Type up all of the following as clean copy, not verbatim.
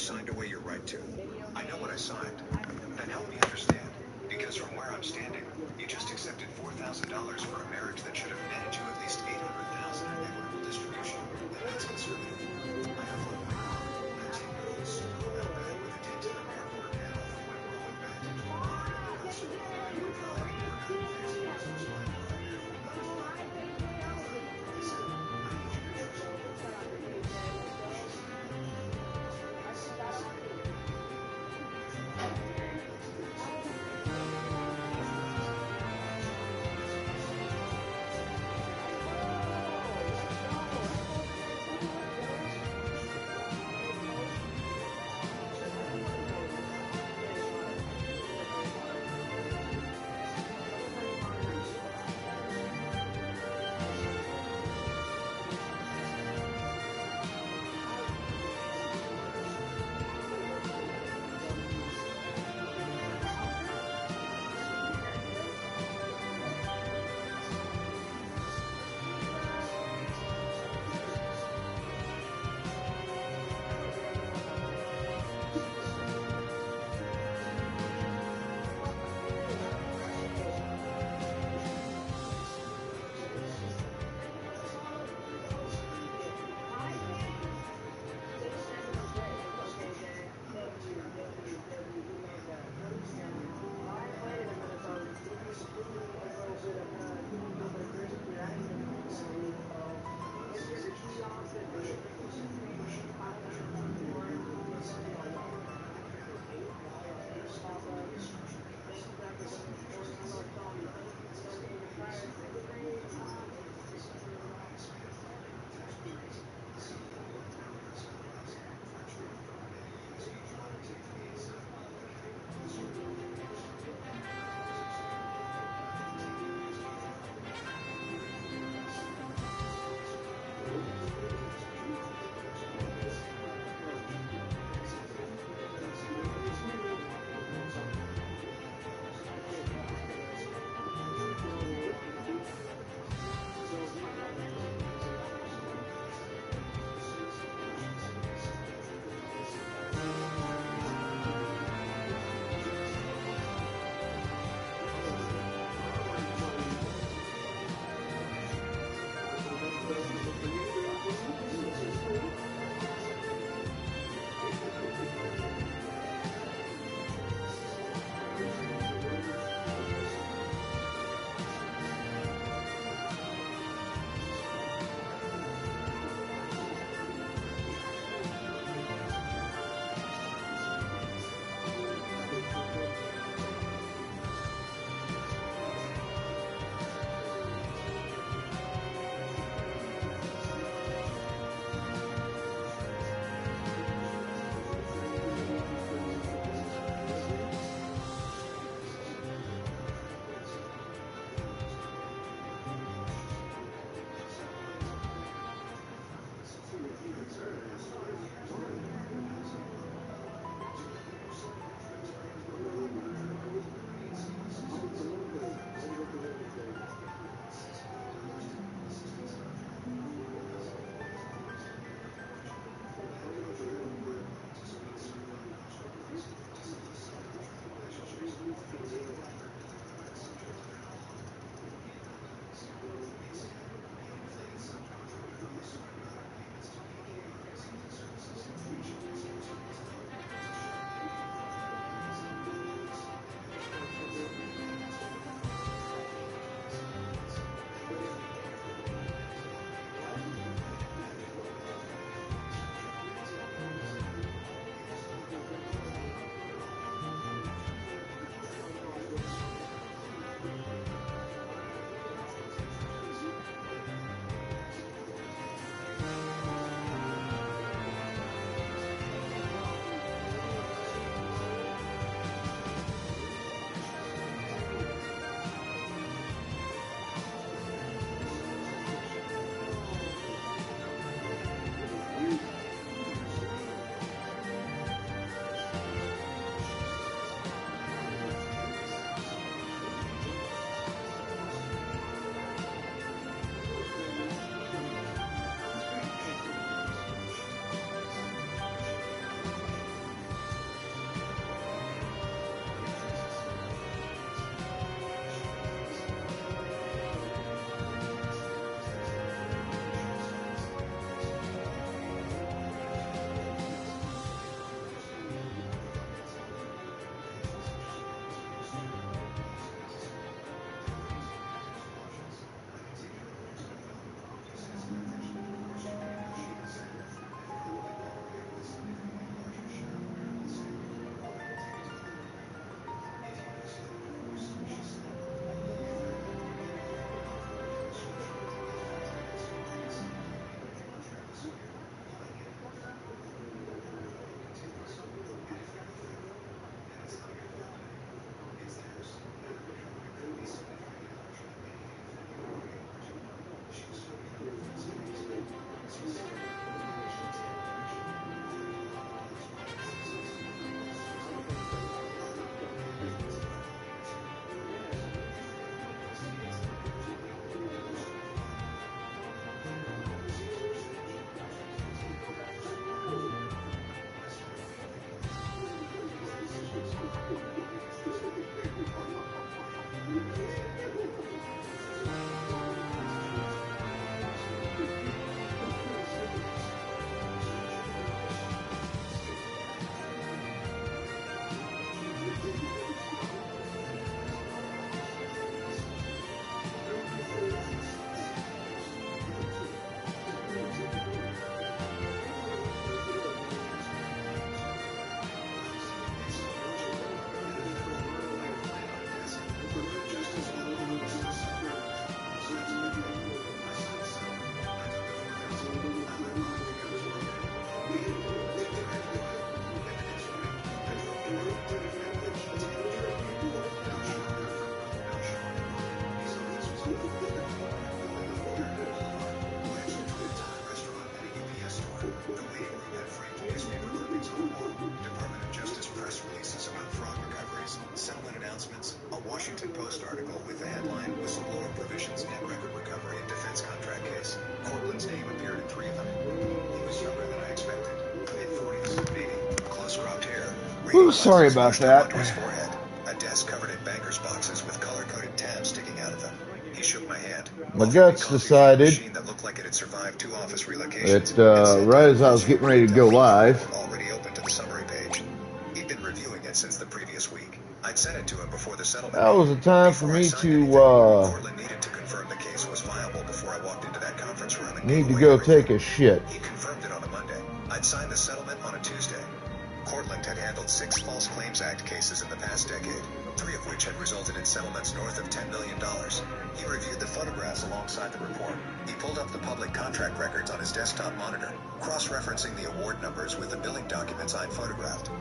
signed away your right to. I know what I signed. Then help me understand. Because from where I'm standing, you just accepted $4,000 for a marriage that should have netted you at least $800,000 in equitable distribution. And that's conservative. I unload my car. I take her to the super out back with a date to the airport, and off we went rolling back into a bar in the house. And we're probably never gonna be next to Christmas by far. Not as well. Listen, I need you to trust me. Washington Post article with the headline, Whistleblower Provisions Net Record Recovery in Defense Contract Case. Cortland's name appeared in 3 of them. He was younger than I expected. Mid-40s, maybe. Close-cropped hair. Ooh, sorry about that. Onto his forehead. A desk covered in banker's boxes with color-coded tabs sticking out of them. He shook my hand. My guts decided That looked like it had survived 2 office relocations. Right as I was getting ready to go live. Already open to the summary page. He'd been reviewing it since the previous week. I'd sent it to him before the settlement. That was the time for me to Cortland needed to confirm the case was viable before I walked into that conference room and need to go take a shit. He confirmed it on a Monday. I'd signed the settlement on a Tuesday. Cortland had handled 6 False Claims Act cases in the past decade, 3 of which had resulted in settlements north of $10 million. He reviewed the photographs alongside the report. He pulled up the public contract records on his desktop monitor, cross-referencing the award numbers with the billing documents I'd photographed.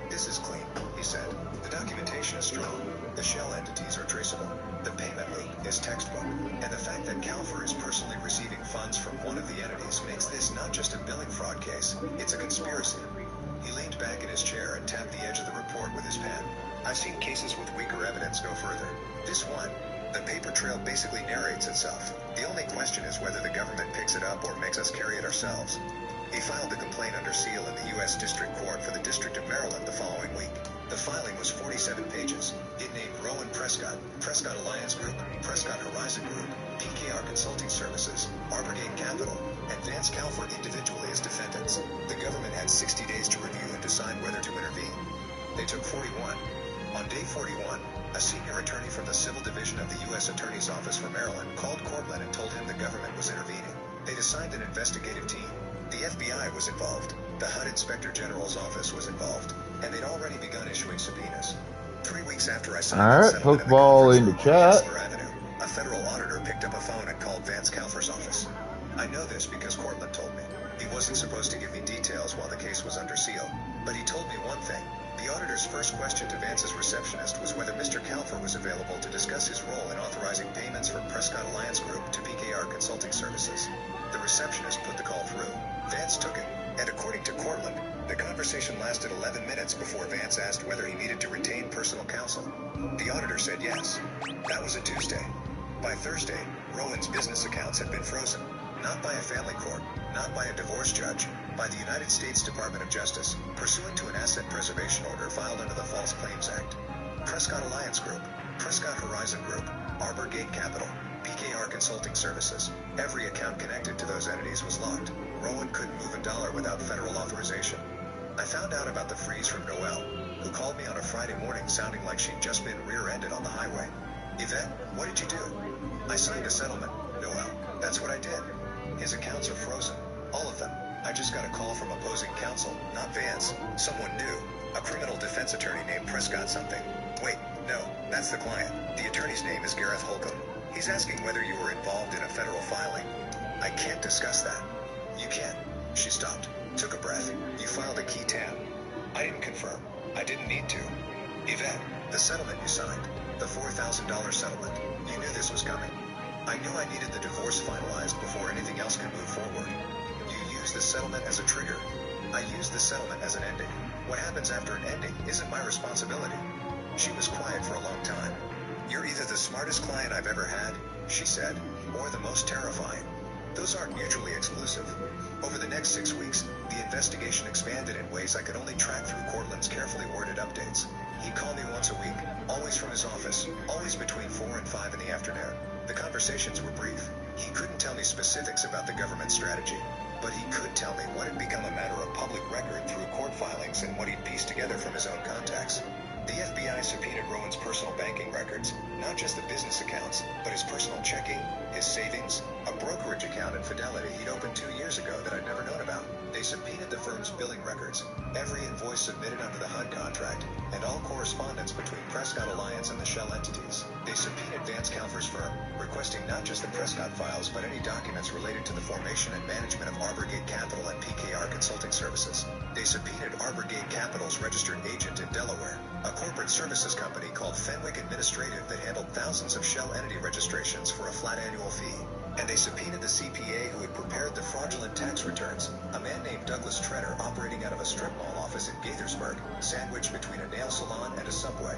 This is clean, he said. The documentation is strong. The shell entities are traceable. The payment link is textbook. And the fact that CalFIR is personally receiving funds from one of the entities makes this not just a billing fraud case, it's a conspiracy. He leaned back in his chair and tapped the edge of the report with his pen. I've seen cases with weaker evidence go further. This one, the paper trail basically narrates itself. The only question is whether the government picks it up or makes us carry it ourselves. He filed the complaint under seal in the U.S. District Court for the District of Maryland the following week. The filing was 47 pages. It named Rowan Prescott, Prescott Alliance Group, Prescott Horizon Group, PKR Consulting Services, Arbor Gate Capital, and Vance CalFIR individually as defendants. The government had 60 days to review and decide whether to intervene. They took 41. On day 41, a senior attorney from the Civil Division of the U.S. Attorney's Office for Maryland called Cortland and told him the government was intervening. They'd assigned an investigative team. The FBI was involved, the HUD Inspector General's office was involved, and they'd already begun issuing subpoenas. 3 weeks after I signed the settlement Pokeball in the chat. Avenue, a federal auditor picked up a phone and called Vance CalFIR's office. I know this because Cortland told me. He wasn't supposed to give me details while the case was under seal, but he told me one thing. The auditor's first question to Vance's receptionist was whether Mr. CalFIR was available to discuss his role in authorizing payments from Prescott Alliance Group to PKR Consulting Services. The receptionist put the call through. Vance took it, and according to Cortland, the conversation lasted 11 minutes before Vance asked whether he needed to retain personal counsel. The auditor said yes. That was a Tuesday. By Thursday, Rowan's business accounts had been frozen. Not by a family court, not by a divorce judge, by the United States Department of Justice, pursuant to an asset preservation order filed under the False Claims Act. Prescott Alliance Group, Prescott Horizon Group, Arbor Gate Capital, PKR Consulting Services. Every account connected to those entities was locked. Rowan couldn't move a dollar without federal authorization. I found out about the freeze from Noelle, who called me on a Friday morning sounding like she'd just been rear-ended on the highway. Yvette, what did you do? I signed a settlement, Noelle. That's what I did. His accounts are frozen. All of them. I just got a call from opposing counsel, not Vance. Someone new. A criminal defense attorney named Prescott something. Wait, no, that's the client. The attorney's name is Gareth Holcomb. He's asking whether you were involved in a federal filing. I can't discuss that. You can't. She stopped, took a breath. You filed a key tab. I didn't confirm. I didn't need to. Yvette, the settlement you signed, the $4,000 settlement, you knew this was coming. I knew I needed the divorce finalized before anything else could move forward. You used the settlement as a trigger. I used the settlement as an ending. What happens after an ending isn't my responsibility. She was quiet for a long time. You're either the smartest client I've ever had, she said, or the most terrifying. Those aren't mutually exclusive. Over the next 6 weeks, the investigation expanded in ways I could only track through Cortland's carefully worded updates. He'd call me once a week, always from his office, always between 4 and 5 in the afternoon. The conversations were brief. He couldn't tell me specifics about the government strategy, but he could tell me what had become a matter of public record through court filings and what he'd pieced together from his own contacts. The FBI subpoenaed Rowan's personal banking records, not just the business accounts, but his personal checking, his savings, a brokerage account at Fidelity he'd opened 2 years ago that I'd never known about. They subpoenaed the firm's billing records, every invoice submitted under the HUD contract, and all correspondence between Prescott Alliance and the shell entities. They subpoenaed Vance CalFIR's firm, requesting not just the Prescott files, but any documents related to the formation and management of Arbor Gate Capital and PKR Consulting Services. They subpoenaed Arbor Gate Capital's registered agent in Delaware, a corporate services company called Fenwick Administrative that handled thousands of shell entity registrations for a flat annual fee. and they subpoenaed the CPA who had prepared the fraudulent tax returns, a man named Douglas Treader operating out of a strip mall office in Gaithersburg, sandwiched between a nail salon and a Subway.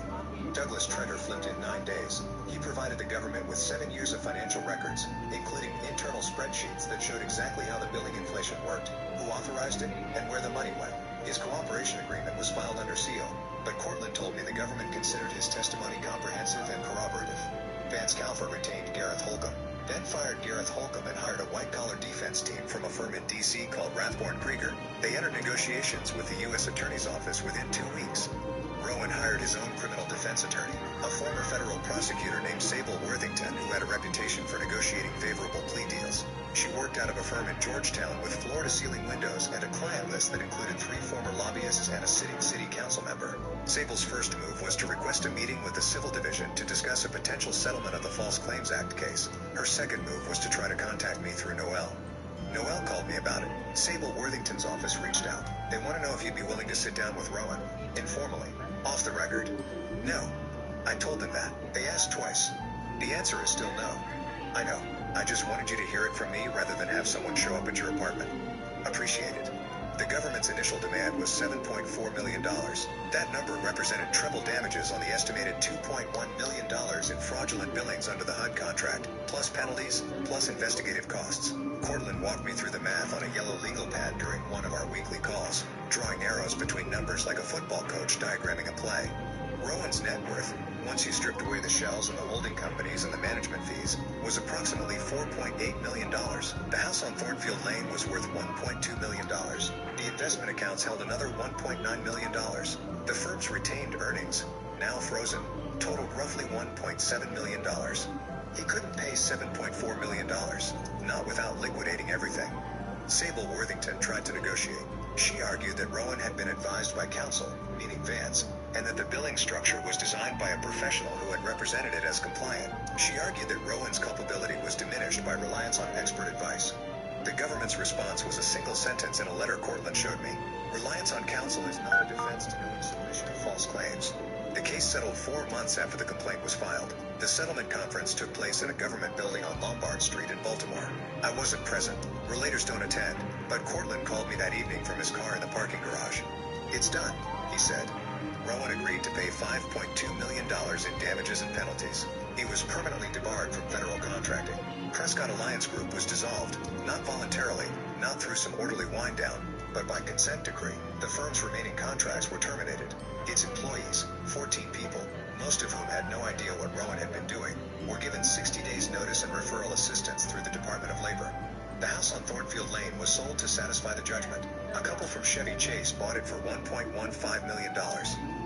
Douglas Treader flipped in 9 days. He provided the government with 7 years of financial records, including internal spreadsheets that showed exactly how the billing inflation worked, who authorized it, and where the money went. His cooperation agreement was filed under seal, but Cortland told me the government considered his testimony comprehensive and corroborative. Vance Calfer retained Gareth Holcomb, then fired Gareth Holcomb and hired a white-collar defense team from a firm in D.C. called Rathborn Krieger. They entered negotiations with the U.S. Attorney's Office within 2 weeks. Rowan hired his own criminal defense attorney, a former federal prosecutor named Sable Worthington, who had a reputation for negotiating favorable plea deals. She worked out of a firm in Georgetown with floor-to-ceiling windows and a client list that included 3 former lobbyists and a sitting city council member. Sable's first move was to request a meeting with the Civil Division to discuss a potential settlement of the False Claims Act case. Her second move was to try to contact me through Noel. Noel called me about it. Sable Worthington's office reached out. They want to know if you'd be willing to sit down with Rowan, informally, off the record. No. I told them that. They asked twice. The answer is still no. I know. I just wanted you to hear it from me rather than have someone show up at your apartment. Appreciate it. The government's initial demand was $7.4 million. That number represented treble damages on the estimated $2.1 million in fraudulent billings under the HUD contract, plus penalties, plus investigative costs. Cortland walked me through the math on a yellow legal pad during one of our weekly calls, drawing arrows between numbers like a football coach diagramming a play. Rowan's net worth, once you stripped away the shells and the holding companies and the management fees, was approximately $4.8 million. The house on Thornfield Lane was worth $1.2 million. The investment accounts held another $1.9 million. The firm's retained earnings, now frozen, totaled roughly $1.7 million. He couldn't pay $7.4 million, not without liquidating everything. Sable Worthington tried to negotiate. She argued that Rowan had been advised by counsel, meaning Vance, and that the billing structure was designed by a professional who had represented it as compliant. She argued that Rowan's culpability was diminished by reliance on expert advice. The government's response was a single sentence in a letter Cortland showed me. Reliance on counsel is not a defense to knowing submission of false claims. The case settled 4 months after the complaint was filed. The settlement conference took place in a government building on Lombard Street in Baltimore. I wasn't present. Relators don't attend, but Cortland called me that evening from his car in the parking garage. It's done, he said. Rowan agreed to pay $5.2 million in damages and penalties. He was permanently debarred from federal contracting. Prescott Alliance Group was dissolved, not voluntarily, not through some orderly wind-down, but by consent decree. The firm's remaining contracts were terminated. Its employees, 14 people, most of whom had no idea what Rowan had been doing, were given 60 days notice and referral assistance through the Department of Labor. The house on Thornfield Lane was sold to satisfy the judgment. A couple from Chevy Chase bought it for $1.15 million.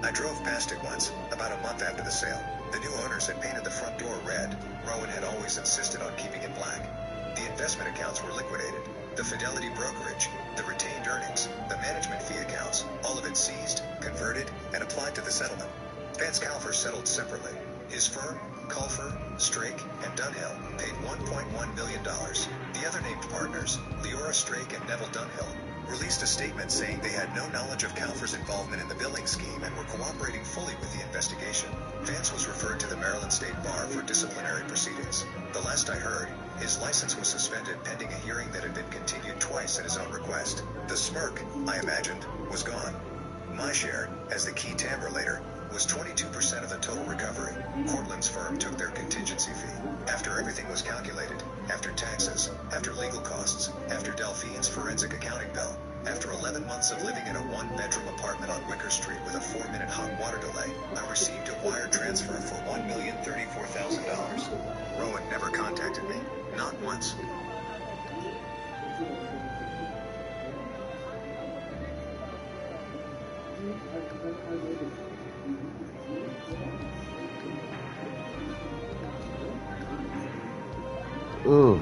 I drove past it once, about a month after the sale. The new owners had painted the front door red. Rowan had always insisted on keeping it black. The investment accounts were liquidated. The Fidelity brokerage, the retained earnings, the management fee accounts, all of it seized, converted, and applied to the settlement. Vance Calfer settled separately. His firm, Calfer, Strake, and Dunhill, paid $1.1 million. The other named partners, Leora Strake and Neville Dunhill, released a statement saying they had no knowledge of Calfer's involvement in the billing scheme and were cooperating fully with the investigation. Vance was referred to the Maryland State Bar for disciplinary proceedings. The last I heard, his license was suspended pending a hearing that had been continued twice at his own request. The smirk, I imagined, was gone. My share, as the key timbre later, was 22% of the total recovery. Cortland's firm took their contingency fee. After everything was calculated, after taxes, after legal costs, after Delphine's forensic accounting bill, after 11 months of living in a one-bedroom apartment on Wicker Street with a 4-minute hot water delay, I received a wire transfer for $1,034,000. Rowan never contacted me, not once. Oof.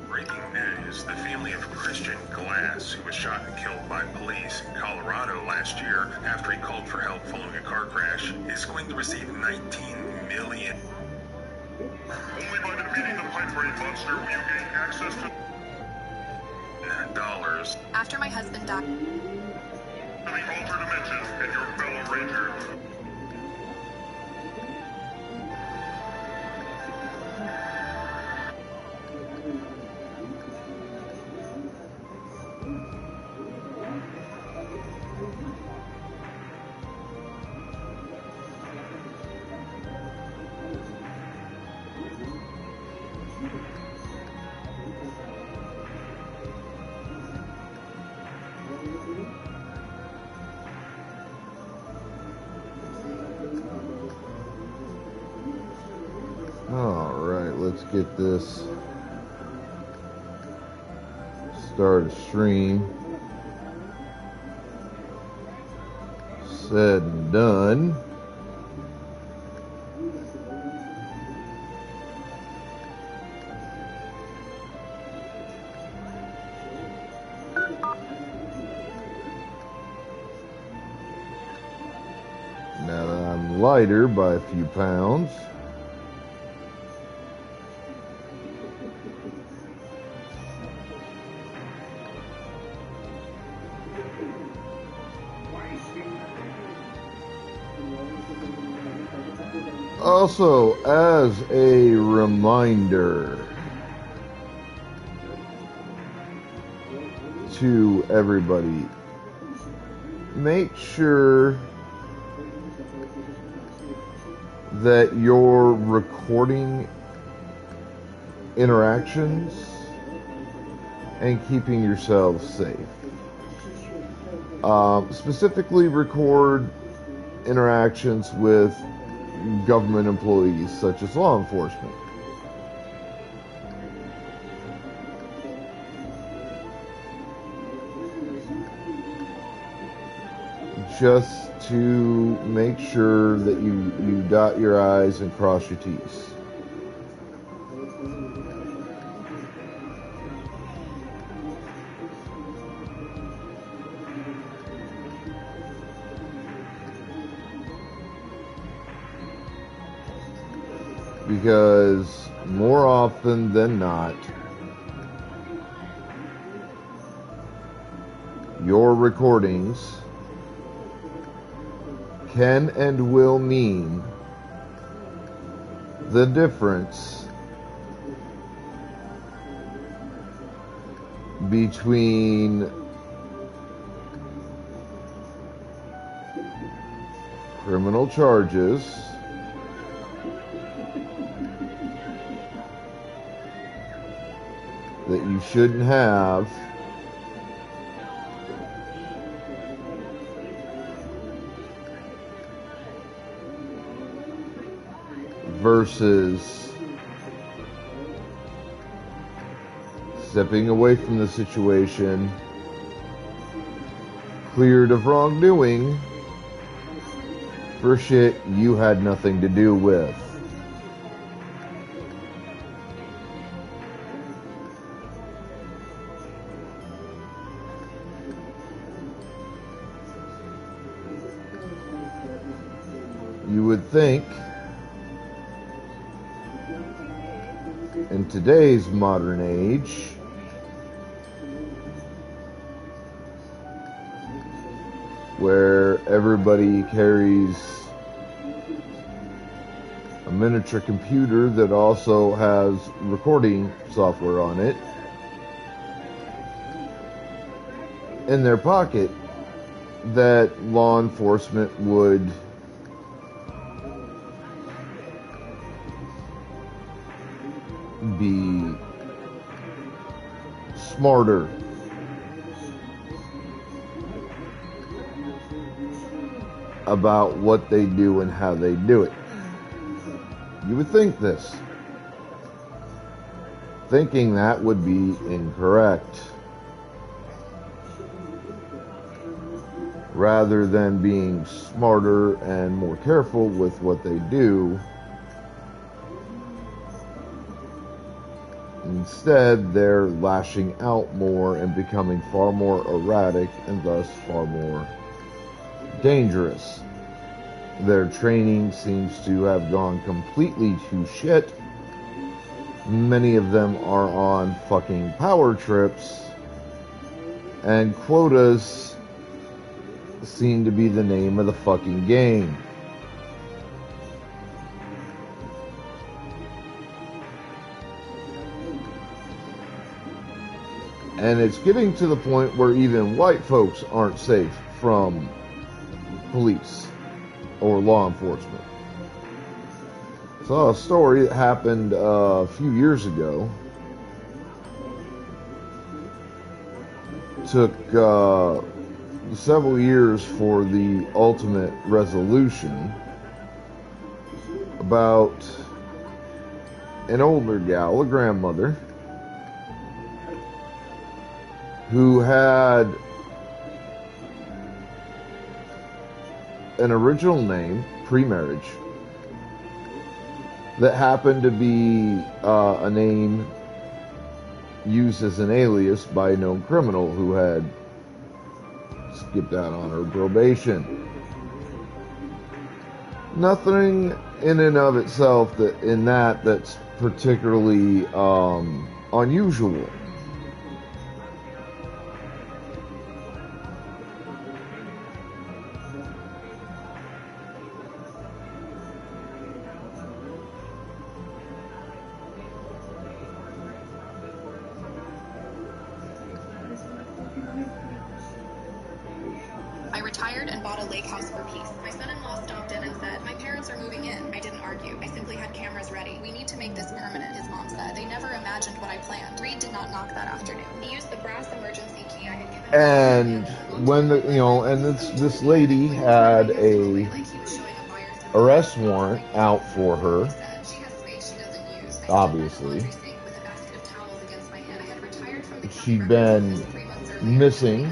Breaking news, the family of Christian Glass, who was shot and killed by police in Colorado last year after he called for help following a car crash, is going to receive $19 million. Only by defeating the pipe brain monster will you gain access to dollars. After my husband died. To the alter dimension and your fellow Rangers. Alright, let's get this start a stream. Said and done. Now that I'm lighter by a few pounds. Also, as a reminder to everybody, make sure that you're recording interactions and keeping yourselves safe. Specifically record interactions with government employees such as law enforcement. Just to make sure that you dot your I's and cross your T's. Because more often than not, your recordings can and will mean the difference between criminal charges that you shouldn't have versus stepping away from the situation, cleared of wrongdoing for shit you had nothing to do with. You would think in today's modern age where everybody carries a miniature computer that also has recording software on it in their pocket, that law enforcement would be smarter about what they do and how they do it. You would think this. Thinking that would be incorrect. Rather than being smarter and more careful with what they do, instead, they're lashing out more and becoming far more erratic and thus far more dangerous. Their training seems to have gone completely to shit. Many of them are on fucking power trips, and quotas seem to be the name of the fucking game. And it's getting to the point where even white folks aren't safe from police or law enforcement. Saw a story that happened a few years ago. Took several years for the ultimate resolution, about an older gal, a grandmother, who had an original name, pre-marriage, that happened to be a name used as an alias by a known criminal who had skipped out on her probation. Nothing in and of itself that's particularly unusual. I retired and bought a lake house for peace. My son-in-law stopped in and said, "My parents are moving in." I didn't argue. I simply had cameras ready. "We need to make this permanent," his mom said. They never imagined what I planned. Reed did not knock that afternoon. He used the brass emergency key I had given him. And when this lady had a arrest warrant out for her, obviously. She'd been missing.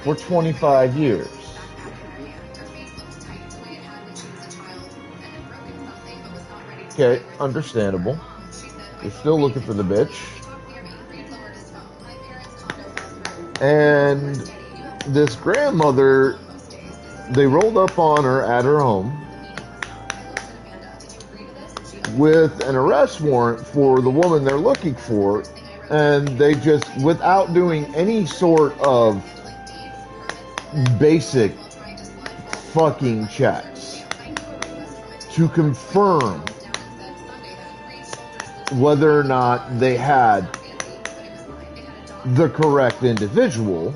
For 25 years. Okay, understandable. You're still looking for the bitch. And this grandmother, they rolled up on her at her home with an arrest warrant for the woman they're looking for, and they just, without doing any sort of basic fucking checks to confirm whether or not they had the correct individual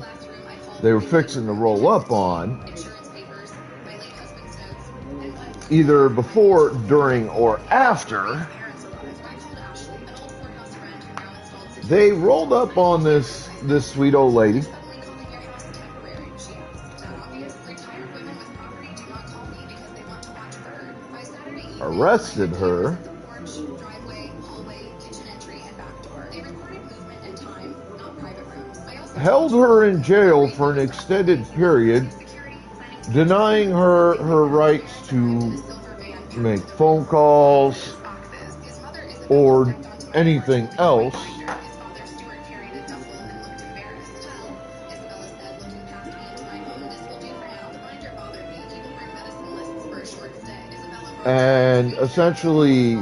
they were fixing to roll up on, either before, during, or after. They rolled up on this sweet old lady, arrested her, held her in jail for an extended period, denying her her rights to make phone calls or anything else. And essentially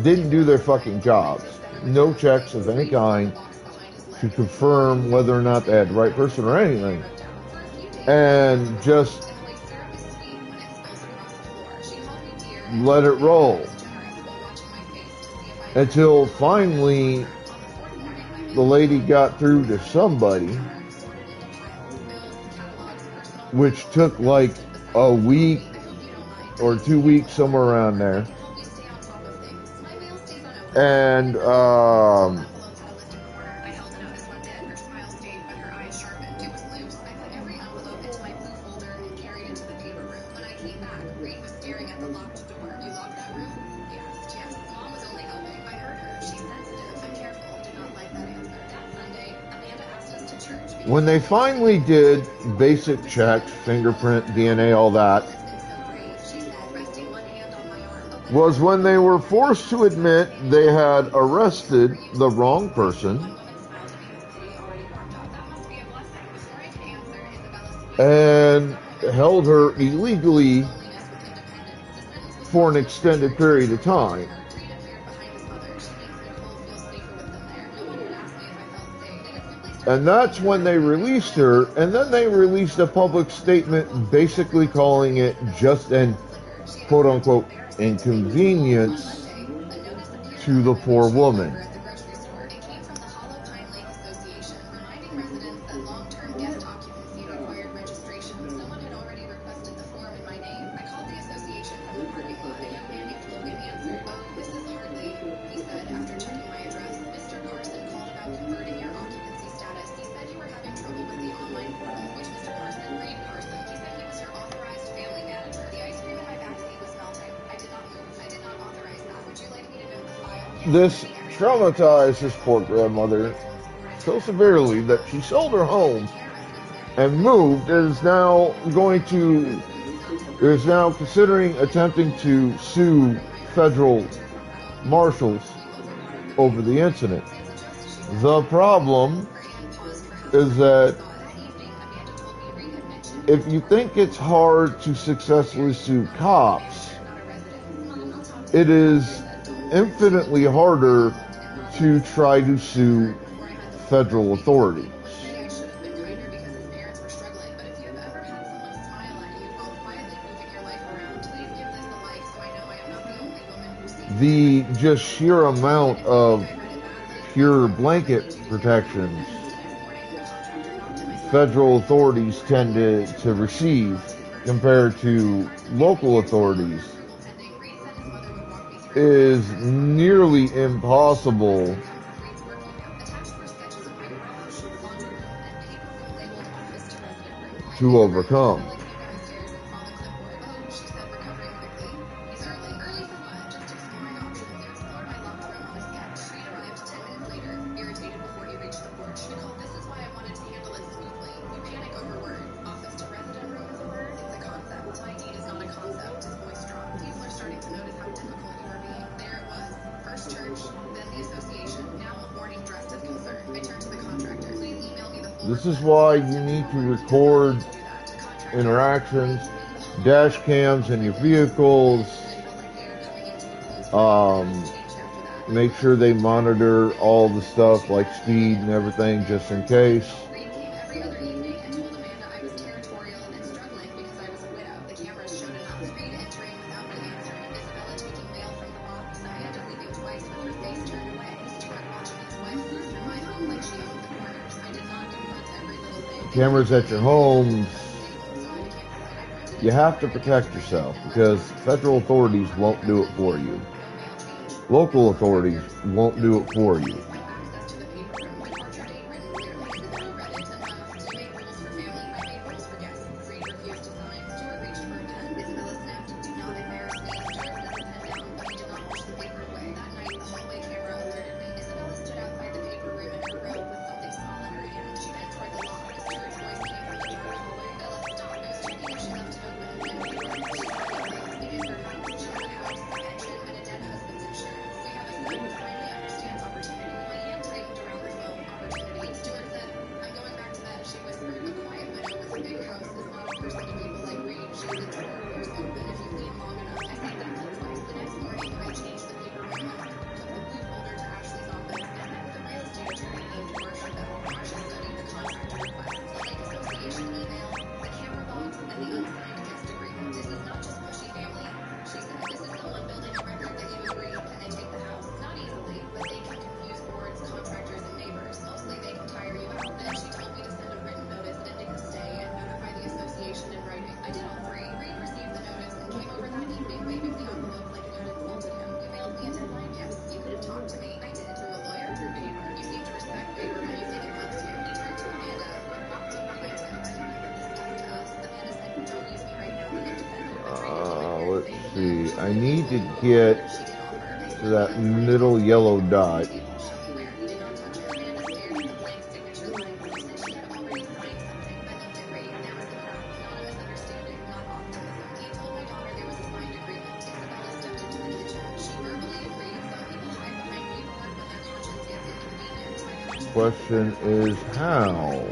didn't do their fucking jobs. No checks of any kind to confirm whether or not they had the right person or anything. And just let it roll. Until finally the lady got through to somebody, which took like a week or 2 weeks, somewhere around there. And when they finally did basic checks, fingerprint, DNA, all that, was when they were forced to admit they had arrested the wrong person and held her illegally for an extended period of time. And that's when they released her, and then they released a public statement basically calling it just an quote-unquote inconvenience to the poor woman. This traumatized his poor grandmother so severely that she sold her home and moved, and is now considering attempting to sue federal marshals over the incident. The problem is that if you think it's hard to successfully sue cops, it is infinitely harder to try to sue federal authorities. The just sheer amount of pure blanket protections federal authorities tend to receive compared to local authorities is nearly impossible to overcome. This is why you need to record interactions, dash cams in your vehicles, make sure they monitor all the stuff like speed and everything just in case. Cameras at your homes, you have to protect yourself because federal authorities won't do it for you. Local authorities won't do it for you. Let's see, I need to get to that middle yellow dot. question is how?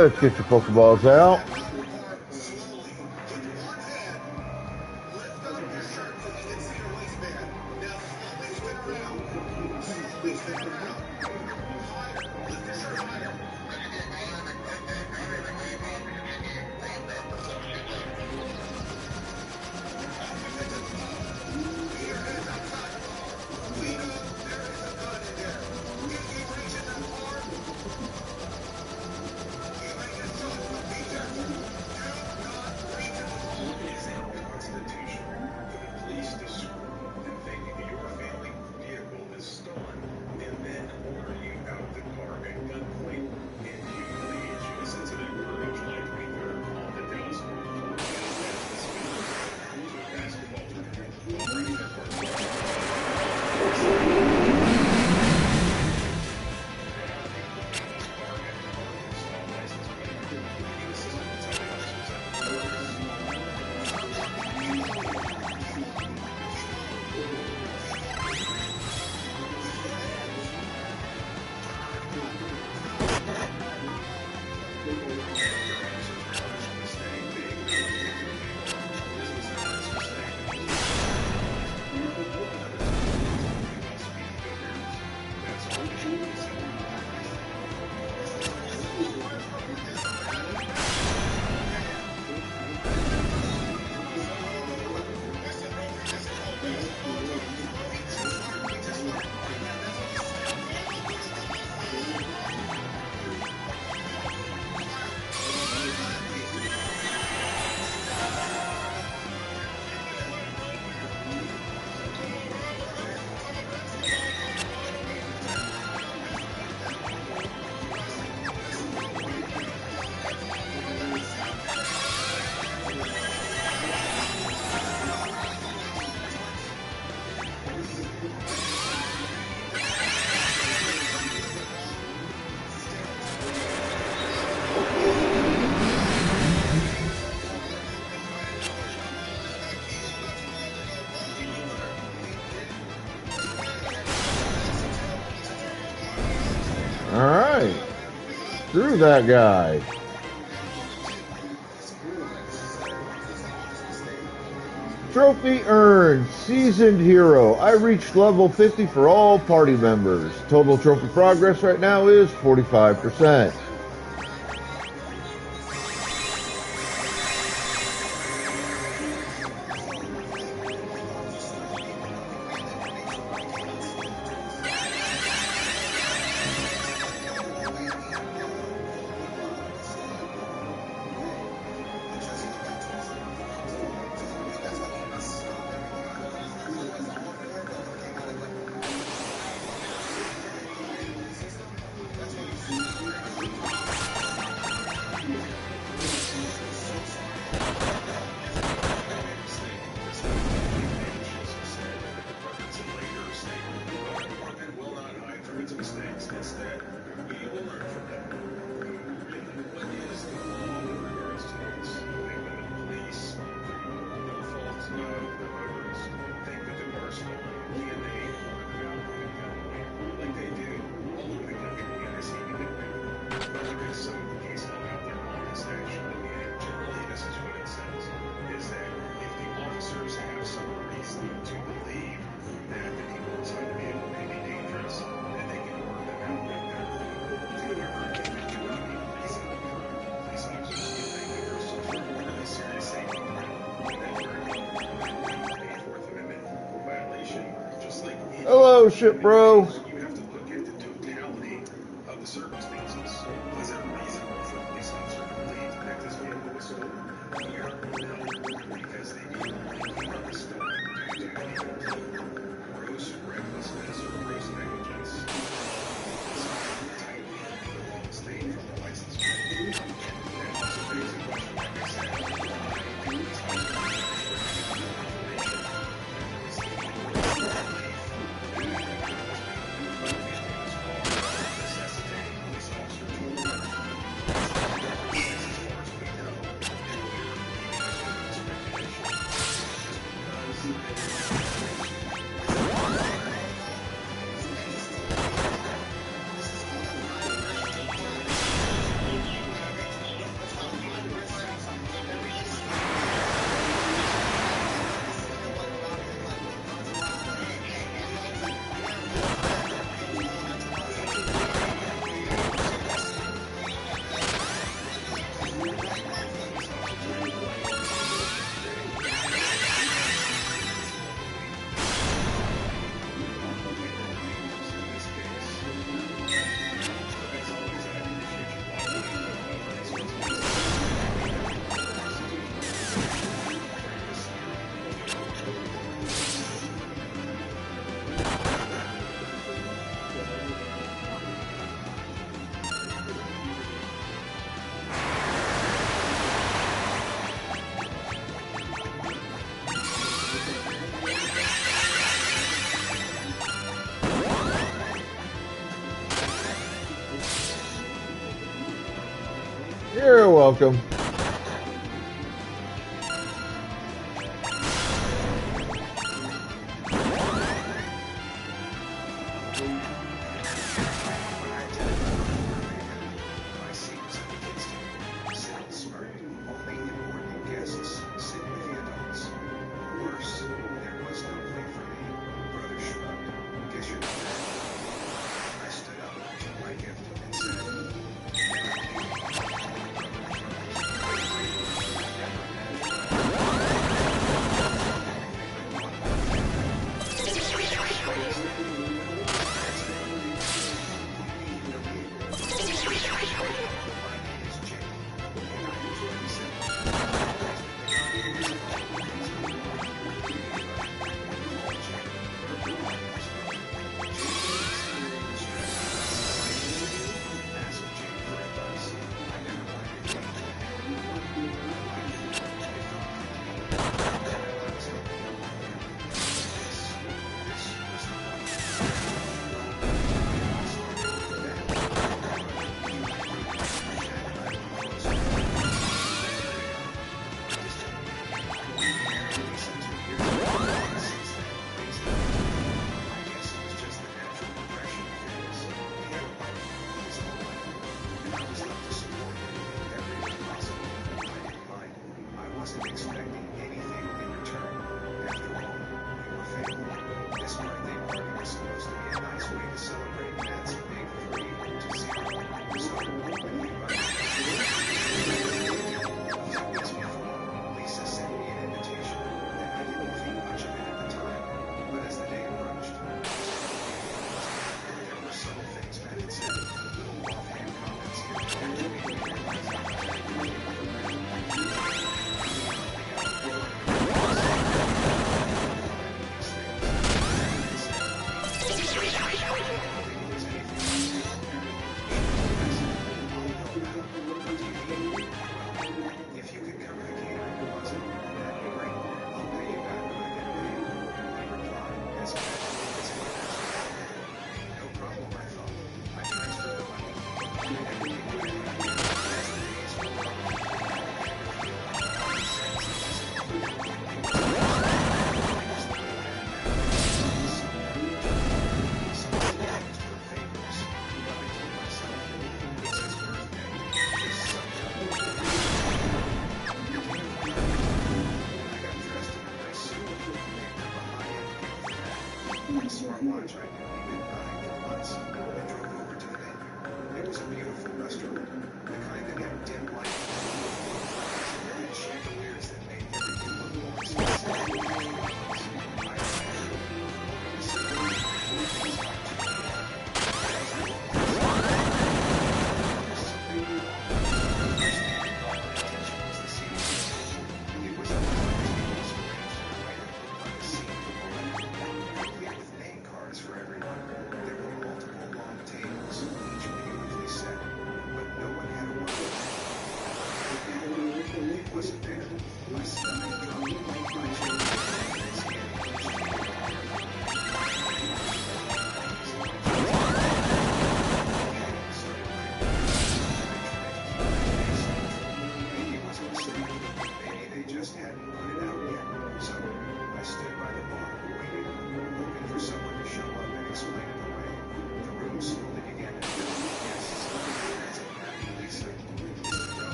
Let's get your Pokeballs out. Alright. Through that guy. Trophy earned. Seasoned Hero. I reached level 50 for all party members. Total trophy progress right now is 45%. Hello, ship bro. You have to look at the totality of the circumstances. Is it reasonable for a police officer to believe that this vehicle was stolen? No, because they didn't run the stolen due to gross recklessness or gross negligence. State from the license plate. And also raises a question, like I said, police officers information. welcome.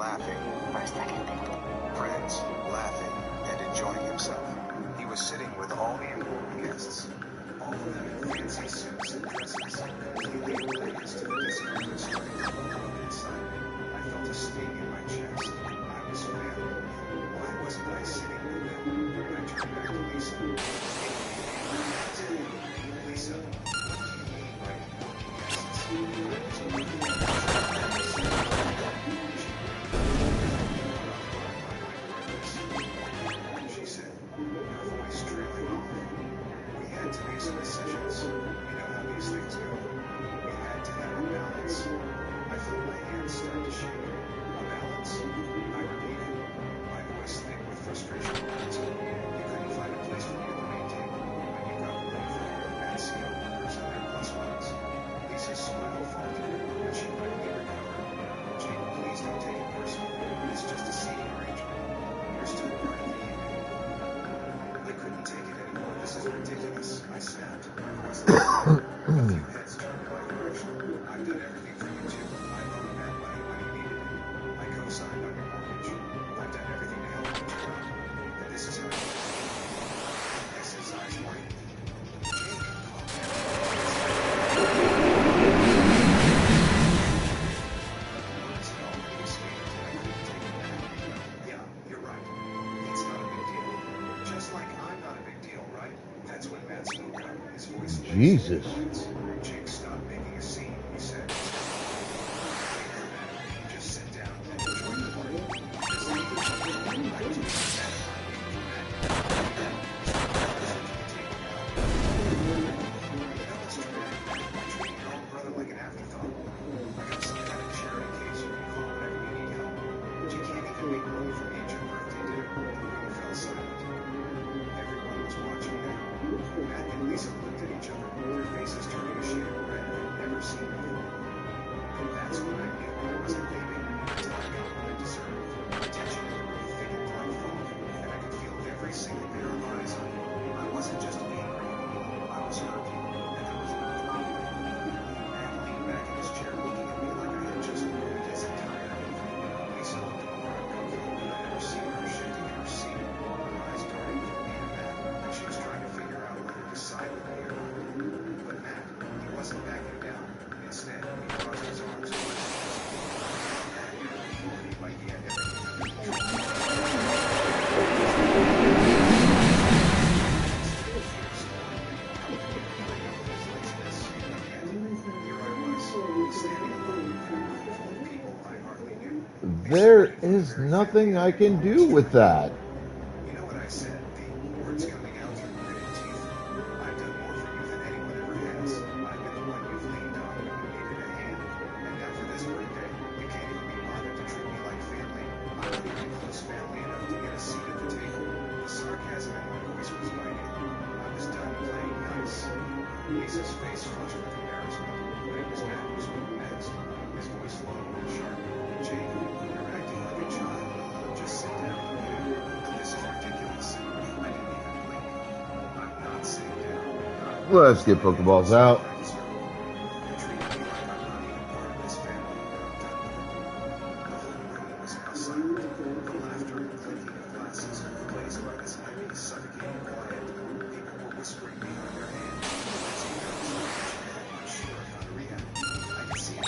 laughing. For a second. Friends, laughing, and enjoying himself. He was sitting with all the important guests. All of them in fancy suits and dresses, completely oblivious to the discomfort starting to build up inside me. I felt a sting in my chest. I was failing. Why wasn't I sitting with them? And I turned back to Lisa. Lisa, what do you mean by important guests? She said, her voice trailing off. We had to make some decisions. You know how these things go. We had to have a balance. I felt my hands start to shake. A balance? I repeated, my voice thick with frustration. You couldn't find a place for me to maintain when you got rid of bad CO workers and their plus ones. Lisa's smile faltered, but she quickly recovered. Jake, please don't take it personal. It's just a seating arrangement. You're still part of the evening. I couldn't take it anymore. This is ridiculous. I snapped. My voice loud. A few heads turned in my direction. I've done everything for you too. I loaned Matt money when you needed it. I co-signed on your mortgage. I've done everything to help you out. And this is how you do it. X's eyes white. Jake, calm down. Words had already escaped and I couldn't take it back. Yeah, you're right. It's not a big deal. Just like I'm not a big deal, right? That's when Matt spoke up. His voice Jesus. Jake stopped making a scene. He said, Matt, just sit down and enjoy the party. Just leave it. I was being satisfied waiting for Matt. You know what's dramatic? You're treating your own brother like an afterthought. I got some kind of charity case you can call whenever you need help. But you can't even make money from me at your birthday dinner. You fell silent. Everyone was watching now. Matt and Lisa looked at each other, their faces turning a shade of red I'd never seen before. And that's when I knew I wasn't leaving until I got what I deserved. Attention, thick and blood falling, and I could feel every single pair of eyes on me. I wasn't just angry. I was hurt, and there was no hiding it. Matt leaned back in his chair looking at me like I had just ruined his entire evening. Lisa looked more uncomfortable than I'd ever seen her shifting in her seat. Her eyes darting from me to Matt, like she was trying to figure out whether to side with me or not. But Matt, he wasn't backing down. Instead, he crossed his arms and went like he had everything under control. There is nothing I can do with that. You know what I said? The words coming out through gritted teeth. I've done more for you than anyone ever has. I've been the one you've leaned on when you needed a hand. And now for this birthday, you can't even be bothered to treat me like family. I'm not even close family enough to get a seat at the table. The sarcasm in my voice was biting. I was done playing nice. Lisa's face flushed with embarrassment, but it was Matt who spoke next. His voice low and sharp. Jake, you're acting like a child. Just sit down, okay? This is ridiculous. I didn't even blink. I'm not sitting down. Let's get Pokeballs out. You're treating me like I'm not even part of this family. I'm done with it. The whole room was now silent. The laughter and clinking of glasses replaced by this heavy, suffocating quiet. People were whispering behind their hands. I'm not sure of how to react. I could see it.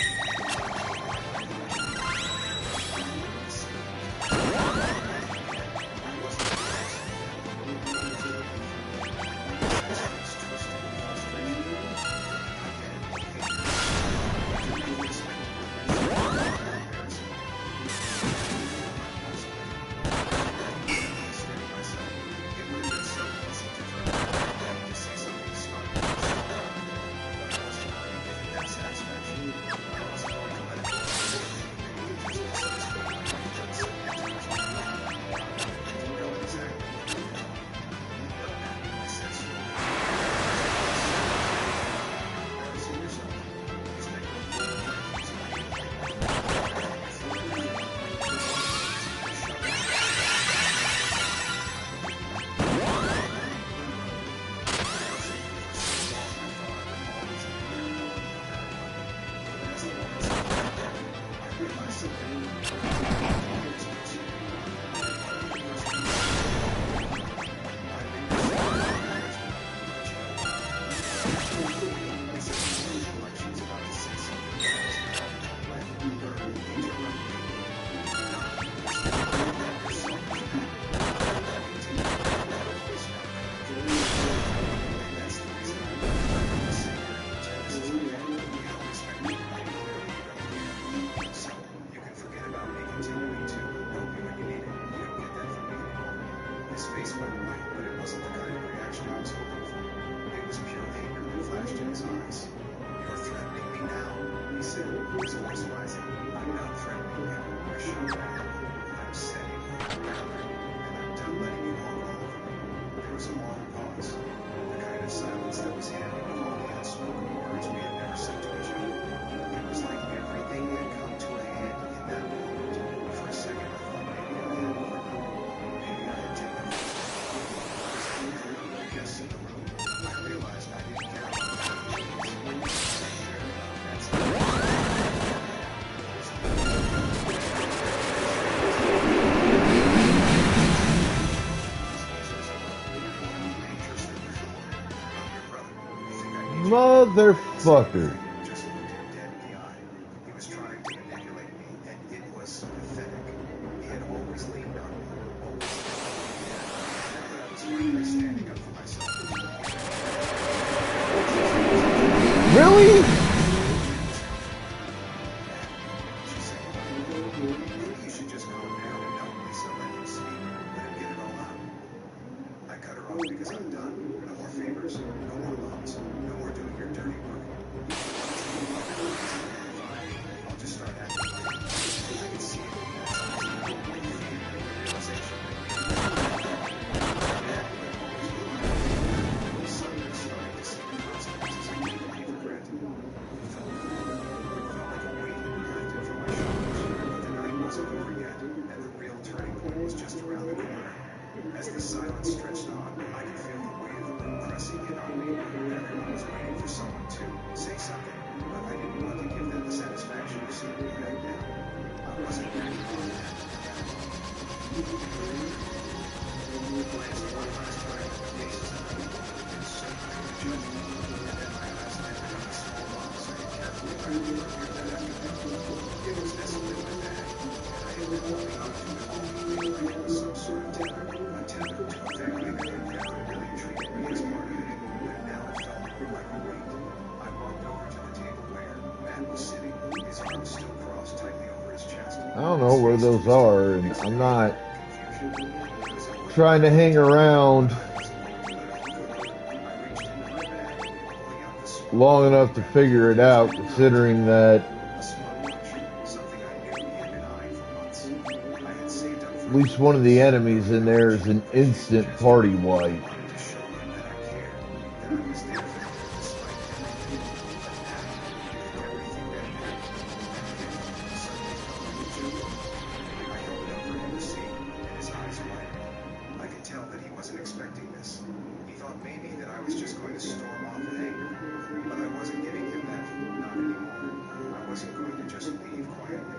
His face went white, but it wasn't the kind of reaction I was hoping for. It was pure anger that flashed in his eyes. You're threatening me now, he said, his voice rising. I'm not threatening you. I shook my head. I'm setting a boundary, and I'm done letting you walk all over me. There was a long pause, the kind of silence that was heavy with all the unspoken words we had never said to each other. It was like everything had come to a head in that moment. For a second, I thought maybe I had overdone it. Maybe I had taken it. I guess in the room, I realized I didn't care about the that's Motherfucker. just looked him dead in the eye. He was trying to manipulate me, and it was pathetic. He had always leaned on me, always held me. Now that I was finally standing up for myself. Really? She said, maybe you should just calm down and don't Lisa, let him speak. Let him get it all out. I cut her off because I'm done. No more favors, no more loans, no more doing your dirty work. I'll just start acting like it. I can see it in that time. Realization. Suddenly starting to see the consequences of taking me for granted. It felt like a weight had been lifted from my shoulders. But the night wasn't over yet, and the real turning point was just around the corner. As the silence stretched on, I could feel the weight of the room pressing in on me. Everyone was waiting for someone to say something, but I didn't want to give them the satisfaction of seeing me back down. I wasn't ready for that. Glanced one last time at the faces of the people who had been so quick to judge me, and then my eyes landed on a small box I had carefully wrapped earlier that afternoon. It was nestled in my bag, and I had been holding on to it all evening like it was some sort of tether. A tether to a family that had never really treated me as part of it, but now it felt more like a weight. I walked over to the table where Matt was sitting, his arms still crossed tightly over his chest. I don't know where those are, and I'm not trying to hang around long enough to figure it out, considering that at least one of the enemies in there is an instant party wipe. I could tell that he wasn't expecting this. He thought maybe that I was just going to storm off in anger, but I wasn't giving him that. Not anymore. I wasn't going to just leave quietly.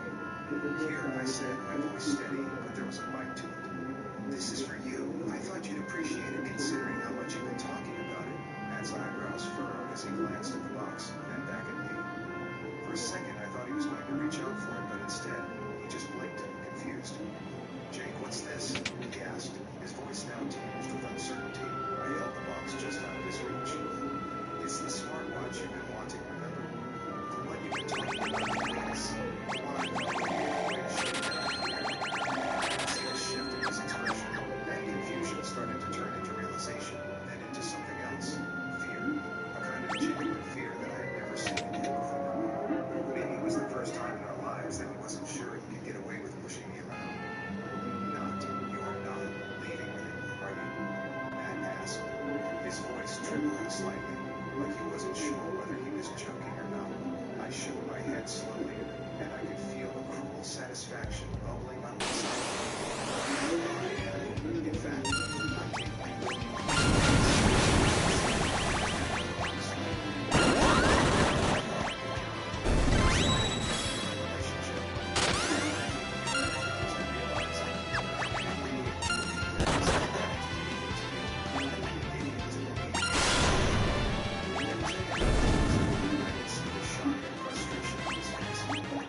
Here, I said, my voice steady, but there was a bite to it. This is for you. I thought you'd appreciate it considering how much you've been talking about it. Matt's eyebrows furrowed as he glanced at the box, then back at me. For a second, I thought he was going to reach out for it, but instead, he just blinked, confused. Jake, what's this? He asked, his voice now tinged with uncertainty. I held the box just out of his reach. It's the smartwatch you've been wanting, remember? The one you've been talking about, yes. The one I thought would be a way to show that I care. I could see a shift in his expression. That confusion started to turn into realization, then into something else. Fear. A kind of genuine fear that I had never seen in him before. Maybe it was the first time in our lives that he wasn't sure he could get away with pushing me around. You're not leaving with him, are you? Matt asked. His voice trembled slightly, like he wasn't sure whether he was joking or not. I shook my head slowly, and I could feel a cruel satisfaction bubbling up inside me. In fact, I'm taking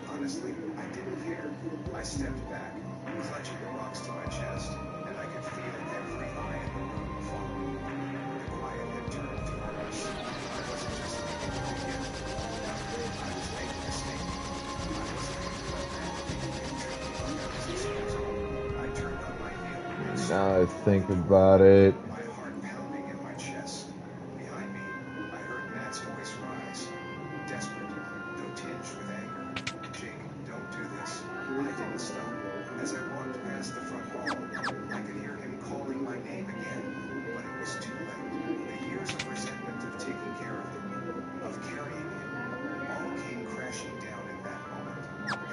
Honestly, I didn't care. I stepped back, Now I think about it. My heart pounding in my chest. Behind me, I heard Matt's voice rise. Desperate, though tinged with anger. Jake, don't do this. I didn't stop. As I walked past the front hall, I could hear him calling my name again. But it was too late. The years of resentment of taking care of him, of carrying him, all came crashing down in that moment.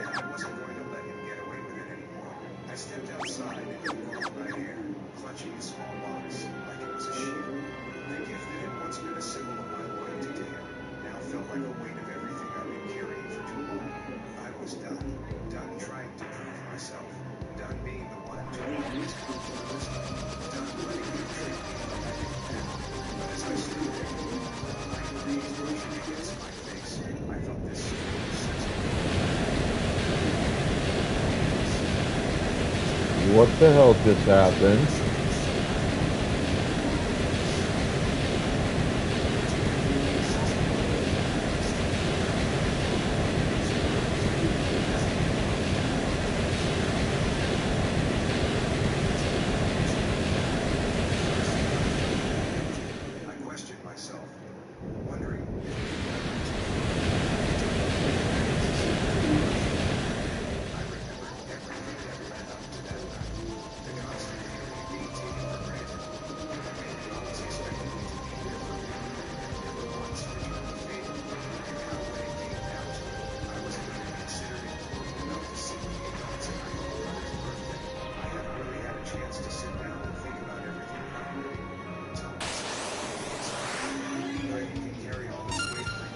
And I wasn't going to let him get away with it anymore. I stepped outside into the cold night air, clutching a small box like it was a shield. The gift that had once been a symbol of my loyalty to him now felt like a weight of everything I'd been carrying for too long. I was done. Done trying to prove myself. Done being the one to always come first. Done letting him treat me like I didn't have. But as I stood there, my breeze brushing against my face, I felt this strange sense of What the hell just happened? I questioned myself, wondering if I remembered everything that led up to that night. The constant feeling of being taken for granted. The way they always expected me to be there for me, and never once returned the favor. And how when it came down to it, I wasn't even considered important enough to sit with the adults at my own brother's birthday. I hadn't really had a chance to sit down and think about everything properly. Tell myself, I can carry all this weight for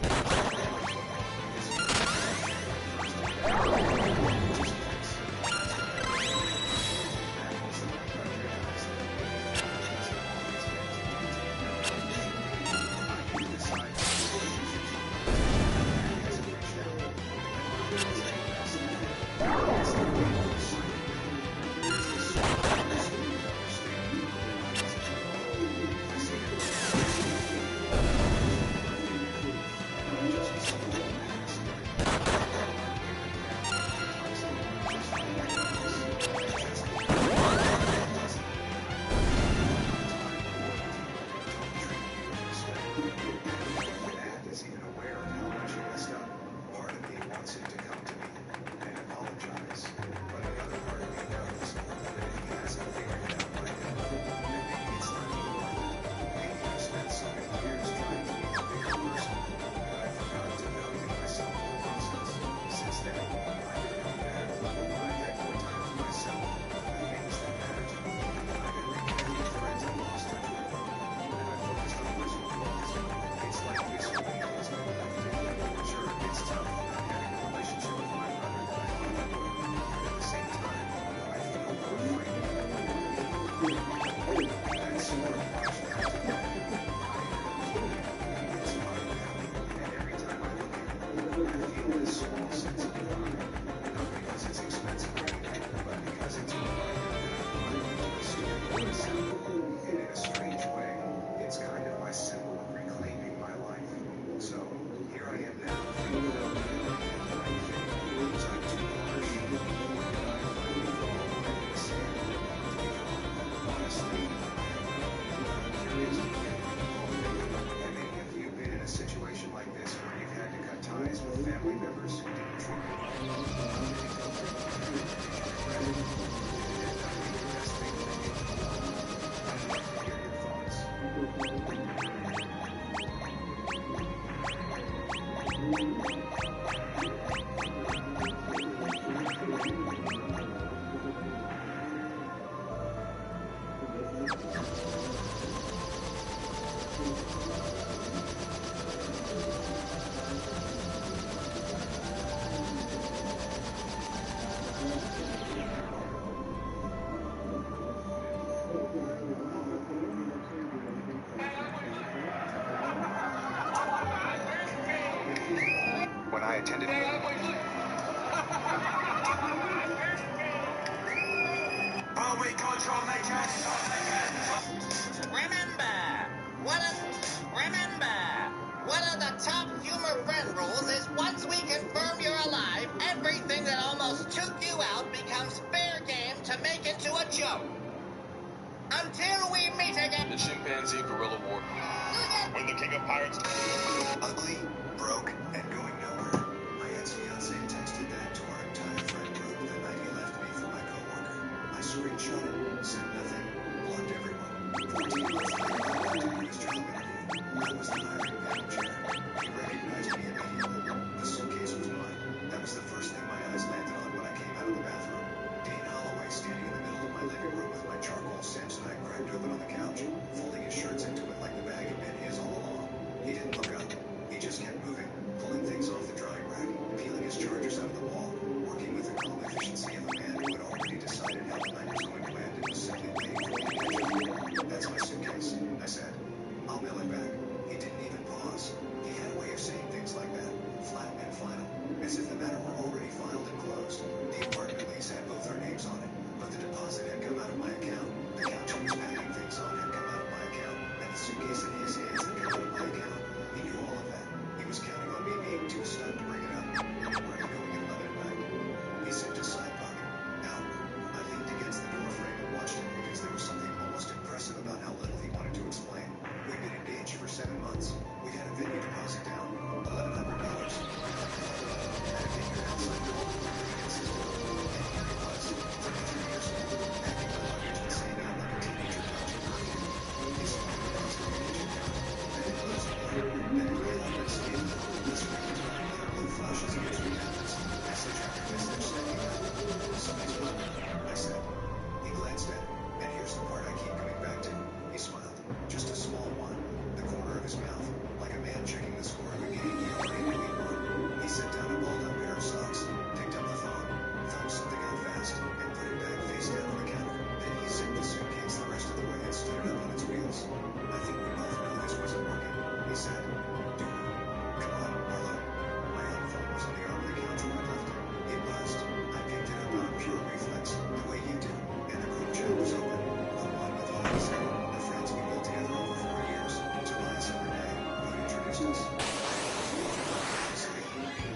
Matt is even aware of how much he messed up. Part of me wants him to come to me and apologize, but another part of me knows that if he hasn't figured it out by now, then maybe it's not even worth it. Maybe I've spent so many years trying to be a bigger person that I forgot to value myself in the process. Since then, I've been doing better. I've had more time for myself, the things that matter to me. I've been reconnecting friends I lost touch with, and I've focused on personal growth. It's like this week has been left. Sure, it's tough not having a relationship with my brother that I thought I would, but at the same time, I feel more free. That sort of watching out to get it's hard now, and every time I look at it, I feel this small sense of pride. Not because it's expensive or anything, but because it's a reminder that I'm finally to stand for myself. And in a strange way, it's kind of my symbol of reclaiming my life. So, here I am now, thinking about doing the right thing. Was I too harsh? Or did I finally fall line in the sand? Honestly, I don't know. I'm curious to hear your involvement. Have any of you been in a situation like this where you've had to cut ties with family members who didn't treat you right? Did it feel good? Did you regret it? Did it end up being the best thing for you? I'd love to hear your thoughts. When I attended one of the top humor friend rules is once we confirm you're alive, everything that almost took you out becomes fair game to make into a joke. Until we meet again. The Chimpanzee Gorilla War. When the King of Pirates. Ugly, broke, and going nowhere. My ex-fiancé texted that to our entire friend group the night he left me for my coworker. I screenshot it, said nothing, blocked everyone. 14 months later, I went to his job interview. I was the hiring manager. He recognized me immediately. The suitcase was mine. That was the first thing my eyes landed on when I came out of the bathroom. Dane Holloway standing in the middle of my living room with my charcoal Samsonite cracked open on the couch, folding his shirts into it like the bag had been his all along. He didn't look up. He just kept moving, pulling things off the drying rack, peeling his chargers out of the wall, working with the calm efficiency of a man who had already decided how the night was going to end and was simply waiting for me to catch up. That's my suitcase, I said. I'll mail it back. He didn't even pause. He had a way of saying things like that, flat and final, as if the matter were already filed and closed. The apartment lease had both our names on it, but the deposit had come out of my account. The couch he was packing things on had come out of my account, and the suitcase in his hands had come out of my account. He knew all of that. He was counting on me being too stunned to bring it up. Where are you going at 11 at night? He zipped his side pocket. Out. I leaned against the door frame and watched him because there was something almost impressive about how little he wanted to explain. We'd been engaged for 7 months. We had a venue deposit down, $1,100. Had a vineyard outside the home against his will. And here he was, 33 years old, packing my luggage and saying out like a teenager dodging hurricane. He smiled across the engagement gown. Then it closed the door. Then it reeled up and skated. The screen was running with blue flashes against the cabinets. Message after message stacking up. Somebody's home, I said. He glanced at it, and here's the part I keep coming back to. He smiled. Just a small one. The corner of his mouth, like a man checking the score of a game he already knew he'd won. He set down a balled-up pair of socks, picked up the phone, thumbed something out fast, and put it back face down on the counter. Then he zipped the suitcase the rest of the way and stood it up on its wheels. I think we both know this wasn't working, he said. Dude, come on, Marlo. My own phone was on the arm of the couch where I left it. It buzzed. I picked it up on a pure reflex, the way you do, and the group chat was open. The one with all of us in it, the friends we built together over 4 years. Tobias and Renee, who had introduced us.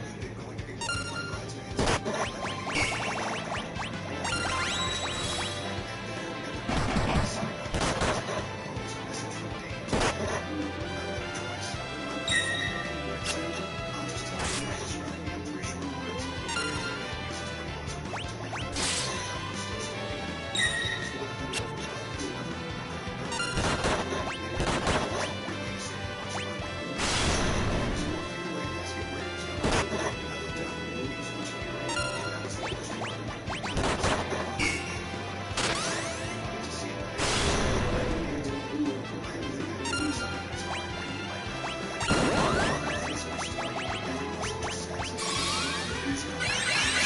We've been going to be one of my bridesmaids.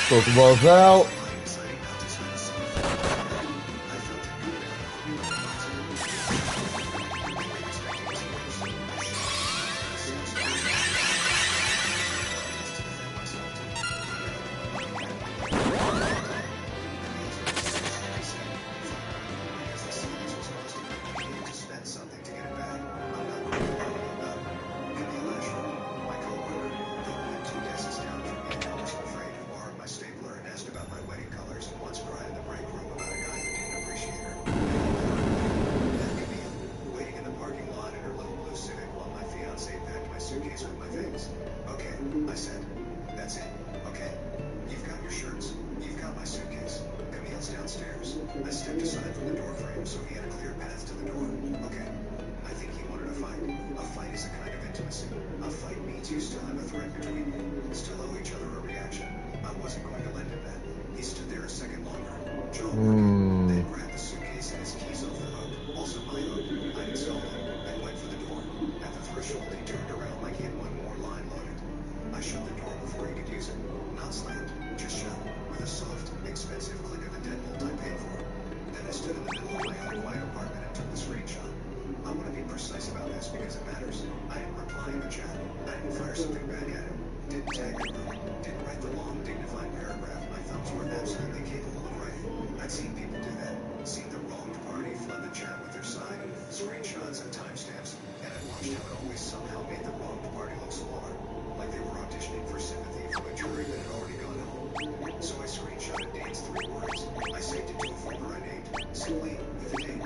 Pokeballs out. I said, that's it, okay? You've got your shirts. You've got my suitcase. Camille's downstairs. I stepped aside from the door frame so he had a clear path to the door. Okay. I think he wanted a fight. A fight is a kind of intimacy. A fight means you still have a threat between you. Still owe each other a reaction. I wasn't going to lend him that. He stood there a second longer, jaw working, then grabbed the suitcase and his keys off the hook. Also my hook. I installed him and went for the door. At the threshold, he turned around like he had one more line loaded. I shut the door before he could use it. Not slammed, just shut, with a soft, expensive click of the deadbolt I paid for. Then I stood in the middle of my unquiet apartment and took the screenshot. I want to be precise about this because it matters. I didn't reply in the chat. I didn't fire something back at him. Didn't tag the group. Didn't write the long, dignified paragraph my thumbs were absolutely capable of writing. I'd seen people do that. Seen the wronged party flood the chat with their sign, screenshots, and timestamps, and I watched how it always somehow made the wronged party look smaller, like they were auditioning for sympathy from a jury that had already gone home. So I screenshotted Dane's 3 words. I saved it to a folder I named simply with the date.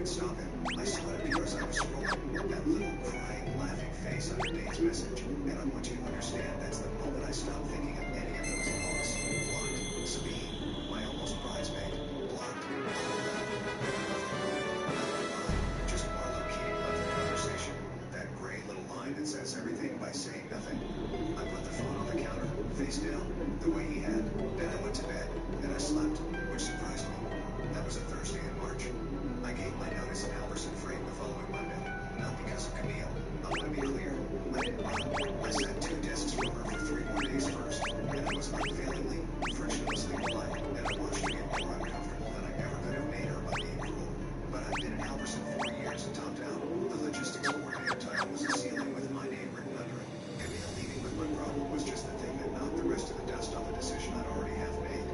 could stop him. I saw it appear as I was scrolling. That little crying, laughing face under Dane's message. And I want you to understand that's the moment I stopped thinking of any of those calls. Blocked. Sabine, my almost bridesmaid. Blocked. Just Marlo Keating left the conversation. That gray little line that says everything by saying nothing. I put the phone on the counter, face down, the way he had. Then I went to bed, and I slept, which surprised me. That was a Thursday in March. I gave my notice in Halverson Freight the following Monday. Not because of Camille. I want to be clear. I didn't run. I sat 2 discs from her for 3 more days first, and I was unfailingly, frictionlessly polite, and I watched her get more uncomfortable than I ever could have made her by being cruel. But I've been in Halverson 4 years and topped out. The logistics coordinator title was a ceiling with my name written under it. Camille leaving with my problem was just the thing that knocked the rest of the dust off a decision I'd already half made.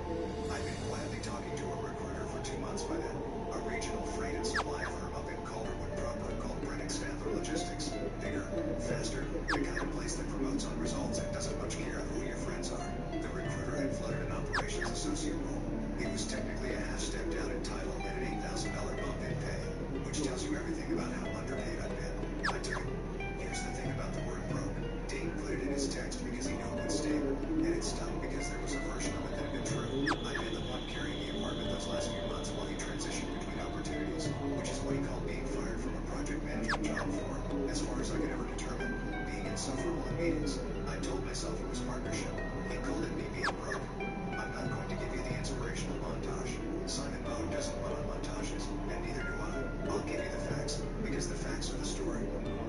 I'd been quietly talking to a recruiter for 2 months by then. A regional freight and supply firm up in Calderwood proper called Brennick Stanford Logistics. Bigger, faster, the kind of place that promotes on results and doesn't much care who your friends are. The recruiter had flooded an operations associate role. It was technically a half step down in title and an $8,000 bump in pay, which tells you everything about how underpaid I've been. I took it. Here's the thing about the word broke. Dane put it in his text because he knew it would sting, and it stung because there was a version of it that had been true. I'd been the one carrying the apartment those last few months while he transitioned between opportunities, which is what he called being fired from a project management job for, as far as I could ever determine, being insufferable in meetings. I told myself it was partnership. He called it me being broke. I'm not going to give you the inspirational montage. Simon Bone doesn't run on montages, and neither do I. I'll give you the facts, because the facts are the story.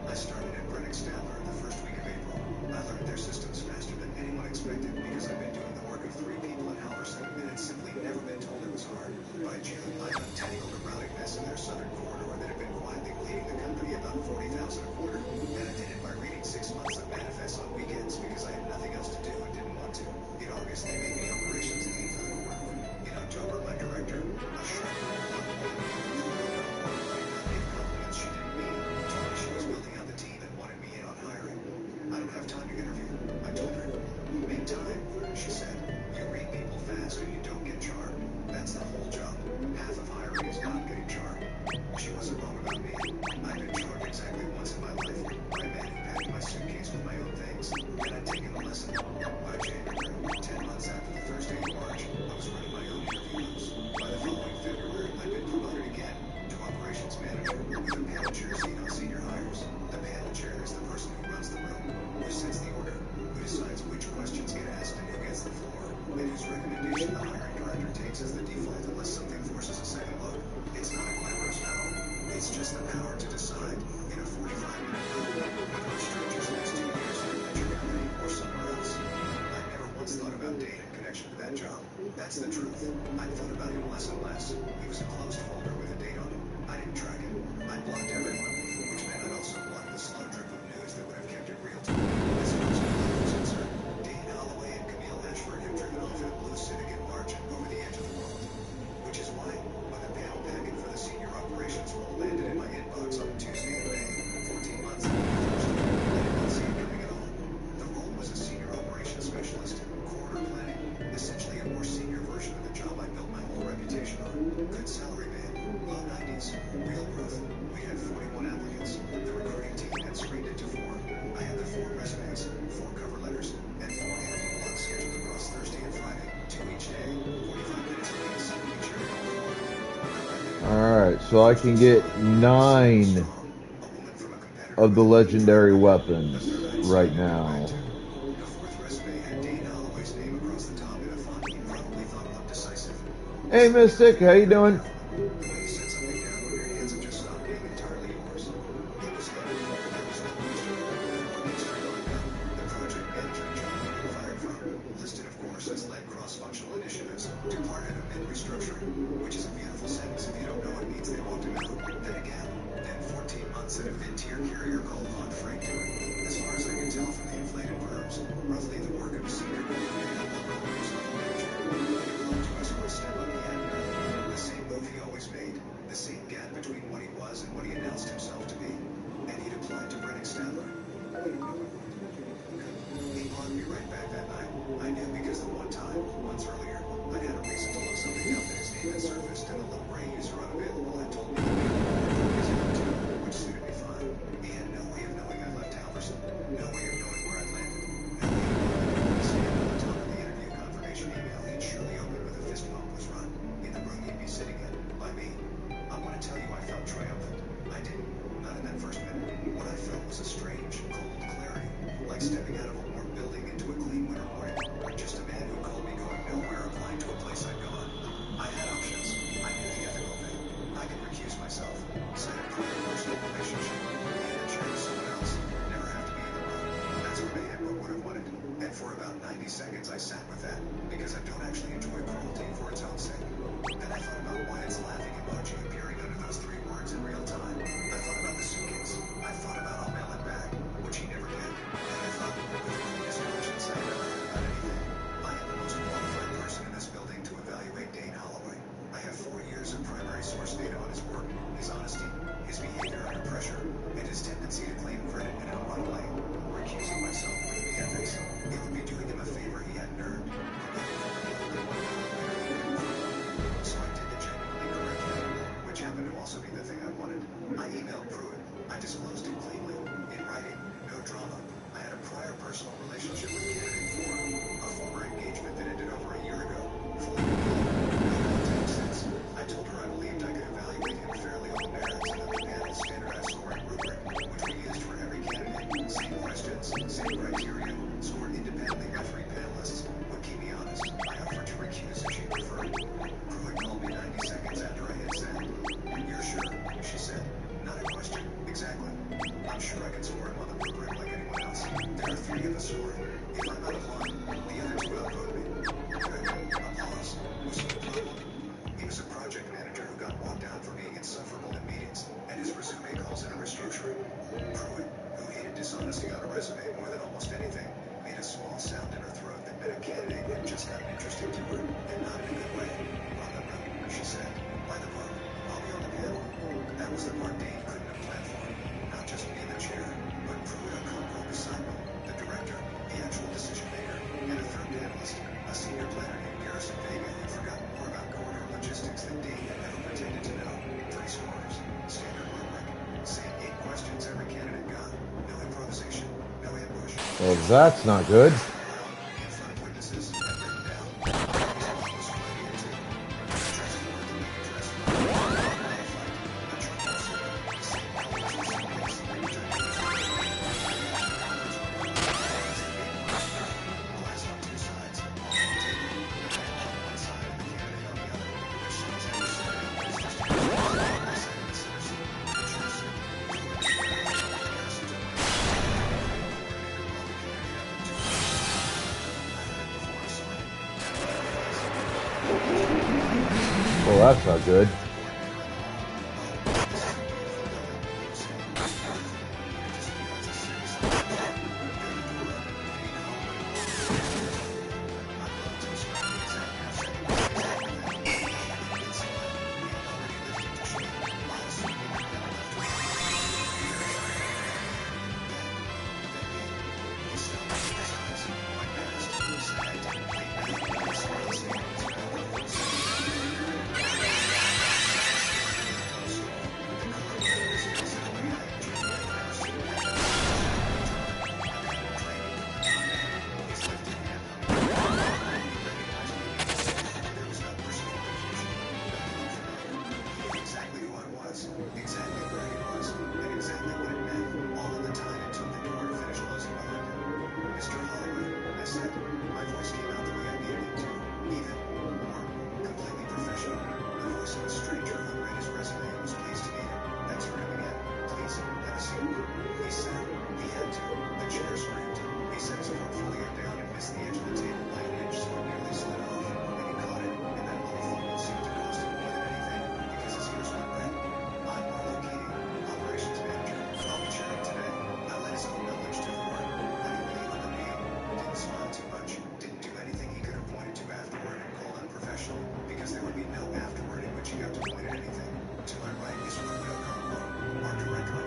I started at Brennick Stanford the first week of April. I learned their systems faster than anyone expected because I've been doing the work of 3 people in Halverson and had simply never been told it was hard. By June, I'd untangled a routing mess in their southern corridor that had been quietly bleeding the company about $40,000 a quarter. And I did it by reading 6 months of manifests on weekends because I had nothing else to do and didn't want to. In August, they made me operations lead for the corridor. In October, my director, a sharp compliments she didn't mean, told me she was building out the team and wanted me in on hiring. I don't have time to interview. I told her, make time, she said. You read people fast and you don't get charmed. That's the whole job. Half of hiring is not getting charmed. She wasn't wrong about me. I've been charmed exactly once in my life by a man who packed my suitcase with my own things, and I'd taken the lesson. By January, 10 months after the Thursday in March, I was running my own interviews. By the following February, I'd been promoted again to operations manager with a panel chair seat on senior hires. The panel chair is the person who runs the room, who sets the order, who decides which questions get asked and who gets the floor, and whose recommendation the hiring director takes as the default unless something forces a second look. It's not a glamorous medal. It's just the power to decide in a 45-minute room with no strangers next 2 years in a venture company or somewhere else. I've never once thought about Dane in connection to that job. That's the truth. I thought about him less and less. He was a closed folder with a date on it. I didn't track him. I blocked everyone, which meant I'd also block the slow drip of news that would have kept it real to me. As far as Camille was concerned, Dane Holloway and Camille Ashford have driven off in a blue Civic in March and over the edge of the world. Which is why, when the panel packet for the senior operations role landed in my inbox on Tuesday in May, 14 months after the first year, I did not see it coming at all. The role was a senior operations specialist, corridor planning, essentially a more senior version of the job I built my whole reputation on. Good salary band, low 90s, real growth. We had 41 applicants. The recruiting team had screened it to 4. I had the 4 resumes, 4 cover letters, and 4 interview blocks scheduled across Thursday and Friday, 2 each day, 45 minutes apiece, each area. Alright, so I can get 9 of the legendary weapons right now. The 4th resume had Dane Holloway's name across the top in a font he probably thought looked decisive. Hey Mystic, how you doing? The way you set something down when your hands have just stopped being entirely yours. It was him. There was no question. The working straight on him. The project management job he got fired from. Listed, of course, as led cross-functional initiatives. Departed amid restructuring, which is a beautiful sentence if you don't know what it means they walked him out. Then again, 14 months at a mid-tier carrier called Von Freight doing. As far as I can tell from the inflated verbs, roughly the work of a senior local personnel manager. He belonged to us one step up he had the same move he always made, the same gap between what he was and what he announced himself to be. And he'd applied to Brennick Stanford. He blocked me right back that night. I knew because the one time, months earlier, I'd had a reason to look something up that his name had surfaced and a little gray user unavailable had told me wanted. I emailed Pruitt. I disclosed it cleanly. In writing, no drama. I had a prior personal relationship with candidate 4, a former engagement that ended over a year ago. Fully revealed. No contact since. I told her I believed I could evaluate him fairly on the merits and that the panel's standardized scoring rubric, which we used for every candidate, same questions, same criteria, scored independently by 3 panelists, would keep me honest. I offered to recuse if she preferred. Pruitt called me 90 seconds after I hit send. You're sure? She said. Not a question. Exactly. I'm sure I can score him on the rubric like anyone else. There are 3 of us scoring. If I'm out of line, the other 2 outvote me. Good. A pause. Was he a problem? He was a project manager who got walked out for being insufferable in meetings, and his resume calls it a restructuring. Pruitt, who hated dishonesty on a resume more than almost anything, made a small sound in her throat that meant a candidate had just gotten interesting to her, and not in a good way. No, she said. By the book. I'll be on the panel. That was the part Dane couldn't have planned for. Not just me in the chair, but Pruitt Okonkwo beside me, the director, the actual decision maker, and a third panelist, a senior planner named Garrison Vega who'd forgotten more about corridor logistics than Dane had ever pretended to know. 3 scores. Standard rubric. Same 8 questions every candidate got. No improvisation. No ambush. Well, that's not good. In front of witnesses and written down. Was related to. Well, that's not good.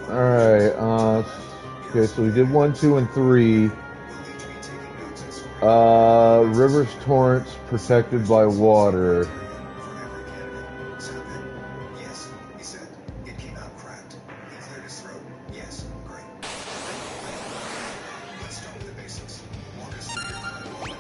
Alright, okay, so we did 1, 2, and 3. Rivers torrents protected by water. Yes, he said. It came out cracked. He cleared his throat. Yes, great. Let's start with the basics. Walk us through your current role in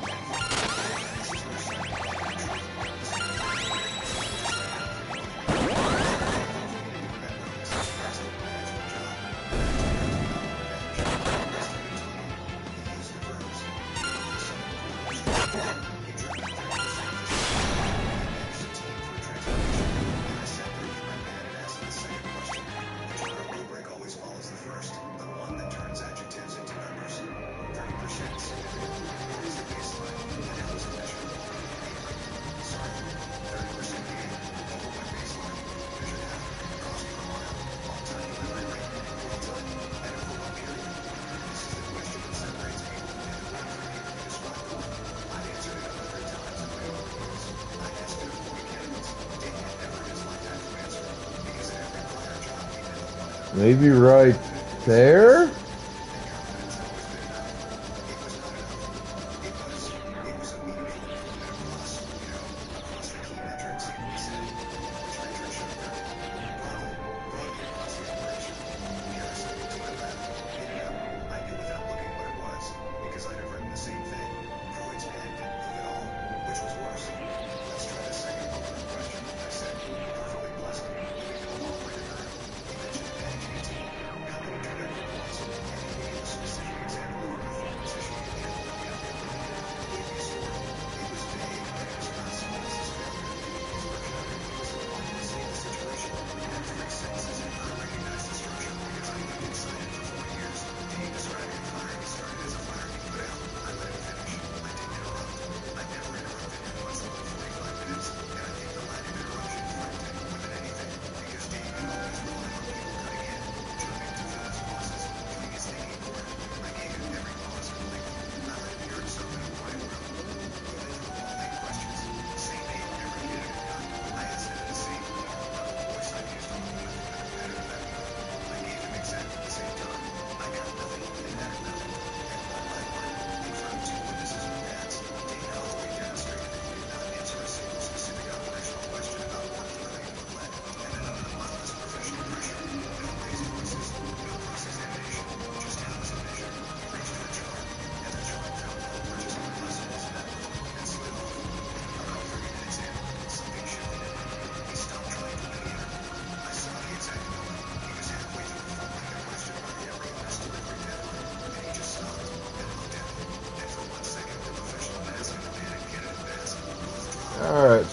Maybe right there?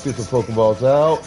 Let's get the Pokeballs out.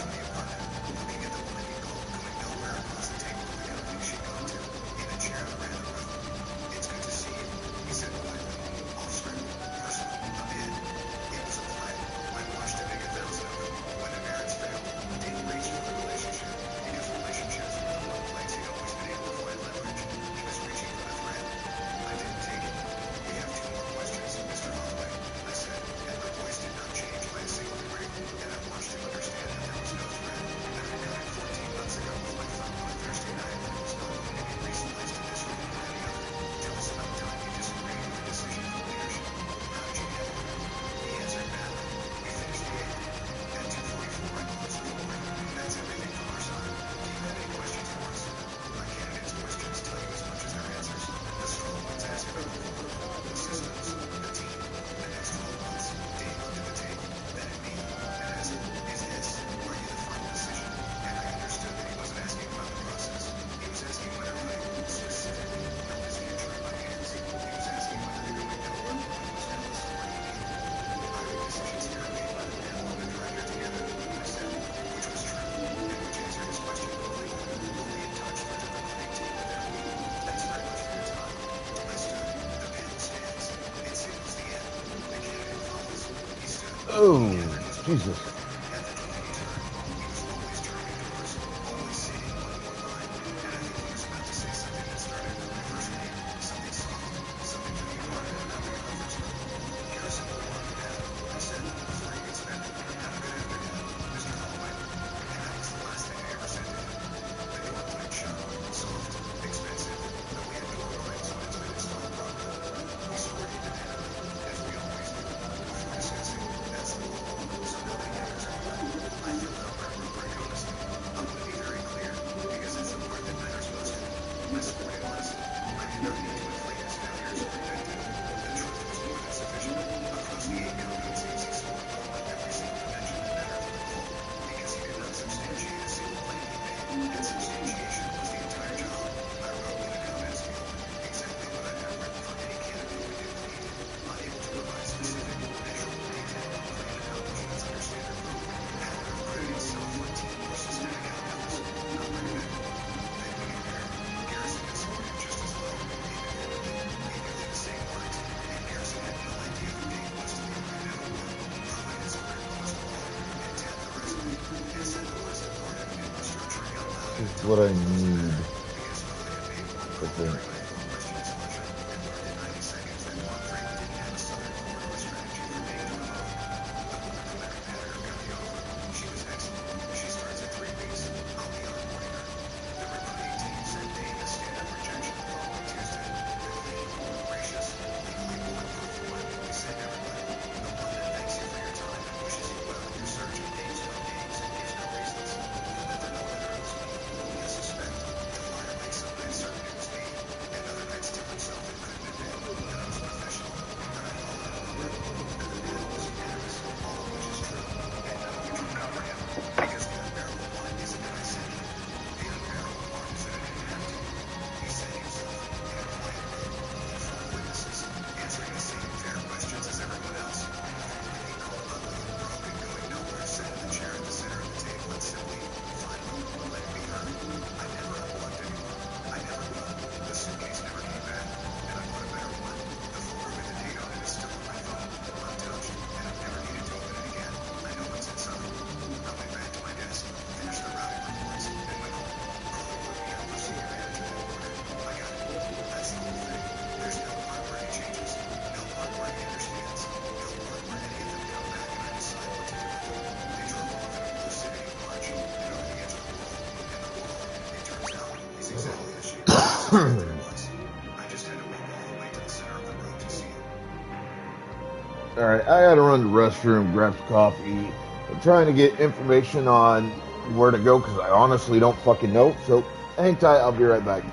Oh, Jesus. This is what I need, I think. Alright, I gotta run to the restroom, grab some coffee. I'm trying to get information on where to go because I honestly don't fucking know. So hang tight, I'll be right back.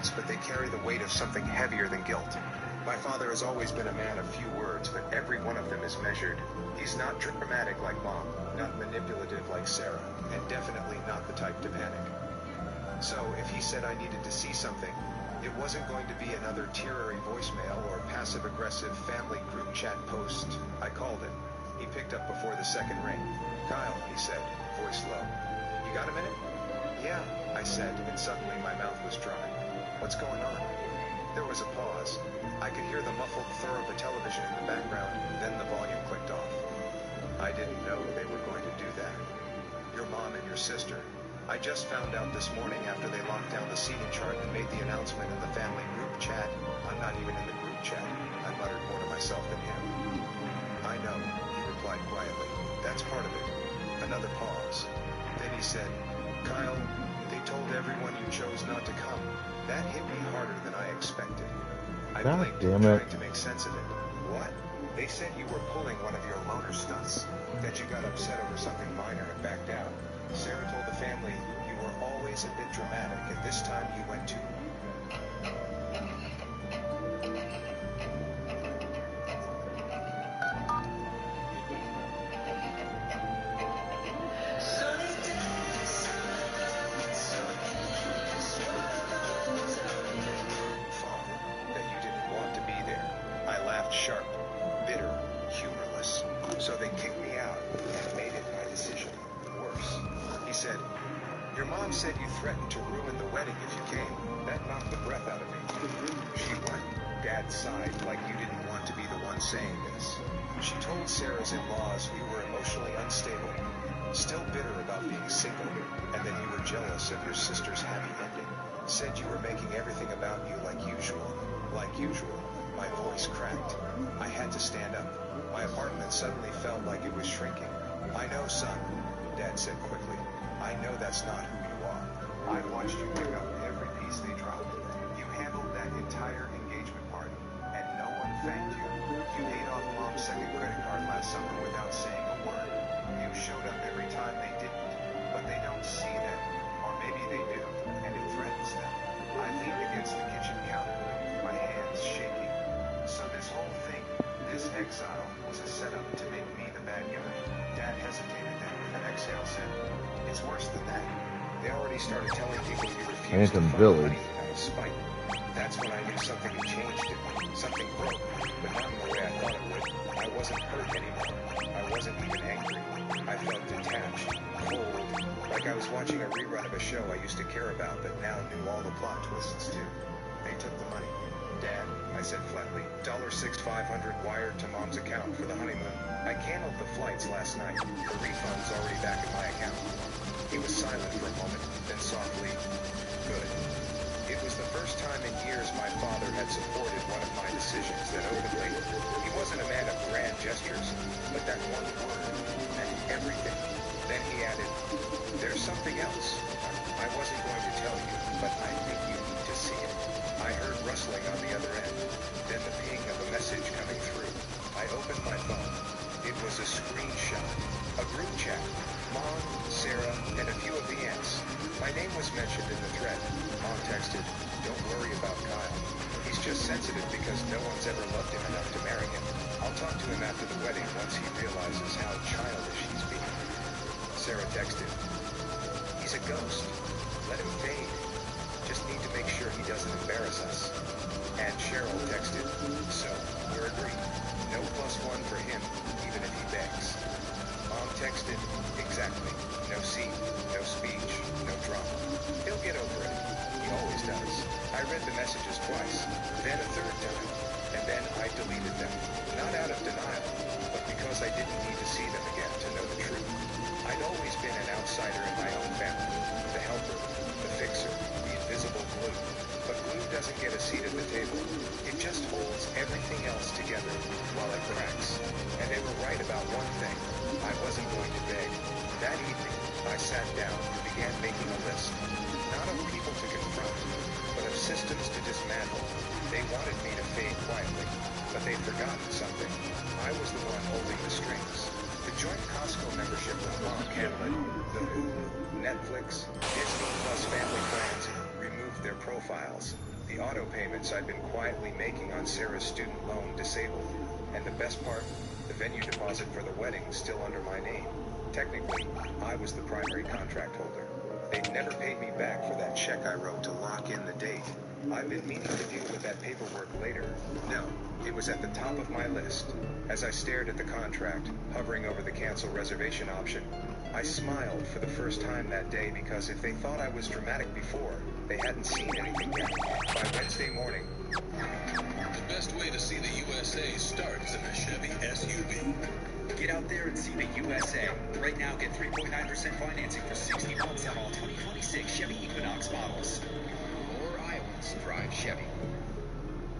words, but they carry the weight of something heavier than guilt. My father has always been a man of few words, but every one of them is measured. He's not dramatic like Mom, not manipulative like Sarah, and definitely not the type to panic. So, if he said I needed to see something, it wasn't going to be another teary voicemail or passive-aggressive family group chat post. I called him. He picked up before the second ring. "Kyle," he said, voice low. "You got a minute?" "Yeah," I said, and suddenly my mouth was dry. "What's going on?" There was a pause. I could hear the muffled throw of the television in the background, then the volume clicked off. "I didn't know they were going to do that. Your mom and your sister. I just found out this morning after they locked down the seating chart and made the announcement in the family group chat. I'm not even in the group chat," I muttered more to myself than him. "I know," he replied quietly. "That's part of it." Another pause. Then he said, "Kyle, they told everyone you chose not to come. That hit me harder than I expected." I God blinked, damn it. trying to make sense of it. "What?" "They said you were pulling one of your loner stunts, that you got upset over something minor and backed out. Sarah told the family you were always a bit dramatic, and this time you went too." That you didn't want to be there. I laughed sharp, bitter, humorless. "So they kicked me out and made it my decision. Worse." He said, "Your mom said you threatened to ruin the wedding if you came. That knocked the breath out of me." "She what?" Dad sighed, like you didn't want to be the one saying this. "She told Sarah's in-laws you were emotionally unstable, still bitter about being single, and that you were jealous of your sister's happy ending. Said you were making everything about you like usual." Like usual. My voice cracked. I had to stand up. My apartment suddenly felt like it was shrinking. "I know, son," Dad said quickly. "I know that's not who you are. I watched you pick up every piece they dropped. You handled that entire engagement party, and no one thanked you. You paid off Mom's second credit card last summer without saying a word. You showed up every time they didn't, but they don't see that, or maybe they do, and it threatens them." I leaned against the kitchen counter, my hands shaking. "So this whole thing, this exile, was a setup to make me the bad guy?" Dad hesitated, then with an exhale said, "It's worse than that. They already started telling people you refused to Phantom fund Village. money out of spite. That's when I knew something had changed in me. Something broke, but not in the way I thought it would. I wasn't hurt anymore. I wasn't even angry. I felt detached, cold, like I was watching a rerun of a show I used to care about, but now knew all the plot twists too. They took the money. "Dad," I said flatly, $6,500 wired to Mom's account for the honeymoon. "I canceled the flights last night. The refund's already back in my account." He was silent for a moment, then softly, "Good." It was the first time in years my father had supported one of my decisions that openly. He wasn't a man of grand gestures, but that one word meant everything. Then he added, "There's something else. I wasn't going to tell you, but I think you need to see it." I heard rustling on the other end, then the ping of a message coming through. I opened my phone. It was a screenshot, a group chat. Mom, Sarah, and a few of the aunts. My name was mentioned in the thread. Mom texted, "Don't worry about Kyle. He's just sensitive because no one's ever loved him enough to marry him. I'll talk to him after the wedding once he realizes how childish he's being." Sarah texted, "He's a ghost. Let him fade. Just need to make sure he doesn't embarrass us." And Cheryl texted, "So, we're agreed. No +1 for him, even if he begs." Mom texted, "Exactly. No scene, no speech, no drama. He'll get over it. He always does." I read the messages twice, then a third time, and then I deleted them. Not out of denial, but because I didn't need to see them again to know the truth. I'd always been an outsider in my own family. The helper, the fixer, the invisible glue. But glue doesn't get a seat at the table. It just holds everything else together while it cracks. And they were right about one thing. I wasn't going to beg. That evening, I sat down and began making a list. Not of people to confront, but of systems to dismantle. They wanted me to fade quietly, but they'd forgotten something. I was the one holding the strings. The joint Costco membership with Mom handled it. The Hulu, Netflix, Disney Plus family plans removed their profiles, the auto payments I'd been quietly making on Sarah's student loan disabled, and the best part, the venue deposit for the wedding still under my name. Technically, I was the primary contract holder. They'd never paid me back for that check I wrote to lock in the date. I've been meaning to deal with that paperwork later. No, it was at the top of my list. As I stared at the contract, hovering over the cancel reservation option, I smiled for the first time that day because if they thought I was dramatic before, they hadn't seen anything yet. By Wednesday morning, The best way to see the USA starts in a Chevy SUV. Get out there and see the USA. Right now, get 3.9% financing for 60 months on all 2026 Chevy Equinox models. More Iowans drive Chevy.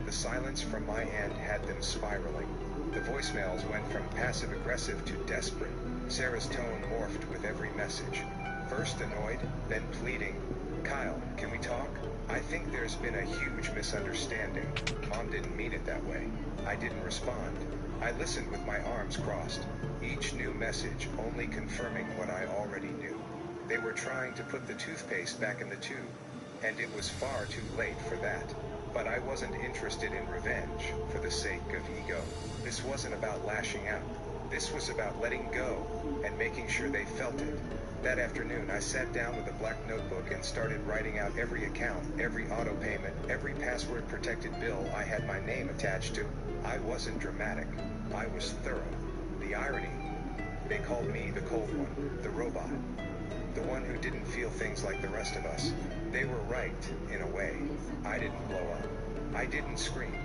the silence from my end had them spiraling. The voicemails went from passive-aggressive to desperate. Sarah's tone morphed with every message. First annoyed, then pleading. Kyle, can we talk? I think there's been a huge misunderstanding. Mom didn't mean it that way. I didn't respond. I listened with my arms crossed, each new message only confirming what I already knew. They were trying to put the toothpaste back in the tube, and it was far too late for that. But I wasn't interested in revenge for the sake of ego. This wasn't about lashing out. This was about letting go and making sure they felt it. That afternoon, I sat down with a black notebook and started writing out every account, every auto payment, every password-protected bill I had my name attached to. I wasn't dramatic. I was thorough. The irony, they called me the cold one, the robot, the one who didn't feel things like the rest of us. They were right, in a way. I didn't blow up. I didn't scream.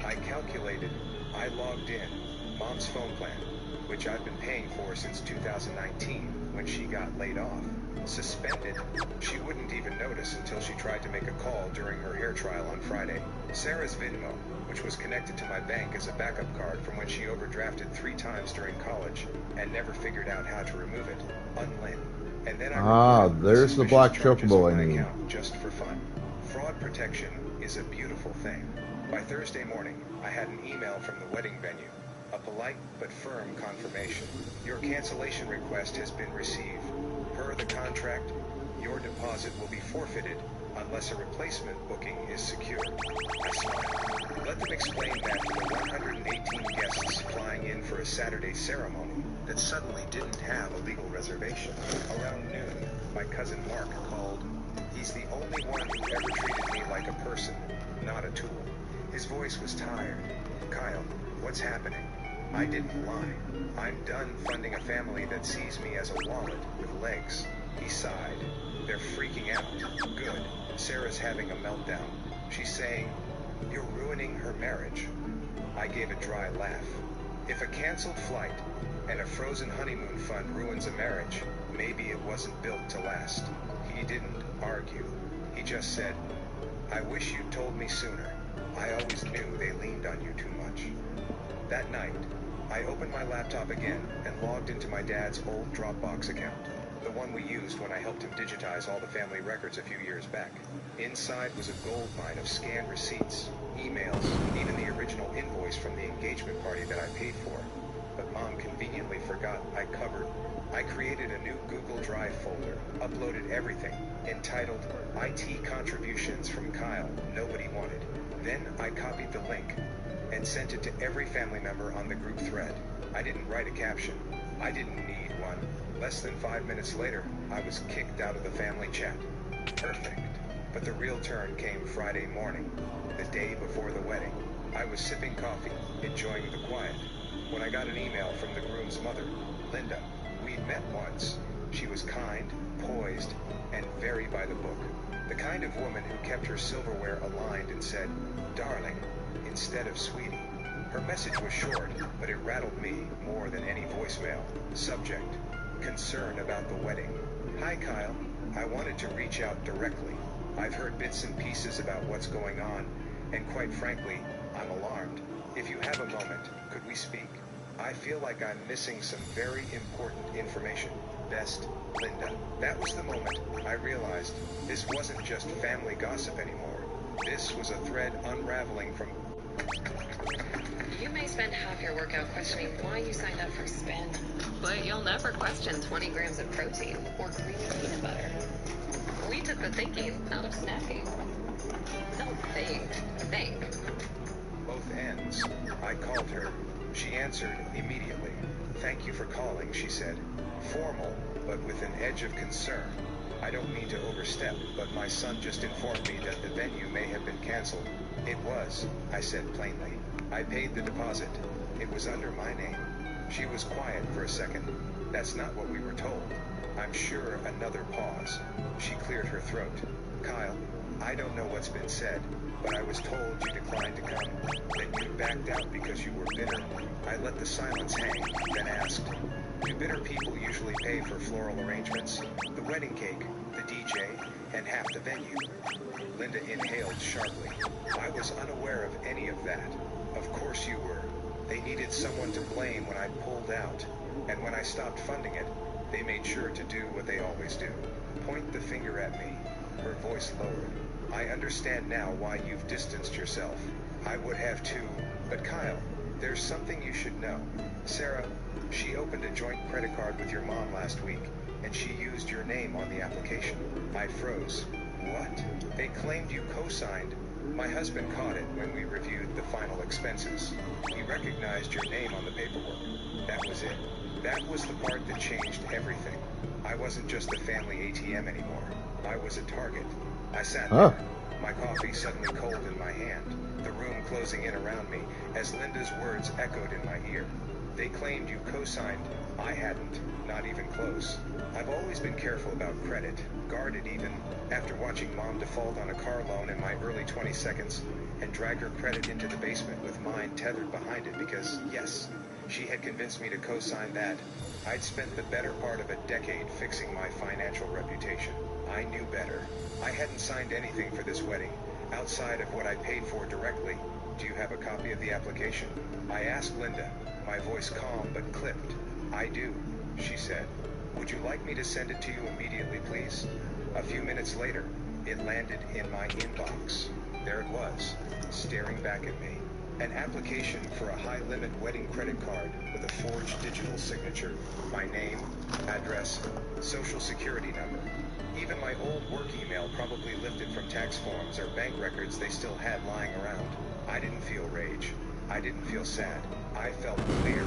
I calculated. I logged in. Mom's phone plan, which I've been paying for since 2019, when she got laid off. Suspended. She wouldn't even notice until she tried to make a call during her hair trial on Friday. Sarah's Venmo, which was connected to my bank as a backup card from when she overdrafted 3 times during college and never figured out how to remove it. Unlin. And then I there's the black chocobo I need. Just for fun. Fraud protection is a beautiful thing. By Thursday morning, I had an email from the wedding venue. A polite but firm confirmation. Your cancellation request has been received. Per the contract, your deposit will be forfeited unless a replacement booking is secured. I smiled. Let them explain that to the 118 guests flying in for a Saturday ceremony that suddenly didn't have a legal reservation. Around noon, my cousin Mark called. He's the only one who ever treated me like a person, not a tool. His voice was tired. Kyle, what's happening? I didn't lie. I'm done funding a family that sees me as a wallet with legs. He sighed. They're freaking out. Good. Sarah's having a meltdown. She's saying, you're ruining her marriage. I gave a dry laugh. If a canceled flight and a frozen honeymoon fund ruins a marriage, maybe it wasn't built to last. He didn't argue. He just said, I wish you'd told me sooner. I always knew they leaned on you too much. That night, I opened my laptop again and logged into my dad's old Dropbox account, the one we used when I helped him digitize all the family records a few years back. Inside was a gold mine of scanned receipts, emails, even the original invoice from the engagement party that I paid for. But Mom conveniently forgot I created a new Google Drive folder, uploaded everything, entitled IT Contributions from Kyle Nobody Wanted. Then I copied the link and sent it to every family member on the group thread. I didn't write a caption. I didn't need one. Less than 5 minutes later, I was kicked out of the family chat. Perfect. But the real turn came Friday morning, the day before the wedding. I was sipping coffee, enjoying the quiet, when I got an email from the groom's mother, Linda. We'd met once. She was kind, poised, and very by the book. The kind of woman who kept her silverware aligned and said, darling, instead of sweetie. Her message was short, but it rattled me more than any voicemail. Subject, concern about the wedding. Hi Kyle, I wanted to reach out directly. I've heard bits and pieces about what's going on, and quite frankly, I'm alarmed. If you have a moment, could we speak? I feel like I'm missing some very important information. Best, Linda. That was the moment I realized this wasn't just family gossip anymore. This was a thread unraveling from... You may spend half your workout questioning why you signed up for Spin, but you'll never question 20 grams of protein or creamy peanut butter. We took the thinking out of snacking. I think. Both ends. I called her. She answered immediately. Thank you for calling, she said. Formal, but with an edge of concern. I don't mean to overstep, but my son just informed me that the venue may have been canceled. It was, I said plainly. I paid the deposit. It was under my name. She was quiet for a second. That's not what we were told. I'm sure another pause. She cleared her throat. Kyle, I don't know what's been said, but I was told you declined to come, that you backed out because you were bitter. I let the silence hang, then asked, do bitter people usually pay for floral arrangements, the wedding cake, the DJ, and half the venue? Linda inhaled sharply. I was unaware of any of that. Of course you were. They needed someone to blame when I pulled out, and when I stopped funding it, they made sure to do what they always do. Point the finger at me. Her voice lowered. I understand now why you've distanced yourself. I would have too, but Kyle, there's something you should know. Sarah, she opened a joint credit card with your mom last week, and she used your name on the application. I froze. What? They claimed you co-signed. My husband caught it when we reviewed the final expenses. He recognized your name on the paperwork. That was it. That was the part that changed everything. I wasn't just a family ATM anymore. I was a target. I sat there, my coffee suddenly cold in my hand, the room closing in around me as Linda's words echoed in my ear. They claimed you co-signed. I hadn't, not even close. I've always been careful about credit, guarded even, after watching Mom default on a car loan in my early 22nd and drag her credit into the basement with mine tethered behind it because, yes, she had convinced me to co-sign that. I'd spent the better part of a decade fixing my financial reputation. I knew better. I hadn't signed anything for this wedding, outside of what I paid for directly. Do you have a copy of the application? I asked Linda, my voice calm but clipped. I do, she said. Would you like me to send it to you immediately, please? A few minutes later, it landed in my inbox. There it was, staring back at me. An application for a high-limit wedding credit card with a forged digital signature, my name, address, social security number. Even my old work email probably lifted from tax forms or bank records they still had lying around. I didn't feel rage. I didn't feel sad. I felt clear.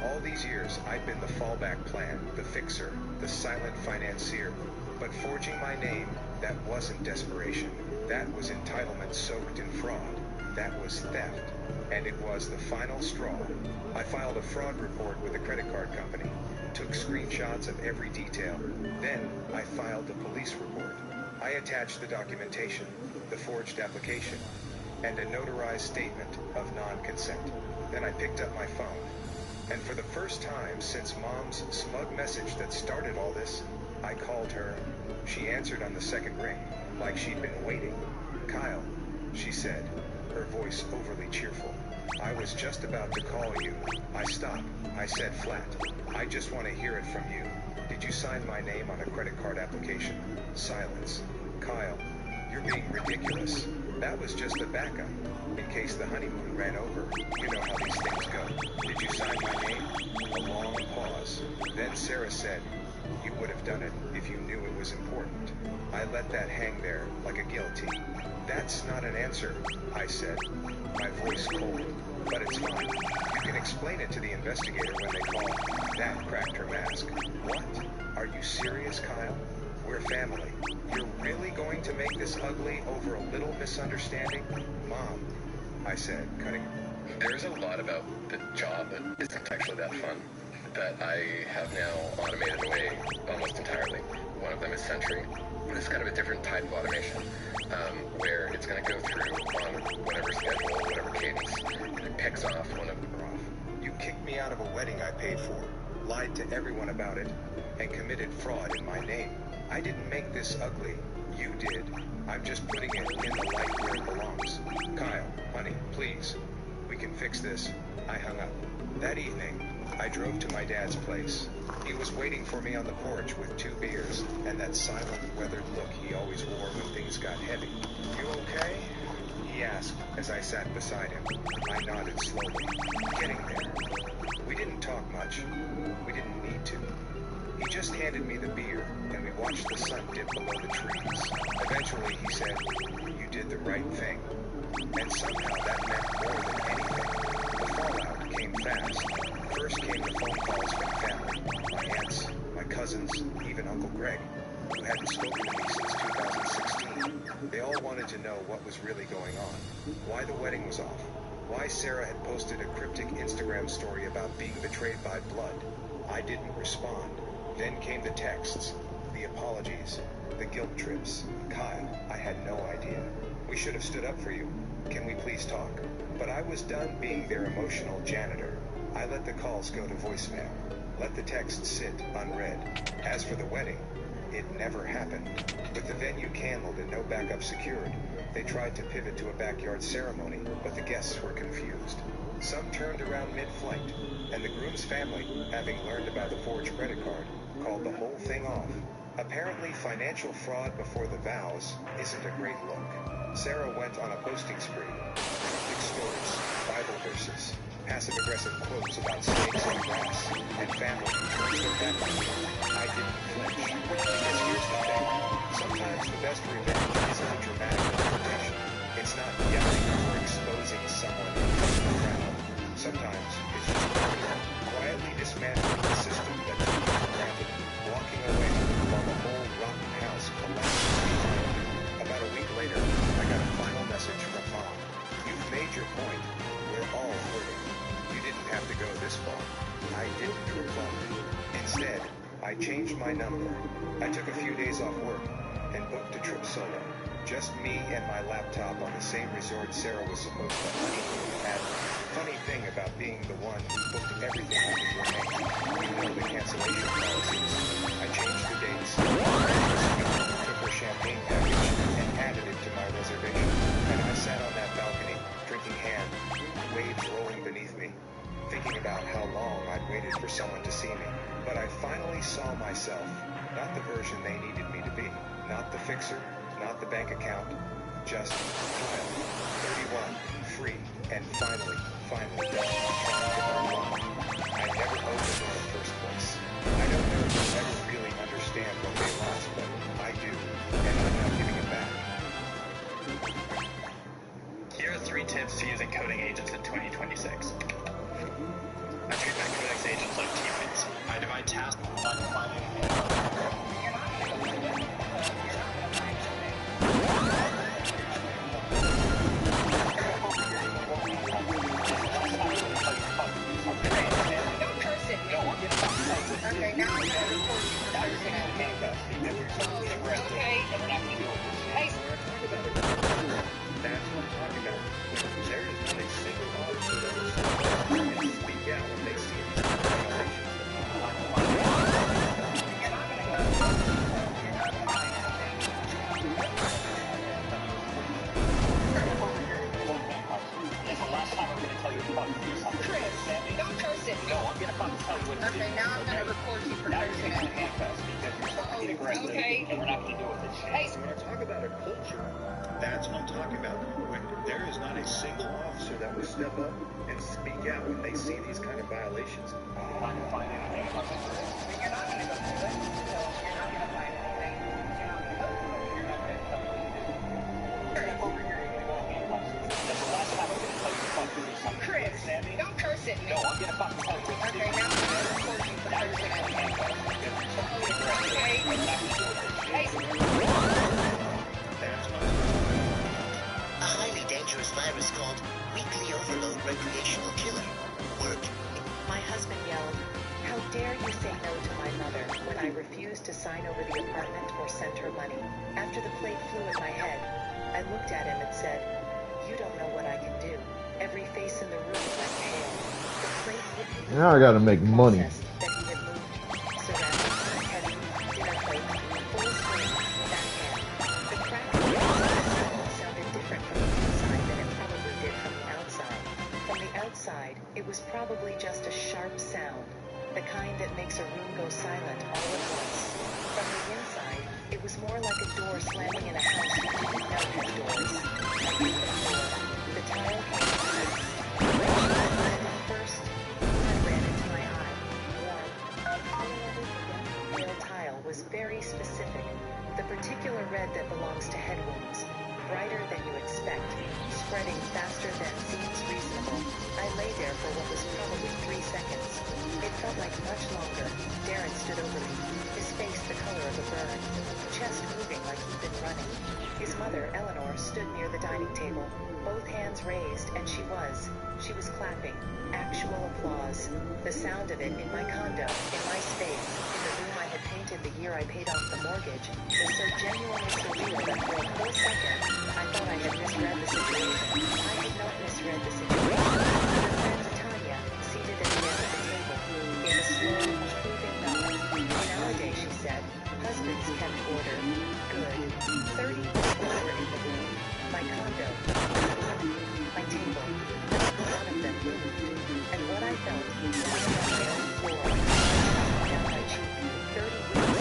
All these years, I'd been the fallback plan, the fixer, the silent financier. But forging my name, that wasn't desperation. That was entitlement soaked in fraud. That was theft. And it was the final straw. I filed a fraud report with the credit card company, took screenshots of every detail. Then I filed the police report. I attached the documentation, the forged application, and a notarized statement of non-consent. Then I picked up my phone. And for the first time since Mom's smug message that started all this, I called her. She answered on the second ring, like she'd been waiting. Kyle, she said, her voice overly cheerful. I was just about to call you. I stopped. I said flat. I just want to hear it from you. Did you sign my name on a credit card application? Silence. Kyle, you're being ridiculous. That was just a backup, in case the honeymoon ran over. You know how these things go. Did you sign my name? A long pause. Then Sarah said, you would have done it if you knew it was important. I let that hang there like a guillotine. That's not an answer, I said, my voice cold. But it's fine. You can explain it to the investigator when they call. That cracked her mask. What? Are you serious, Kyle? We're family. You're really going to make this ugly over a little misunderstanding? Mom, I said, cutting. There's a lot about the job that isn't actually that fun, that I have now automated away almost entirely. One of them is Sentry. It's kind of a different type of automation, where it's going to go through on whatever schedule, whatever cadence, and it picks off one of them off. You kicked me out of a wedding I paid for, lied to everyone about it, and committed fraud in my name. I didn't make this ugly. You did. I'm just putting it in the light where it belongs. Kyle, honey, please. We can fix this. I hung up. That evening, I drove to my dad's place. He was waiting for me on the porch with 2 beers and that silent, weathered look he always wore when things got heavy. You okay? He asked as I sat beside him. I nodded slowly. Getting there. We didn't talk much. We didn't need to. He just handed me the beer, and we watched the sun dip below the trees. Eventually, he said, you did the right thing. And somehow that meant more than anything. The fallout came fast. First came the phone calls from family, my aunts, my cousins, even Uncle Greg, who hadn't spoken to me since 2016. They all wanted to know what was really going on, why the wedding was off, why Sarah had posted a cryptic Instagram story about being betrayed by blood. I didn't respond. Then came the texts, the apologies, the guilt trips. Kyle, I had no idea. We should have stood up for you. Can we please talk? But I was done being their emotional janitor. I let the calls go to voicemail. Let the texts sit unread. As for the wedding, it never happened. With the venue canceled and no backup secured, they tried to pivot to a backyard ceremony, but the guests were confused. Some turned around mid-flight, and the groom's family, having learned about the forged credit card, called the whole thing off. Apparently, financial fraud before the vows isn't a great look. Sarah went on a posting spree. Cryptic stories, Bible verses, passive-aggressive quotes about snakes and grass, and family who turned their back on me. I didn't flinch. Because here's the thing. Sometimes the best revenge isn't a dramatic confrontation. It's not yelling or exposing someone in front of the crowd. Sometimes it's just quietly dismantling the system that took you for granted, walking away while the whole rotten house collapsed. About a week later, I got a final message from Mom. You've made your point. We're all hurting. You didn't have to go this far. I didn't reply. Instead, I changed my number. I took a few days off work and booked a trip solo. Just me and my laptop on the same resort Sarah was supposed to honeymoon at. Funny thing about being the one who booked everything under your name. You know the cancellation policies. I changed the dates, took her champagne package, and added it to my reservation. And I sat on that balcony, drinking hand, waves rolling beneath me, thinking about how long I'd waited for someone to see me. But I finally saw myself, not the version they needed me to be, not the fixer, not the bank account, just Kyle, 31, free, and finally done trying to earn money. I never owed them in the first place. I don't know if they'll ever really understand what they lost, but I do, and I'm not giving it back. Here are 3 tips to using coding agents in 2026. I treat my Codex agents like teammates. I divide tasks on finding Okay, now I'm going to report you for Thursday night. Okay. Hey. That's what I'm talking about. There is not a single officer that will step up and speak out when they see these violations. Chris, don't curse at me. No, I'm going to fucking tell you what to do. Okay, now I'm going to report you for Thursday night. Okay. And we're not going to deal with it. Hey. So when I talk about a culture, that's what I'm talking about. When there is not a single officer that will step up and speak out when they see these kind of violations. You're not going to find anything. So you're not going to go through it. So you're not going to find anything. You're not going to go through it. You're not going to tell me what to do. Over here, you're going to go in handcuffs. That's the last time I'm going to tell you to fuck through something. Chris, don't curse at me. No, I'm going to fucking tell you what to do. Okay, now I'm going to report you for Thursday night. Okay. Hey. A highly dangerous virus called Weekly Overload Recreational Killer. Work. My husband yelled, "How dare you say no to my mother," when I refused to sign over the apartment or send her money. After the plate flew in my head, I looked at him and said, "You don't know what I can do." Every face in the room went pale. The plate hit me. Now I gotta make money. That he had moved. Ceramic, heavy, dinner plate, full swing, backhand. The crack of the sounded different from the inside than it probably did from the outside. From the outside, it was probably just a sharp sound, the kind that makes a room go silent all at once. From the inside, it was more like a door slamming in a house you didn't know had doors. I hit the floor. The tile came loose. And at first, blood ran into my eye. Warm. I'll never forget. Pale tile was very specific. The particular red that belongs to head wounds. Brighter than you respect, spreading faster than seems reasonable. I lay there for what was probably 3 seconds. It felt like much longer. Darren stood over me, his face the color of a burn, chest moving like he'd been running. His mother, Eleanor, stood near the dining table, both hands raised, and she was clapping. Actual applause. The sound of it in my condo, in my space, in the room I had painted the year I paid off the mortgage, was so genuinely surreal that for a full second, I thought I had misread the situation. I had not misread the situation. Her friend Tanya, seated at the end of the table, gave a slow, approving nod. In our day, she said, husbands kept order. Good. 30 was order in the room. My condo, my table. None of them moved. And what I felt was on my own floor, down my cheek. 30 weeks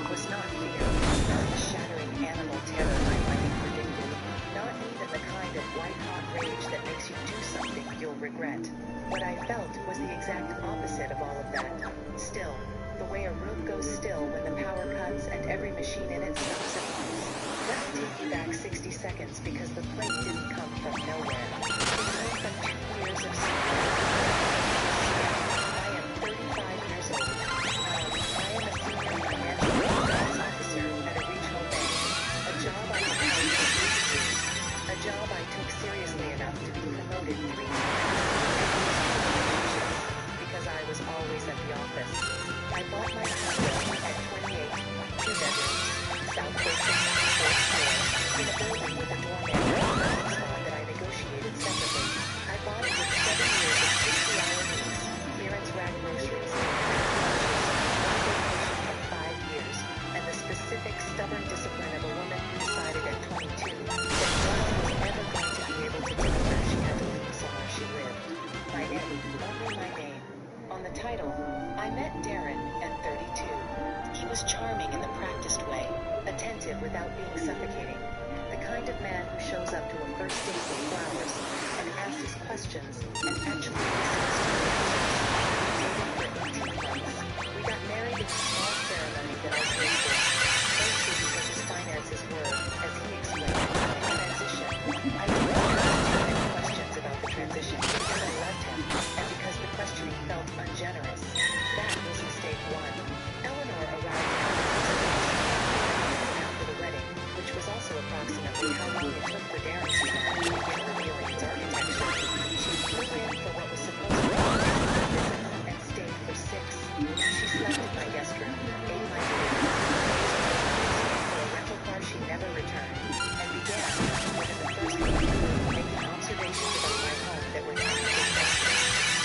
was not fear, not the shattering animal terror I might have predicted, not even the kind of white-hot rage that makes you do something you'll regret. What I felt was the exact opposite of all of that. Still, the way a room goes still when the power cuts and every machine in it stops at once. Let me take you back 60 seconds because the plate didn't come from nowhere. It came from 2 years of I am 35 years old. I am a senior financial reporting officer at a regional bank. A job I took for 8 years. A job I took seriously enough to be promoted 3 times. Because I was always at the office. I bought my condo at 28, 2 bedrooms, south facing, 4th floor, in a building with a doorman and a parking spot that I negotiated separately. I bought it with 7 years of 60-hour lease, clearance rack groceries, one vacation of 5 years, and the specific stubborn discipline of a woman who decided at 22 that no one was ever going to be able to tell her she had to leave somewhere she lived. My name, only my name. On the title, I met Darren at 32. He was charming in the practiced way, attentive without being suffocating, the kind of man who shows up to a first date with flowers and asks questions and actually listens to the answers. We dated for 18 months. We got married in a small ceremony that I paid for, mostly because his finances were, as he explained, in transition. I didn't ask too many questions about the transition because I loved him, and because the questioning felt ungenerous. That was mistake 1. Eleanor arrived after the wedding, which was also approximately how long it took for Darren's plan to begin revealing its architecture. She flew in for what was supposed to be a visit and stayed for 6. She slept in my guest room, ate my food, for a rental car she never returned, and began, within the first week, making observations about my home that were technically questions,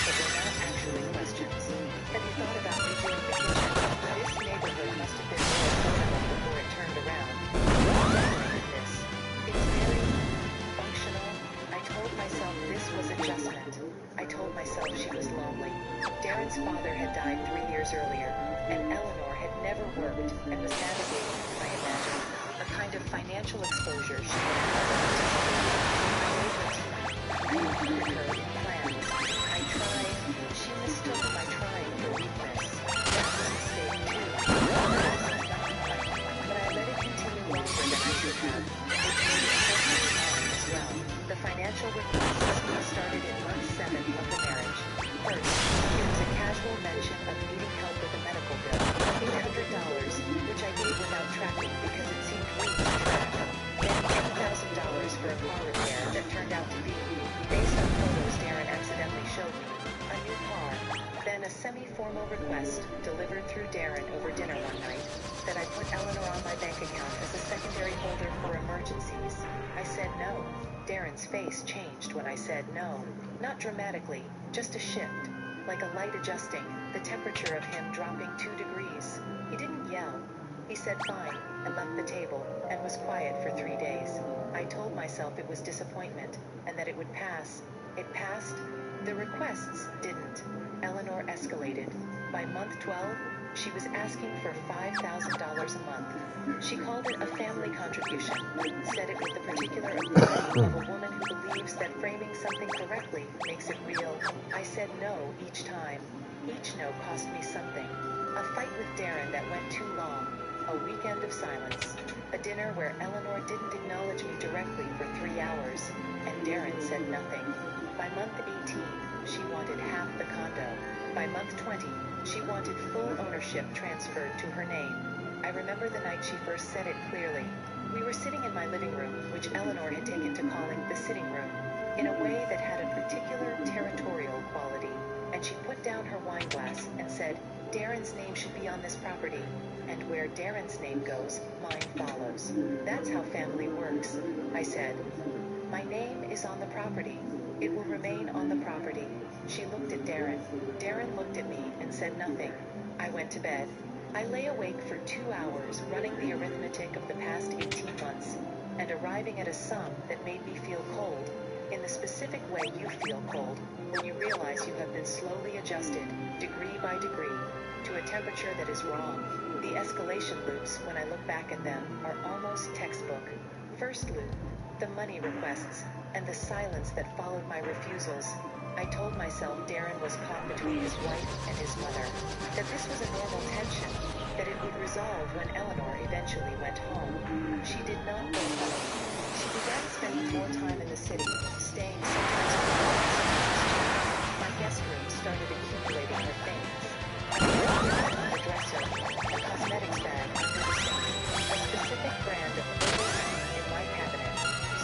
but were not actually questions. Have you thought about redoing the kitchen? This neighborhood must have been more affordable before it turned around. This. It's very functional. I told myself this was adjustment. I told myself she was lonely. Darren's father had died 3 years earlier, and Eleanor had never worked and was navigating, I imagine, a kind of financial exposure she had never anticipated. I included her in plans. I tried. She mistook my trying for weakness. That was a mistake too. But I let it continue longer than I should have, which made it personally wrong as well. The financial requests started in month 7 of the marriage. First, it was a casual mention of needing help with a medical bill, $800, which I gave without tracking because it seemed weak to track. Then $2,000 for a car repair that turned out to be, based on photos Darren accidentally showed me, a new car. Then a semi-formal request, delivered through Darren over dinner one night, that I put Eleanor on my bank account as a secondary holder for emergencies. I said no. Darren's face changed when I said no. Not dramatically, just a shift, like a light adjusting, the temperature of him dropping 2 degrees. He didn't yell. He said fine, and left the table, and was quiet for 3 days. I told myself it was disappointment, and that it would pass. It passed. The requests didn't. Eleanor escalated. By month 12, she was asking for $5,000 a month. She called it a family contribution, said it with the particular ability of a woman who believes that framing something correctly makes it real. I said no each time. Each no cost me something. A fight with Darren that went too long. A weekend of silence. A dinner where Eleanor didn't acknowledge me directly for 3 3 hours, and Darren said nothing. By month 18, she wanted half the condo. By month 20, she wanted full ownership transferred to her name. I remember the night she first said it clearly. We were sitting in my living room, which Eleanor had taken to calling the sitting room, in a way that had a particular territorial quality, and she put down her wine glass and said, Darren's name should be on this property, and where Darren's name goes, mine follows. That's how family works, I said. My name is on the property. It will remain on the property. She looked at Darren. Darren looked at me and said nothing. I went to bed. I lay awake for 2 hours running the arithmetic of the past 18 months and arriving at a sum that made me feel cold, in the specific way you feel cold when you realize you have been slowly adjusted, degree by degree, to a temperature that is wrong. The escalation loops, when I look back at them, are almost textbook. First loop, the money requests, and the silence that followed my refusals. I told myself Darren was caught between his wife and his mother, that this was a normal tension, that it would resolve when Eleanor eventually went home. She did not go home. She began spending more time in the city, staying sometimes in the house. My guest room started accumulating her things. A mirror on the dresser, a cosmetics bag under the sink, a specific brand of herbal tea in my cabinet,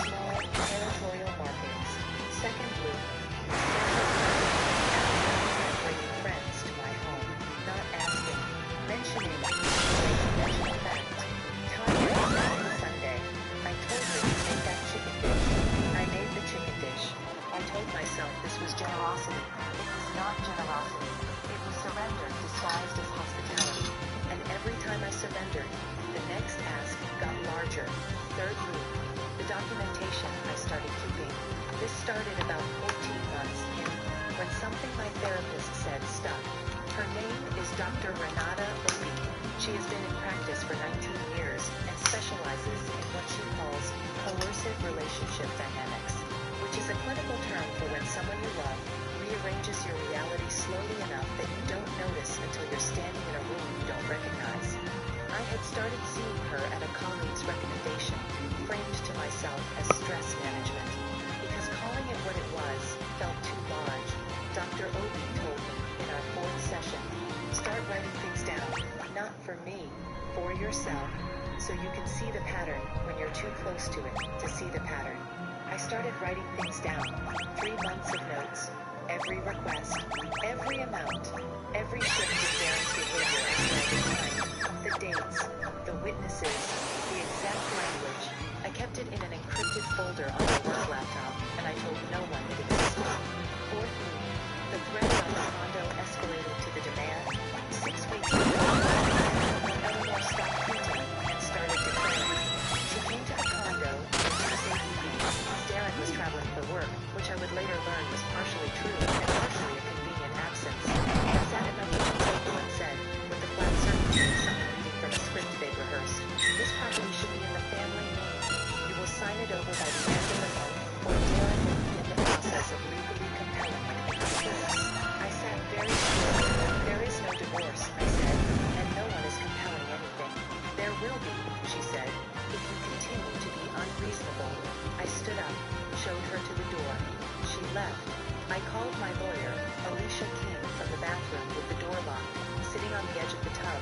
small territorial markings. Second loop, bringing friends to my home, not asking, mentioning, mention fact. Time on Sunday. I told her to make that chicken dish. I made the chicken dish. I told myself this was generosity. It was not generosity. It was surrender disguised as hospitality. And every time I surrendered, the next ask got larger. Third loop, the documentation I started keeping. This started about 14 months in, when something my therapist said stuck. Her name is Dr. Renata Obi. She has been in practice for 19 years and specializes in what she calls coercive relationship dynamics, which is a clinical term for when someone you love rearranges your reality slowly enough that you don't notice until you're standing in a room you don't recognize. I had started seeing her at a colleague's recommendation, framed to myself as stress management, because calling it what it was felt too large. Dr. Obi told me in our 4th session, start writing things down, not for me, for yourself, so you can see the pattern when you're too close to it to see the pattern. I started writing things down, 3 months of notes, every request, every amount, every shift in Darren's behavior as I declined, the dates, the witnesses, the exact language. I kept it in an encrypted folder on my work laptop, and I told no one it existed. Fourth loop, the threat on the condo escalated to the demand. 6 weeks later, Eleanor stopped printing and started declaring. She came to the condo Tuesday evening. Darren was traveling for work, which I would later learn was partially true and partially a convenient absence. I sat at my kitchen table and said, with the flat certainty of someone reading from a script they'd rehearsed, this property should be in the family name. You will sign it over by the end of the month, or Darren will be in the process of legally compelling a divorce. I sat very still. There is no divorce, I said, and no one is compelling anything. There will be, she said, if you continue to be unreasonable. I stood up, showed her to the door. She left. I called my lawyer, Alicia King, from the bathroom with the door locked, sitting on the edge of the tub.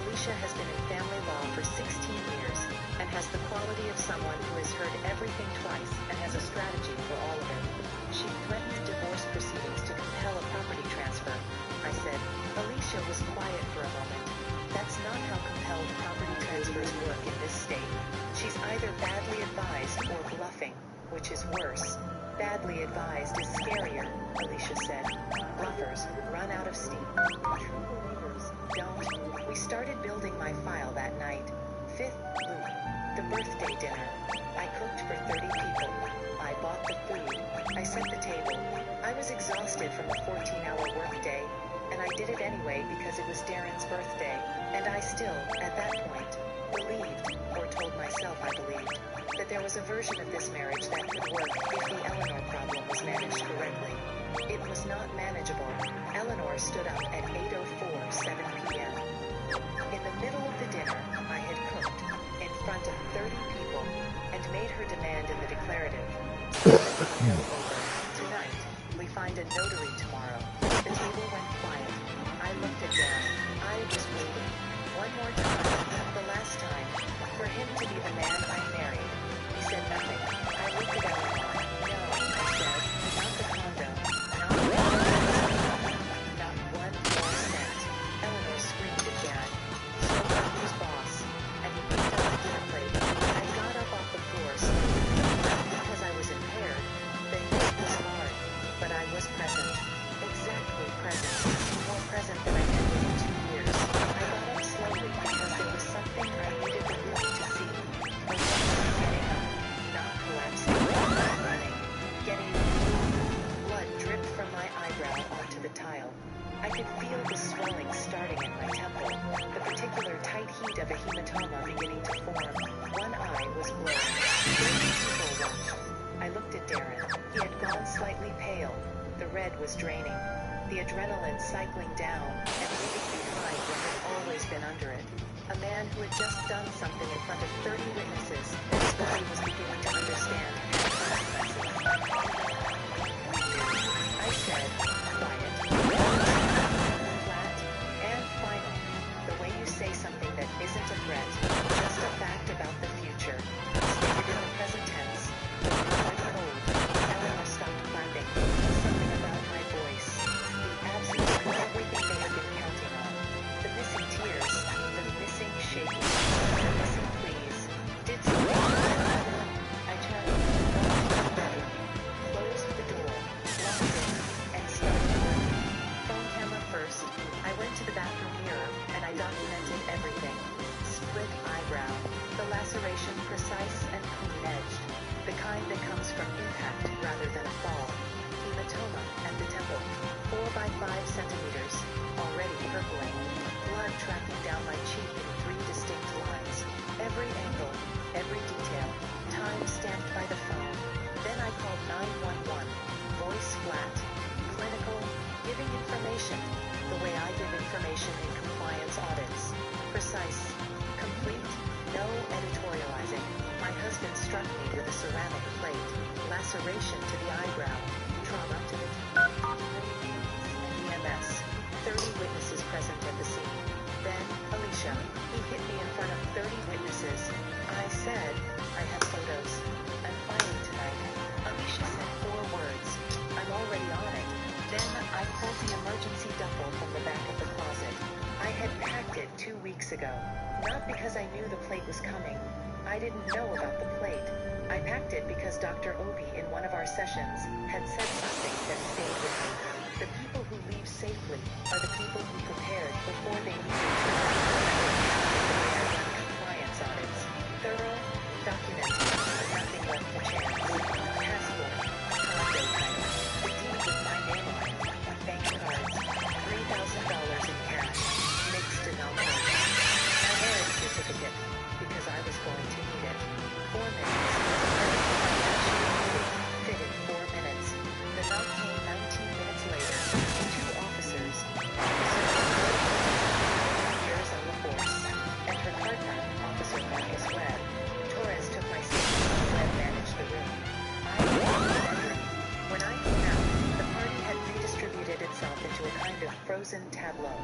Alicia has been in family law for 16 years and has the quality of someone who has heard everything twice and has a strategy for all of it. She threatened divorce proceedings to compel a property transfer. I said, Alicia was quiet for a moment. That's not how compelled property transfers work in this state. She's either badly advised or bluffing, which is worse. Badly advised is scarier, Alicia said. Bluffers run out of steam. True believers don't. We started building my file that night. 5th loop, the birthday dinner. I cooked for 30 people. I bought the food. I set the table. I was exhausted from a 14-hour workday, and I did it anyway because it was Darren's birthday, and I still, at that point, believed, or told myself I believed, that there was a version of this marriage that could work if the Eleanor problem was managed correctly. It was not manageable. Eleanor stood up at 8:04, 7 p.m. In the middle of the dinner, I had cooked, in front of 30 people, and made her demand in the declarative, no over. Tonight, we find a notary tomorrow. The table went quiet. I looked at Dan. I was waiting. One more time, the last time, for him to be the man I married. He said nothing. I looked at Eleanor. No, I said, not the condo. Not one more cent. Eleanor screamed at Dan. So who's boss? And he picked up the dinner plate. I got up off the floor slowly. Not because I was impaired. The hit was hard. But I was present. Exactly present. More present than I had been in 2 years. I got up slowly because there was something I needed the room to see. A woman getting up. Not collapsing. Not running. Getting blood dripped from my eyebrow onto the tile. I could feel the swelling starting at my temple, the particular tight heat of a hematoma beginning to form. One eye was blurred. 30 people watched. I looked at Darren. He had gone slightly pale. The red was draining. The adrenaline cycling down and leaving behind what had always been under it. A man who had just done something in front of 30 witnesses and his body was beginning to understand I said, quiet, flat, and final. The way you say something that isn't a threat, just a fact about the future, stated in the present tense. Quite cold. Eleanor stopped clapping. Something about my voice. The absence of everything they had been counting on. The missing tears. The missing shaking. The missing pleas. Did something. I turned, walked to the bedroom, closed the door, locked it, and started working. Phone camera first. I went to the bathroom mirror, and I documented everything. Split eyebrow. The laceration precise and clean-edged. The kind that comes from impact rather than a fall. Hematoma at the temple. 4 by 5 centimeters. Already purpling. Blood tracking down my cheek in 3 distinct lines. Every angle. Every detail. Time stamped by the phone. Then I called 911. Voice flat. Clinical. Giving information. The way I give information in compliance audits. Precise. Complete. No editorializing. My husband struck me with a ceramic plate. Laceration to the eyebrow. Trauma to the EMS. 30 witnesses present at the scene. Then, Alicia. He hit me in front of 30 witnesses. I said, I have photos. I'm filing tonight. Alicia said 4 words. I'm already on it. Then I pulled the emergency duffel from the back of the closet. I had packed it 2 weeks ago. Not because I knew the plate was coming. I didn't know about the plate. I packed it because Dr. Obi in one of our sessions had said something that stayed with me. The people who leave safely are the people who prepared before they leave. Compliance audits. Thorough, documented, nothing left for chance. Passport, condo title, the deed with my name on it, bank cards, $3,000 in cash, mixed denomination. My marriage certificate, because I was going to need it. 4 minutes. Fitted 4 minutes. The knock came 19 minutes later. 2 officers. Years on the force. And her partner, Officer Marcus Webb. Torres took my statement. Webb managed the room. I was in the bedroom. When I came out, the party had redistributed itself into a kind of frozen tableau.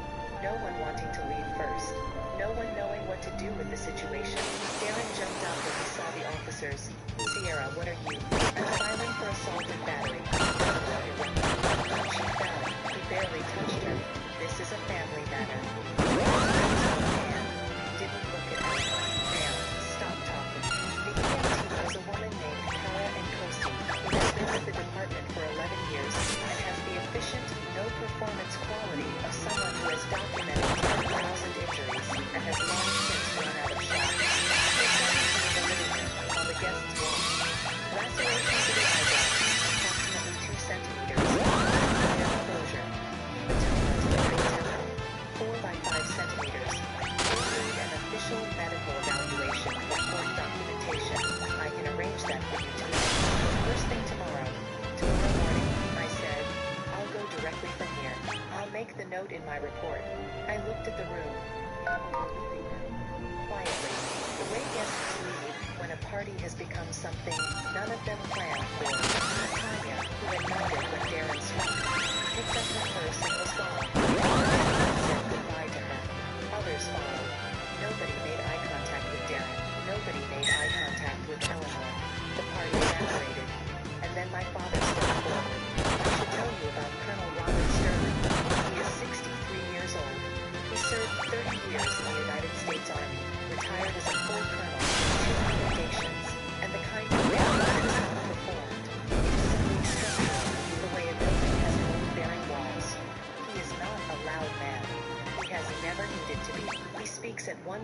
No one wanting to leave first. No one knowing what to do with the situation. Darren jumped up when he saw the officers. Sierra, what are you? I'm filing for assault and battery. She fell. He barely touched her. This is a family matter. Didn't look at me. Darren, stop talking. The EMT was a woman named Kara Nkosi, who has been with the department for 11 years and has the efficient, no-performance quality of someone who has documented 10,000 injuries and has long since run out of shots. Her son is in the living room while the guests walk. Laceration to the eyebrow, approximately 2 centimeters. Severe closure. Hematoma to the right temple, 4 by 5 centimeters. We'll need an official medical evaluation for court documentation. I can arrange that for you tonight. First thing tomorrow. Tomorrow morning, I said. I'll go directly from here. I'll make the note in my report. I looked at the room. Quietly. The way guests leave when a party has become something none of them planned for.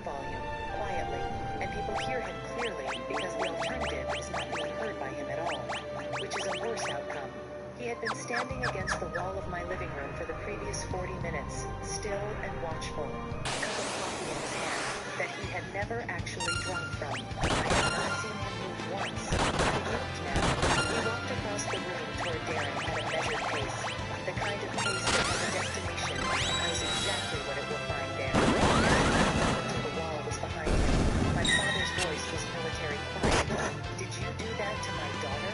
volume, quietly, and people hear him clearly because the alternative is not being heard by him at all, which is a worse outcome. He had been standing against the wall of my living room for the previous 40 minutes, still and watchful, a cup of coffee in his hand that he had never actually drunk from. I had not seen him move once. He moved now. He walked across the room toward Darren at a measured pace, the kind of pace that has a destination and knows exactly what it will find there. Until the wall was behind him. My father's voice was military quiet. Did you do that to my daughter?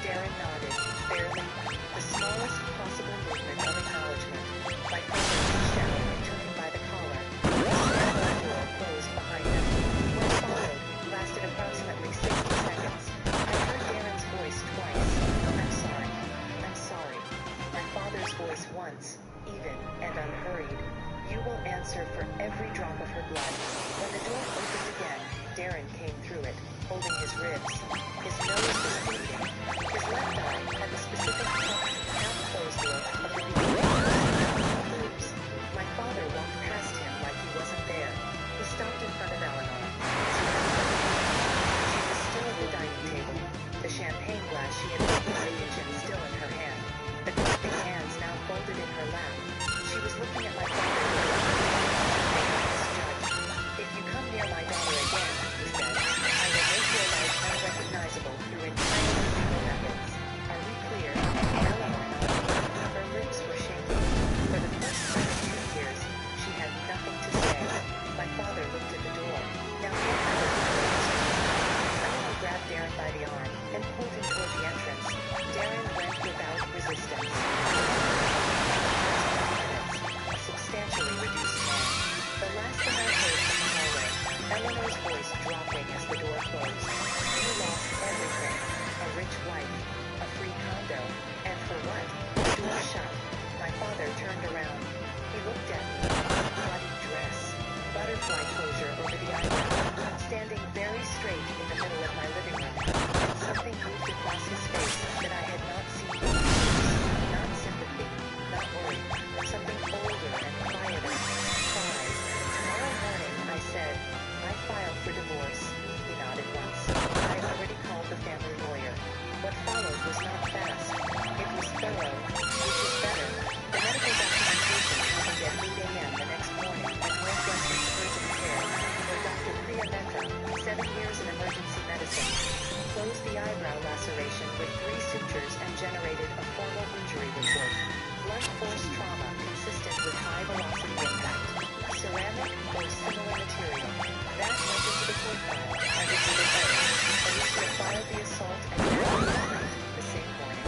Darren nodded, barely. The smallest possible movement of acknowledgement. My father reached out and took him by the collar. The stairwell door closed behind them. What followed lasted approximately 60 seconds. I heard Darren's voice twice. I'm sorry. I'm sorry. My father's voice once, even and unhurried. You will answer for every drop of her blood. When the door opened again, Darren came through it, holding his ribs. His nose was bleeding. His left eye had the specific puffed, half-closed look of the beginning of boobs. My father walked past him like he wasn't there. He stopped in front of Eleanor. She was still at the dining table, the champagne glass she had put the luggage in still in her hand, the clapping hands now folded in her lap. She was looking at my father with a judge. If you come near my daughter again, he said, I will make your life unrecognizable through entirely legal methods. Are we clear? Eleanor nodded. Her lips were shaking. For the first time in 2 years, she had nothing to say. My father looked at the door. Now he had Eleanor grabbed Darren by the arm and pulled him toward the entrance. Darren went without resistance. Substantially reduced man. The last thing I heard from the hallway, Eleanor's voice dropping as the door closed. You lost everything. A rich wife, a free condo, and for what? The door shut. My father turned around. He looked at me. Bloody dress. Butterfly closure over the eyebrow. Standing very straight in the middle of my living room. And something moved across his face that I had not seen before. Not sympathy. Not worry. Something older and quieter. Pride. Tomorrow morning, I said, I filed for divorce. He nodded once. I already called the family lawyer. What followed was not fast. It was thorough, which is better. The medical documentation happened at 8 a.m. the next morning at Northwestern Urgent Care, where Dr. Priya Mehta, 7 years in emergency medicine, closed the eyebrow laceration with 3 sutures and generated a formal injury report. Blunt force trauma consistent with high-velocity impact. Ceramic or similar material. That went into the court file as Exhibit A. Alicia filed the assault and battery complaint the same morning.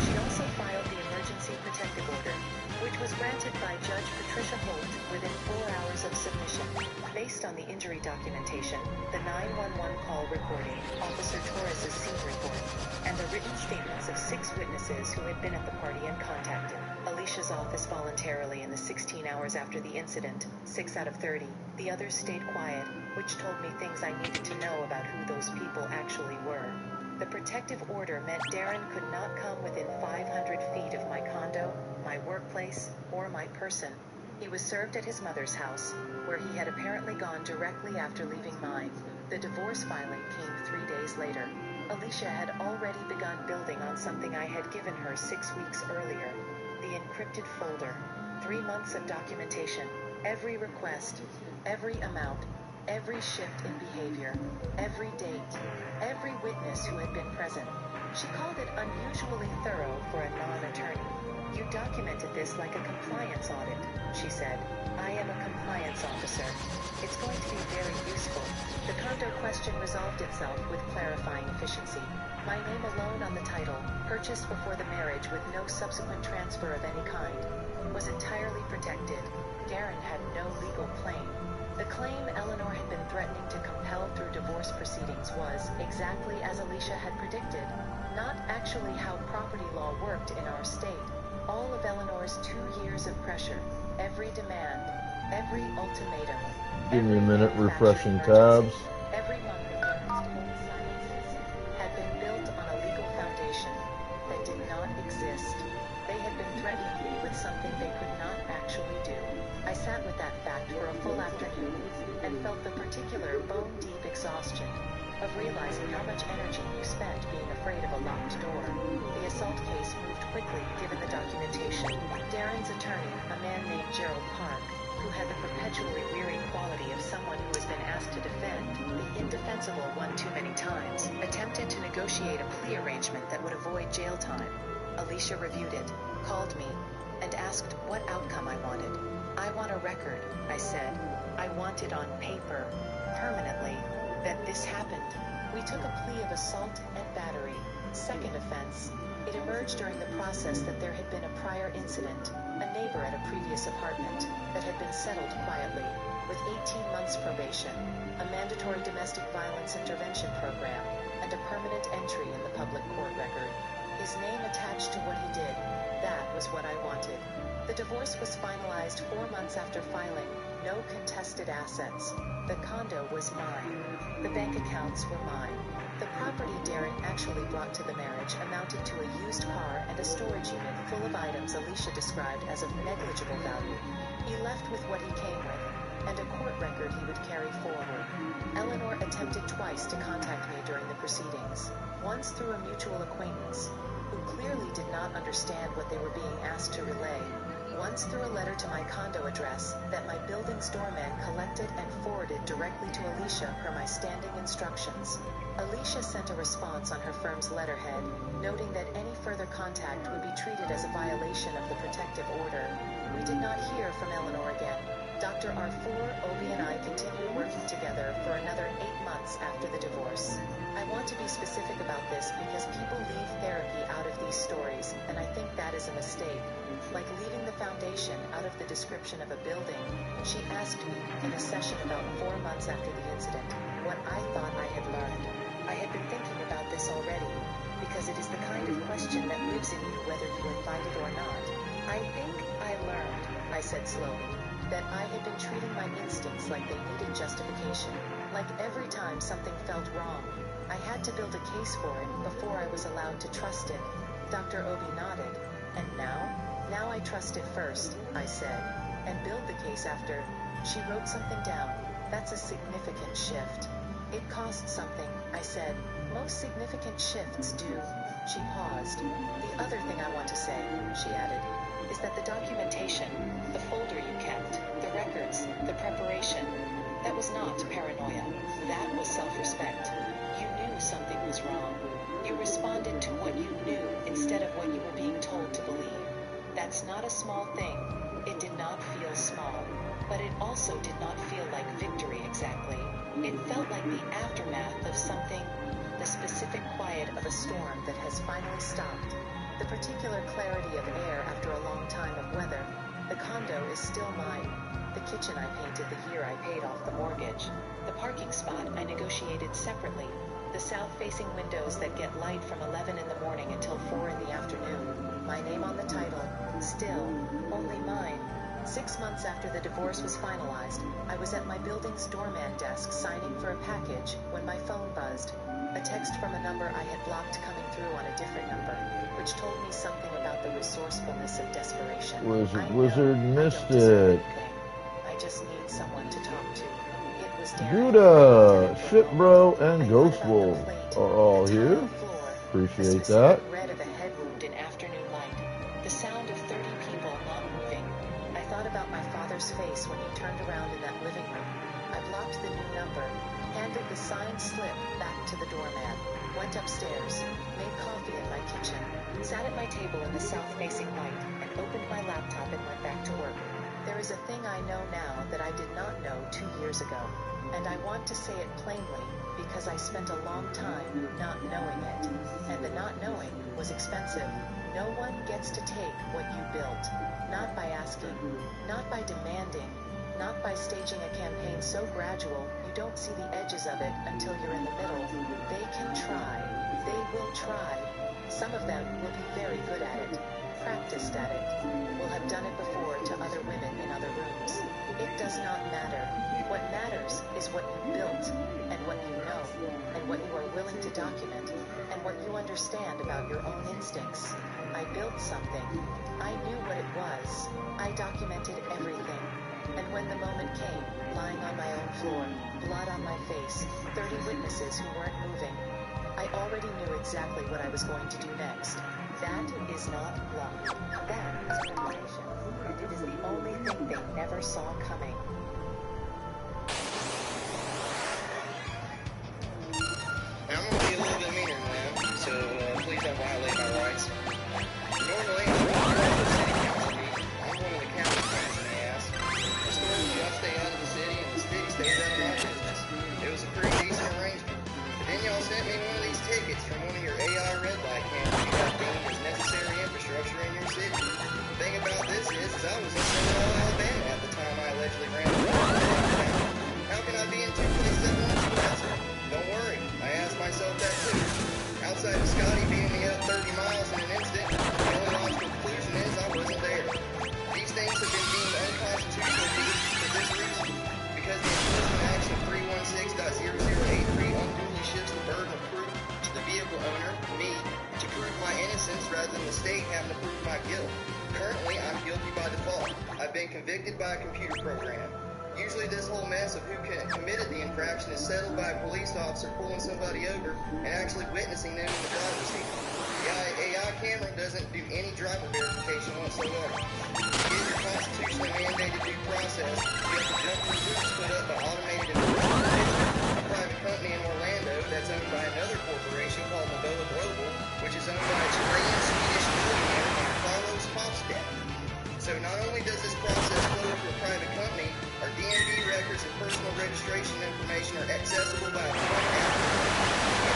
She also filed the emergency protective order, which was granted by Judge Patricia Holt within 4 hours of submission. Based on the injury documentation, the 911 call recording, Officer Torres's scene report, and the written statements of 6 witnesses who had been at the party and contacted Alicia's office voluntarily in the 16 hours after the incident, 6 out of 30. The others stayed quiet, which told me things I needed to know about who those people actually were. The protective order meant Darren could not come within 500 feet of my condo, my workplace, or my person. He was served at his mother's house, where he had apparently gone directly after leaving mine. The divorce filing came 3 days later. Alicia had already begun building on something I had given her 6 weeks earlier. The encrypted folder. 3 months of documentation. Every request. Every amount. Every shift in behavior. Every date. Every witness who had been present. She called it unusually thorough for a non-attorney. You documented this like a compliance audit, she said. I am a compliance officer. It's going to be very useful. The condo question resolved itself with clarifying efficiency. My name alone on the title, purchased before the marriage with no subsequent transfer of any kind, was entirely protected. Darren had no legal claim. The claim Eleanor had been threatening to compel through divorce proceedings was, exactly as Alicia had predicted, not actually how property law worked in our state. All of Eleanor's 2 years of pressure, every demand, every ultimatum, give me a minute, refreshing tabs. every month of Darren's cold silences had been built on a legal foundation that did not exist. They had been threatening me with something they could not actually do. I sat with that fact for a full afternoon and felt the particular bone-deep exhaustion of realizing how much energy you spent being afraid of a locked door. The assault case moved quickly given the documentation. Darren's attorney, a man named Gerald Park, who had the perpetually weary quality of someone who has been asked to defend the indefensible one too many times, attempted to negotiate a plea arrangement that would avoid jail time. Alicia reviewed it, called me, and asked what outcome I wanted. I want a record, I said. I want it on paper, permanently, that this happened. We took a plea of assault and battery. Second offense. It emerged during the process that there had been a prior incident, a neighbor at a previous apartment, that had been settled quietly, with 18 months probation, a mandatory domestic violence intervention program, and a permanent entry in the public court record. His name attached to what he did. That was what I wanted. The divorce was finalized 4 months after filing. No contested assets. The condo was mine. The bank accounts were mine. The property Darren actually brought to the marriage amounted to a used car and a storage unit full of items Alicia described as of negligible value. He left with what he came with, and a court record he would carry forward. Eleanor attempted twice to contact me during the proceedings. Once through a mutual acquaintance, who clearly did not understand what they were being asked to relay. Once through a letter to my condo address that my building's doorman collected and forwarded directly to Alicia per my standing instructions. Alicia sent a response on her firm's letterhead, noting that any further contact would be treated as a violation of the protective order. We did not hear from Eleanor again. Dr. Arfour, Obi, and I continued working together for another 8 months after the divorce. I want to be specific about this because people leave therapy out of these stories, and I think that is a mistake. Like leaving the foundation out of the description of a building, she asked me in a session about 4 months after the incident what I thought I had learned. I had been thinking about this already, because it is the kind of question that lives in you whether you invite it or not. I think I learned, I said slowly, that I had been treating my instincts like they needed justification. Like every time something felt wrong, I had to build a case for it before I was allowed to trust it. Dr. Obi nodded. And now? Now I trust it first, I said, and build the case after. She wrote something down. That's a significant shift. It costs something, I said. Most significant shifts do. She paused. The other thing I want to say, she added, is that the documentation, the folder you kept, the records, the preparation, that was not paranoia. That was self-respect. You knew something was wrong. You responded to what you knew instead of what you were being told to believe. That's not a small thing. It did not feel small, but it also did not feel like victory exactly. It felt like the aftermath of something, the specific quiet of a storm that has finally stopped. The particular clarity of air after a long time of weather. The condo is still mine. The kitchen I painted the year I paid off the mortgage. The parking spot I negotiated separately. The south-facing windows that get light from 11 in the morning until 4 in the afternoon. My name on the title. Still, only mine. 6 months after the divorce was finalized, I was at my building's doorman desk signing for a package when my phone buzzed. A text from a number I had blocked coming through on a different number, which told me something about the resourcefulness of desperation. Wizard missed it. I just need someone to talk to. It was Darren. Buddha, Shipbro, and Ghost Wolf are all here. Appreciate that. Red of a head wound in afternoon light. The sound of 30 people not moving. I thought about my father's face when he turned around in that living room. I blocked the new number, handed the signed slip back to the doorman, went upstairs, made coffee in my kitchen, sat at my table in the south-facing light, and opened my laptop and went back to work. There is a thing I know now that I did not know 2 years ago, and I want to say it plainly because I spent a long time not knowing it, and the not knowing was expensive. No one gets to take what you built, not by asking, not by demanding, not by staging a campaign so gradual you don't see the edges of it until you're in the middle. They can try. They will try. Some of them will be very good at it, practiced at it, will have done it before to other women in other rooms. It does not matter. What matters is what you built, and what you know, and what you are willing to document, and what you understand about your own instincts. I built something. I knew what it was. I documented everything. And when the moment came, lying on my own floor, blood on my face, 30 witnesses who weren't moving, I already knew exactly what I was going to do next. That is not luck. That is preparation. And it is the only thing they never saw coming. I'm going to be a little bit meaner than them, so please don't violate my rights. Normally, I'm one of the city council meeting. I'm one of the county friends in the ass. Historically, I stay out of the city, and the city stays out of my business. It was a pretty decent arrangement. But then y'all sent me one of these tickets from one of your AI red light cameras you have deemed as necessary infrastructure in your city. The thing about this is I was in Seminole, Alabama at the time I allegedly ran the downtown. How can I be in two places at once, you asshole? Don't worry, I asked myself that too. Outside of Scotty beating me up 30 miles in an instant, the only logical conclusion is I wasn't there. These things have been deemed unconstitutional for this reason, because the Enforcement Action 316.0083 unduly shifts the burden of proof to the vehicle owner, me, to prove my innocence rather than the state having to prove my guilt. Currently, I'm guilty by default. I've been convicted by a computer program. Usually this whole mess of who committed the infraction is settled by a police officer pulling somebody over and actually witnessing them in the driver's seat. The AI camera doesn't do any driver verification whatsoever. To get your constitutionally mandated due process, you have to jump through hoops put up by Automated Enforcement Division, a private company in Orlando that's owned by another corporation called Moboa Global, which is owned by a Chilean Swedish millionaire named Carlos Hofstad. So not only does this process flow through a private company, our DMV records and personal registration information are accessible by a phone app.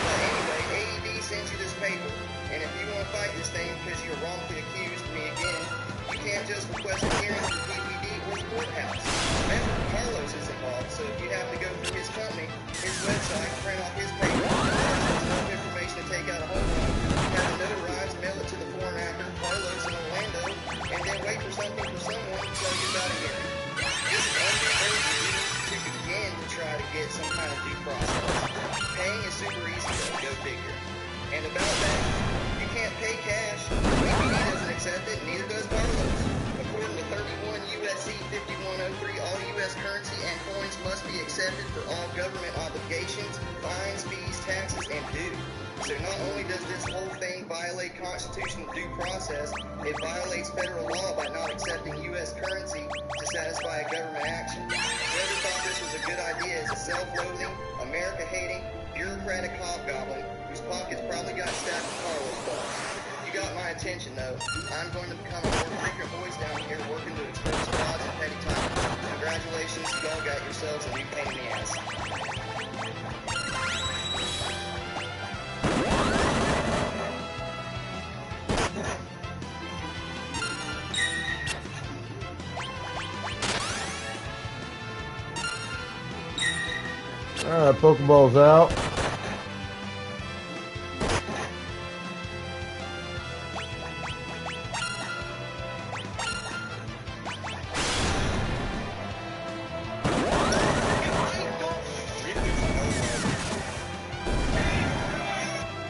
But anyway, AED sends you this paper, and if you want to fight this thing because you're wrongfully accused of me again, you can't just request a hearing from PPD or the courthouse. Remember, Carlos is involved, so if you have to go through his company, his website, print off his paper, there's enough information to take out a home run, have it notarized, mail it to the foreign actor, Carlos in Orlando, and then wait for something from someone to tell you about a hearing. This is unfair to begin to try to get some kind of due process. Paying is super easy though, go figure. And about that, you can't pay cash. PPD doesn't accept it, neither does Carlos. According to 31 U.S.C. 5103, all U.S. currency and coins must be accepted for all government obligations, fines, fees, taxes, and dues. So not only does this whole thing violate constitutional due process, it violates federal law by not accepting U.S. currency to satisfy a government action. Whoever thought this was a good idea is a self-loathing, America-hating, bureaucratic hobgoblin whose pockets probably got stacked with Carlos bucks. You got my attention though. I'm going to become a more frequent voice down here working to expose frauds and petty tyrants. Congratulations, you all got yourselves a new pain in the ass. Alright, Pokeball's out.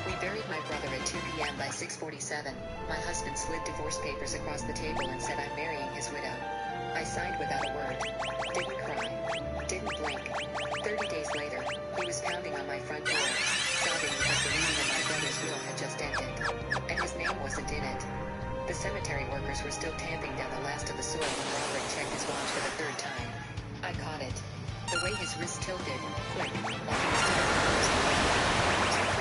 We buried my brother at 2 p.m. by 6:47. My husband slid divorce papers across the table and said I'm marrying his widow. I signed without a word. Didn't cry. Didn't blink. 30 days later, he was pounding on my front door, sobbing because the reading of my brother's will had just ended, and his name wasn't in it. The cemetery workers were still tamping down the last of the soil when Robert checked his watch for the third time. I caught it. The way his wrist tilted, quick, like he was at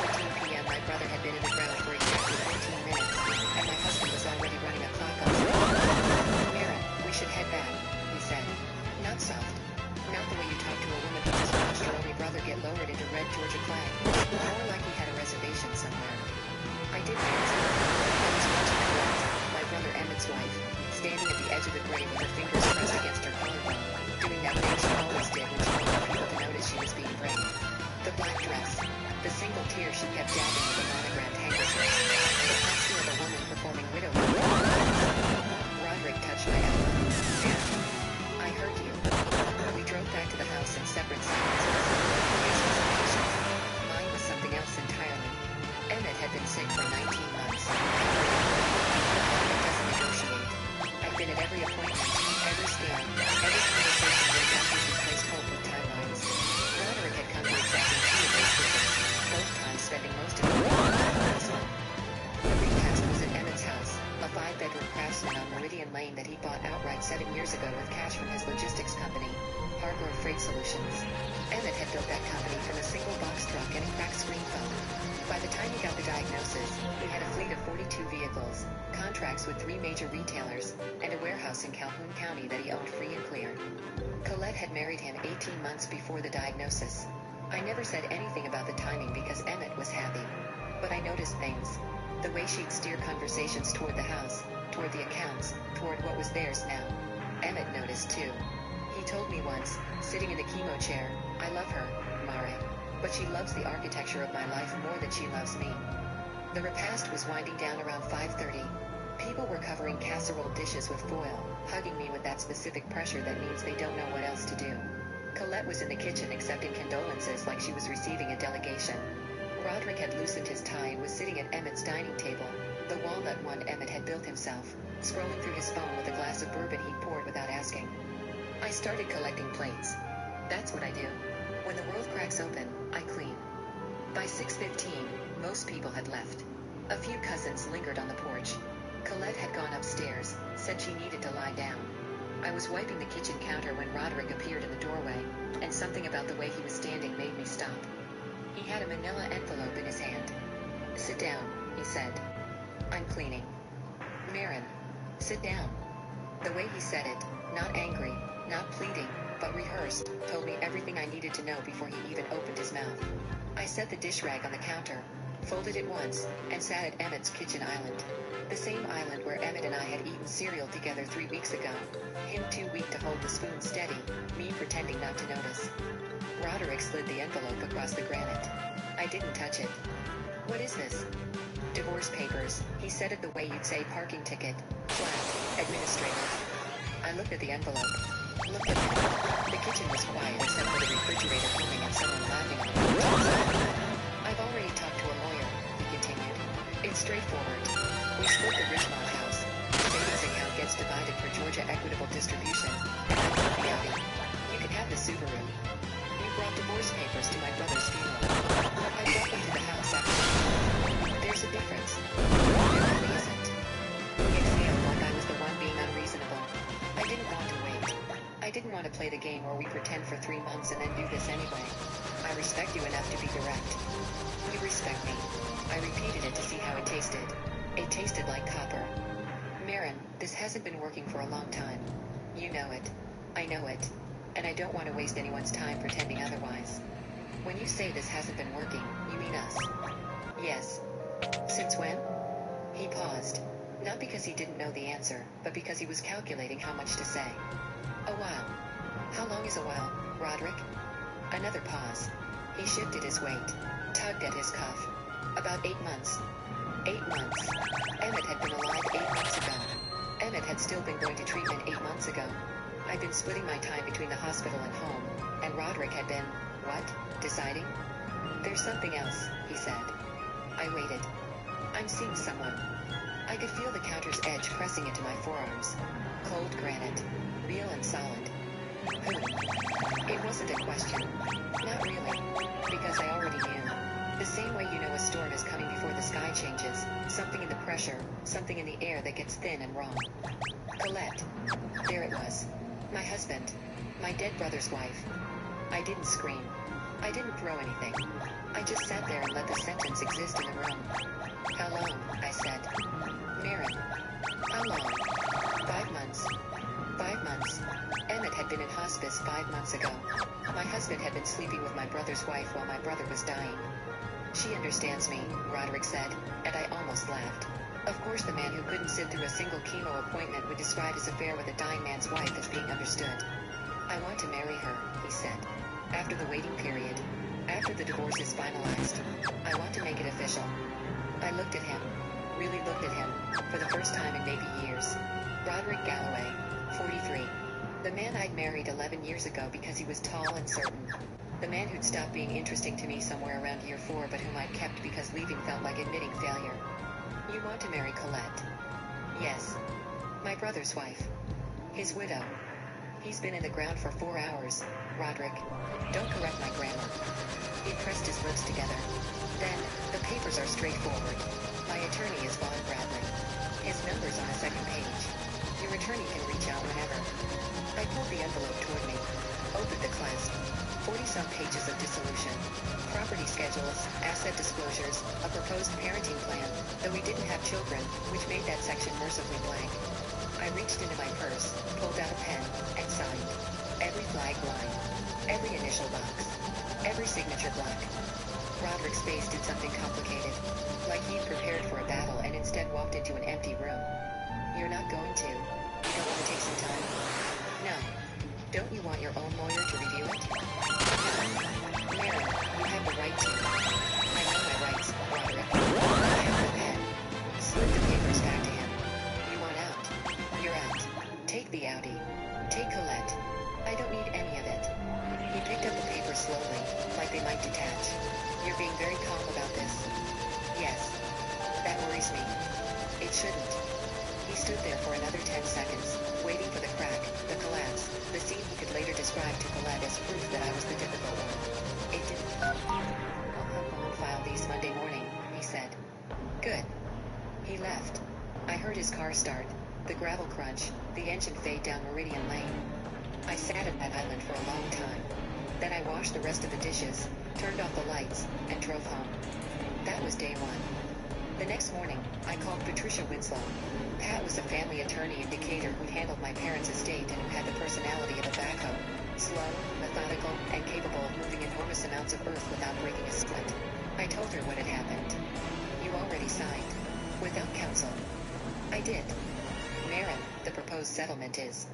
2:14 p.m. my brother had been in the ground for exactly 14 minutes, and my husband was already running a clock on something. Aaron, we should head back, he said. Not soft. Not the way you talk to a woman who just watched her only brother get lowered into red Georgia flag. More like he had a reservation somewhere. I didn't answer. I was watching Colette, my brother Emmett's wife, standing at the edge of the grave with her fingers pressed against her collarbone, doing that thing she always did when she wanted people to notice she was being brave. The black dress. The single tear she kept dabbing with a monogrammed handkerchief. Meridian Lane that he bought outright 7 years ago with cash from his logistics company, Hargrove Freight Solutions. Emmett had built that company from a single box truck and a cracked screen phone. By the time he got the diagnosis, he had a fleet of 42 vehicles, contracts with 3 major retailers, and a warehouse in Calhoun County that he owned free and clear. Colette had married him 18 months before the diagnosis. I never said anything about the timing because Emmett was happy. But I noticed things. The way she'd steer conversations toward the house, toward the accounts, toward what was theirs now. Emmett noticed too. He told me once, sitting in the chemo chair, I love her, Mare. But she loves the architecture of my life more than she loves me. The repast was winding down around 5:30. People were covering casserole dishes with foil, hugging me with that specific pressure that means they don't know what else to do. Colette was in the kitchen accepting condolences like she was receiving a delegation. Roderick had loosened his tie and was sitting at Emmett's dining table, the walnut one Emmett had built himself, scrolling through his phone with a glass of bourbon he'd poured without asking. I started collecting plates. That's what I do. When the world cracks open, I clean. By 6:15, most people had left. A few cousins lingered on the porch. Colette had gone upstairs, said she needed to lie down. I was wiping the kitchen counter when Roderick appeared in the doorway, and something about the way he was standing made me stop. He had a manila envelope in his hand. Sit down, he said. I'm cleaning. Marin, sit down. The way he said it, not angry, not pleading, but rehearsed, told me everything I needed to know before he even opened his mouth. I set the dish rag on the counter, folded it once, and sat at Emmett's kitchen island. The same island where Emmett and I had eaten cereal together 3 weeks ago. Him too weak to hold the spoon steady, me pretending not to notice. Roderick slid the envelope across the granite. I didn't touch it. What is this? Divorce papers, he said it the way you'd say parking ticket. Flat, administrative. I looked at the envelope. Looked at it. The kitchen was quiet except for the refrigerator humming and someone laughing on the outside. I've already talked to a lawyer, he continued. It's straightforward. We split the Richmond house. The savings account gets divided for Georgia equitable distribution. And I bought the Audi. You can have the Subaru. You brought divorce papers to my brother's funeral. I brought them to the house after. There's a difference. There really isn't. It failed like I was the one being unreasonable. I didn't want to wait. I didn't want to play the game where we pretend for 3 months and then do this anyway. I respect you enough to be direct. You respect me. I repeated it to see how it tasted. It tasted like copper. Marin, this hasn't been working for a long time. You know it. I know it. And I don't want to waste anyone's time pretending otherwise. When you say this hasn't been working, you mean us? Yes. Since when? He paused. Not because he didn't know the answer, but because he was calculating how much to say. A while. How long is a while, Roderick? Another pause. He shifted his weight, tugged at his cuff. About 8 months. 8 months. Emmett had been alive 8 months ago. Emmett had still been going to treatment 8 months ago. I'd been splitting my time between the hospital and home, and Roderick had been, what, deciding? There's something else, he said. I waited. I'm seeing someone. I could feel the counter's edge pressing into my forearms. Cold granite. Real and solid. Who? It wasn't a question. Not really. Because I already knew. The same way you know a storm is coming before the sky changes. Something in the pressure, something in the air that gets thin and wrong. Colette. There it was. My husband. My dead brother's wife. I didn't scream. I didn't throw anything. I just sat there and let the sentence exist in the room. How long? I said. Marin. How long? 5 months. 5 months. Emmett had been in hospice 5 months ago. My husband had been sleeping with my brother's wife while my brother was dying. She understands me, Roderick said, and I almost laughed. Of course the man who couldn't sit through a single chemo appointment would describe his affair with a dying man's wife as being understood. I want to marry her, he said. After the waiting period. After the divorce is finalized. I want to make it official. I looked at him. Really looked at him. For the first time in maybe years. Roderick Galloway, 43. The man I'd married 11 years ago because he was tall and certain. The man who'd stopped being interesting to me somewhere around year 4 but whom I'd kept because leaving felt like admitting failure. You want to marry Colette? Yes. My brother's wife. His widow. He's been in the ground for 4 hours, Roderick. Don't correct my grammar. He pressed his lips together. Then, the papers are straightforward. My attorney is Vaughn Bradley. His number's on the second page. Your attorney can reach out whenever. I pulled the envelope toward me, opened the clasp. 40-some pages of dissolution, property schedules, asset disclosures, a proposed parenting plan, though we didn't have children, which made that section mercifully blank. I reached into my purse, pulled out a pen, and signed. Every flag line, every initial box, every signature block. Roderick's face did something complicated, like he'd prepared for a battle and instead walked into an empty room. You're not going to? You don't want to take some time? No. Don't you want your own lawyer to review it? No. Mary, you have the right to. I know my rights, Roderick. I have the pen. Slid the papers back to him. You want out? You're out. Take the Audi. Take Colette. I don't need any of it. He picked up the paper slowly, like they might detach. You're being very calm about this. Yes. That worries me. It shouldn't. He stood there for another 10 seconds, waiting for the crack, the collapse, the scene he could later describe to Colette as proof that I was the difficult one. It didn't. I'll have Bond file these Monday morning, he said. Good. He left. I heard his car start, the gravel crunch, the engine fade down Meridian Lane. I sat at that island for a long time. Then I washed the rest of the dishes, turned off the lights, and drove home. That was day one. The next morning, I called Patricia Winslow. Pat was a family attorney in Decatur who handled my parents' estate and who had the personality of a backhoe. Slow, methodical, and capable of moving enormous amounts of earth without breaking a sweat. I told her what had happened. You already signed. Without counsel. I did. Marin, the proposed settlement is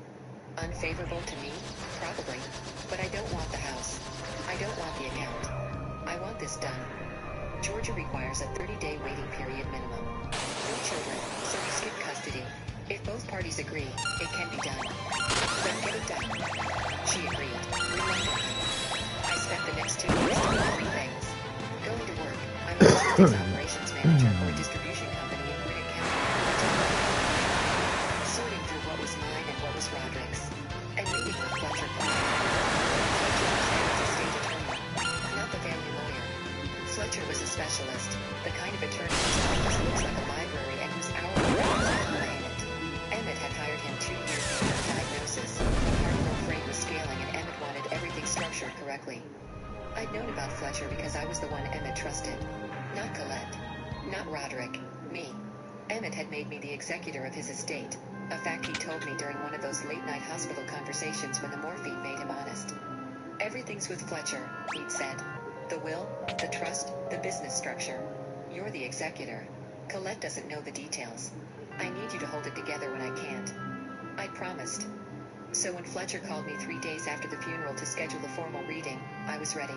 unfavorable to me? Probably. But I don't want the house. I don't want the account. I want this done. Georgia requires a 30-day waiting period minimum. No children, so we skip custody. If both parties agree, it can be done. Then get it done. She agreed, reluctantly. I spent the next 2 weeks doing 3 things. Going to work, I'm a logistics operations manager for a distribution company in Gwinnett County. Sorting through what was mine and what was Roderick's. And meeting with Fletcher Clark. Fletcher was Aaron's estate attorney, not the family lawyer. Fletcher was a specialist, the kind of attorney whose office looks like a library and whose hourly rate is unlimited. Emmett had hired him 2 years before the diagnosis. The Cardinal frame was scaling and Emmett wanted everything structured correctly. I'd known about Fletcher because I was the one Emmett trusted. Not Colette. Not Roderick. Me. Emmett had made me the executor of his estate, a fact he told me during one of those late-night hospital conversations when the morphine made him honest. Everything's with Fletcher, he'd said. The will, the trust, the business structure. You're the executor. Colette doesn't know the details. I need you to hold it together when I can't. I promised. So when Fletcher called me 3 days after the funeral to schedule the formal reading, I was ready.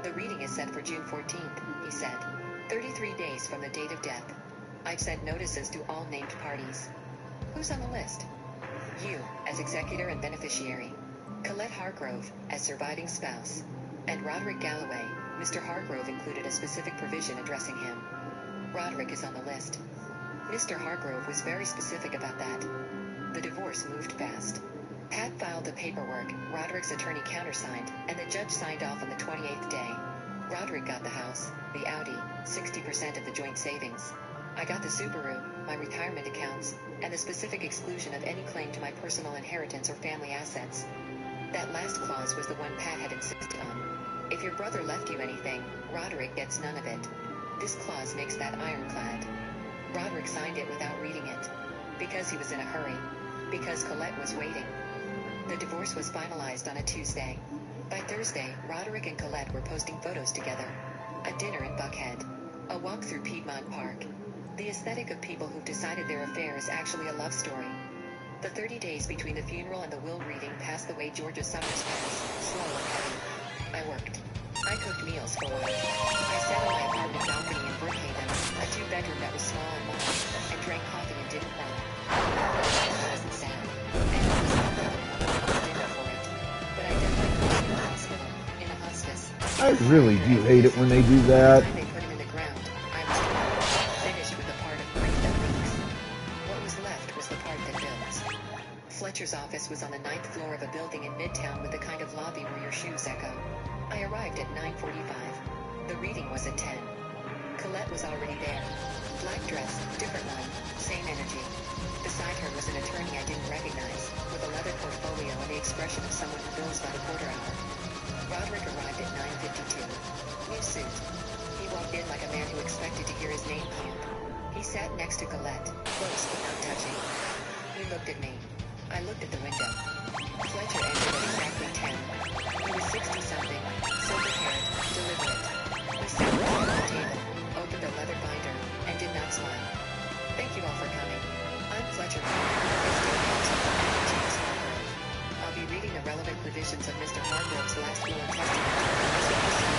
The reading is set for June 14th, he said. 33 days from the date of death. I've sent notices to all named parties. Who's on the list? You, as executor and beneficiary. Colette Hargrove, as surviving spouse. And Roderick Galloway. Mr. Hargrove included a specific provision addressing him. Roderick is on the list. Mr. Hargrove was very specific about that. The divorce moved fast. Pat filed the paperwork, Roderick's attorney countersigned, and the judge signed off on the 28th day. Roderick got the house, the Audi, 60% of the joint savings. I got the Subaru, my retirement accounts, and the specific exclusion of any claim to my personal inheritance or family assets. That last clause was the one Pat had insisted on. If your brother left you anything, Roderick gets none of it. This clause makes that ironclad. Roderick signed it without reading it. Because he was in a hurry. Because Colette was waiting. The divorce was finalized on a Tuesday. By Thursday, Roderick and Colette were posting photos together. A dinner in Buckhead. A walk through Piedmont Park. The aesthetic of people who've decided their affair is actually a love story. The 30 days between the funeral and the will reading passed the way Georgia summers pass, slow and heavy. I worked. I cooked meals for a while. I sat on my apartment balcony in Brookhaven, a 2-bedroom that was small and warm, and drank coffee and didn't cry. I wasn't sad. And I was not dinner for it. But I did like working in a hospital, in a hospice. I really do hate it when they do that. By the time they put him in the ground, I was done, finished with the part of grief that leaks. What was left was the part that builds. Fletcher's office was on the 9th floor of a building in Midtown with the kind of lobby where your shoes echo. I arrived at 9:45. The reading was at 10. Colette was already there. Black dress, different one, same energy. Beside her was an attorney I discretion of someone who bills by the quarter hour. Roderick arrived at 9:52. New suit. He walked in like a man who expected to hear his name called. He sat next to Colette, close but not touching. He looked at me. I looked at the window. Fletcher entered at exactly 10. He was 60-something, silver-haired, deliberate. He sat down at the table, opened a leather binder, and did not smile. Thank you all for coming. I'm Fletcher Estate Counsel, and James Hargrove. I'll be reading the relevant provisions of Mr. Hargrove's last will and testament, as well as some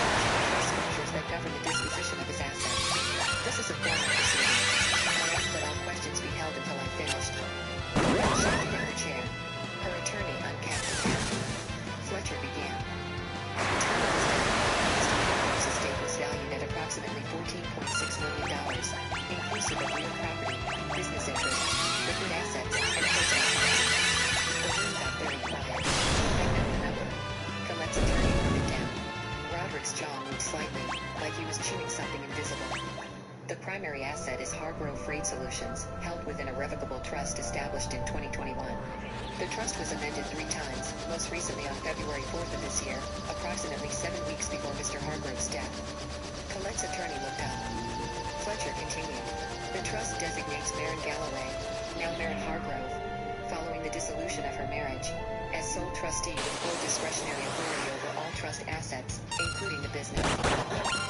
trust measures that govern the disposition of his assets. This is a formal proceeding. I ask that all questions be held until I'm finished. Colette shifted in her chair. Her attorney uncapped the cap. Fletcher began. At the time of his death, Mr. Hargrove's estate was valued at approximately $14.6 million, inclusive of real property, business interests, liquid assets, and personal property. The room got very quiet. I know the number. Colette's attorney wrote it down. Roderick's jaw moved slightly, like he was chewing something invisible. The primary asset is Hargrove Freight Solutions, held within a revocable trust established in 2021. The trust was amended 3 times, most recently on February 4th of this year, approximately 7 weeks before Mr. Hargrove's death. Colette's attorney looked up. Fletcher continued. The trust designates Maren Galloway, now Maren Hargrove, following the dissolution of her marriage, as sole trustee with full discretionary authority over all trust assets, including the business.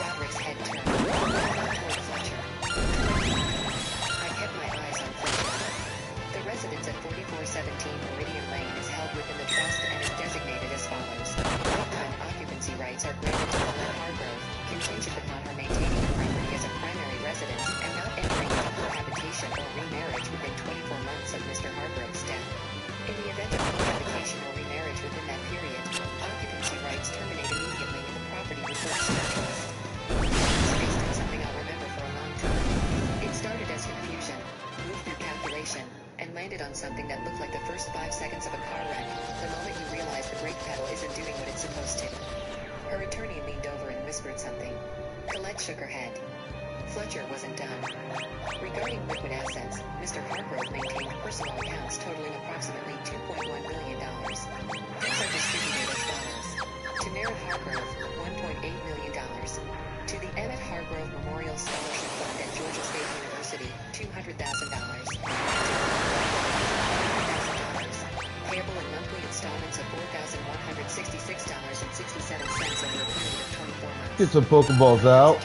Roderick's head turned toward Fletcher. I kept my eyes on Fletcher. The residence at 4417 Meridian Lane is held within the trust and is designated as follows. Lifetime occupancy rights are granted to Colette Hargrove, contingent upon her maintaining the property as a primary residence and not entering into cohabitation or remarriage within 24 months of Mr. Hargrove's death. In the event of cohabitation or remarriage within that period, occupancy rights terminate immediately and the property reverts to the trust. It's based on something I'll remember for a long time. It started as confusion, moved through calculation, and landed on something that looked like the first 5 seconds of a car wreck, the moment you realize the brake pedal isn't doing what it's supposed to. Her attorney leaned over and whispered something. Colette shook her head. Fletcher wasn't done. Regarding liquid assets, Mr. Hargrove maintained personal accounts totaling approximately $2.1 million. These are distributed as follows. To Maren Hargrove, $1.8 million. To the Emmett Hargrove Memorial Scholarship Fund at Georgia State University, $200,000. Payable in monthly installments of $4,166.67 over a period of 24 months. Get some Pokeballs out.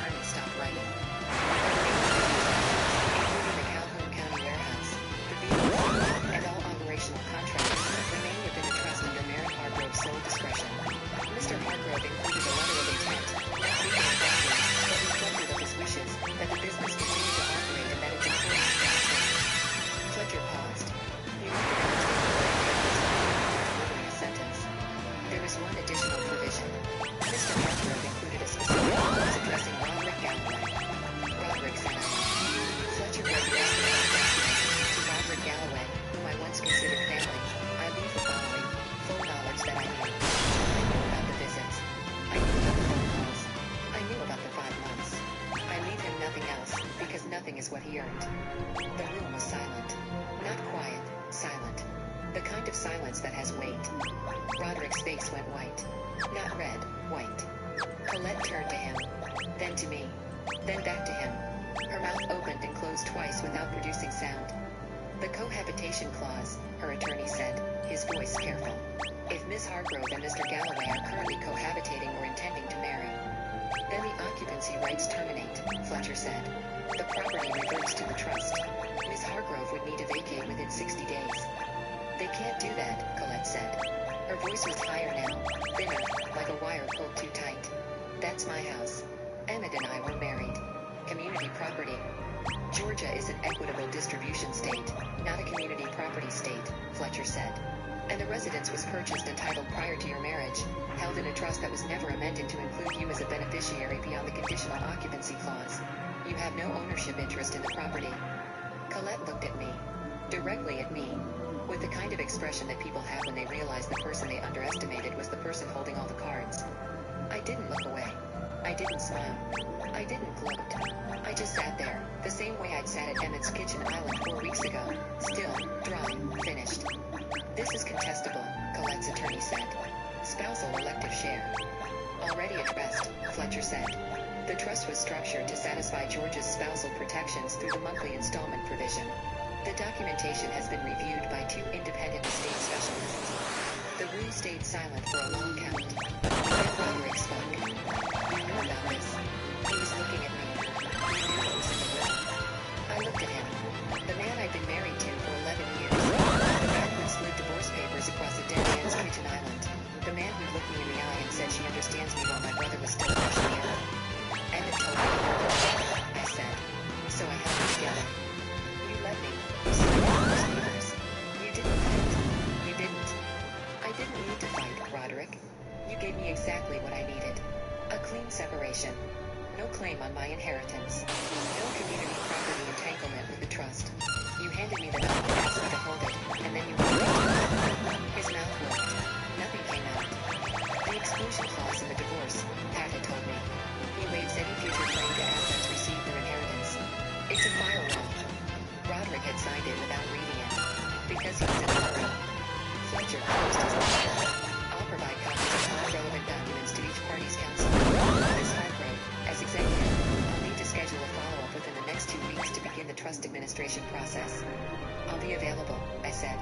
Is what he earned. The room was silent. Not quiet, silent. The kind of silence that has weight. Roderick's face went white. Not red, white. Colette turned to him. Then to me. Then back to him. Her mouth opened and closed twice without producing sound. The cohabitation clause, her attorney said, his voice careful. If Miss Hargrove and Mr. Galloway are currently cohabitating or intending to marry, then the occupancy rights terminate, Fletcher said. The property reverts to the trust. Miss Hargrove would need to vacate within 60 days. They can't do that, Colette said. Her voice was higher now, thinner, like a wire pulled too tight. That's my house. Emmett and I were married. Community property. Georgia is an equitable distribution state, not a community property state, Fletcher said. And the residence was purchased and titled prior to your marriage, held in a trust that was never amended to include you as a beneficiary beyond the conditional occupancy clause. You have no ownership interest in the property. Colette looked at me. Directly at me. With the kind of expression that people have when they realize the person they underestimated was the person holding all the cards. I didn't look away. I didn't smile. I didn't gloat. I just sat there, the same way I'd sat at Emmett's kitchen island 4 weeks ago. Still, dry, finished. This is contestable, Colette's attorney said. The trust was structured to satisfy George's spousal protections through the monthly installment provision. The documentation has been reviewed by 2 independent estate specialists. The room stayed silent for a long count. Then Roderick spoke. You knew about this. He was looking at me. He knew what was in the will. I looked at him. The man I'd been married to for 11 years. The man who'd slid divorce papers across a dead man's kitchen island. The man who looked me in the eye and said she understands me while my brother was still freshly ill. Emmett told me to hold it, I said. So I held it together. You let me. You slid divorce papers. You didn't fight. You didn't. I didn't need to fight, Roderick. You gave me exactly what I needed. A clean separation. No claim on my inheritance. No community property entanglement with the trust. You handed me the knife and asked me to hold it, and then you walked into it. His mouth worked. Nothing came out. The exclusion clause in the divorce, Pat had told me. He waives any future claim to assets received or inheritance. It's a firewall. Roderick had signed it without reading it. Because he was in a hurry. Fletcher closed his mouth. I'll provide copies of all relevant documents to each party's counsel. Ms. Hargrove, as executive, I'll need to schedule a follow-up within the next 2 weeks to begin the trust administration process. I'll be available, I said.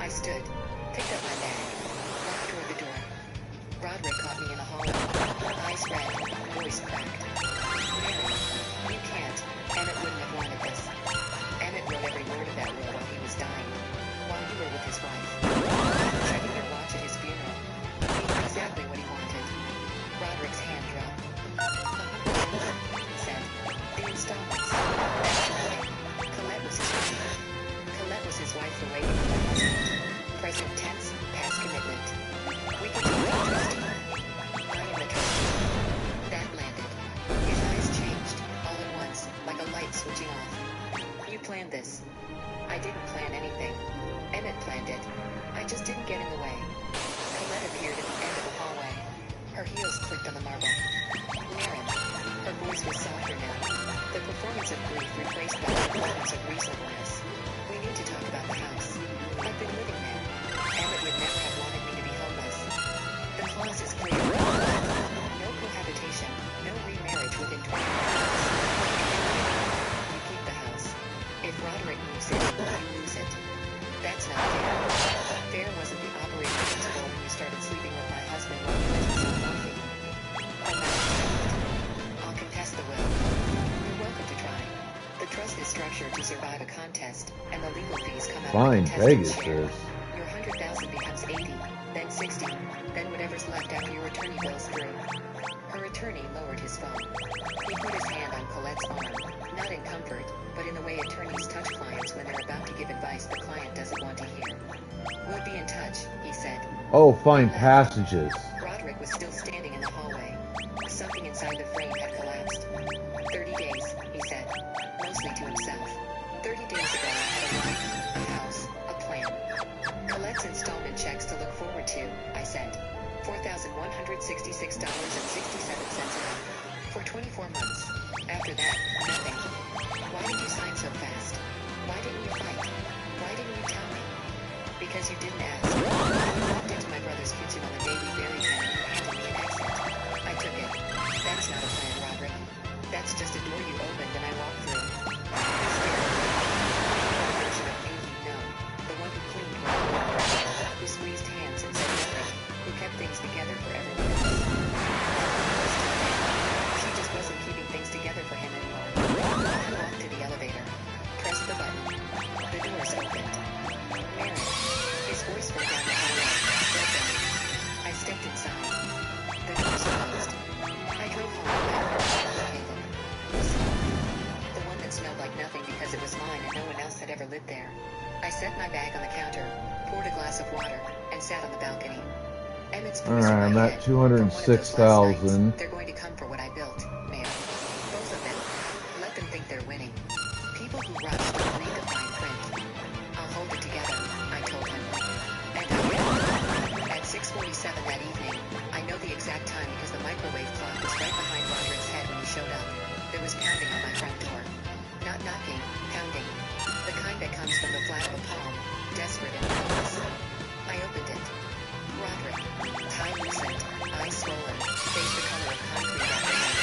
I stood, picked up my bag, walked toward the door. Roderick caught me in the hallway. Eyes red, voice cracked. Mary, you can't. Emmett wouldn't have wanted this. Emmett wrote every word of that will while he was dying. While you were with his wife. Checking your watch at his funeral. He knew exactly what he wanted. Roderick's hand dropped. He said, the installments. That's nothing. Colette was his wife. Colette was his wife for waiting for my husband. Present tense, past commitment. We can talk about trusting. I am the trustee. That landed. His eyes changed, all at once, like a light switching off. You planned this. I didn't plan anything. Emmett planned it. I just didn't get in the way. Colette appeared at the end of the hallway. Her heels clicked on the marble. Maren. Her voice was softer now. The performance of grief replaced by the performance of reasonableness. We need to talk about the house. I've been living there. Emmett would never have wanted me to be homeless. The clause is clear. No cohabitation, no remarriage within 24 months. You keep the house. If Roderick moves in, you lose it. That's not fair. Fair wasn't the operating principle when you started sleeping with my husband while you went to sell morphine. I'm not silent. I'll contest the will. You're welcome to try. The trust is structured to survive a contest, and the legal fees come out Fine, of the contestant's Pegasus. share. Your 100,000 becomes 80, then 60, then whatever's left after your attorney goes through. Her attorney lowered his phone. He put his hand on Colette's arm, not in comfort, but in the way attorneys touch clients when they're about to give advice the client doesn't want to hear. We'll be in touch, he said. Oh, fine passages. Roderick was still standing in the hallway. Something inside the frame had collapsed. 30 days, he said, mostly to himself. 30 days ago I had a life, a house, a plan. Colette's installment checks to look forward to, I said. $4,166.67 a month. For 24 months. After that, nothing. Why did you sign so fast? Why didn't you fight? Why didn't you tell me? Because you didn't ask. You walked into my brother's kitchen on the day we buried him and you handed me an exit. I took it. That's not a plan, Roderick. That's just a door you opened and I walked through. You scared me. The version of me you know. The one who cleaned when you were who squeezed hands and said nothing. Who kept things together for everyone else. She just wasn't keeping things together for him anymore. I walked to the elevator. Pressed the button. The doors opened. Maren. His voice from down the hallway. Open. I stepped inside. The doors closed. I drove home without Caleb. The one that smelled like nothing because it was mine and no one else had ever lived there. I set my bag on the counter, poured a glass of water, and sat on the balcony. Emmett's voice in Alright, I'm my at head. From one of those last nights, 206,000. they're going to come for what I built, Mare. Both of them. Let them think they're winning. People who rush don't read the fine print. I'll hold it together, I told him. And I did. At 6:47 that evening, I know the exact time because the microwave clock was right behind Roderick's head when he showed up. There was pounding on my front door. Not knocking, pounding. The kind that comes from the flat of a palm, desperate and helpless. I opened it. Roderick, tie loosened, eyes swollen, face the color of concrete after my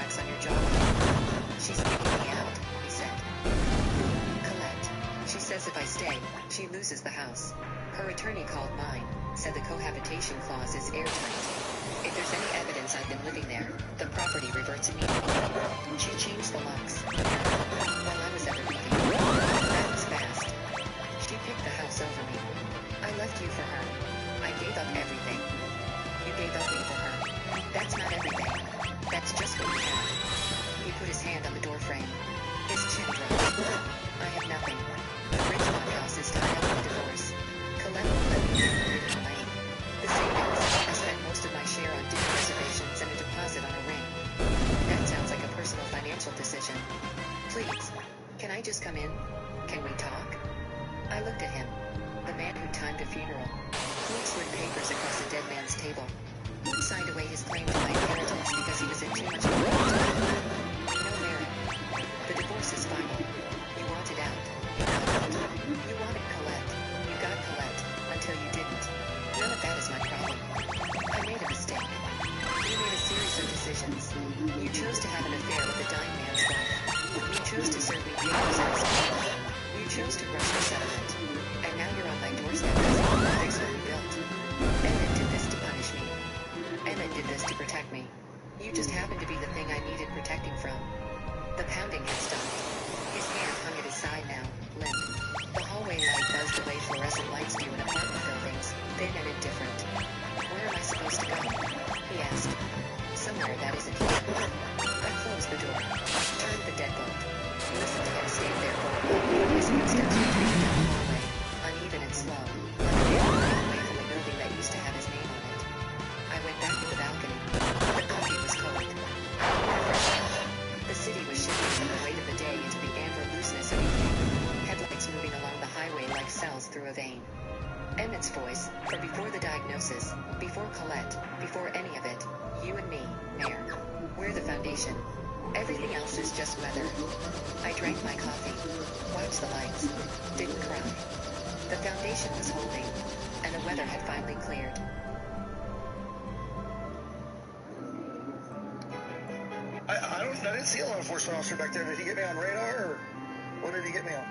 marks on your jawline. She's kicking me out, he said. Colette. She says if I stay, she loses the house. Her attorney called mine, said the cohabitation clause is airtight. If there's any evidence I've been living there, the property reverts immediately. She changed the locks. While I was at the meeting, that was fast. She picked the house over me. I left you for her. I gave up everything. You gave up me for her. That's not everything. That's just what you have. He put his hand on the doorframe. His chin dropped. I have nothing. The Ridgemont house is tied up in divorce. Colette won't let me live in the lane. The savings, I spent most of my share on dinner reservations and a deposit on a ring. That sounds like a personal financial decision. Please, can I just come in? Can we talk? I looked at him. The man who timed a funeral. Clint slid papers across a dead man's table. He signed away his claim to my inheritance because he was in too much trouble. No merit. The divorce is final. You wanted out. You got out. You wanted Colette. You got Colette. Until you didn't. None of that is my problem. I made a mistake. You made a series of decisions. You chose to have an affair with a dying man's wife. You chose to serve me papers as you chose to rush the settlement. And now you're on my doorstep asking me to fix what we built. Emmett did this to punish me. Emmett did this to protect me. You just happened to be the thing I needed protecting from. The pounding had stopped. His hand hung at his side now, limp. The hallway light buzzed the way fluorescent lights do in apartment buildings, thin and indifferent. Where am I supposed to go? He asked. Somewhere that isn't here. I closed the door, turned the deadbolt, listened to him stand there for a while. His footsteps retreated down the hallway, uneven and slow, away from the building that used to have his name on it. I went back to the balcony. The coffee was cold. The city was shifting from the weight of the day into the amber looseness of evening, headlights moving along the highway like cells through a vein. Emmett's voice, for before the diagnosis, before Colette, before any of it, you and me, Mayor. We're the foundation. Everything else is just weather. I drank my coffee, watched the lights, didn't cry. The foundation was holding, and the weather had finally cleared. I didn't see a law enforcement officer back there. Did he get me on radar, or what did he get me on?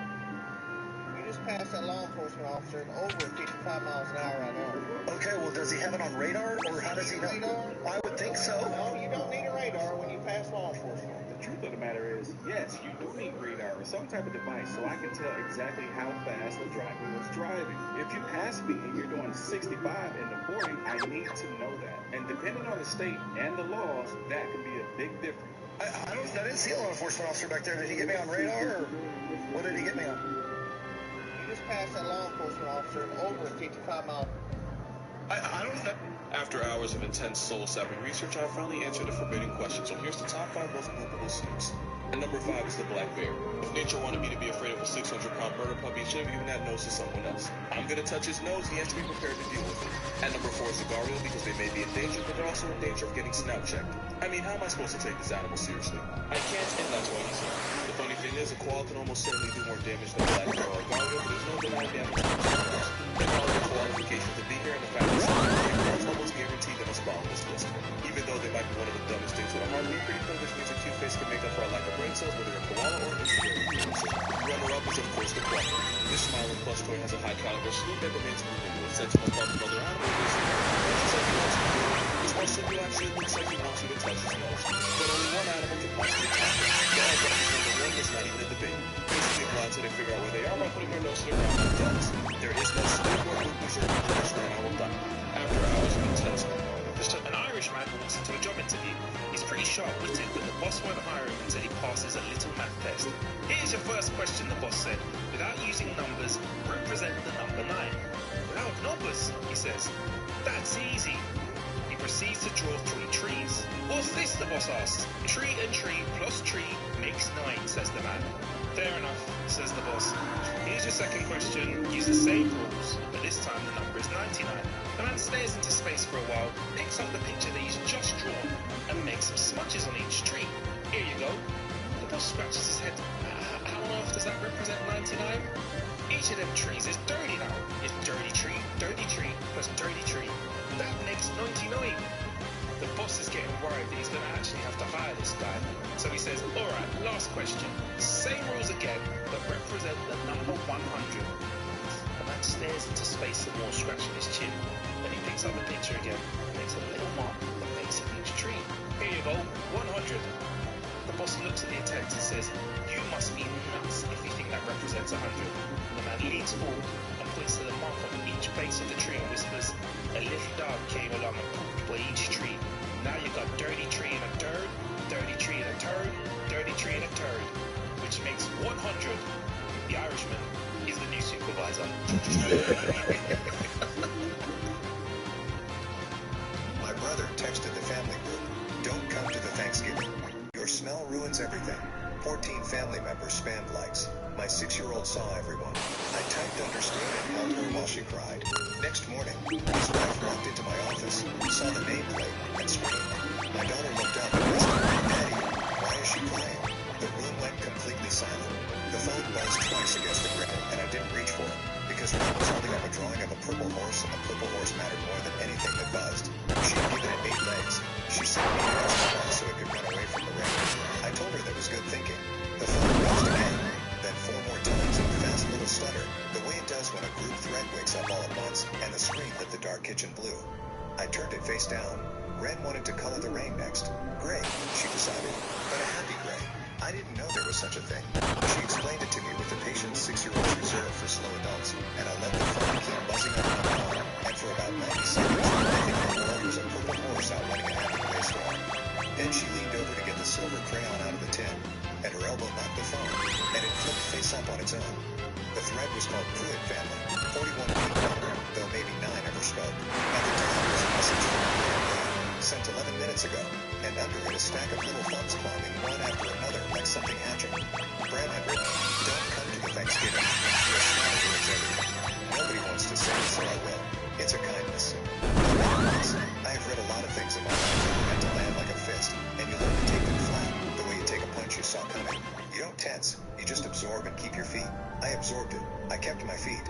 You just passed that law enforcement officer over 55 miles an hour right now. Okay, well, does he have it on radar, or how does he know? Radar? I would think so. No, you don't need a radar when you pass law enforcement. The truth of the matter is, yes, you do need radar or some type of device so I can tell exactly how fast the driver was driving. If you pass me and you're doing 65 in the 40, I need to know that. And depending on the state and the laws, that can be a big difference. I didn't see a law enforcement officer back there. Did he get me on radar, or what did he get me on? You just passed that law enforcement officer over 55 miles. After hours of intense soul-sapping research, I finally answered the forbidden question, so here's the top 5 most movable snakes. And number 5 is the black bear. If nature wanted me to be afraid of a 600-pound murder puppy, it should have given that nose to someone else. I'm gonna touch his nose, he has to be prepared to deal with it. And number 4 is the gargoyle, because they may be in danger, but they're also in danger of getting snout checked. I mean, how am I supposed to take this animal seriously? I can't, and that's why he's here. The funny thing is, a koala can almost certainly do more damage than a black bear or a gargoyle, but there's no denying damage to the koalas. There are all the qualifications to be here, and the fact is, it's almost guaranteed them a spot on this list. Even though they might be one of the dumbest things with a heartbeat, pretty privilege means a cute face can make up for a lack of brain cells, whether you're a koala or a runner-up is, of course, the quack. This smiling plush toy has a high-caliber snoot that remains movable. It sets him apart from other animals. This one simply actually looks like he wants you to touch his nose. But only one animal can possibly touch it. Dog represents the one that's not even in the debate. Basically, blind until they figure out where they are by putting their nose to the ground like dogs. There is no sleep or movement reserved for this man, I will die. After hours of intense an Irish man walks into a job interview. He's pretty sharp-witted, but the boss won't hire him until he passes a little math test. Here's your first question, the boss said. Without using numbers, represent the number 9. Without numbers, he says. That's easy. He proceeds to draw 3 trees. What's this, the boss asks. Tree and tree plus tree makes 9, says the man. Fair enough, says the boss. Here's your second question. Use the same rules, but this time the number is 99. The man stares into space for a while, picks up the picture that he's just drawn, and makes some smudges on each tree. Here you go. The boss scratches his head. How on earth does that represent 99? Each of them trees is dirty now. It's dirty tree plus dirty tree. That makes 99. The boss is getting worried that he's going to actually have to hire this guy. So he says, alright, last question. Same rules again, but represent the number 100. The man stares into space some more, scratching his chin. Then he picks up the picture again and makes a little mark on the base of each tree. Here you go, 100. The boss looks at the attempt and says, you must be nuts if you think that represents 100. The man leans forward and points to the mark on each base of the tree and whispers, a little dog came along and pooped by each tree. Now you got dirty tree and a turd, dirty tree and a turd, dirty tree and a turd, which makes 100. The Irishman is the new supervisor. My brother texted the family group, don't come to the Thanksgiving. Your smell ruins everything. 14 family members spammed likes. My 6-year-old saw everyone. I typed understand and held her while she cried. Next morning, his wife walked into my office, saw the nameplate, and screamed. My daughter looked up and whispered, Daddy, why is she crying? The room went completely silent. The phone buzzed twice against the grill, and I didn't reach for it, because Ren was holding up a drawing of a purple horse, and the purple horse mattered more than anything that buzzed. She had given it 8 legs. She sent me to ask why so it could run away from the ring. I told her that was good thinking. The phone buzzed again, then 4 more times in a fast little stutter, the way it does when a group thread wakes up all at once, and the screen lit the dark kitchen blue. I turned it face down. Ren wanted to color the rain next. Gray, she decided, but a happy gray. I didn't know there was such a thing. She explained it to me with the patient 6-year-old's reserve for slow adults, and I let the phone keep buzzing up and on, and for about 90 seconds, I think the world was a purple horse out running a happy gray storm. Then she leaned over to get the silver crayon out of the tin, and her elbow knocked the phone, and it flipped face up on its own. The thread was called Pruitt Family, 41 people, though maybe 9 ever spoke. At the time, it was a message from my family, sent 11 minutes ago, and under it a stack of little thumbs climbing one after another like something hatching. Brad had written, don't come to the Thanksgiving. Your smile ruins everything. Nobody wants to say it, so I will. It's a kindness. I have read a lot of things in my life that were meant to land like a fist, and you learn to take them flat, the way you take a punch you saw coming. You don't tense, you just absorb and keep your feet. I absorbed it. I kept my feet.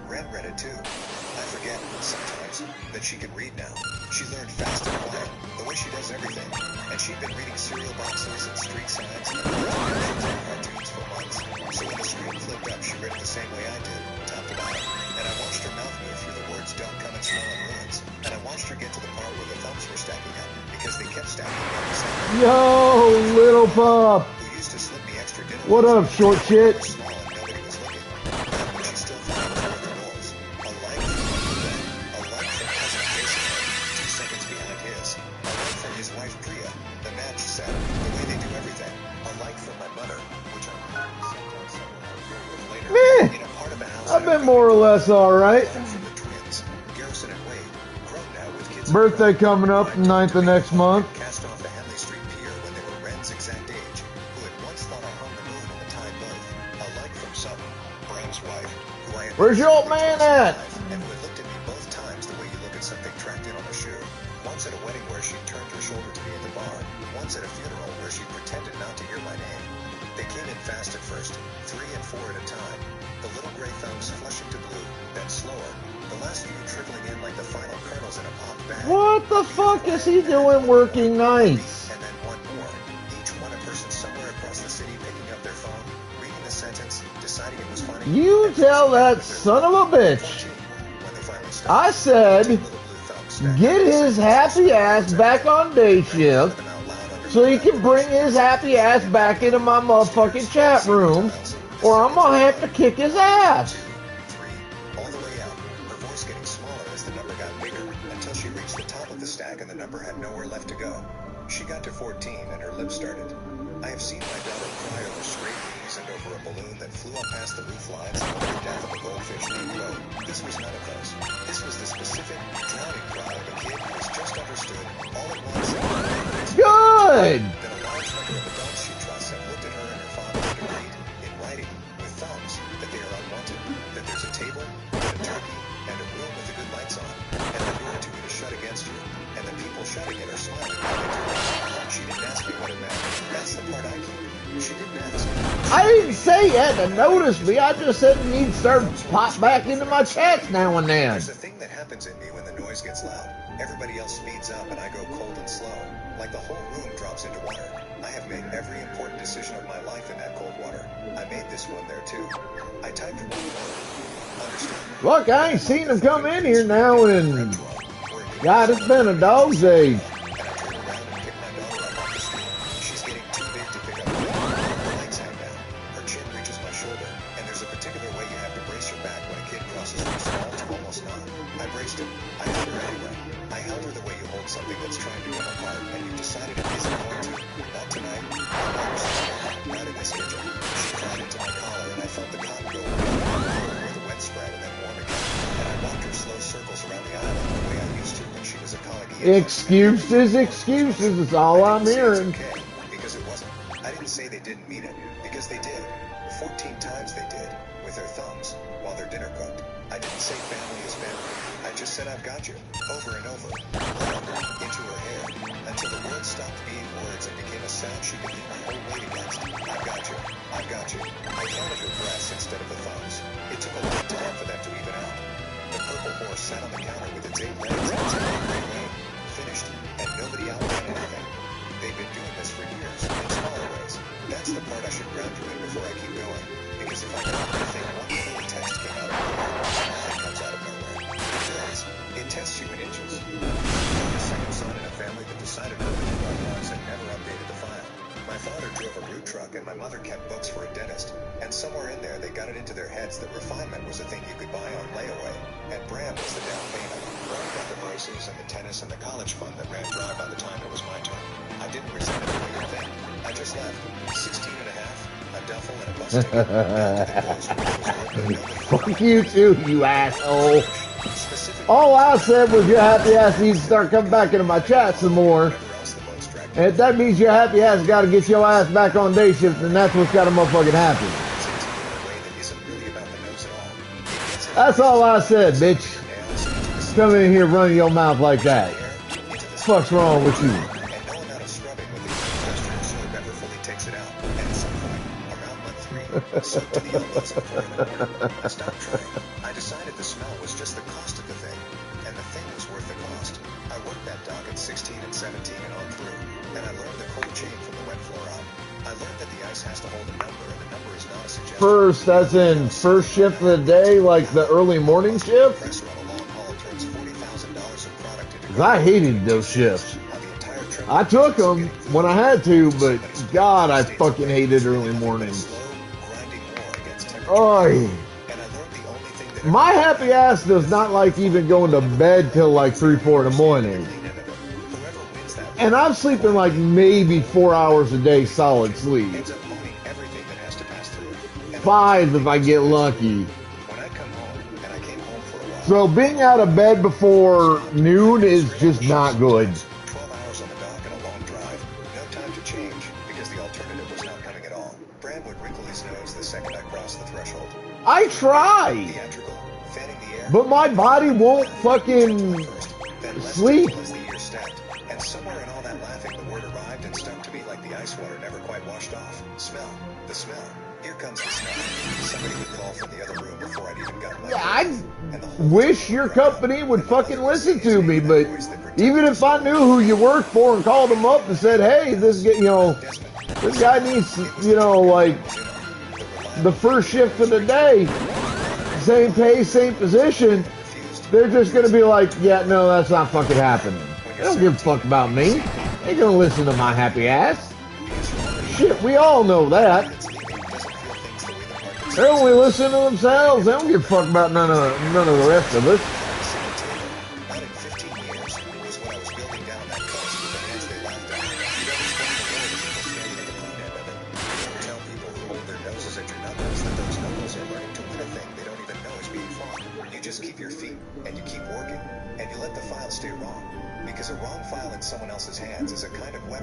Ren read it too. I forget, sometimes, that she can read now. She learned fast and quiet, the way she does everything. And she'd been reading cereal boxes and street signs and cartoons for months. So when the screen flipped up, she read it the same way I did, top to bottom. And I watched her mouth move through the words don't come and smell in ruins. And I watched her get to the part where the thumbs were stacking up, because they kept stacking up the same. Yo, little pup. Who used to slip me extra dinner. What up, short shit? I've been more or less alright. Birthday coming up, 9th of next month. Cast off the Henley Street Pier when they were Ren's exact age, who had once thought I hung the moon in the tide both. A like from Sutton, Bram's wife, who I had Where's your old man at? and who had looked at me both times the way you look at something tracked in on a shoe. Once at a wedding where she turned her shoulder to me at the bar. Once at a funeral where she pretended not to hear my name. They came in fast at first, 3 and 4 at a time. The little gray thumbs flushing to blue, then slower. The last few trickling in like the final kernels in a popped bag. What the fuck is he doing working nights? And then one more. Each one a person somewhere across the city picking up their phone, reading the sentence, deciding it was funny. You tell that son of a bitch. I said, get his happy ass back on day shift so he can bring his happy ass back into my motherfucking chat room, or I'm gonna have to kick his ass. All the way out, her voice getting smaller as the number got bigger, until she reached the top of the stack and the number had nowhere left to go. She got to 14 and her lips started. I have seen my daughter cry over straight knees and over a balloon that flew up past the roof lines and over the death of a goldfish named Bo. This was none of those. This was the specific, drowning cry of a kid who was just understood, all at once. Good! Then a large number of adults she trusts have looked at her and her father and agreed, in writing, with thumbs, that they are unwanted, that there's a table, and a turkey, and a room with the good lights on, and the door to it is shut against you, and the people shutting it are smiling while they do it. She didn't ask me what it meant. That's the part I keep. She didn't ask. I didn't say you had to notice me. I just said you need to start pop back into my chats now and then. There's a thing that happens in me when the noise gets loud, Everybody else speeds up and I go cold and slow, like the whole room drops into water. I have made every important decision of my life in that cold water. I made this one there too. I typed one word. Understood. Look, I ain't seen him come in here now and God, it's been a dog's age. She's getting too big to pick up. Her legs hang down. Her chin reaches my shoulder, and there's a particular way you have to brace your back when a kid crosses from small to almost not. I braced him. I held her anyway. I held her the way you hold something that's trying to come apart, and you decided it isn't going to. Not tonight. Not in this kitchen. She climbed into my collar, and I felt the cotton go where the wet spread and then warm again. And I walked her slow circles around the island the way I used to when she was a colicky. Excuses is all I'm hearing. Because it wasn't. I didn't say they didn't mean it, because they did. 14 times they did, with their thumbs, while their dinner cooked. I didn't say family is family. I just said I've got you, over and over, into her hair, until the words stopped being words and became a sound she could lean my whole weight against. I've got you, I've got you. I counted her breasts instead of the thumbs. It took a long time for them to even out. The purple horse sat on the counter with its 8 legs and its gray mane, finished, and nobody outlined anything. They've been doing this for years, in smaller ways. That's the part I should ground you in before I keep going. Because if I don't think one little text came out of nowhere, nothing comes out of nowhere. It does. It tests you in inches. I'm the second son in a family that decided to open their lives and never updated the file. My father drove a root truck and my mother kept books for a dentist. And somewhere in there they got it into their heads that refinement was a thing you could buy on layaway. And Bram was the down payment. Bram got the braces and the tennis and the college fund that ran dry by the time it was my turn. I didn't resent it the way you think. I just left. 16 and a half, a duffel and a bus ticket. Fuck you too, you asshole. All I said was your happy ass needs to start coming back into my chat some more. And if that means your happy ass got to get your ass back on day shift, then that's what's got to motherfucking happen. That's all I said, bitch. Come in here running your mouth like that. What's wrong with you? I stopped trying. I decided the smell was just the cost of the thing, and the thing was worth the cost. I worked that dock at 16 and 17 and on through, and I learned the cold chain from the wet floor up. I learned that the ice has to hold a number, and the number is not a suggestion. First, that's in first shift of the day, like the early morning shift? Because I hated those shifts. I took them when I had to, but God, I fucking hated early mornings. Oy. My happy ass does not like even going to bed till like 3, 4 in the morning. And I'm sleeping like maybe 4 hours a day solid sleep. 5 if I get lucky. So being out of bed before noon is just not good. 12 hours on the dock and a long drive. No time to change, because the alternative was not coming at all. Bram would wrinkle his nose the second I crossed the threshold. I try, but my body won't fucking sleep. And somewhere in all that laughing, the word arrived and stuck to me like the ice water never quite washed off. Smell. The smell. Here comes the smell. Somebody would call from the other room before I'd even gotten Yeah, I wish your company would fucking listen to me, but even if I knew who you worked for and called them up and said, hey, this guy needs, like the first shift of the day, same pay, same position, they're just going to be like, yeah, no, that's not fucking happening. They don't give a fuck about me. They ain't going to listen to my happy ass. Shit, we all know that. They only listen to themselves. They don't give a fuck about none of the rest of us.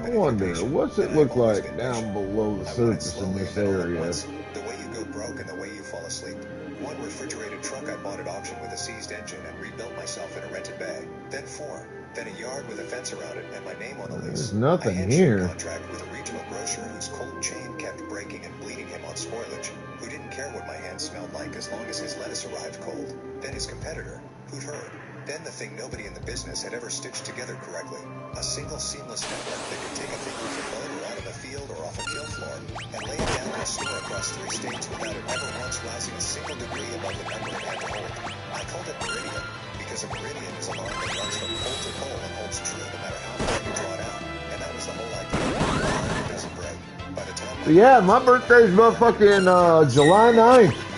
I wonder, what's it look like down below the surface in this area? The way you go broke and the way you fall asleep. One refrigerated truck I bought at auction with a seized engine and rebuilt myself in a rented bay. Then 4. Then a yard with a fence around it and my name on the lease. There's nothing I here. A contract with a regional grocer whose cold chain kept breaking and bleeding him on spoilage, who didn't care what my hands smelled like as long as his lettuce arrived cold. Then his competitor, who'd heard. Then the thing nobody in the business had ever stitched together correctly. A single seamless network that could take a thing off a boat or out of a field or off a kill floor and lay it down in a store across 3 states without it ever once rising a single degree above the number it had to hold. I called it Meridian because a meridian is a line that runs from pole to pole and holds true no matter how far you draw it out. And that was the whole idea. It doesn't break. By the time So yeah, my birthday's motherfucking July 9th.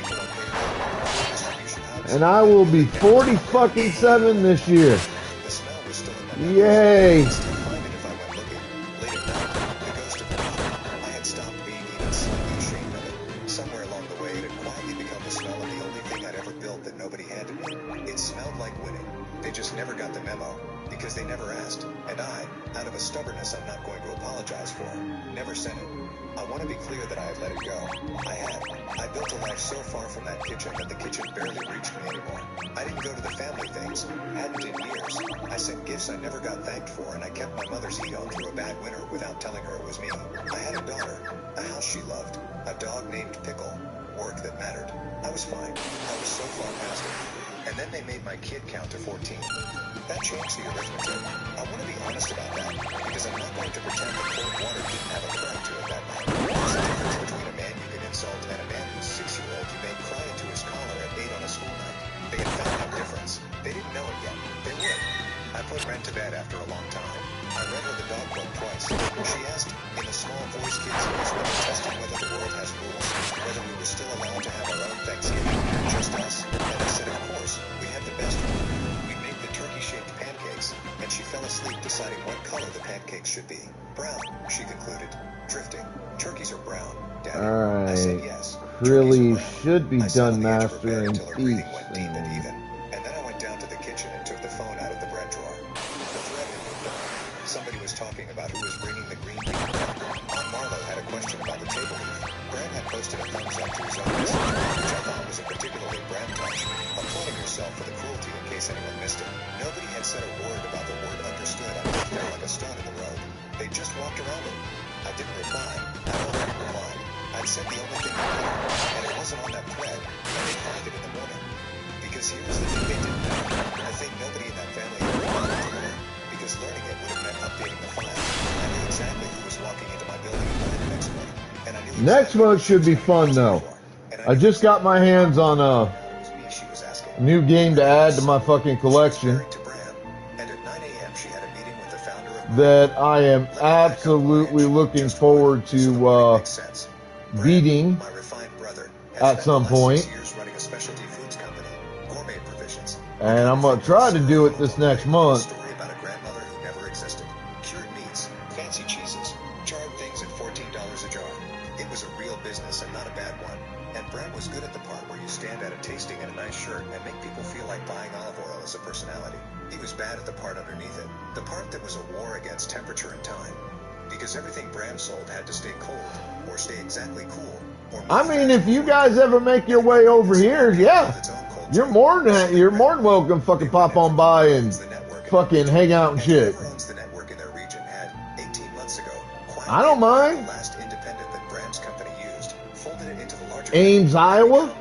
And I will be 47 this year. Yay. Somewhere along the way, it had quietly become the smell of the only thing I'd ever built that nobody handed me. It smelled like winning. They just never got the memo, because they never asked. And I, out of a stubbornness I'm not going to apologize for, never sent it. I want to be clear that I had let it go. I had. I built a life so far from that kitchen that the kitchen barely reached me anymore. I didn't go to the family things, hadn't in years. I sent gifts I never got thanked for, and I kept my mother's heat on through a bad winter without telling her it was me. I had a daughter, a house she loved, a dog named Pickle, work that mattered. I was fine. I was so far past it. And then they made my kid count to 14. That changed the arithmetic. I want to be honest about that, because I'm not going to pretend that cold water didn't have a current to it that night. There's a difference between a man you can insult and a man whose 6-year-old you made cry into his collar at 8 on a school night. They had found that difference. They didn't know it yet. They would. I put Ren to bed after a long time. I read her the dog book twice. She asked, in a small voice kids voice when they tested whether the world has rules, whether we were still allowed to have our own Thanksgiving, just us. And I said, of course, we had the best one. We made the turkey-shaped pancakes, and she fell asleep deciding what color the pancakes should be. Brown, she concluded. Drifting. Turkeys are brown, Daddy. I said yes. Really should be done mastering peace. And then I went down to the kitchen and took the phone out of the bread drawer. The thread had moved on. Somebody was talking about who was bringing the green bean. Aunt Marlo had a question about the table leaf. Bram had posted a thumbs up to his own message, which I thought was a particularly Bram touch, applauding herself for the cruelty in case anyone missed it. Nobody had said a word about the word understood. I left there like a stone in the road. They just walked around it. I didn't reply. I'd already replied. I'd said the only thing I could, and it wasn't on that thread, and they find it in the morning. Because here's the thing they didn't know. I think nobody in that family ever wanted to learn, because learning it would have meant updating the file. I knew exactly who was walking into my building at 9 the next morning, and I knew Next month should be fun though. I just got my hands on a new game to add to my fucking collection that I am absolutely looking forward to beating at some point. And I'm going to try to do it this next month. Cured meats, fancy cheeses, charred things at $14 a jar. It was a real business and not a bad one. And Brad was good at the part where you stand at a tasting in a nice shirt and make people feel like buying olive oil as a personality. He was bad at the part underneath it, the part that was a war against temperature and time. Because everything Bram sold had to stay cold, or stay exactly cool. I mean, if you guys ever make your way over here, yeah, you're more than welcome. Fucking pop on by and fucking hang out and shit. I don't mind. Ames, Iowa.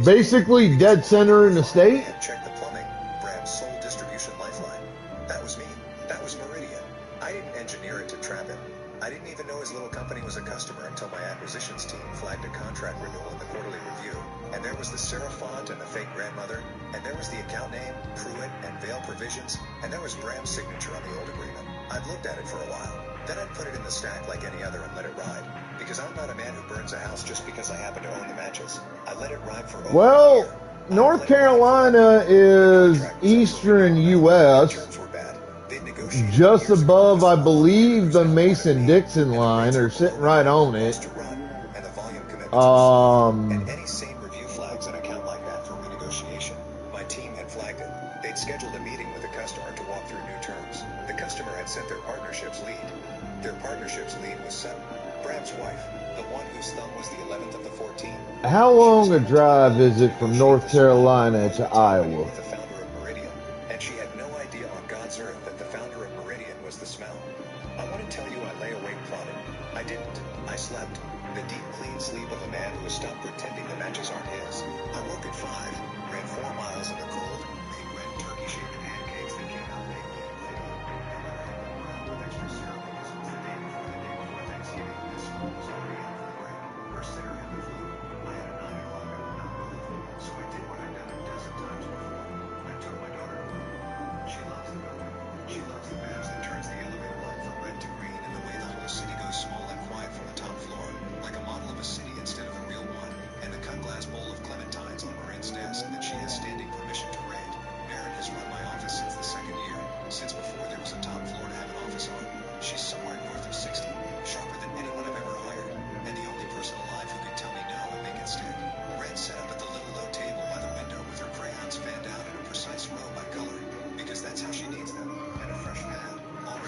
Basically dead center in the state. Check the plumbing. Bram's sole distribution lifeline. That was me. That was Meridian. I didn't engineer it to trap him. I didn't even know his little company was a customer until my acquisitions team flagged a contract renewal in the quarterly review. And there was the serif font and the fake grandmother. And there was the account name, Pruitt and Vale Provisions. And there was Bram's signature on the old agreement. I'd looked at it for a while. Then I'd put it in the stack like any other and let it ride. Because I'm not a man who burns a house just because I happen to own the matches. I let it ride for over a year. North Carolina is eastern U.S. Just above, I believe, the Mason-Dixon line, or sitting right on it. And any sane review flags an account like that for renegotiation. My team had flagged it. They'd scheduled a meeting with the customer to walk through new terms. The customer had sent their partnership's lead. Their partnership's lead was Sutton, Bram's wife, the one whose thumb was the 11th of the 14. How long a drive is it from North Carolina to Iowa? The founder of Meridian, and she had no idea on God's earth that the founder of Meridian was the smell. I want to tell you I lay awake plotting. I didn't. I slept. The deep, clean sleep of a man who has stopped pretending the matches aren't his. I woke at 5, ran 4 miles in the cold, made red turkey-shaped pancakes that came out vaguely and fitty, and with extra syrup because it was the day before Thanksgiving. This school was already out for the break. Her sitter had the flu. I had a 9 o'clock I would not move, so I did what I'd done a dozen times before. I took my daughter home. She loves the building. She loves the badge that turns the elevator light from red to green, and the way the whole city goes small and quiet from the top floor, like a model of a city instead of a real one, and the cut glass bowl of clementines on Marin's desk that she has standing permission to raid. Erin has run my office since the second year, since before there was a top floor to have an office on. She's somewhere north of 60, sharper than anyone I've ever hired, and the only person alive who could tell me no and make it stick. Red sat up at the little low table by the window with her crayons fanned out in a precise row by color, because that's how she needs them, and a fresh pad.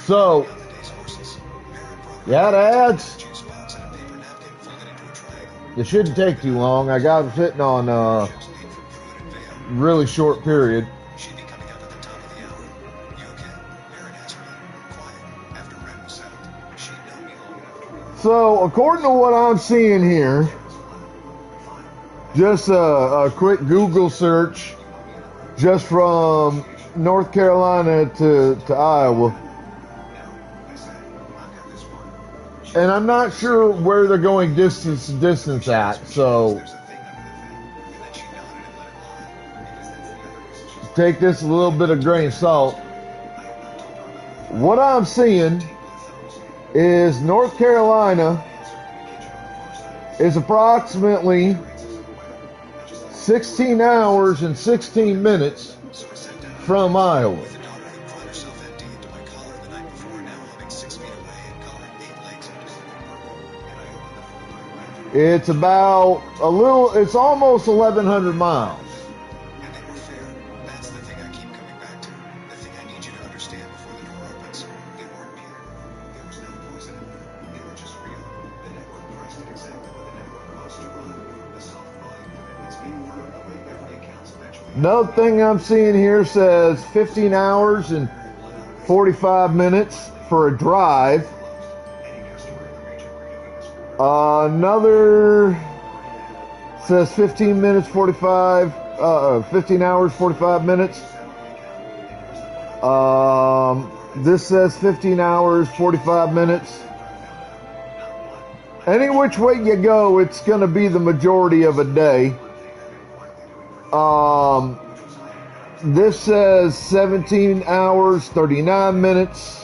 So, yeah, the ads. It shouldn't take too long. I got them sitting on a really short period. So, according to what I'm seeing here, just a quick Google search, just from North Carolina to Iowa. And I'm not sure where they're going distance at, so take this a little bit of grain of salt. What I'm seeing is North Carolina is approximately 16 hours and 16 minutes from Iowa. It's about it's almost 1,100 miles. And they were fair. That's the thing I keep coming back to. The thing I need you to understand before the door opens. They weren't Peter. There was no poison in them. They were just real. The network priced it exactly what the network costs to run. The self-volume commitments being firm the way Beverly accounts eventually. Another thing I'm seeing here says 15 hours and 45 minutes for a drive. Another says 15 hours, 45 minutes. This says 15 hours, 45 minutes. Any which way you go, it's going to be the majority of a day. This says 17 hours, 39 minutes.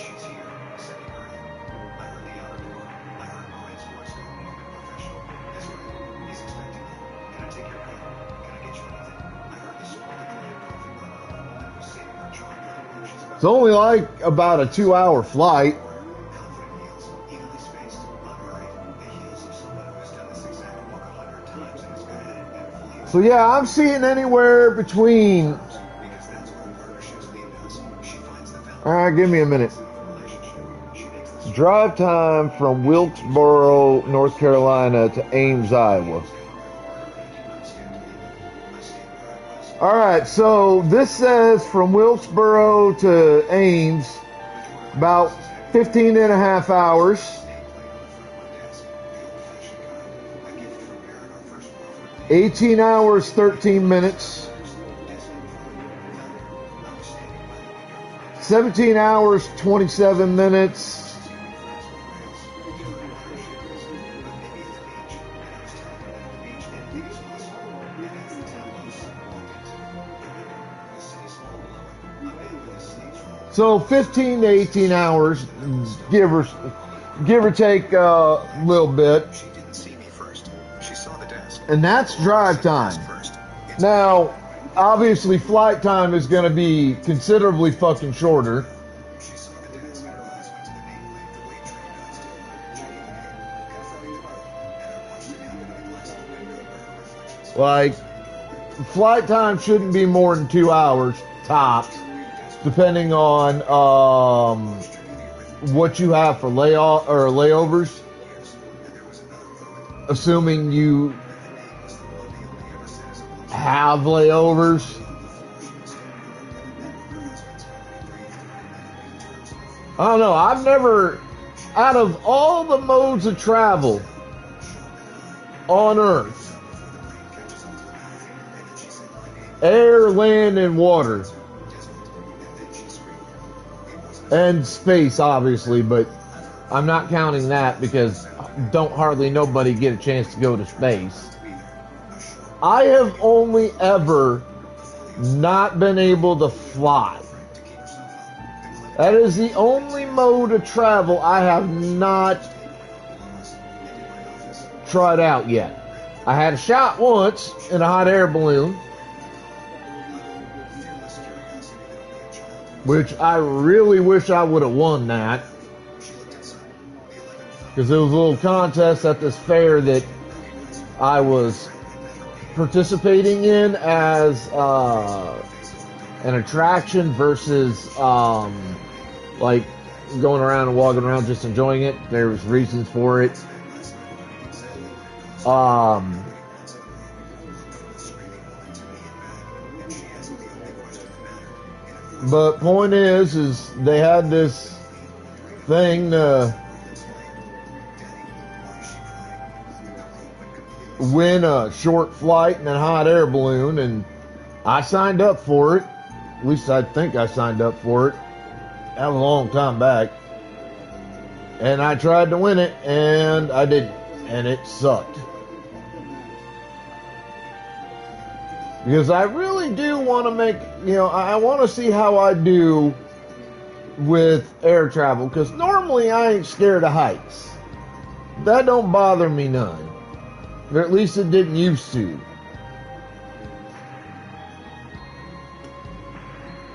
It's only like about a 2-hour flight. So yeah, I'm seeing anywhere between. Alright, give me a minute. Drive time from Wilkesboro, North Carolina to Ames, Iowa. Alright, so this says from Wilkesboro to Ames, about 15 and a half hours. $18 hours, 13 minutes. 17 hours, 27 minutes. So 15 to 18 hours, give or take a little bit. She didn't see me first. She saw the desk. And that's drive time. Now, obviously flight time is going to be considerably fucking shorter. She saw the desk. Her eyes went to the nameplate the way train does, checking the name, confirming the route, and I watched it happen in the glass of the window where her reflection. Like, flight time shouldn't be more than 2 hours tops, depending on what you have for layovers. Assuming you have layovers. I don't know. I've never, out of all the modes of travel, on Earth. Air, land, and water. And space, obviously, but I'm not counting that because don't hardly nobody get a chance to go to space. I have only ever not been able to fly. That is the only mode of travel I have not tried out yet. I had a shot once in a hot air balloon, which I really wish I would have won that, because there was a little contest at this fair that I was participating in as an attraction versus like going around and walking around just enjoying it. There was reasons for it. But point is they had this thing to win a short flight in a hot air balloon, and I signed up for it. At least I think I signed up for it. That was a long time back. And I tried to win it, and I didn't. And it sucked. Because I really do want to make, I want to see how I do with air travel. Because normally I ain't scared of heights. That don't bother me none. Or at least it didn't used to.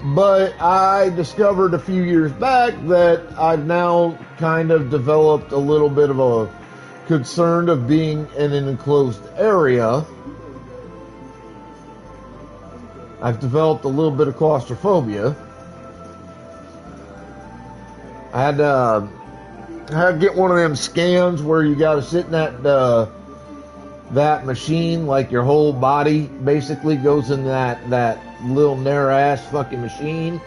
But I discovered a few years back that I've now kind of developed a little bit of a concern of being in an enclosed area. I've developed a little bit of claustrophobia. I had to get one of them scans where you got to sit in that machine, like your whole body basically goes in that little narrow ass fucking machine.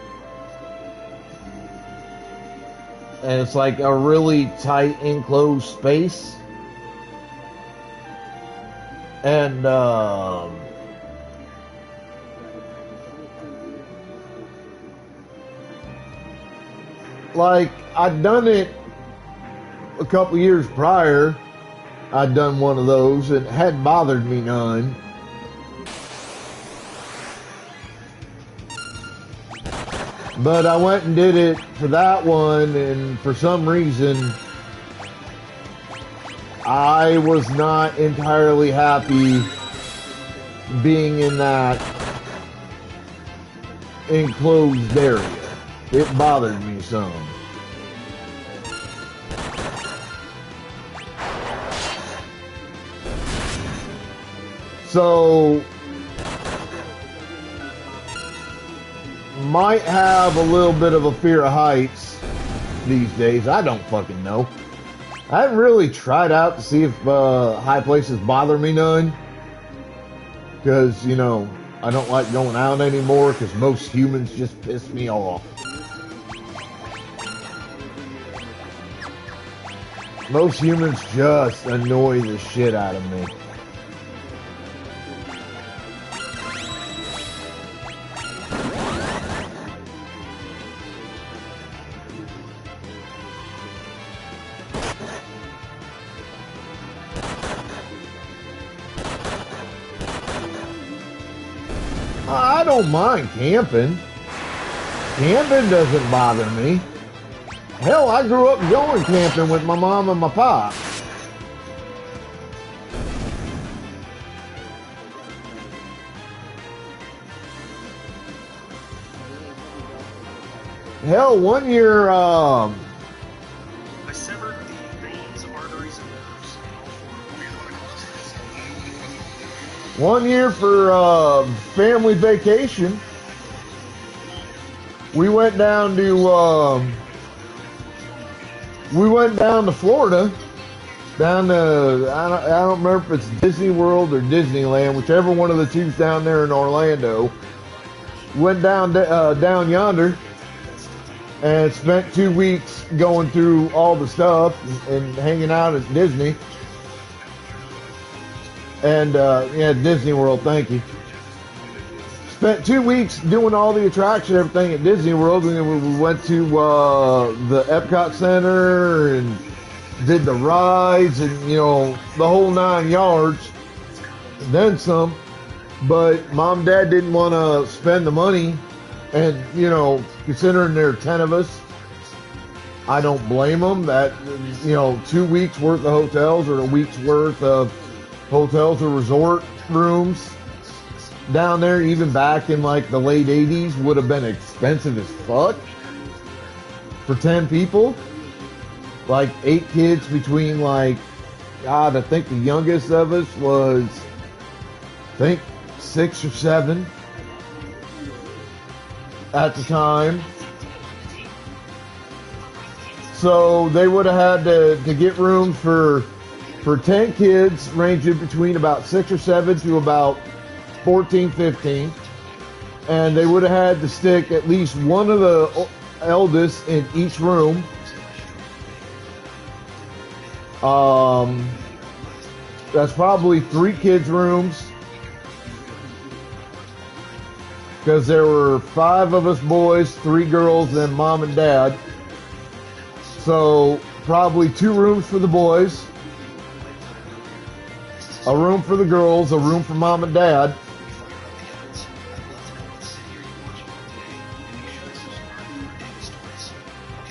And it's like a really tight enclosed space. And like I'd done it a couple years prior. I'd done one of those and it hadn't bothered me none. But I went and did it for that one, and for some reason I was not entirely happy being in that enclosed area. It bothered me some. So, might have a little bit of a fear of heights these days. I don't fucking know. I haven't really tried out to see if high places bother me none. Because, I don't like going out anymore because most humans just piss me off. Most humans just annoy the shit out of me. I don't mind camping. Camping doesn't bother me. Hell, I grew up going camping with my mom and my pop. Hell, one year, I severed the veins, arteries, and nerves. one year for family vacation, we went down to Florida, down to I don't remember if it's Disney World or Disneyland, whichever one of the two's down there in Orlando. Went down yonder and spent 2 weeks going through all the stuff and hanging out at Disney. And yeah, Disney World, thank you. Spent 2 weeks doing all the attraction, everything at Disney World. And we went to the Epcot Center and did the rides and, you know, the whole 9 yards. And then some. But Mom and Dad didn't want to spend the money. And, you know, considering there are 10 of us, I don't blame them. That, you know, 2 weeks worth of hotels or a week's worth of hotels or resort rooms down there, even back in like the late 80s, would have been expensive as fuck for 10 people. Like 8 kids between, like, God, I think the youngest of us was, I think, 6 or 7 at the time. So they would have had to get rooms for 10 kids, ranging between about 6 or 7 to about 14, 15. And they would have had to stick at least one of the eldest in each room. That's probably 3 kids' rooms, because there were 5 of us boys, 3 girls, and Mom and Dad. So probably 2 rooms for the boys, a room for the girls, a room for Mom and Dad.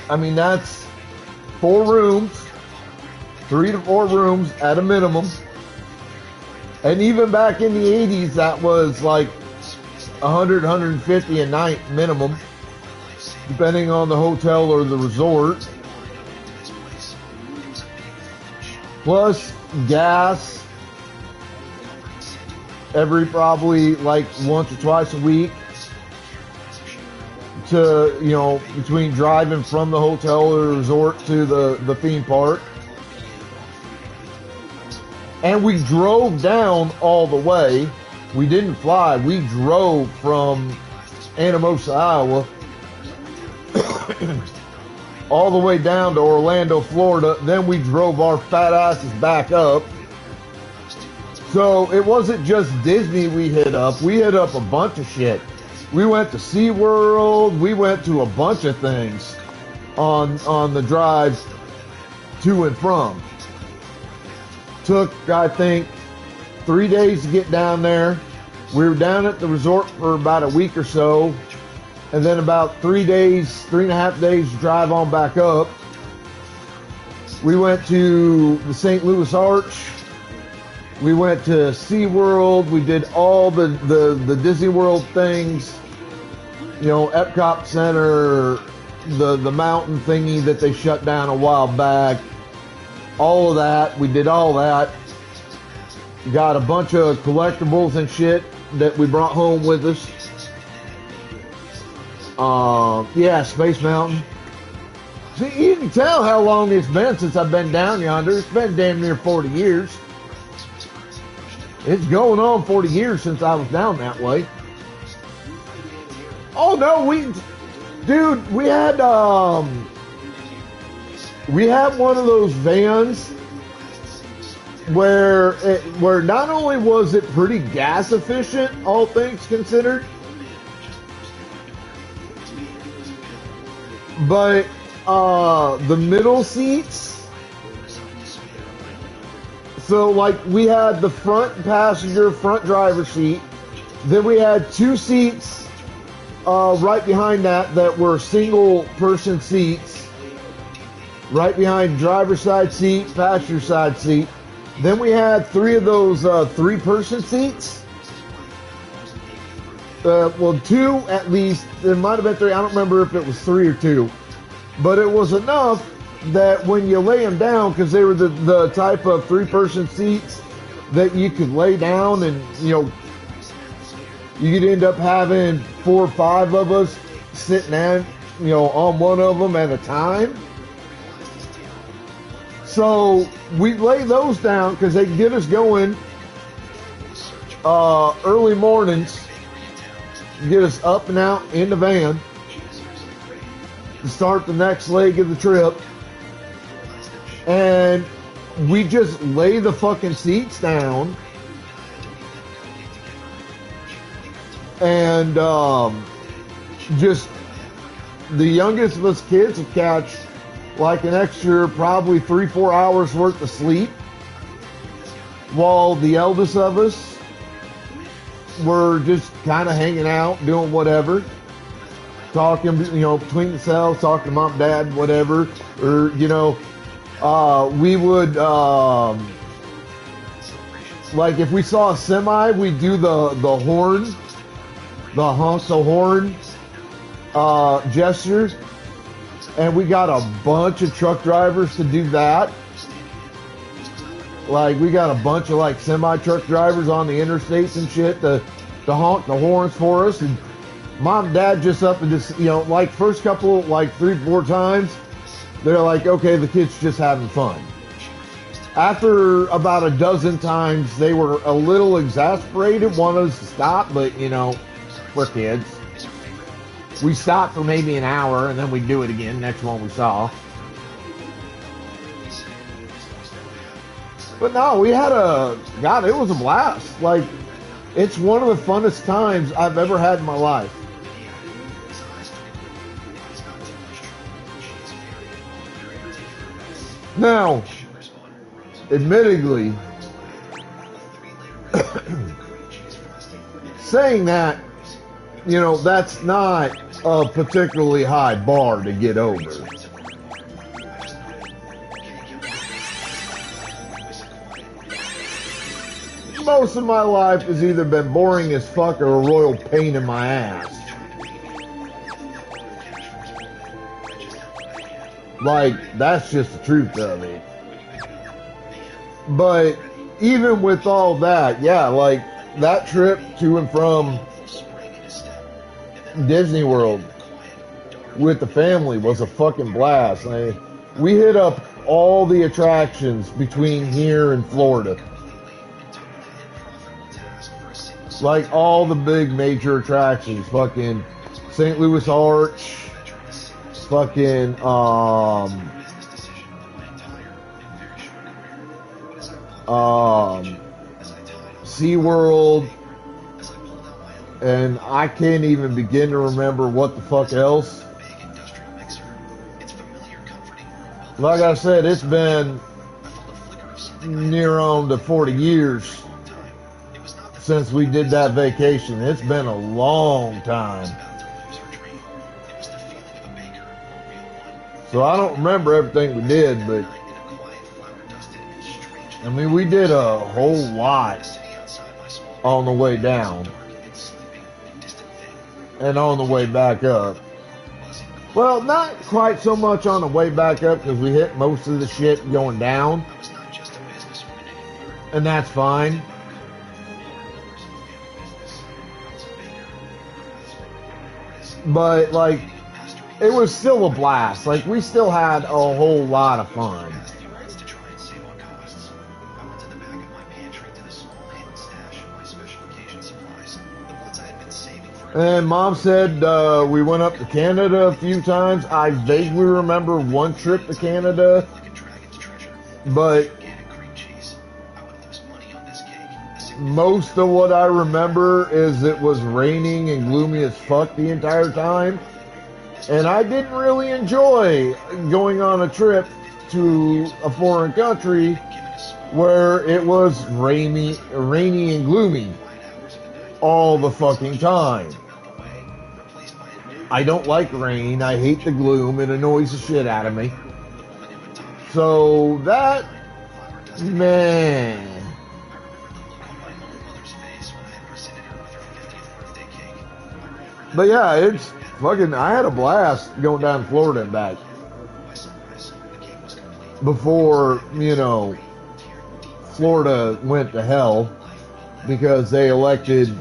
I mean, that's 4 rooms, 3 to 4 rooms at a minimum. And even back in the 80s, that was like 100, 150 a night minimum, depending on the hotel or the resort. Plus gas every probably like once or twice a week to, you know, between driving from the hotel or the resort to the theme park. And we drove down all the way. We didn't fly. We drove from Anamosa, Iowa, all the way down to Orlando, Florida. Then we drove our fat asses back up. So it wasn't just Disney we hit up. We hit up a bunch of shit. We went to SeaWorld. We went to a bunch of things on the drive to and from. Took, I think, 3 days to get down there. We were down at the resort for about a week or so, and then about 3 days, 3.5 days to drive on back up. We went to the St. Louis Arch. We went to SeaWorld. We did all the Disney World things, you know, Epcot Center, the mountain thingy that they shut down a while back. All of that. We did all that. Got a bunch of collectibles and shit that we brought home with us. Yeah, Space Mountain. See, you can tell how long it's been since I've been down yonder. It's been damn near 40 years. It's going on 40 years since I was down that way. Oh no, we had one of those vans where not only was it pretty gas efficient, all things considered, but the middle seats, so like we had the front passenger, front driver seat, then we had 2 seats right behind that were single person seats, right behind driver's side seat, passenger side seat. Then we had 3 of those 3-person seats. Well, 2 at least. There might have been 3. I don't remember if it was 3 or 2. But it was enough that when you lay them down, because they were the type of 3-person seats that you could lay down and, you know, you could end up having 4 or 5 of us sitting down, you know, on one of them at a time. So we lay those down because they get us going early mornings, get us up and out in the van to start the next leg of the trip. And we just lay the fucking seats down And just the youngest of us kids would catch like an extra probably 3-4 hours worth of sleep, while the eldest of us were just kind of hanging out, doing whatever, talking, between themselves, talking to mom, dad, whatever. Or, we would, like if we saw a semi, we'd do the horn, the honk the horn gestures. And we got a bunch of truck drivers to do that. Like, we got a bunch of, like, semi-truck drivers on the interstates and shit to honk the horns for us. And mom and dad just up and just, like, first couple, like, 3-4 times, they're like, okay, the kid's just having fun. After about a dozen times, they were a little exasperated, wanted us to stop, but, we're kids. We stopped for maybe an hour, and then we'd do it again, next one we saw. But no, we had God, it was a blast. Like, it's one of the funnest times I've ever had in my life. Now, admittedly, saying that, that's not a particularly high bar to get over. Most of my life has either been boring as fuck or a royal pain in my ass. Like, that's just the truth of it. But even with all that, yeah, like that trip to and from Disney World with the family was a fucking blast. We hit up all the attractions between here and Florida. Like all the big major attractions, fucking St. Louis Arch, fucking SeaWorld, and I can't even begin to remember what the fuck else. Like I said, it's been near on to 40 years since we did that vacation. It's been a long time. So I don't remember everything we did, but I mean, we did a whole lot on the way down and on the way back up. Well, not quite so much on the way back up because we hit most of the shit going down, and that's fine. But, like, it was still a blast. Like, we still had a whole lot of fun. And Mom said we went up to Canada a few times. I vaguely remember one trip to Canada, but most of what I remember is it was raining and gloomy as fuck the entire time. And I didn't really enjoy going on a trip to a foreign country where it was rainy and gloomy all the fucking time. I don't like rain. I hate the gloom. It annoys the shit out of me. So that, man. But yeah, it's fucking, I had a blast going down to Florida and back. Before, Florida went to hell because they elected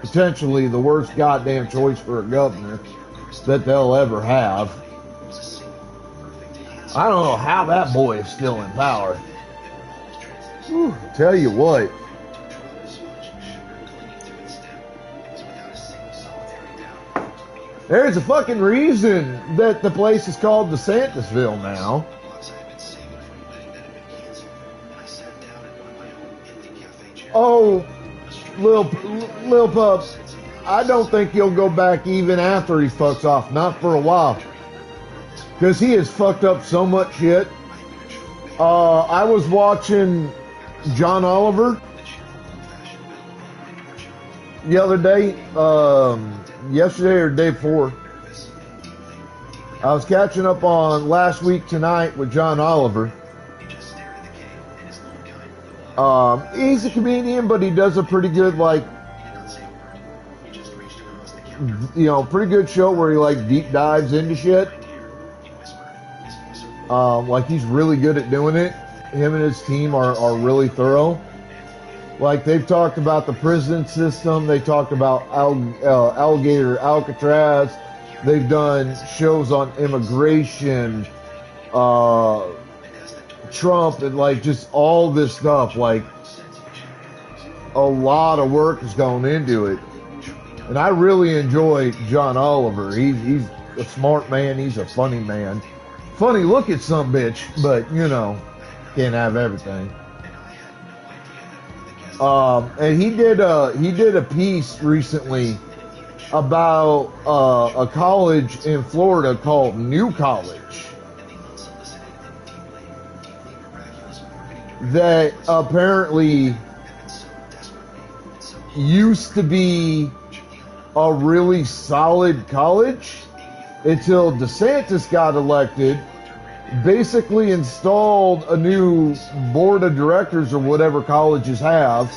potentially the worst goddamn choice for a governor that they'll ever have. I don't know how that boy is still in power. Whew, tell you what. There's a fucking reason that the place is called DeSantisville now. Oh, Lil Pup, I don't think he'll go back even after he fucks off. Not for a while. Because he has fucked up so much shit. I was watching John Oliver the other day, yesterday or day before. I was catching up on Last Week Tonight with John Oliver. He's a comedian, but he does a pretty good, like, you know, pretty good show where he, like, deep dives into shit. Like, he's really good at doing it. Him and his team are really thorough. Like, they've talked about the prison system. They talked about Alligator Alcatraz. They've done shows on immigration, Trump, and, like, just all this stuff. Like, a lot of work is going into it. And I really enjoy John Oliver. He's a smart man. He's a funny man. Funny look at some bitch, but, you know, can't have everything. And he did a piece recently about a college in Florida called New College that apparently used to be a really solid college until DeSantis got elected, basically installed a new board of directors or whatever colleges have,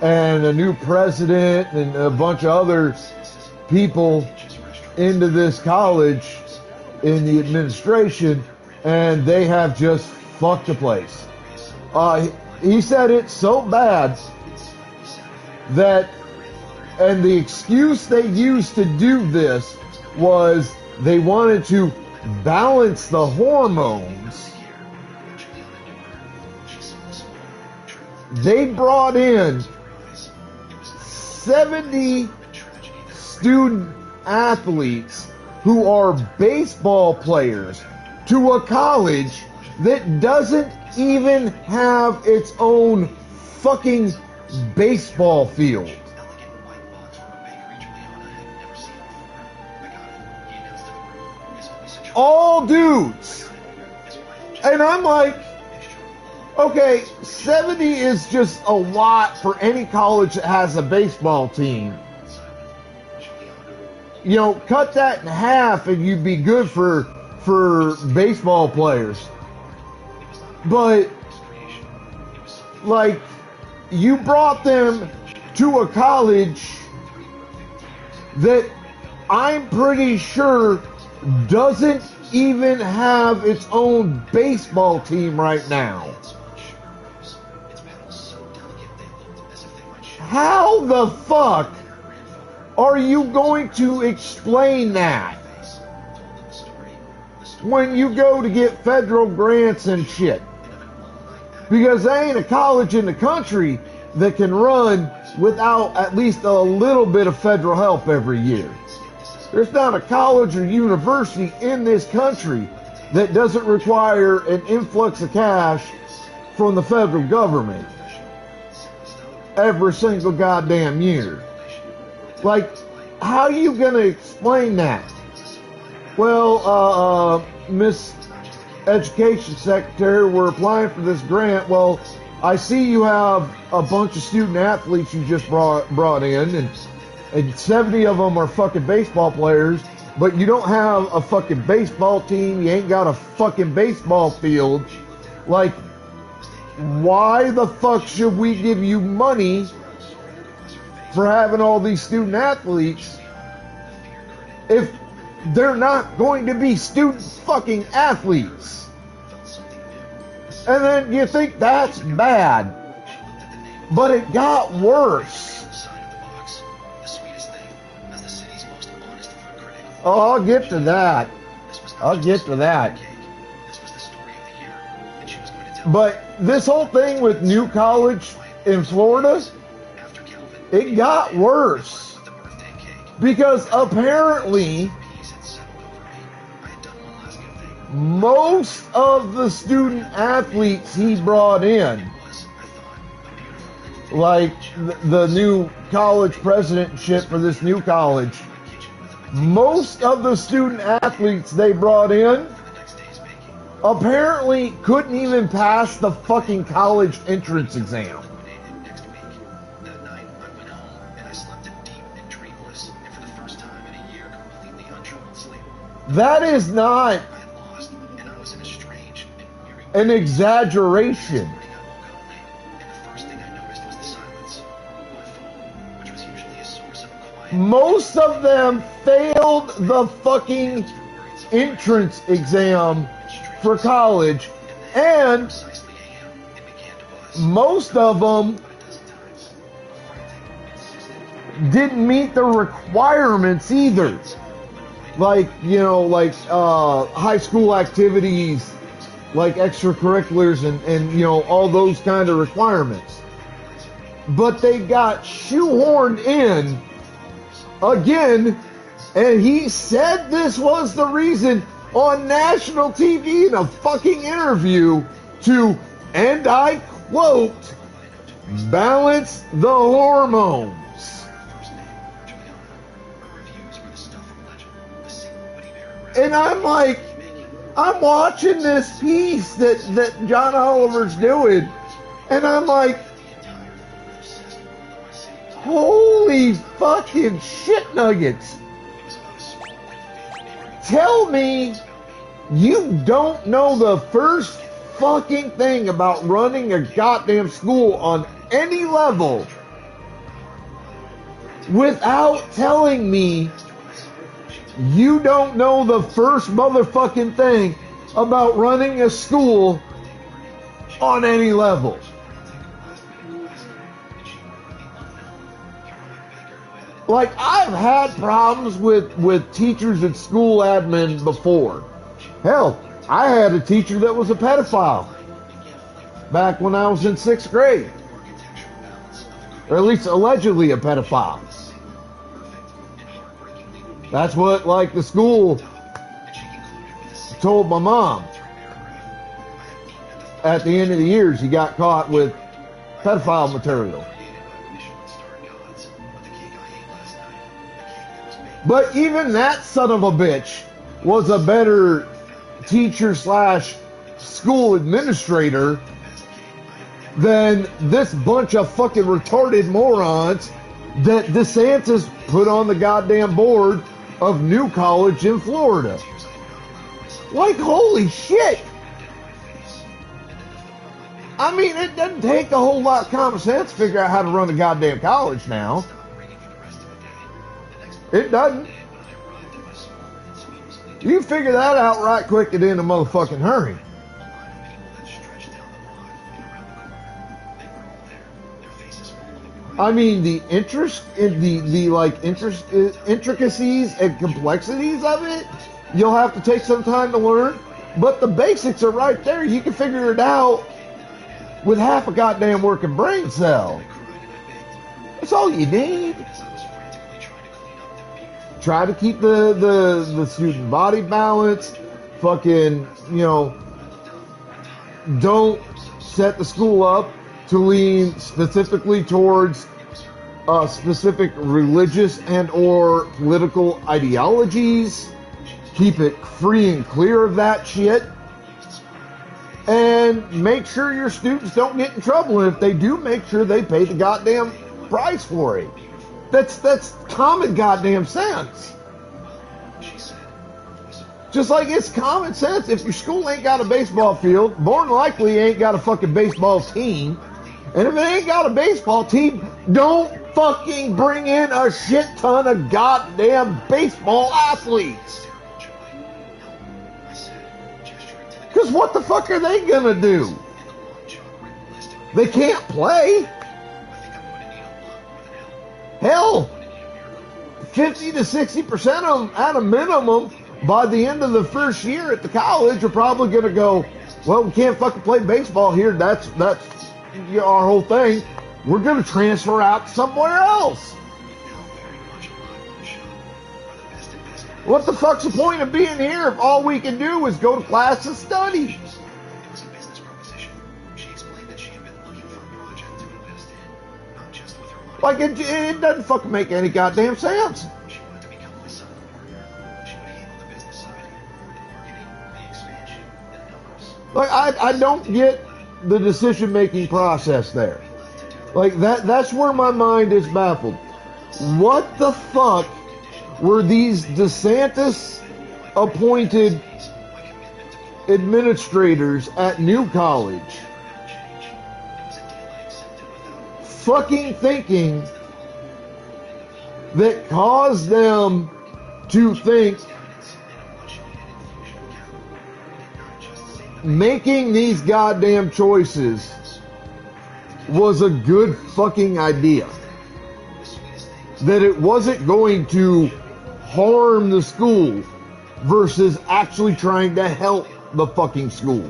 and a new president and a bunch of other people into this college in the administration, and they have just fucked the place. He said it's so bad that, and the excuse they used to do this was they wanted to balance the hormones. They brought in 70 student athletes who are baseball players to a college that doesn't even have its own fucking baseball field. All dudes. And I'm like, okay, 70 is just a lot for any college that has a baseball team. You know, cut that in half and you'd be good for baseball players. But, like, you brought them to a college that I'm pretty sure doesn't even have its own baseball team right now. How the fuck are you going to explain that when you go to get federal grants and shit? Because there ain't a college in the country that can run without at least a little bit of federal help every year. There's not a college or university in this country that doesn't require an influx of cash from the federal government every single goddamn year. Like, how are you going to explain that? Well, Miss Education Secretary, we're applying for this grant. Well, I see you have a bunch of student athletes you just brought in, and 70 of them are fucking baseball players, but you don't have a fucking baseball team. You ain't got a fucking baseball field. Like, why the fuck should we give you money for having all these student athletes if they're not going to be student fucking athletes? And then you think that's bad. But it got worse. Oh, I'll get to that. But this whole thing with New College in Florida, it got worse. Because apparently, most of the student athletes he brought in like the new college president and shit for this new college, most of the student athletes they brought in apparently couldn't even pass the fucking college entrance exam. That night, I went home and I slept deep and dreamless, and for the first time in a year, completely untroubled sleep. That is not I had lost, and I was in a strange and weary an exaggeration. and the first thing I noticed was the silence. My phone, which was usually a source of quiet, Most of them failed the fucking entrance exam for college, and precisely AM, it began to buzz. most of them But a dozen times, frantic, insistent, didn't meet the requirements either. Like, you know, like high school activities, like extracurriculars and you know, all those kind of requirements. But they got shoehorned in again, and he said this was the reason on national TV in a fucking interview to, and I quote, balance the hormones. And I'm like, I'm watching this piece that John Oliver's doing, and I'm like, holy fucking shit nuggets. Tell me you don't know the first fucking thing about running a goddamn school on any level without telling me you don't know the first motherfucking thing about running a school on any level. Like, I've had problems with teachers at school admin before. Hell, I had a teacher that was a pedophile back when I was in 6th grade. Or at least allegedly a pedophile. That's what, like, the school told my mom. At the end of the years, he got caught with pedophile material. But even that son of a bitch was a better teacher slash school administrator than this bunch of fucking retarded morons that DeSantis put on the goddamn board of New College in Florida. Like, holy shit. I mean, it doesn't take a whole lot of common sense to figure out how to run a goddamn college now. It doesn't. You can figure that out right quick and in a motherfucking hurry. I mean, the intricacies and complexities of it, you'll have to take some time to learn. But the basics are right there. You can figure it out with half a goddamn working brain cell. That's all you need. Try to keep the student body balanced. Fucking, you know, don't set the school up to lean specifically towards specific religious and or political ideologies. Keep it free and clear of that shit. And make sure your students don't get in trouble. And if they do, make sure they pay the goddamn price for it. That's common goddamn sense. Just like it's common sense, if your school ain't got a baseball field, more than likely you ain't got a fucking baseball team. And if it ain't got a baseball team, don't fucking bring in a shit ton of goddamn baseball athletes. Because what the fuck are they gonna do? They can't play. Hell, 50 to 60% of them at a minimum by the end of the first year at the college are probably going to go, well, we can't fucking play baseball here. That's you know, our whole thing. We're going to transfer out somewhere else. What the fuck's the point of being here if all we can do is go to class and study? Like, it doesn't fucking make any goddamn sense. She wanted to become my son partner. She would handle the business side, the marketing, the expansion, and numbers. Like, I don't get the decision-making process there. Like, that's where my mind is baffled. What the fuck were these DeSantis-appointed administrators at New College fucking thinking that caused them to think making these goddamn choices was a good fucking idea? That it wasn't going to harm the school versus actually trying to help the fucking school.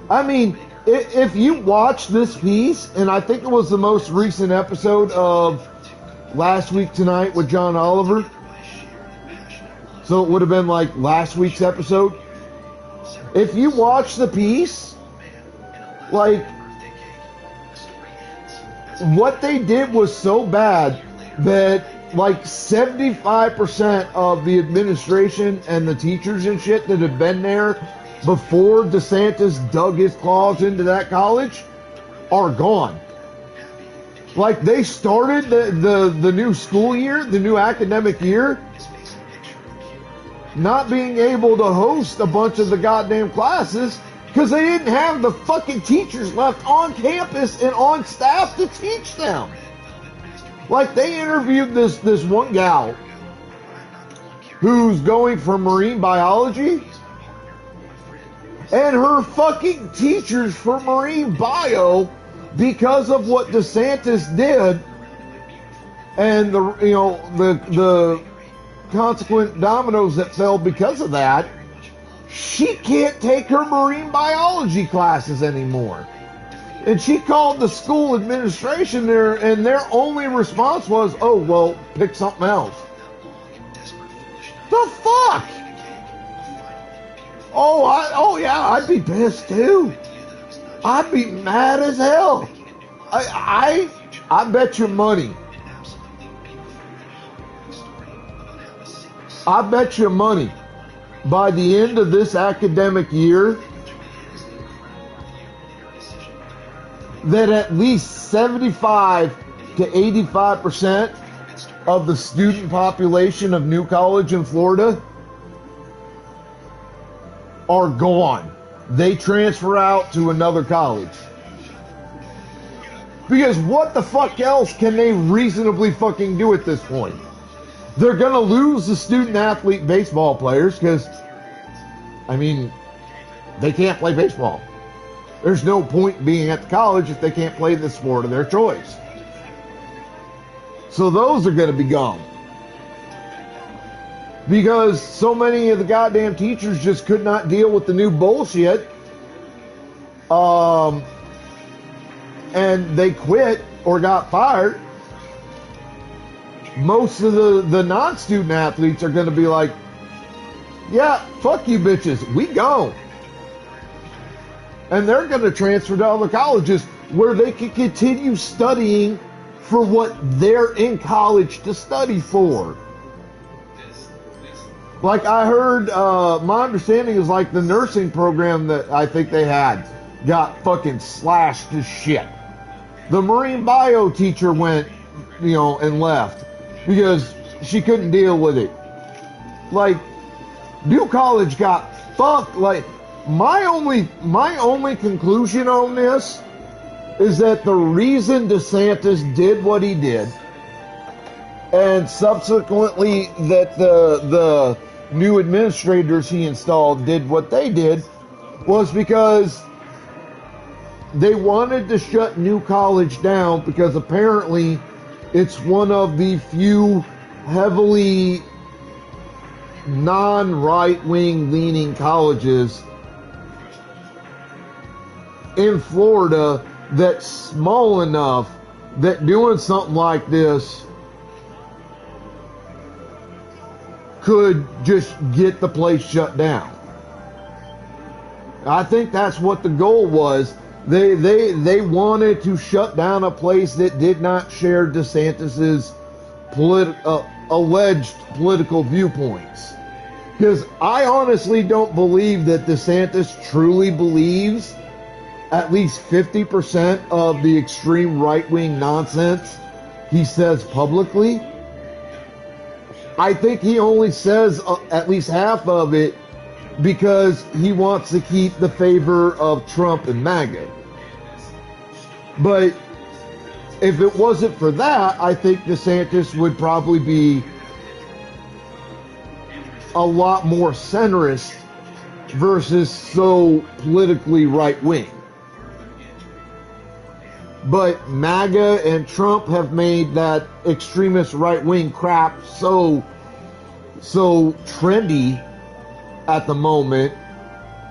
I mean, if you watch this piece, and I think it was the most recent episode of Last Week Tonight with John Oliver, so it would have been like last week's episode. If you watch the piece, like, what they did was so bad that like 75% of the administration and the teachers and shit that had been there before DeSantis dug his claws into that college are gone. Like, they started the new school year, the new academic year, not being able to host a bunch of the goddamn classes because they didn't have the fucking teachers left on campus and on staff to teach them. Like, they interviewed this one gal who's going for marine biology, and her fucking teachers for marine bio, because of what DeSantis did and the consequent dominoes that fell because of that, she can't take her marine biology classes anymore. And she called the school administration there, and their only response was, oh, well, pick something else. The fuck? Oh yeah, I'd be pissed too. I'd be mad as hell. I bet you money. I bet you money. By the end of this academic year, that at least 75 to 85% of the student population of New College in Florida are gone. They transfer out to another college. Because what the fuck else can they reasonably fucking do at this point? They're going to lose the student athlete baseball players because, I mean, they can't play baseball. There's no point being at the college if they can't play the sport of their choice. So those are going to be gone. Because so many of the goddamn teachers just could not deal with the new bullshit. And they quit or got fired. Most of the non-student athletes are going to be like, yeah, fuck you bitches, we gone. And they're going to transfer to other colleges where they can continue studying for what they're in college to study for. Like, I heard, my understanding is like the nursing program that I think they had got fucking slashed to shit. The marine bio teacher went, and left because she couldn't deal with it. Like, New College got fucked. Like, my only conclusion on this is that the reason DeSantis did what he did, and subsequently that the new administrators he installed did what they did, was because they wanted to shut New College down because apparently it's one of the few heavily non-right-wing leaning colleges in Florida that's small enough that doing something like this could just get the place shut down. I think that's what the goal was, They wanted to shut down a place that did not share DeSantis's alleged political viewpoints. Because I honestly don't believe that DeSantis truly believes at least 50% of the extreme right-wing nonsense he says publicly. I think he only says at least half of it because he wants to keep the favor of Trump and MAGA. But if it wasn't for that, I think DeSantis would probably be a lot more centrist versus so politically right-wing. But MAGA and Trump have made that extremist right-wing crap so trendy at the moment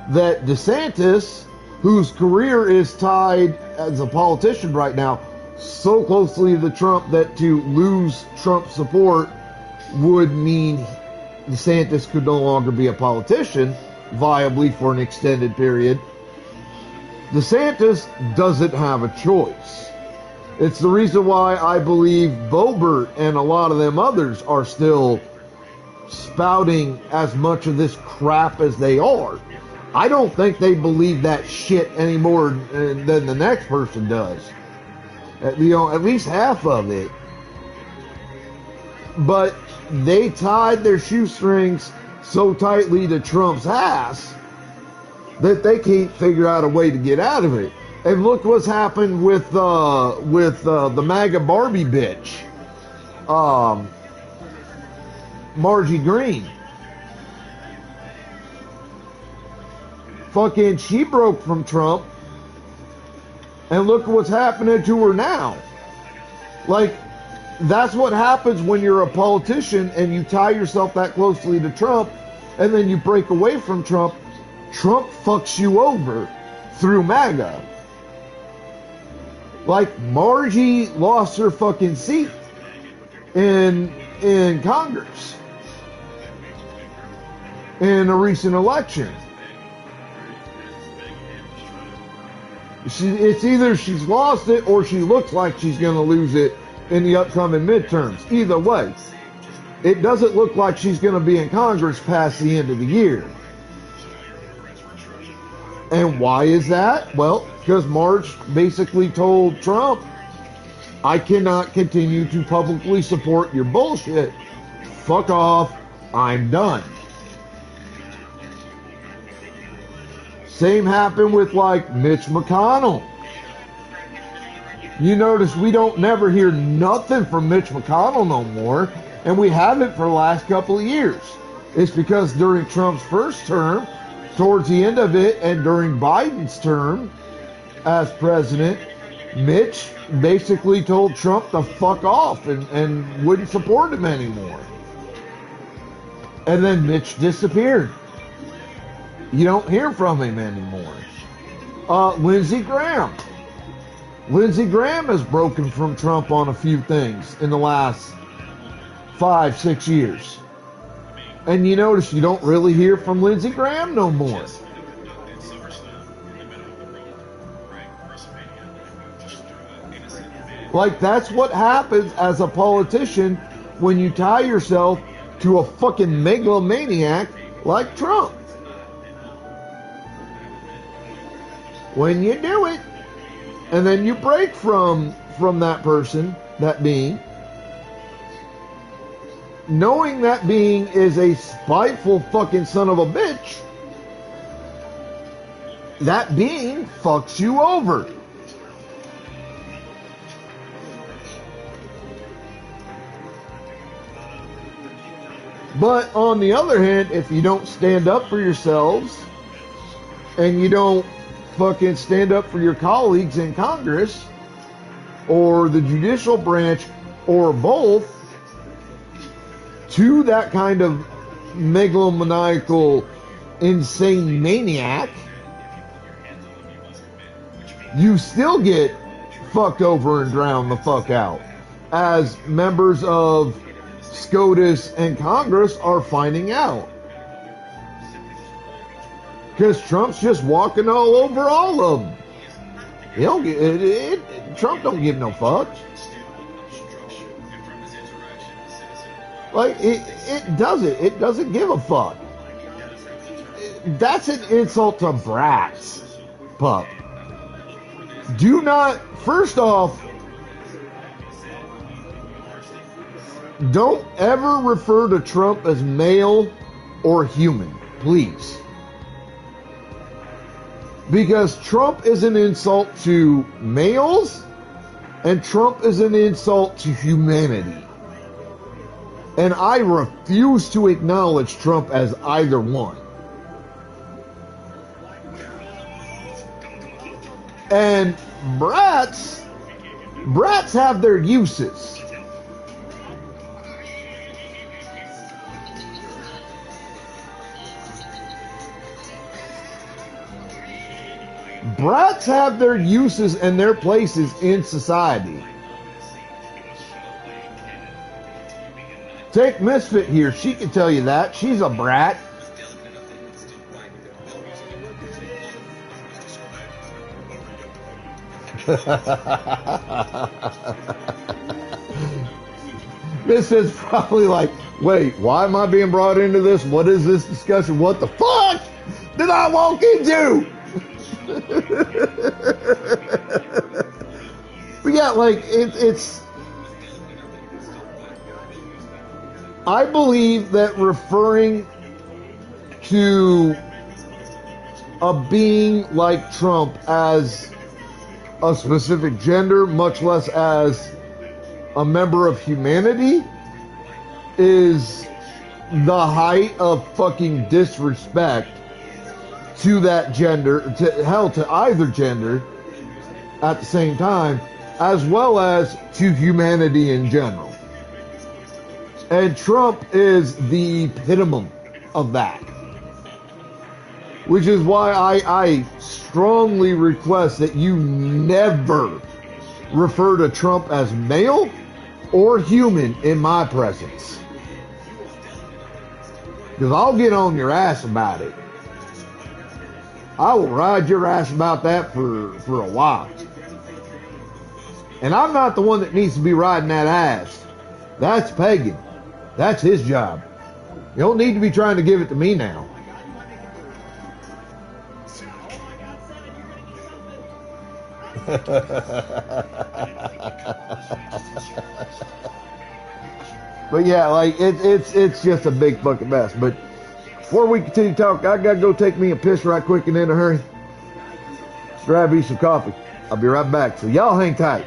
that DeSantis, whose career is tied as a politician right now so closely to Trump that to lose Trump support would mean DeSantis could no longer be a politician viably for an extended period. DeSantis doesn't have a choice. It's the reason why I believe Boebert and a lot of them others are still spouting as much of this crap as they are. I don't think they believe that shit any more than the next person does. At least half of it. But they tied their shoestrings so tightly to Trump's ass that they can't figure out a way to get out of it. And look what's happened with the MAGA Barbie bitch, Margie Green. Fucking, she broke from Trump, and look what's happening to her now. Like, that's what happens when you're a politician and you tie yourself that closely to Trump, and then you break away from Trump. Trump fucks you over through MAGA. Like, Margie lost her fucking seat in Congress in a recent election. It's either she's lost it or she looks like she's going to lose it in the upcoming midterms. Either way, it doesn't look like she's going to be in Congress past the end of the year. And why is that? Well, because Marge basically told Trump, I cannot continue to publicly support your bullshit. Fuck off. I'm done. Same happened with, like, Mitch McConnell. You notice we don't never hear nothing from Mitch McConnell no more, and we haven't for the last couple of years. It's because during Trump's first term, towards the end of it, and during Biden's term as president, Mitch basically told Trump to fuck off and wouldn't support him anymore. And then Mitch disappeared. You don't hear from him anymore. Lindsey Graham. Lindsey Graham has broken from Trump on a few things in the last 5-6 years. And you notice you don't really hear from Lindsey Graham no more. Like, that's what happens as a politician when you tie yourself to a fucking megalomaniac like Trump. When you do it, and then you break from that person, that being, knowing that being is a spiteful fucking son of a bitch, that being fucks you over. But on the other hand, if you don't stand up for yourselves and you don't fucking stand up for your colleagues in Congress or the judicial branch or both to that kind of megalomaniacal, insane maniac, you still get fucked over and drowned the fuck out, as members of SCOTUS and Congress are finding out. Because Trump's just walking all over all of them. He don't Trump don't give no fuck. Like, it doesn't. It doesn't give a fuck. That's an insult to brats, pup. Do not, first off, don't ever refer to Trump as male or human, please. Because Trump is an insult to males, and Trump is an insult to humanity. And I refuse to acknowledge Trump as either one. And brats have their uses. Brats have their uses and their places in society. Take Misfit here. She can tell you that. She's a brat. Misfit's probably like, wait, why am I being brought into this? What is this discussion? What the fuck did I walk into? But yeah, like, it's I believe that referring to a being like Trump as a specific gender, much less as a member of humanity, is the height of fucking disrespect to that gender, to either gender at the same time, as well as to humanity in general. And Trump is the epitome of that. Which is why I strongly request that you never refer to Trump as male or human in my presence. Because I'll get on your ass about it. I will ride your ass about that for a while. And I'm not the one that needs to be riding that ass. That's Pagan. That's his job. You don't need to be trying to give it to me now. But yeah, like it's just a big fucking mess. But before we continue to talk, I gotta go take me a piss right quick and in a hurry. Grab me some coffee. I'll be right back. So y'all hang tight.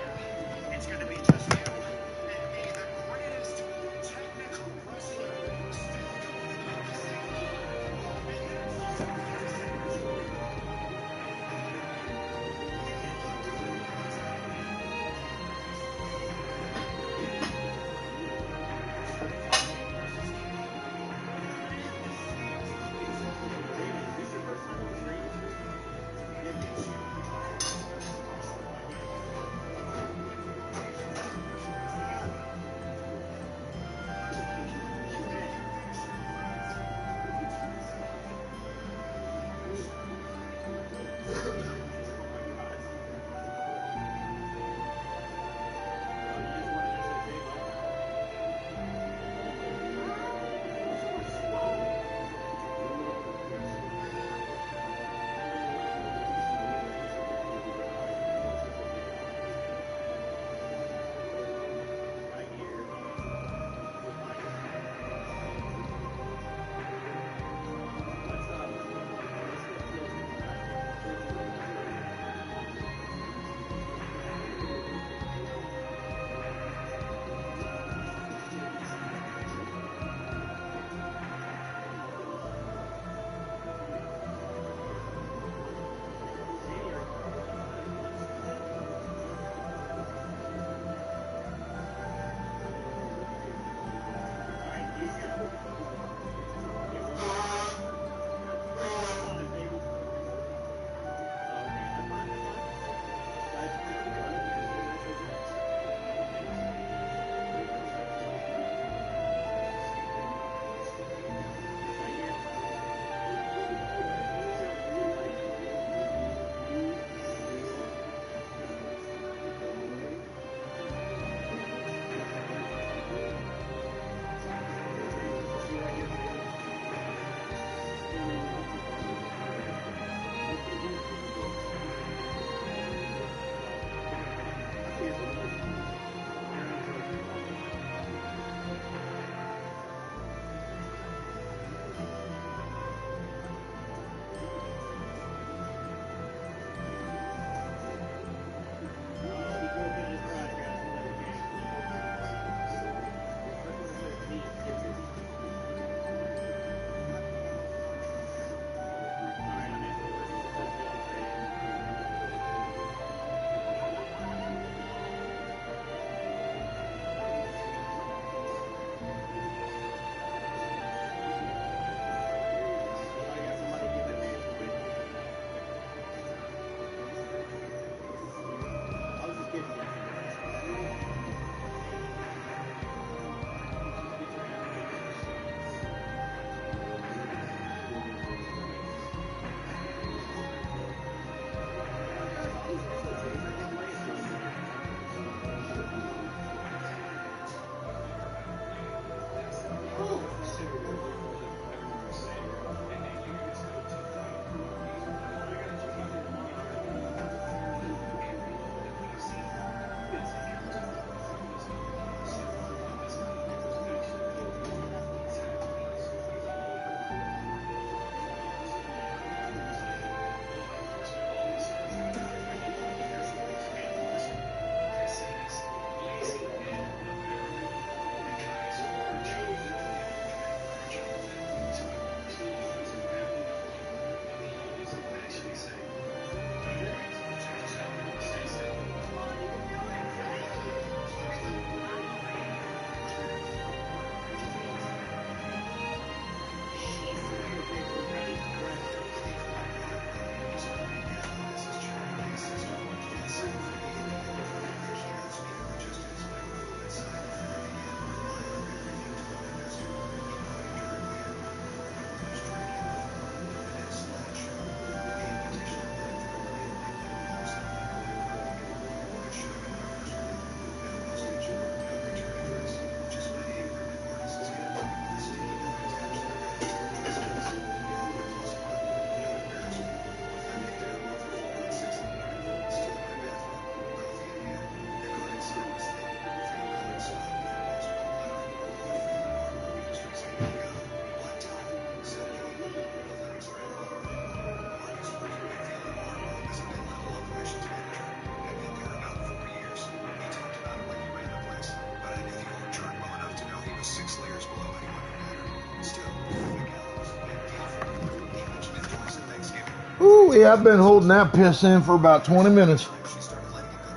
Golly, I've been holding that piss in for about 20 minutes.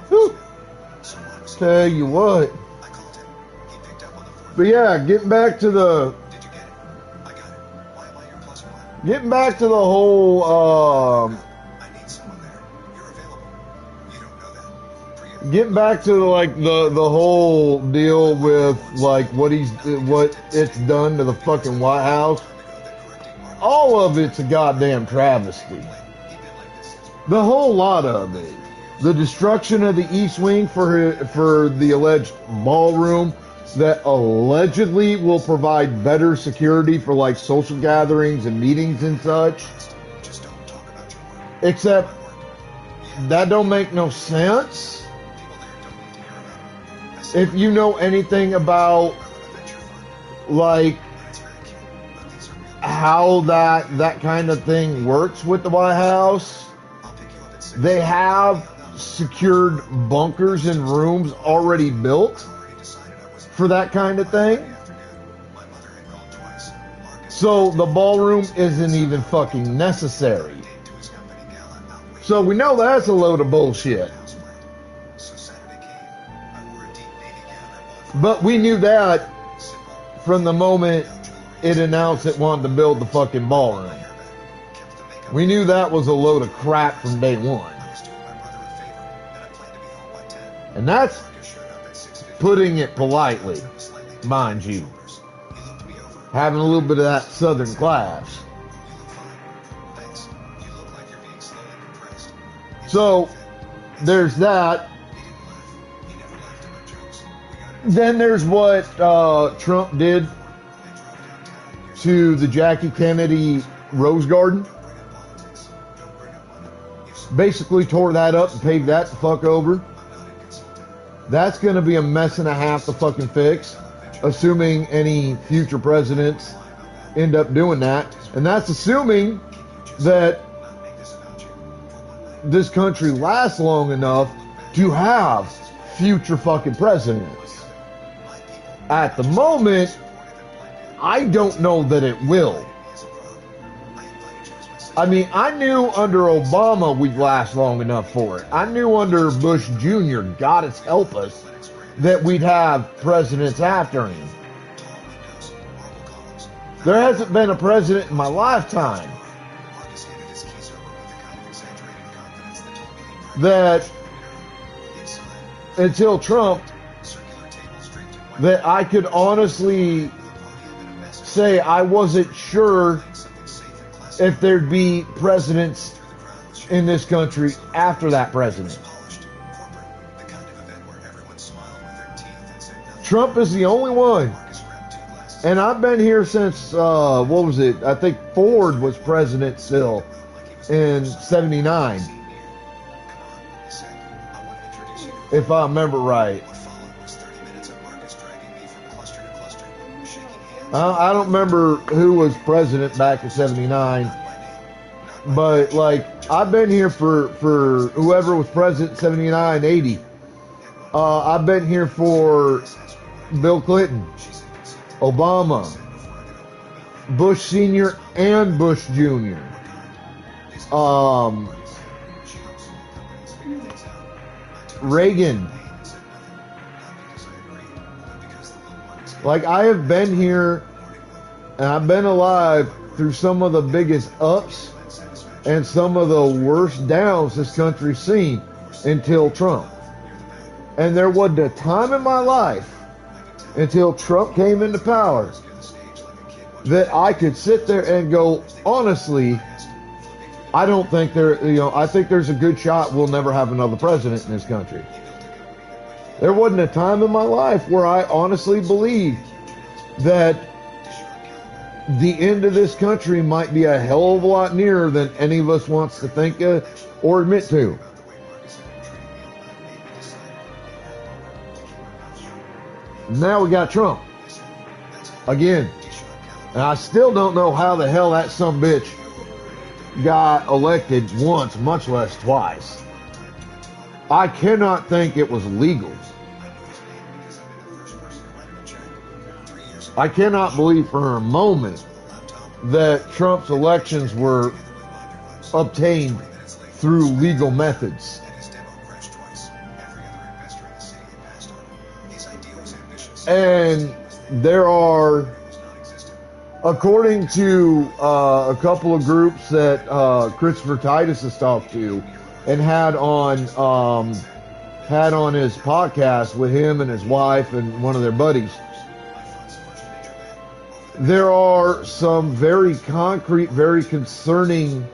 Whew. Tell you what. But yeah, getting back to the whole, getting back to like the whole deal with like what it's done to the fucking White House. All of it's a goddamn travesty. The whole lot of it. The destruction of the East Wing for the alleged ballroom that allegedly will provide better security for like social gatherings and meetings and such. Except that don't make no sense. If you know anything about like how that kind of thing works with the White House, they have secured bunkers and rooms already built for that kind of thing. So the ballroom isn't even fucking necessary. So we know that's a load of bullshit. But we knew that from the moment it announced it wanted to build the fucking ballroom. We knew that was a load of crap from day one. And that's putting it politely, mind you. Having a little bit of that Southern class. So, there's that. Then there's what Trump did to the Jackie Kennedy Rose Garden. Basically tore that up and paved that the fuck over. That's going to be a mess and a half to fucking fix, assuming any future presidents end up doing that. And that's assuming that this country lasts long enough to have future fucking presidents. At the moment, I don't know that it will. I mean, I knew under Obama we'd last long enough for it. I knew under Bush Jr., God has help us, that we'd have presidents after him. There hasn't been a president in my lifetime that, until Trump, that I could honestly say I wasn't sure if there'd be presidents in this country after that president. Trump is the only one. And I've been here since, what was it? I think Ford was president still in 79. If I remember right. I don't remember who was president back in 79, but like I've been here for whoever was president in 79, 80. I've been here for Bill Clinton, Obama, Bush Sr. and Bush Jr. Reagan. Like, I have been here and I've been alive through some of the biggest ups and some of the worst downs this country's seen until Trump. And there wasn't a time in my life until Trump came into power that I could sit there and go, honestly, I don't think I think there's a good shot we'll never have another president in this country. There wasn't a time in my life where I honestly believed that the end of this country might be a hell of a lot nearer than any of us wants to think or admit to. Now we got Trump. Again. And I still don't know how the hell that sumbitch got elected once, much less twice. I cannot think it was legal. I cannot believe for a moment that Trump's elections were obtained through legal methods. And there are, according to a couple of groups that Christopher Titus has talked to and had on his podcast with him and his wife and one of their buddies, there are some very concrete, very concerning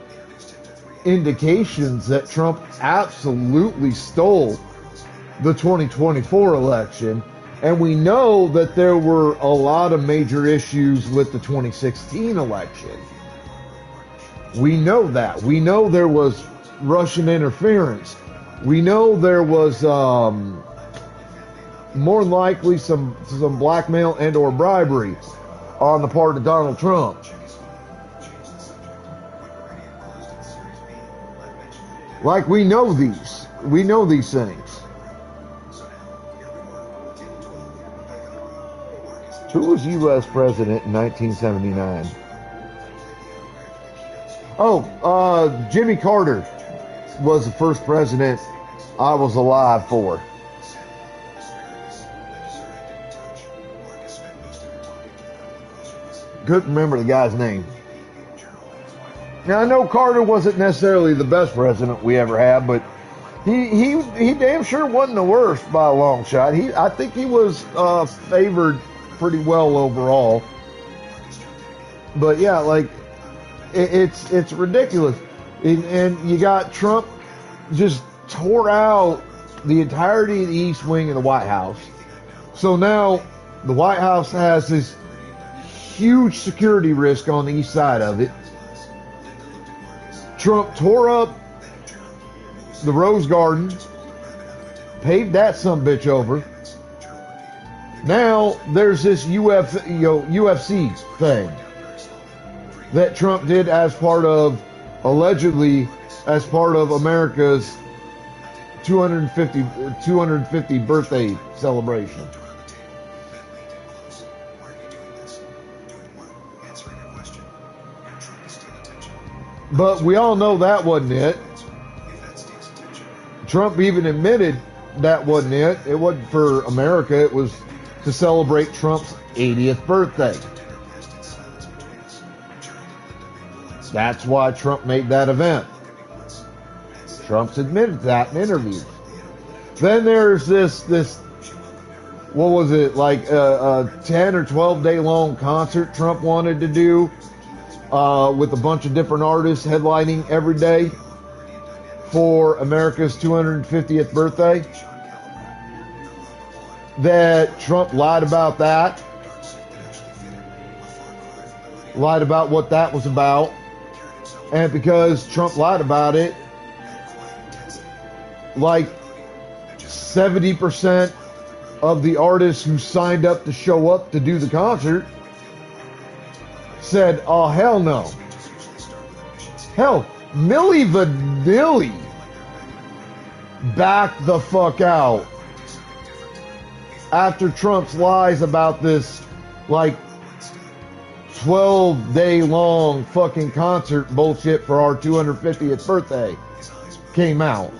indications that Trump absolutely stole the 2024 election. And we know that there were a lot of major issues with the 2016 election. We know that. We know there was Russian interference. We know there was more than likely some blackmail and or bribery on the part of Donald Trump. Like, we know these. We know these things. Who was U.S. president in 1979? Oh, Jimmy Carter was the first president I was alive for. Couldn't remember the guy's name. Now, I know Carter wasn't necessarily the best president we ever had, but he damn sure wasn't the worst by a long shot. I think he was favored pretty well overall. But yeah, like, it's ridiculous. And you got Trump just tore out the entirety of the East Wing of the White House. So now the White House has this huge security risk on the east side of it. Trump tore up the Rose Garden, paved that sumbitch over. Now there's this UFC thing that Trump did as part of, allegedly, as part of America's 250 birthday celebration. But we all know that wasn't it. Trump even admitted that wasn't it. It wasn't for America. It was to celebrate Trump's 80th birthday. That's why Trump made that event. Trump's admitted that in interviews. Then there's this what was it, like a 10 or 12 day long concert Trump wanted to do with a bunch of different artists headlining every day for America's 250th birthday. That Trump lied about that. Lied about what that was about. And because Trump lied about it, like 70% of the artists who signed up to show up to do the concert said, oh, hell no. Hell, Milli Vanilli backed the fuck out after Trump's lies about this, like, 12-day long fucking concert bullshit for our 250th birthday came out.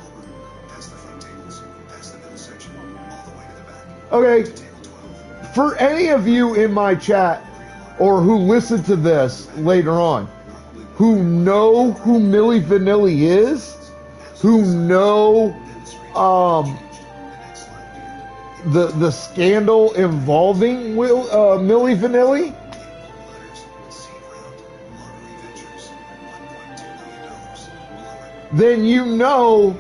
Okay, for any of you in my chat or who listen to this later on, who know who Milli Vanilli is, who know the scandal involving Milli Vanilli, then you know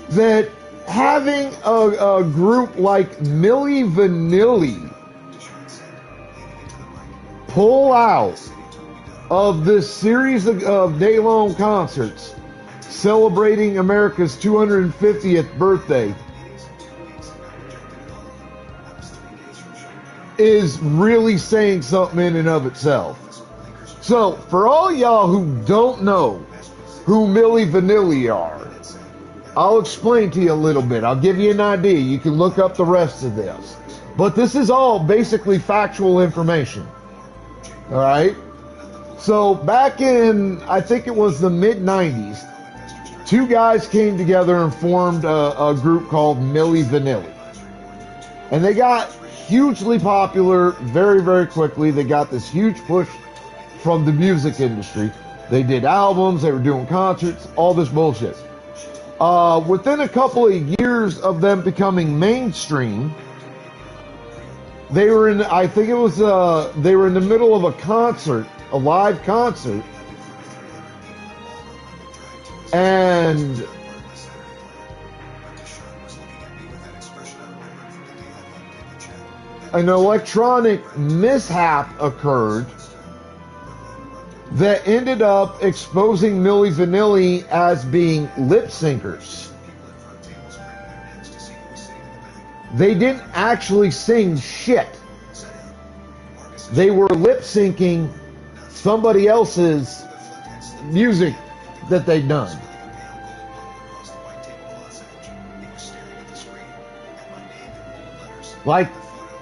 that having a group like Milli Vanilli pull out of this series of day-long concerts celebrating America's 250th birthday is really saying something in and of itself. So, for all y'all who don't know who Milli Vanilli are, I'll explain to you a little bit. I'll give you an idea. You can look up the rest of this. But this is all basically factual information. Alright? So back in, I think it was the mid-90s, two guys came together and formed a group called Milli Vanilli. And they got hugely popular very, very quickly. They got this huge push from the music industry. They did albums, they were doing concerts, all this bullshit. Within a couple of years of them becoming mainstream, they were in, I think it was, they were in the middle of a concert, a live concert, and an electronic mishap occurred that ended up exposing Milli Vanilli as being lip syncers. They didn't actually sing shit. They were lip syncing somebody else's music that they'd done. Like,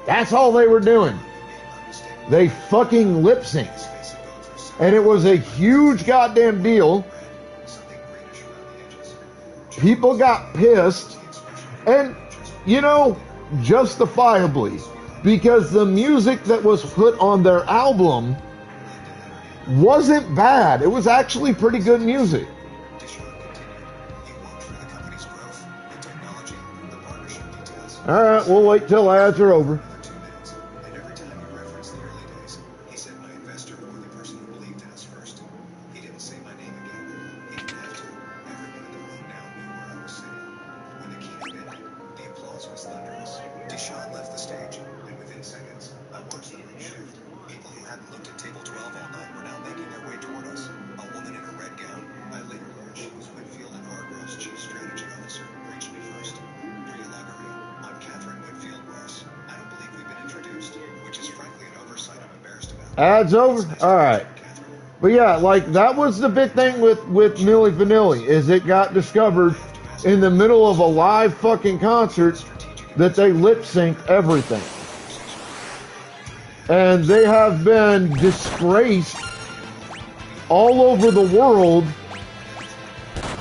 that's all they were doing. They fucking lip synced. And it was a huge goddamn deal. People got pissed. And, you know, justifiably. Because the music that was put on their album wasn't bad. It was actually pretty good music. Alright, we'll wait till ads are over. Ads over? Alright. But yeah, like, that was the big thing with Milli Vanilli, is it got discovered in the middle of a live fucking concert that they lip synced everything. And they have been disgraced all over the world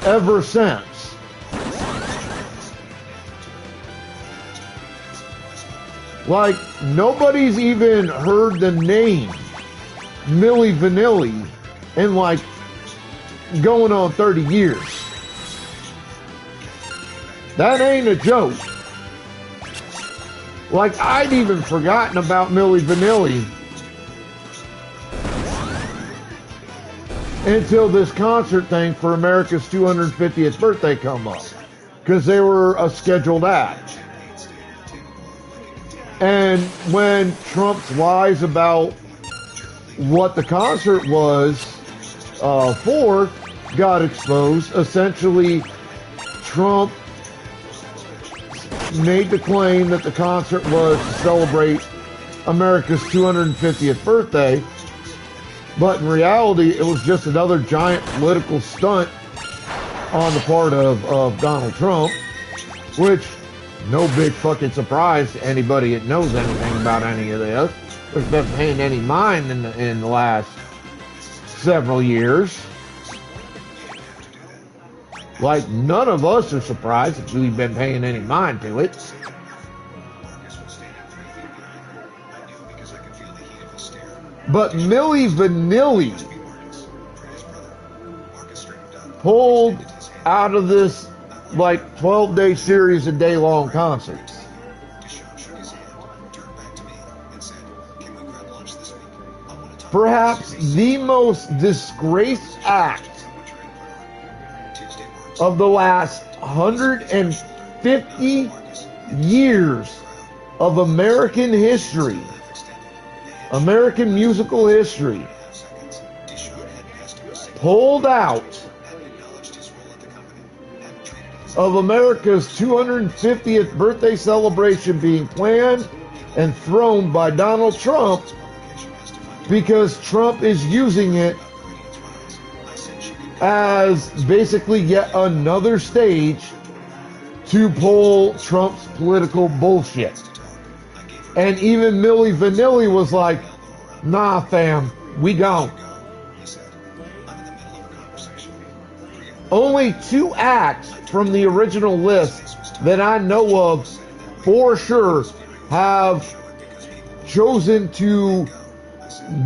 ever since. Like, nobody's even heard the name Milli Vanilli in like going on 30 years. That ain't a joke. Like, I'd even forgotten about Milli Vanilli until this concert thing for America's 250th birthday come up, because they were a scheduled act. And when Trump's lies about what the concert was for got exposed, essentially Trump made the claim that the concert was to celebrate America's 250th birthday, but in reality it was just another giant political stunt on the part of Donald Trump, which, no big fucking surprise to anybody that knows anything about any of this. There's been paying any mind in the last several years. Like, none of us are surprised if we've been paying any mind to it. But Milli Vanilli pulled out of this like 12-day series of day-long concerts. Perhaps the most disgraced act of the last 150 years of American history, American musical history, pulled out of America's 250th birthday celebration being planned and thrown by Donald Trump, because Trump is using it as basically yet another stage to pull Trump's political bullshit. And even Milli Vanilli was like, nah fam, we gone. only 2 acts from the original list that I know of for sure have chosen to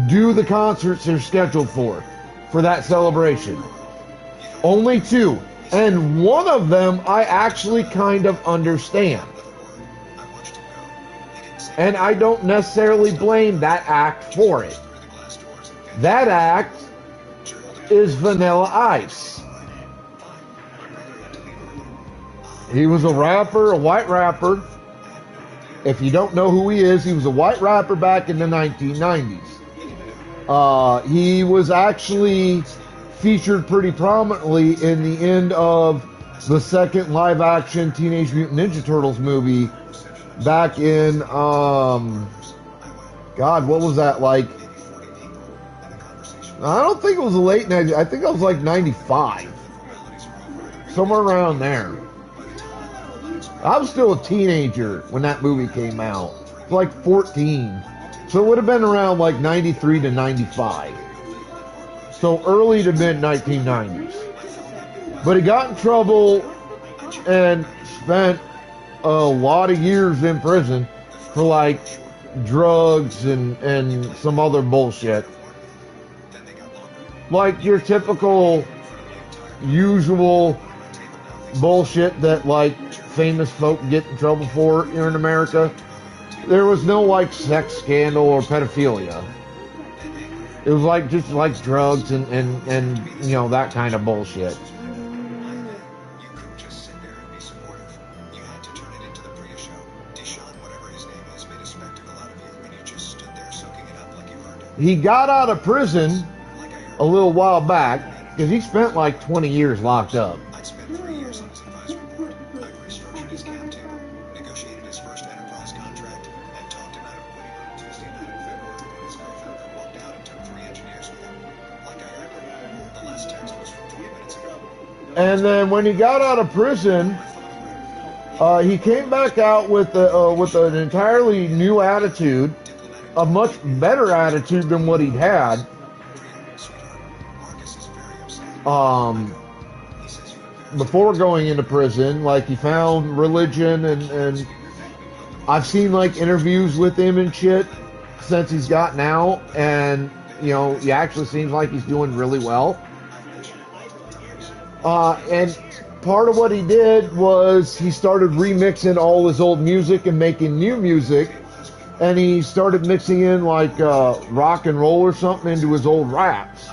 do the concerts they're scheduled for that celebration. Only 2. And one of them I actually kind of understand. And I don't necessarily blame that act for it. That act is Vanilla Ice. He was a rapper, a white rapper. If you don't know who he was a white rapper back in the 1990s. He was actually featured pretty prominently in the end of the second live-action Teenage Mutant Ninja Turtles movie back in, God, what was that, like? I don't think it was the late 90s. I think it was like 95. Somewhere around there. I was still a teenager when that movie came out. Like 14. So it would have been around like 93 to 95. So early to mid 1990s. But he got in trouble and spent a lot of years in prison for like drugs and some other bullshit. Like your typical, usual bullshit that like famous folk get in trouble for here in America. There was no like sex scandal or pedophilia. It was like just like drugs and you know, that kind of bullshit. He got out of prison a little while back because he spent like 20 years locked up. And then when he got out of prison, he came back out with an entirely new attitude, a much better attitude than what he'd had. Before going into prison, like he found religion and I've seen like interviews with him and shit since he's gotten out, and you know, he actually seems like he's doing really well. And part of what he did was he started remixing all his old music and making new music, and he started mixing in like rock and roll or something into his old raps.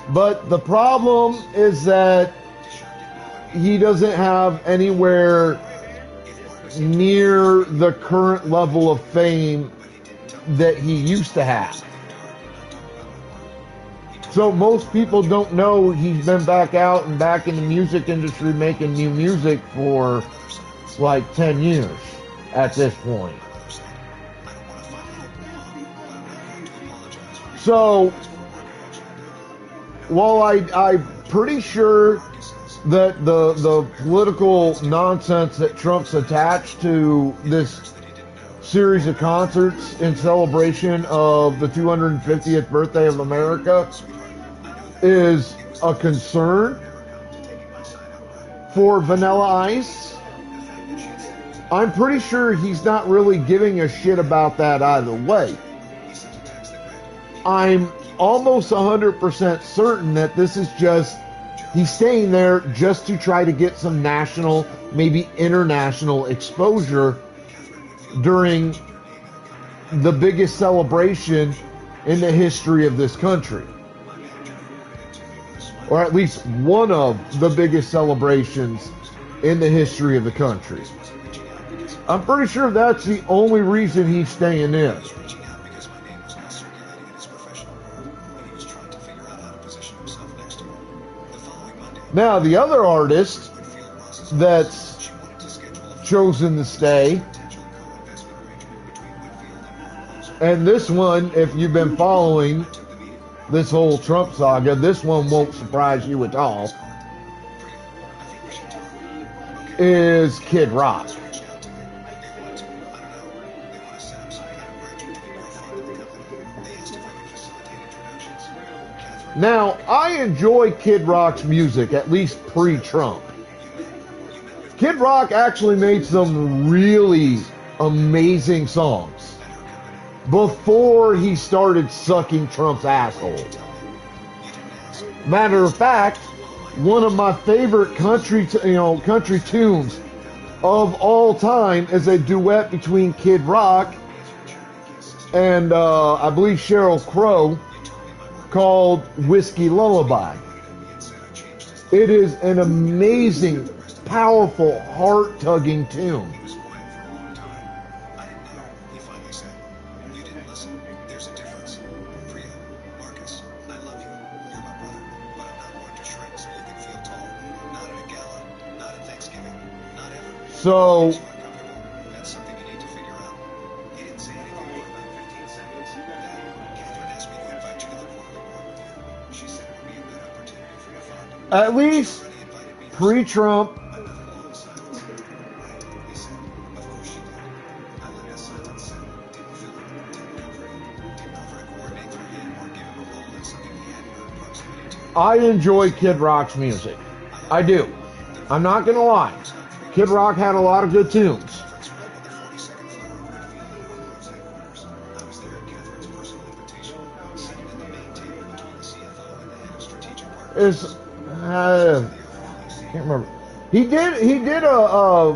But the problem is that he doesn't have anywhere near the current level of fame that he used to have. So most people don't know he's been back out and back in the music industry making new music for like 10 years at this point. So while I'm pretty sure that the political nonsense that Trump's attached to this series of concerts in celebration of the 250th birthday of America is a concern for Vanilla Ice, I'm pretty sure he's not really giving a shit about that either way. I'm almost 100% certain that this is just, he's staying there just to try to get some national, maybe international exposure during the biggest celebration in the history of this country. Or at least one of the biggest celebrations in the history of the country. I'm pretty sure that's the only reason he's staying in. Now, the other artist that's chosen to stay, and this one, if you've been following this whole Trump saga, this one won't surprise you at all. is Kid Rock. Now, I enjoy Kid Rock's music, at least pre-Trump. Kid Rock actually made some really amazing songs before he started sucking Trump's asshole. Matter of fact, one of my favorite country tunes of all time is a duet between Kid Rock and I believe Sheryl Crow called Whiskey Lullaby. It is an amazing, powerful, heart-tugging tune. So, that's something you need to figure out. He didn't say anything more about 15 seconds. Catherine asked me to invite you to the quarterly war with you. She said it would be a good opportunity for your fund. at least pre-Trump, I enjoy Kid Rock's music. I do. I'm not gonna lie. Kid Rock had a lot of good tunes. Can't remember. He did a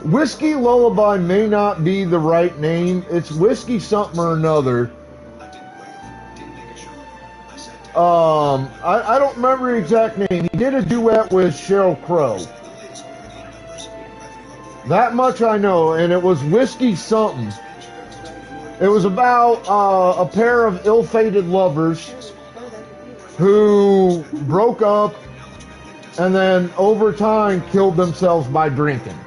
Whiskey Lullaby may not be the right name. It's Whiskey something or another. I don't remember the exact name. He did a duet with Sheryl Crow. That much I know, and it was Whiskey something. It was about a pair of ill-fated lovers who broke up and then over time killed themselves by drinking.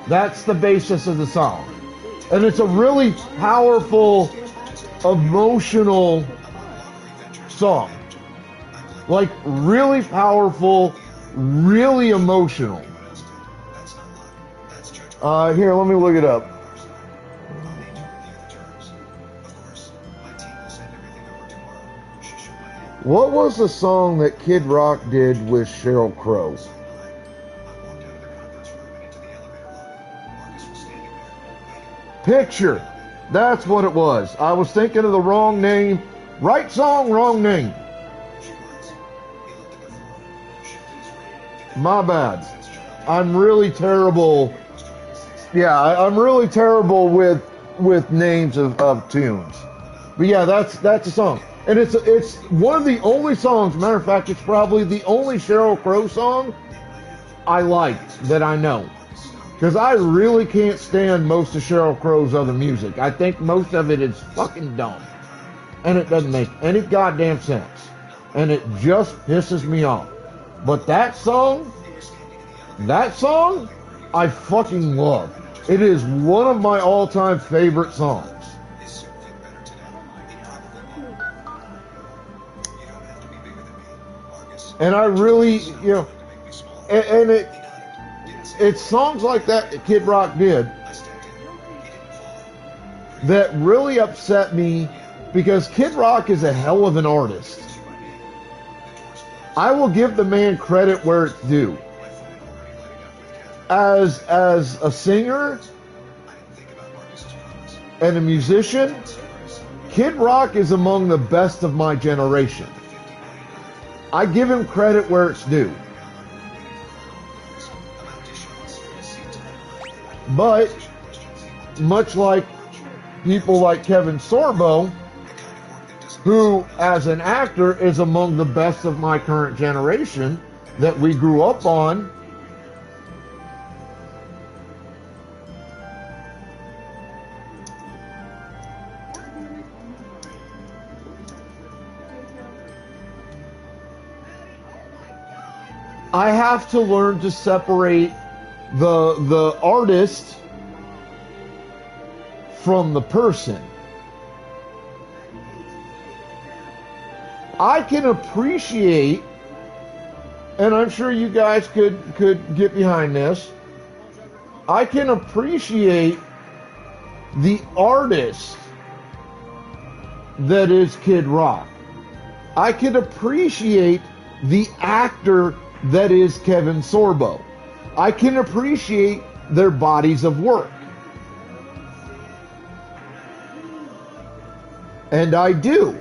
That's the basis of the song. And it's a really powerful, emotional song. Like, really powerful, really emotional. Here, let me look it up. What was the song that Kid Rock did with Sheryl Crow? Picture. That's what it was. I was thinking of the wrong name. Right song, wrong name. My bad. I'm really terrible. Yeah, I'm really terrible with names of tunes. But yeah, that's a song. And it's one of the only songs, matter of fact, it's probably the only Sheryl Crow song I like that I know. Because I really can't stand most of Sheryl Crow's other music. I think most of it is fucking dumb. And it doesn't make any goddamn sense. And it just pisses me off. But that song, I fucking love. It is one of my all-time favorite songs. And I really, and it's songs like that Kid Rock did that really upset me because Kid Rock is a hell of an artist. I will give the man credit where it's due. As a singer and a musician, Kid Rock is among the best of my generation. I give him credit where it's due. But, much like people like Kevin Sorbo, who, as an actor, is among the best of my current generation that we grew up on, I have to learn to separate the artist from the person. I can appreciate and I'm sure you guys could get behind this, I can appreciate the artist that is Kid Rock. I can appreciate the actor that is Kevin Sorbo. I can appreciate their bodies of work. And I do.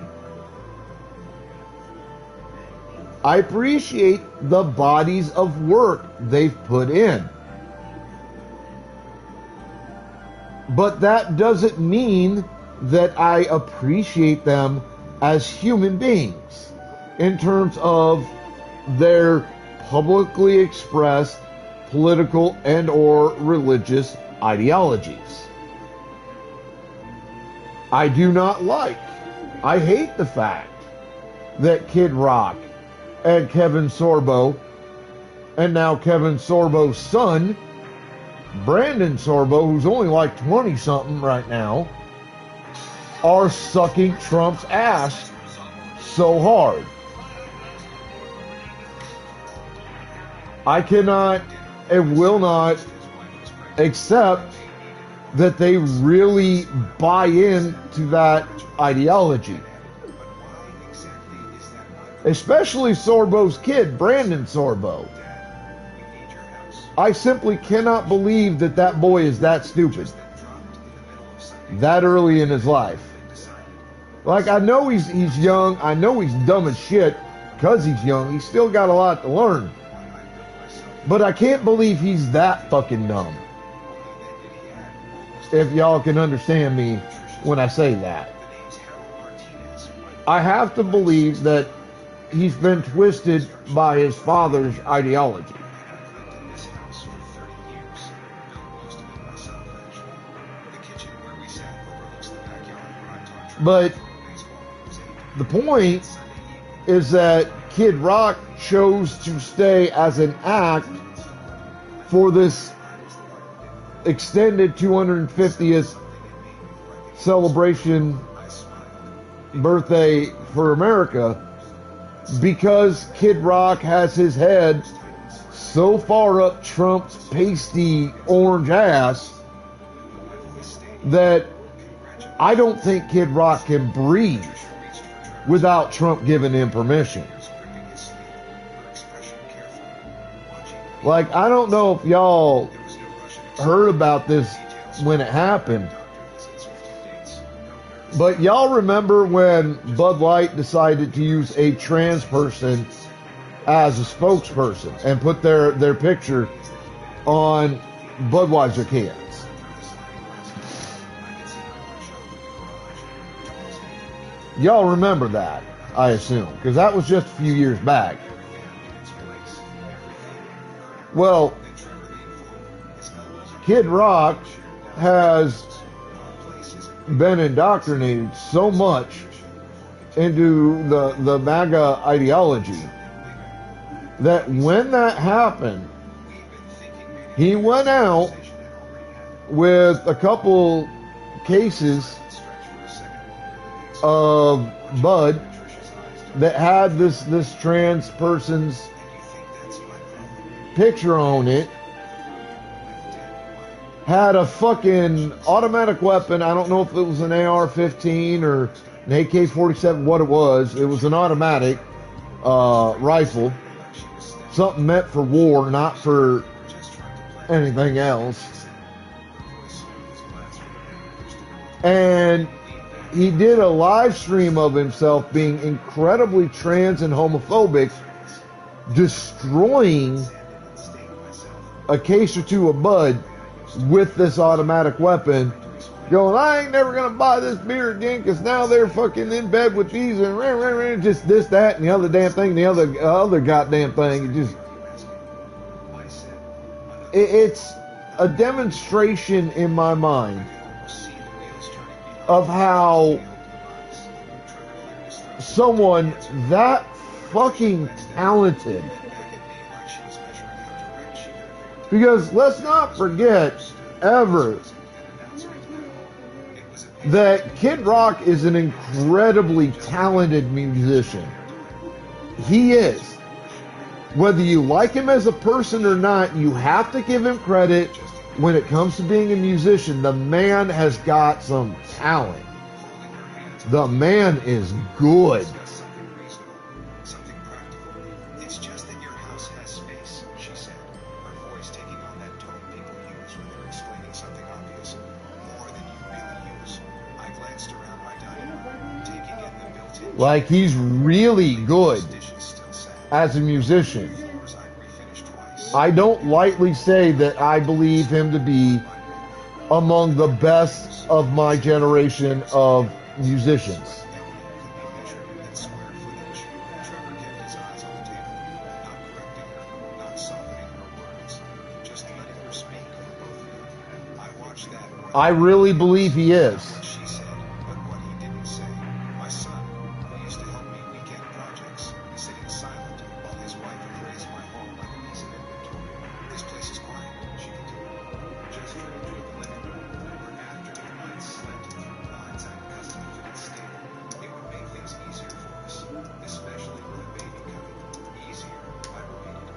I appreciate the bodies of work they've put in. But that doesn't mean that I appreciate them as human beings in terms of their publicly expressed political and or religious ideologies. I do not like, I hate the fact that Kid Rock and Kevin Sorbo, and now Kevin Sorbo's son, Brandon Sorbo, who's only like 20-something right now, are sucking Trump's ass so hard. I cannot and will not accept that they really buy into that ideology. Especially Sorbo's kid, Brandon Sorbo. I simply cannot believe that that boy is that stupid. That early in his life. Like, I know he's young. I know he's dumb as shit because he's young. He's still got a lot to learn. But I can't believe he's that fucking dumb. If y'all can understand me when I say that. I have to believe that he's been twisted by his father's ideology. But the point is that Kid Rock chose to stay as an act for this extended 250th celebration birthday for America because Kid Rock has his head so far up Trump's pasty orange ass that I don't think Kid Rock can breathe without Trump giving him permission. Like, I don't know if y'all heard about this when it happened, but y'all remember when Bud Light decided to use a trans person as a spokesperson and put their picture on Budweiser cans? Y'all remember that, I assume, because that was just a few years back. Well, Kid Rock has been indoctrinated so much into the MAGA ideology that when that happened, he went out with a couple cases of Bud that had this trans person's picture on it, had a fucking automatic weapon. I don't know if it was an AR-15 or an AK-47, what it was. It was an automatic rifle. Something meant for war, not for anything else. And he did a live stream of himself being incredibly trans and homophobic, destroying a case or two of Bud with this automatic weapon, going, I ain't never gonna buy this beer again because now they're fucking in bed with these and just this, that, and the other damn thing, the other goddamn thing. It's a demonstration in my mind of how someone that fucking talented, because let's not forget ever that Kid Rock is an incredibly talented musician. He is. Whether you like him as a person or not, you have to give him credit when it comes to being a musician. The man has got some talent. The man is good. Something practical. It's just that your house has space, she said, her voice taking on that tone people use when they're explaining something obvious, more than you really use. I glanced around my dining room, taking in the built-in... Like, he's really good as a musician. I don't lightly say that I believe him to be among the best of my generation of musicians. I really believe he is. She said, but what he didn't say, my son, who used to help me weekend projects, sitting silent while his wife appraised my home like a piece of inventory. This place is quiet, she continued. Just for the living room, where after midnight slept through blinds and a custom-fitted stable, it would make things easier for us, especially with a baby coming. Easier, I repeated.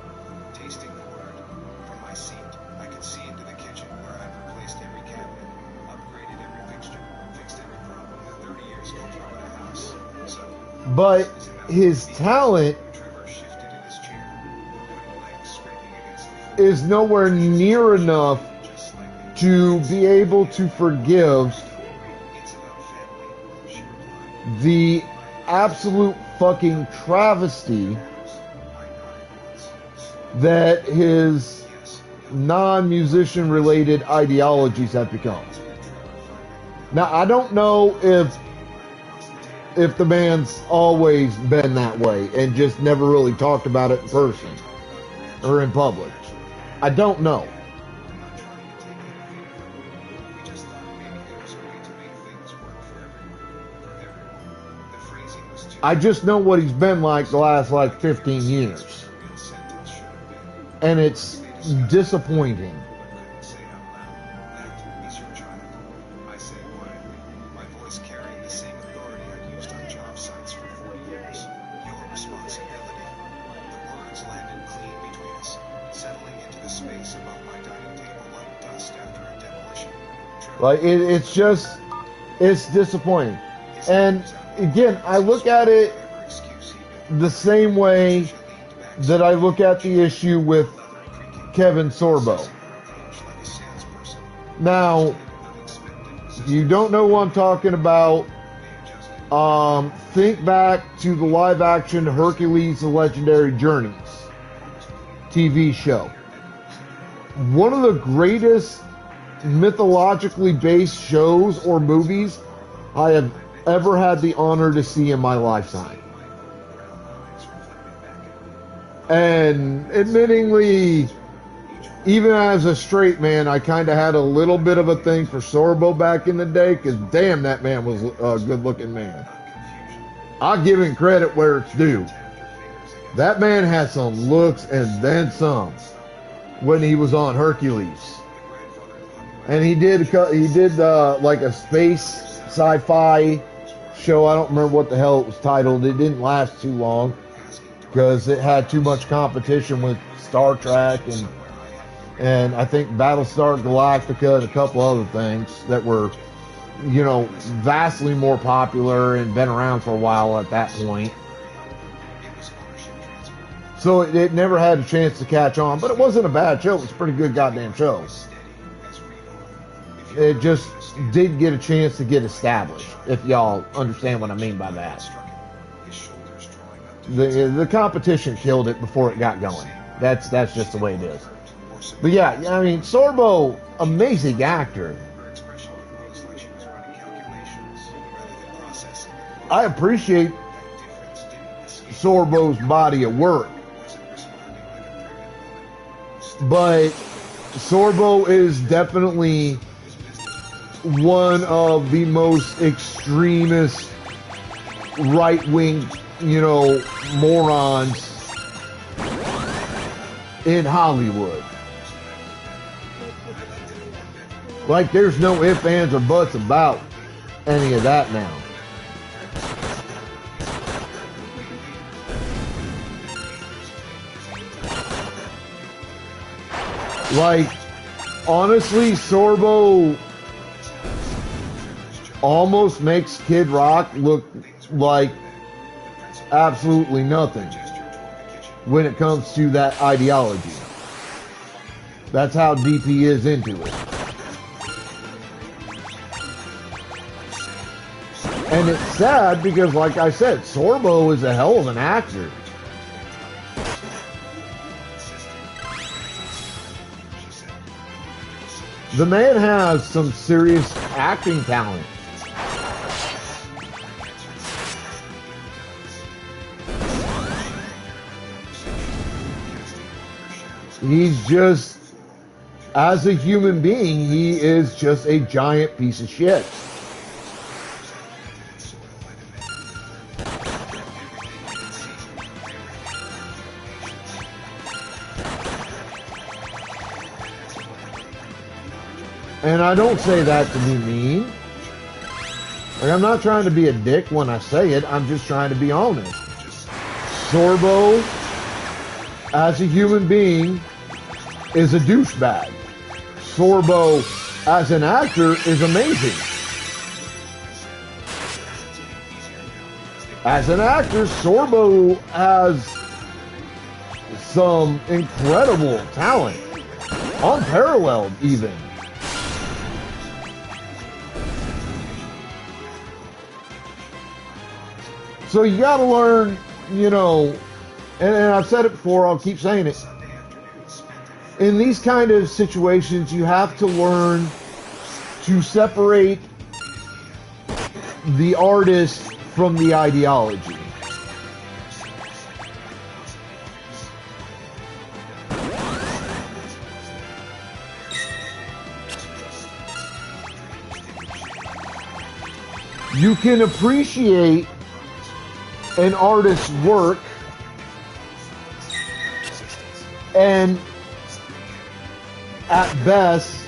Tasting the word. From my seat, I could see into the kitchen where I'd replaced every cabinet, upgraded every fixture, fixed every problem that 30 years go through in a house. So, But his talent Trevor shifted in his chair, wooden legs scraping against the floor. is nowhere near enough to be able to forgive It's about family, she replied. the absolute fucking travesty that his non-musician related ideologies have become. Now, I don't know if the man's always been that way and just never really talked about it in person or in public. I don't know. We just thought maybe there was a way to make things work for everyone. For everyone. The phrasing was too... I just know what he's been like the last 15 years. real sentence should have been. And it's disappointing. Couldn't say out loud. That is your child. I said quietly, my voice carrying the same authority I'd used on job sites for 40 years. Your responsibility. The words landed clean between us, settling into the space above my dining table like dust after a demolition. Like, it's disappointing. And again, I look at it the same way that I look at the issue with Kevin Sorbo. Now, you don't know what I'm talking about. Think back to the live action Hercules: The Legendary Journeys TV show. One of the greatest mythologically based shows or movies I have ever had the honor to see in my lifetime. And admittingly, even as a straight man, I kind of had a little bit of a thing for Sorbo back in the day, because damn, that man was a good-looking man. I'll give him credit where it's due. That man had some looks and then some when he was on Hercules. And he did like a space sci-fi show. I don't remember what the hell it was titled. It didn't last too long because it had too much competition with Star Trek and I think Battlestar Galactica and a couple other things that were, vastly more popular and been around for a while at that point. So it never had a chance to catch on, but it wasn't a bad show. It was a pretty good goddamn show. It just did get a chance to get established, if y'all understand what I mean by that. The competition killed it before it got going. That's just the way it is. But yeah, I mean, Sorbo, amazing actor. I appreciate Sorbo's body of work. But Sorbo is definitely one of the most extremist right-wing, morons in Hollywood. Like, there's no ifs, ands, or buts about any of that now. Like, honestly, Sorbo almost makes Kid Rock look like absolutely nothing when it comes to that ideology. That's how deep he is into it. And it's sad because, like I said, Sorbo is a hell of an actor. The man has some serious acting talent. He's just, as a human being, he is just a giant piece of shit. And I don't say that to be mean. Like, I'm not trying to be a dick when I say it. I'm just trying to be honest. Sorbo, as a human being, is a douchebag. Sorbo, as an actor, is amazing. As an actor, Sorbo has some incredible talent. Unparalleled, even. So you gotta learn, you know, and I've said it before, I'll keep saying it. In these kind of situations, you have to learn to separate the artist from the ideology. You can appreciate an artist's work and at best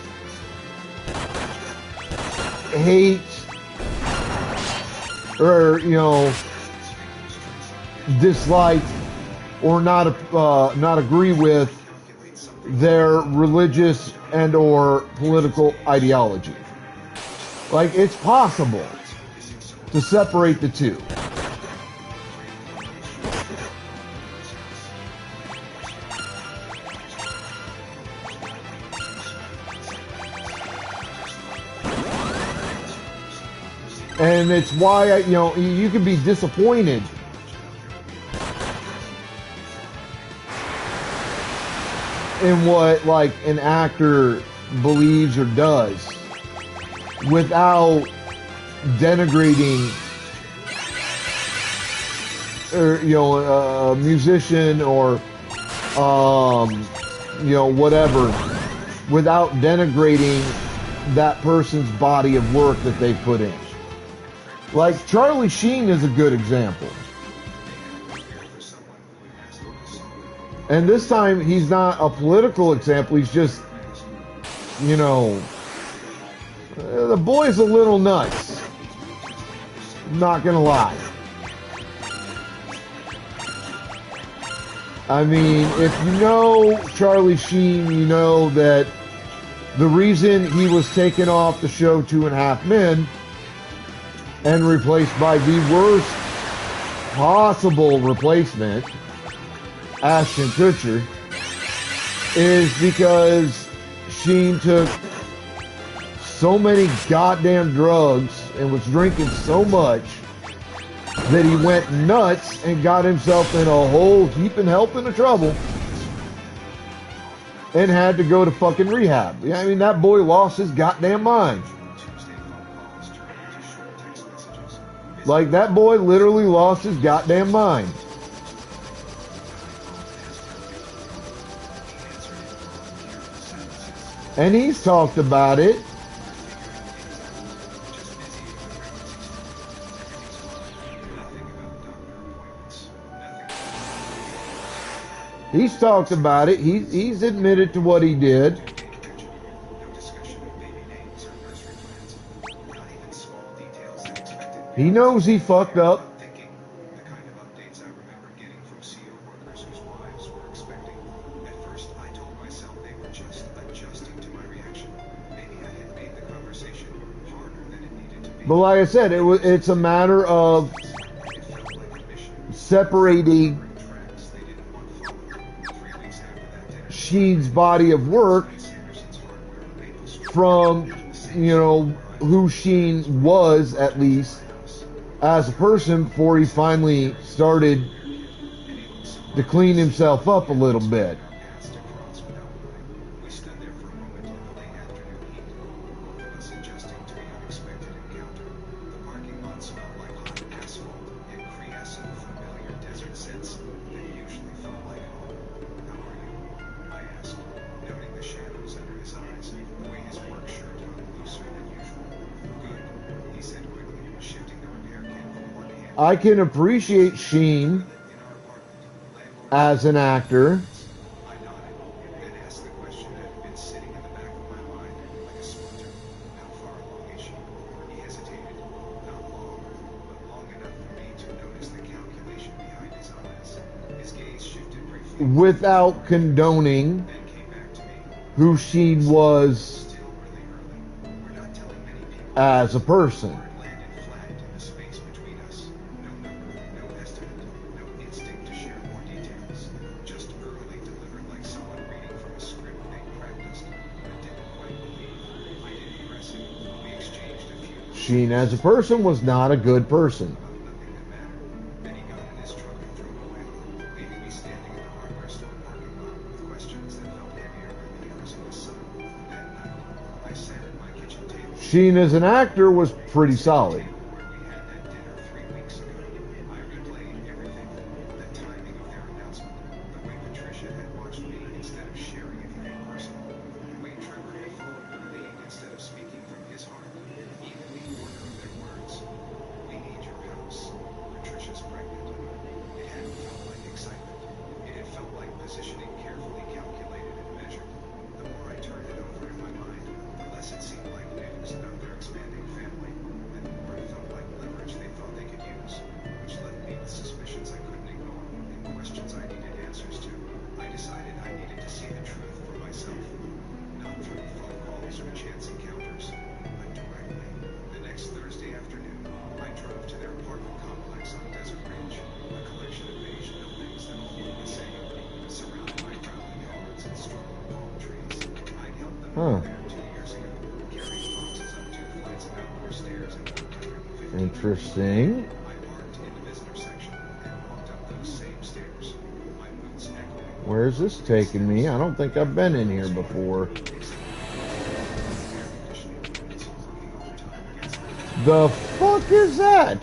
hate or, you know, dislike or not agree with their religious and or political ideology. Like, it's possible to separate the two. And it's why, you know, you can be disappointed in what, like, an actor believes or does without denigrating, or, you know, a musician or, you know, whatever, without denigrating that person's body of work that they put in. Like, Charlie Sheen is a good example. And this time, he's not a political example. He's just, you know, the boy's a little nuts. Not gonna lie. I mean, if you know Charlie Sheen, you know that the reason he was taken off the show 2.5 Men and replaced by the worst possible replacement, Ashton Kutcher, is because Sheen took so many goddamn drugs and was drinking so much that he went nuts and got himself in a whole heaping helping of trouble and had to go to fucking rehab. I mean, that boy lost his goddamn mind. Like, that boy literally lost his goddamn mind. And he's talked about it. He's talked about it. He's admitted to what he did. He knows he fucked up. But like I said, it's a matter of separating Sheen's body of work from, you know, who Sheen was, at least, as a person before he finally started to clean himself up a little bit. I can appreciate Sheen as an actor. Without condoning who Sheen was as a person. Sheen as a person was not a good person. Sheen as an actor was pretty solid. Huh. Interesting. Where's this taking me? I don't think I've been in here before. The fuck is that?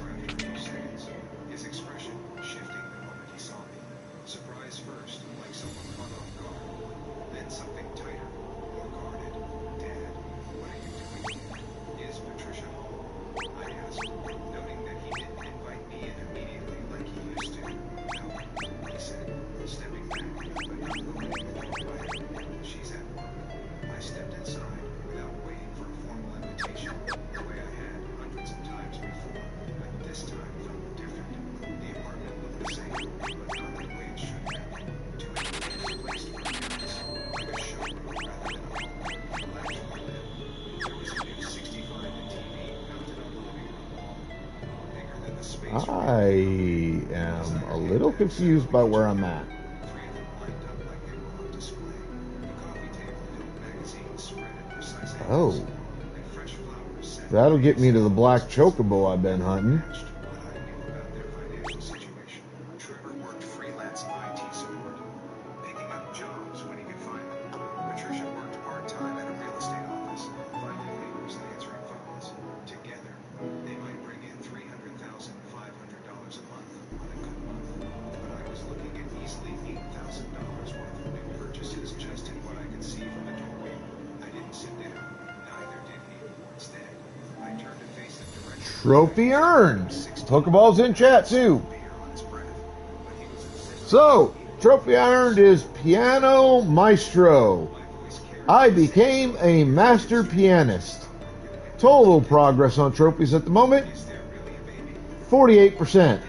I am a little confused by where I'm at. Oh. That'll get me to the black chocobo I've been hunting. Trophy earned. Pokeballs in chat too. So, trophy I earned is Piano Maestro. I became a master pianist. Total progress on trophies at the moment, 48%.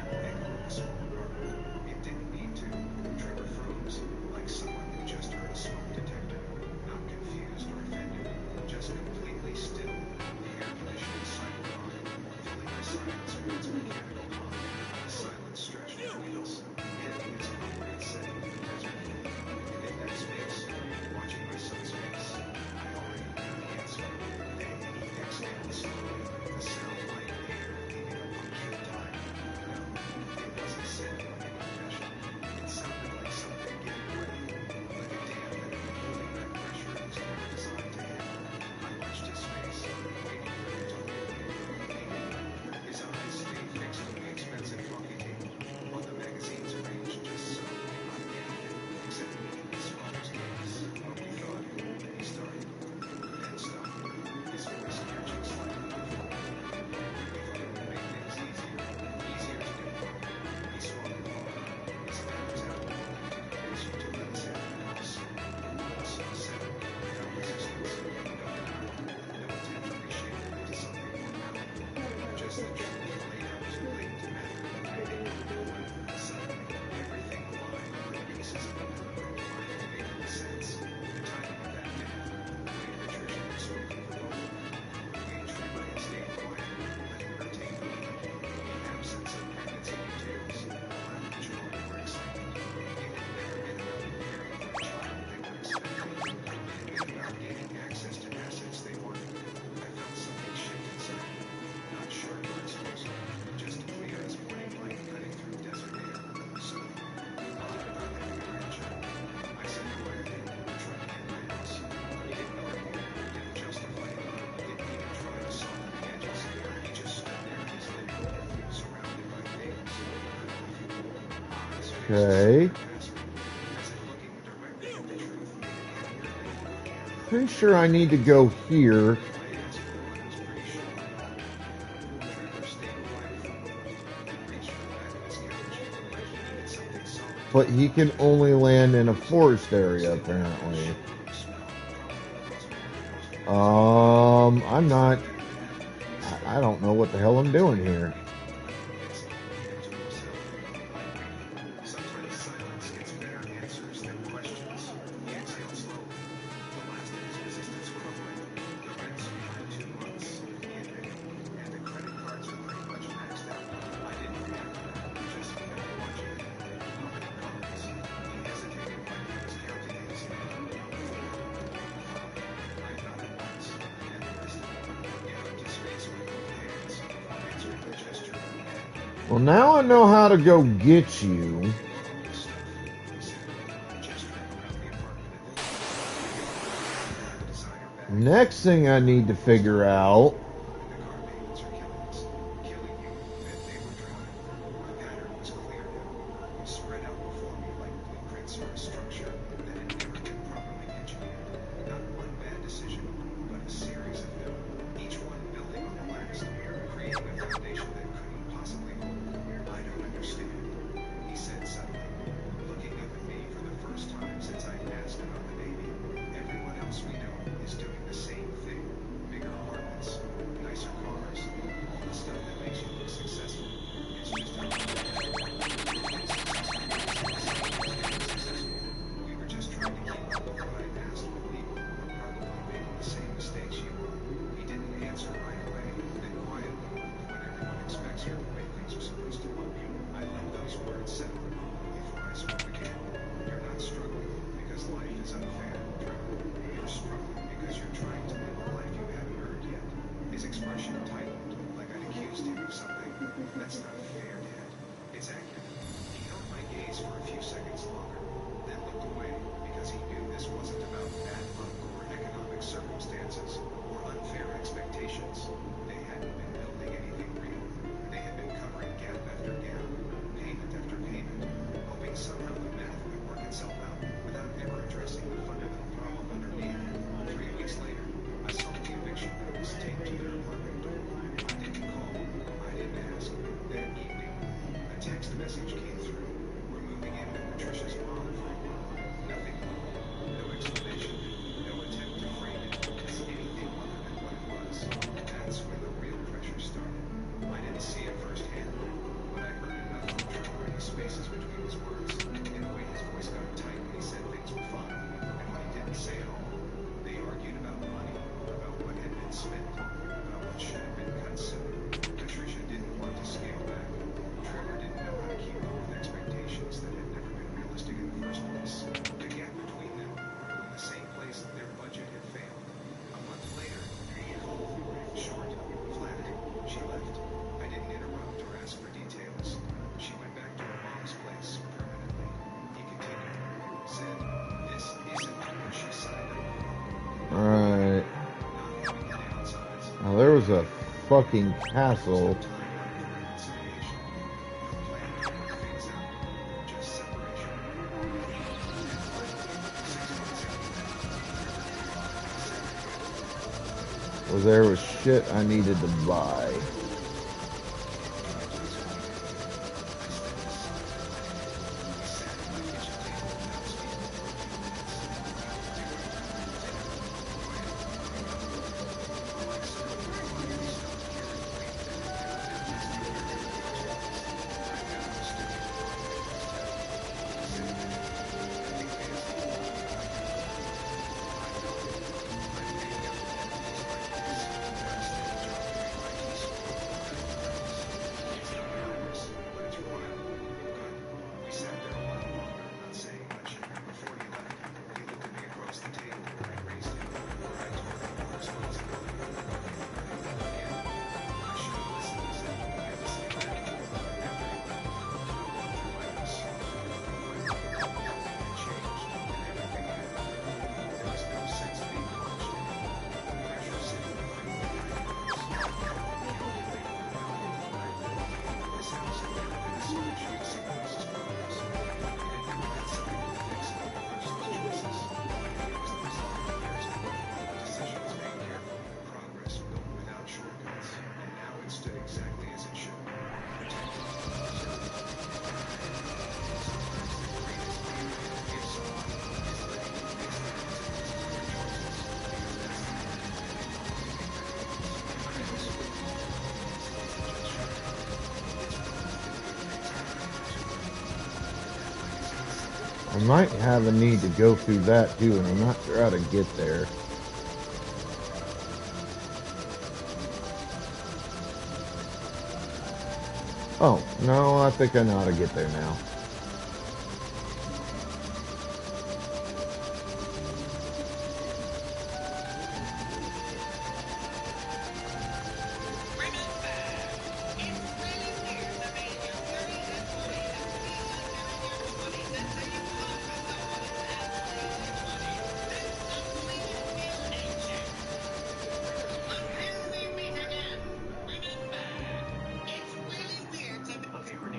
Okay. Pretty sure I need to go here. But he can only land in a forest area, apparently. I'm not... I don't know what the hell I'm doing here. Well, now I know how to go get you. Next thing I need to figure out Alright. Now there was a fucking castle. Well, there was shit I needed to buy. might have a need to go through that too, and I'm not sure how to get there. Oh, no, I think I know how to get there now.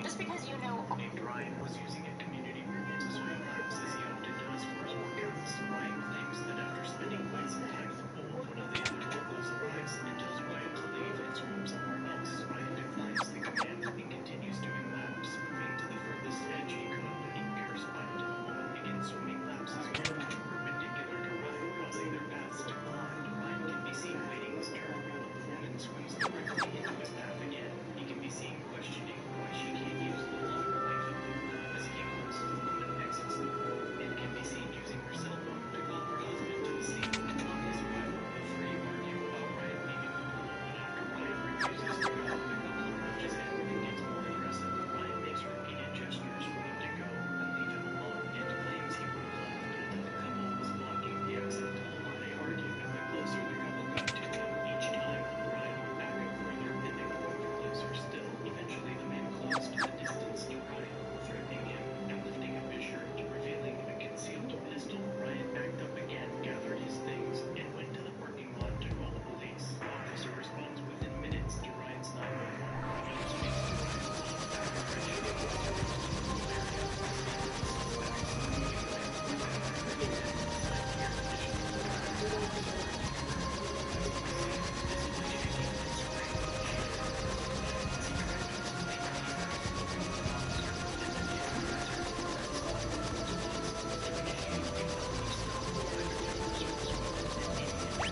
Just because you know named Ryan was using a community room to swing laps as he often does for his workouts. Ryan claims that after spending quite some time in the pool, one of the other locals arrives and tells Ryan to leave his room somewhere else. Ryan declines the command and continues doing laps, moving to the furthest edge he could. He dares Ryan to the woman begins swimming laps as well, perpendicular to Ryan, causing their paths to collide. Ryan can be seen waiting his turn, but the woman swims directly into his path again. He can be seen questioning why she can't use the longer length of the pool. As he moves, the woman exits the pool and can be seen using her cell phone to call her husband to the scene. On his arrival, the three argue about Ryan leaving the pool, and after Ryan refuses to go, the couple approaches him and gets more aggressive. Ryan makes repeated gestures for him to go and leave him alone, and claims he would have left until the couple was blocking the exit. They argue, and the closer the couple got to him, each time Ryan would back up further and they would move closer still. Eventually, the man closed the distance to Ryan, threatening him and lifting up his shirt, revealing a concealed pistol. Ryan backed up again, gathered his things, and went to the parking lot to call the police. The officer responds within minutes to Ryan's 911. He speaks to Ryan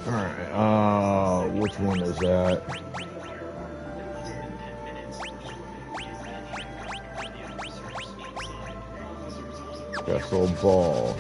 Alright, which one is that? Vessel Ball.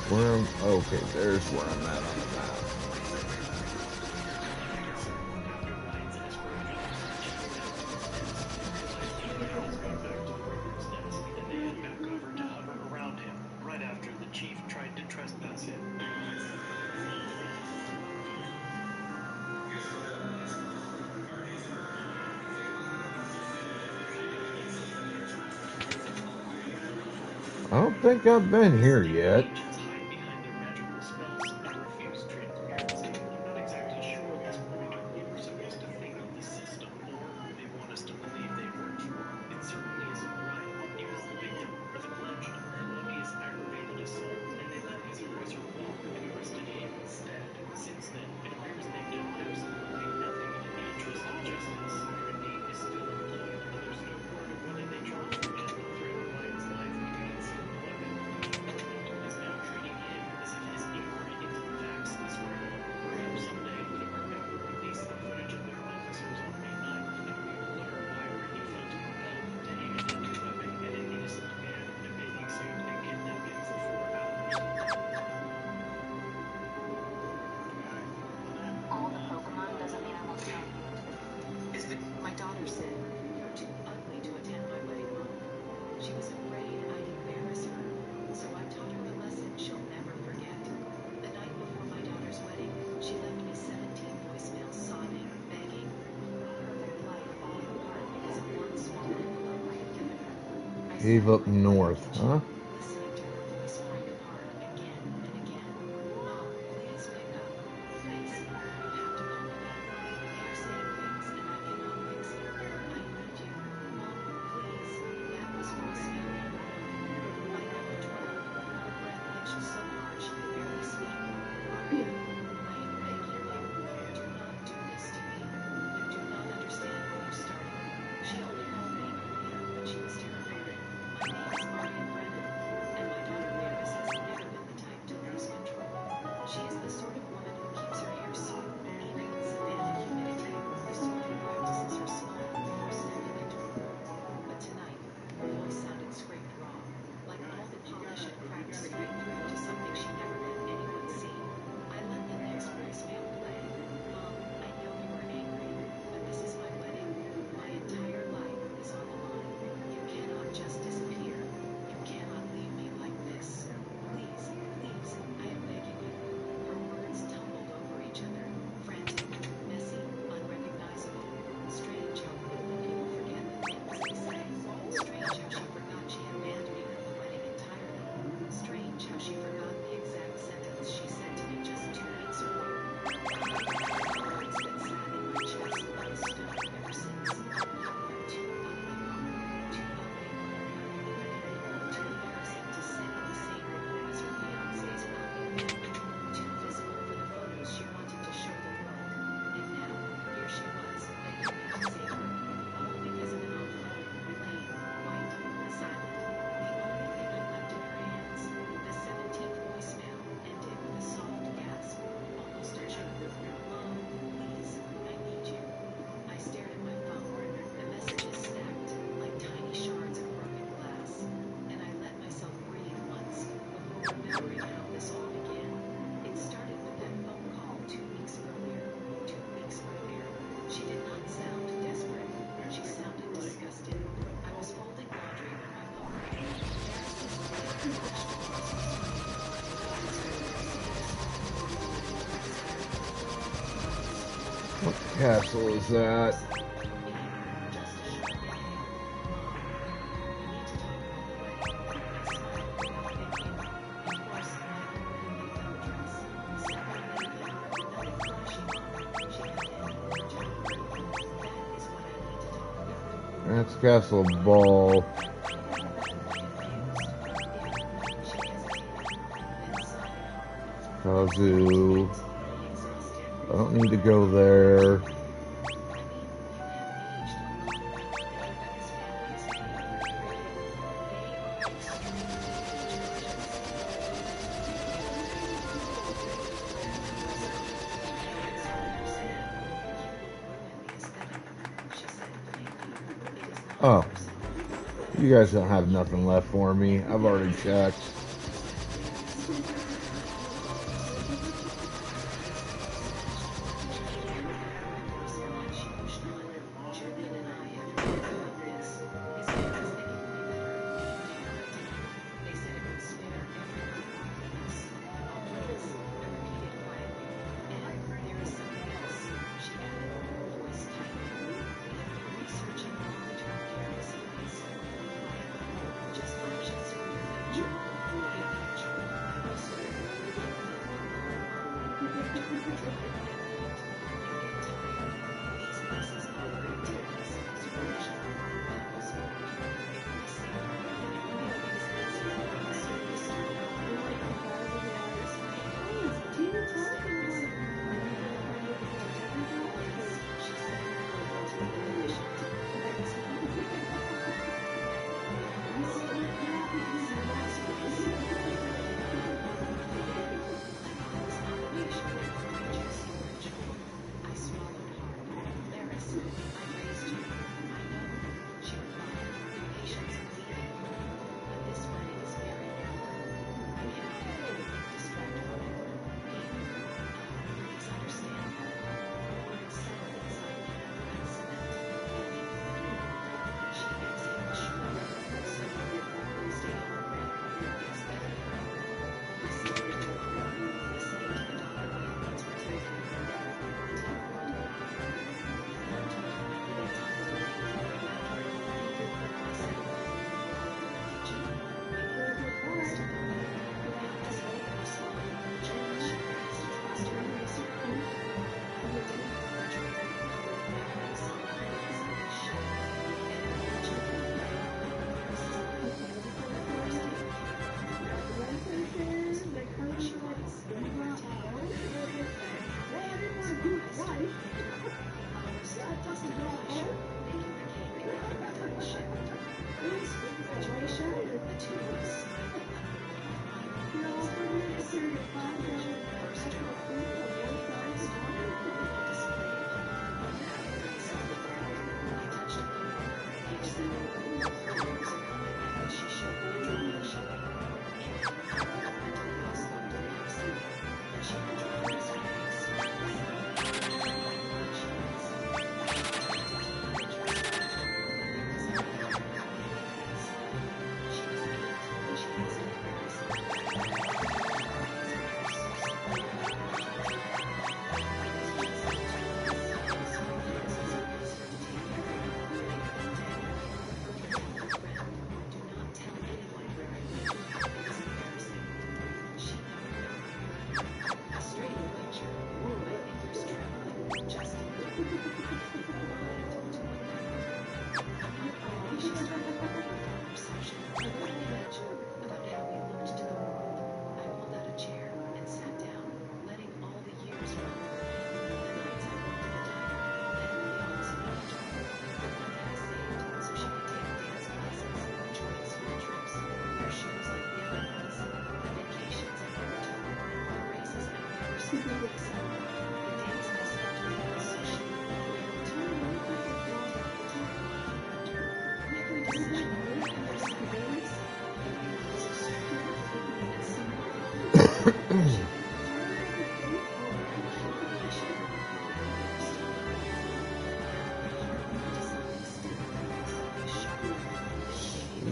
Okay, there's where I'm at on the map. Around him, right after the chief tried to trespass him. I don't think I've been here yet. Cave up north, huh? What castle is that? That's Castle Ball. Kazu. I don't need to go there. Oh, you guys don't have nothing left for me. I've already checked.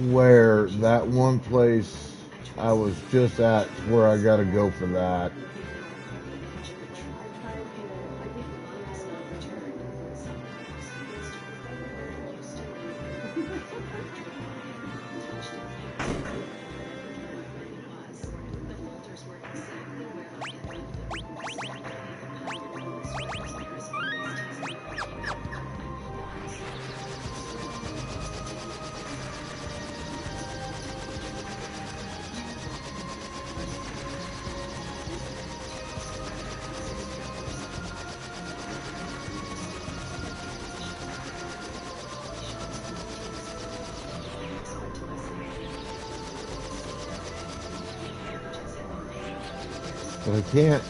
Where that one place I was just at is where I gotta go for that. But I can't.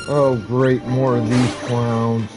Oh, great, more of these clowns.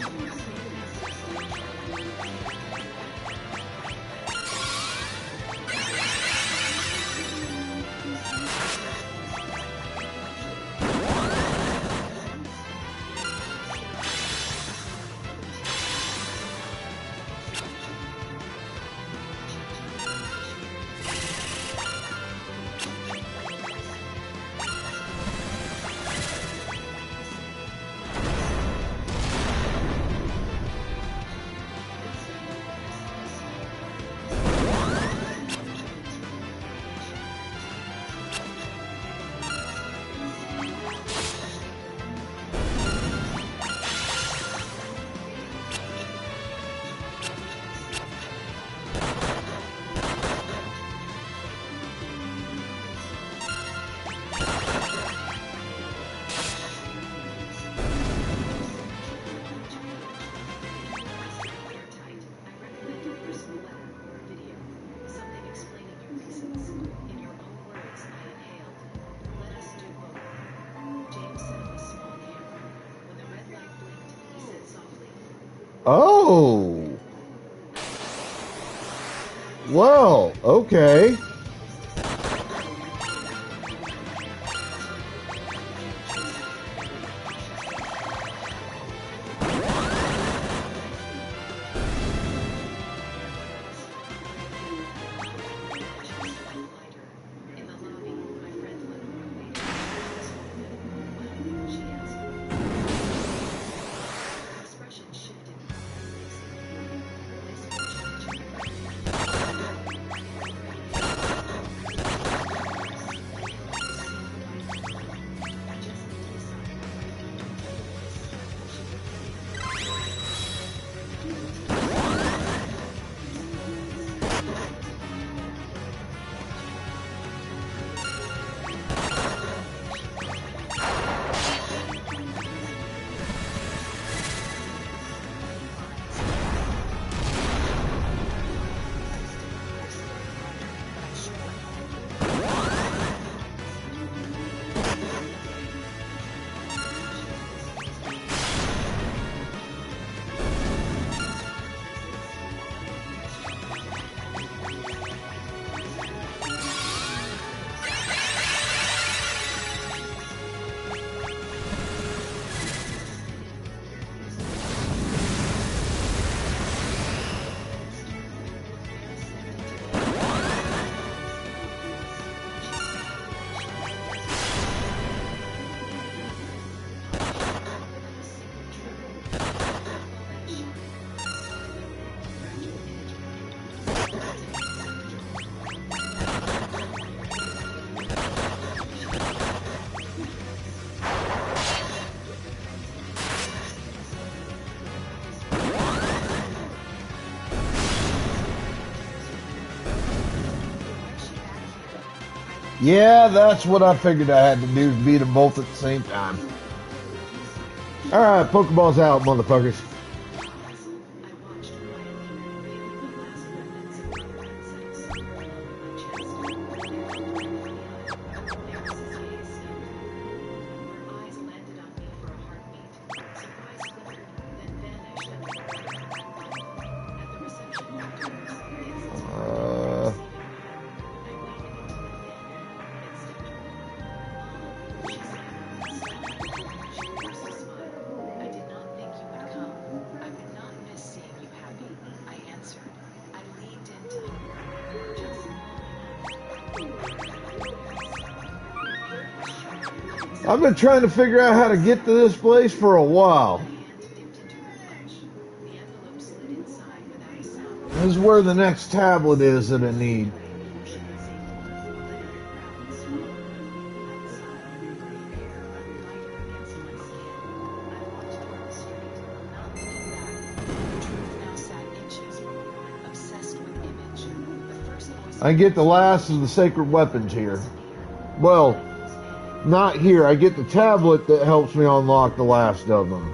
Oh. Well, okay. Yeah, that's what I figured I had to do, is beat them both at the same time. Alright, Pokeballs out, motherfuckers. I've been trying to figure out how to get to this place for a while. This is where the next tablet is that I need. I get the last of the sacred weapons here. Well, not here. I get the tablet that helps me unlock the last of them.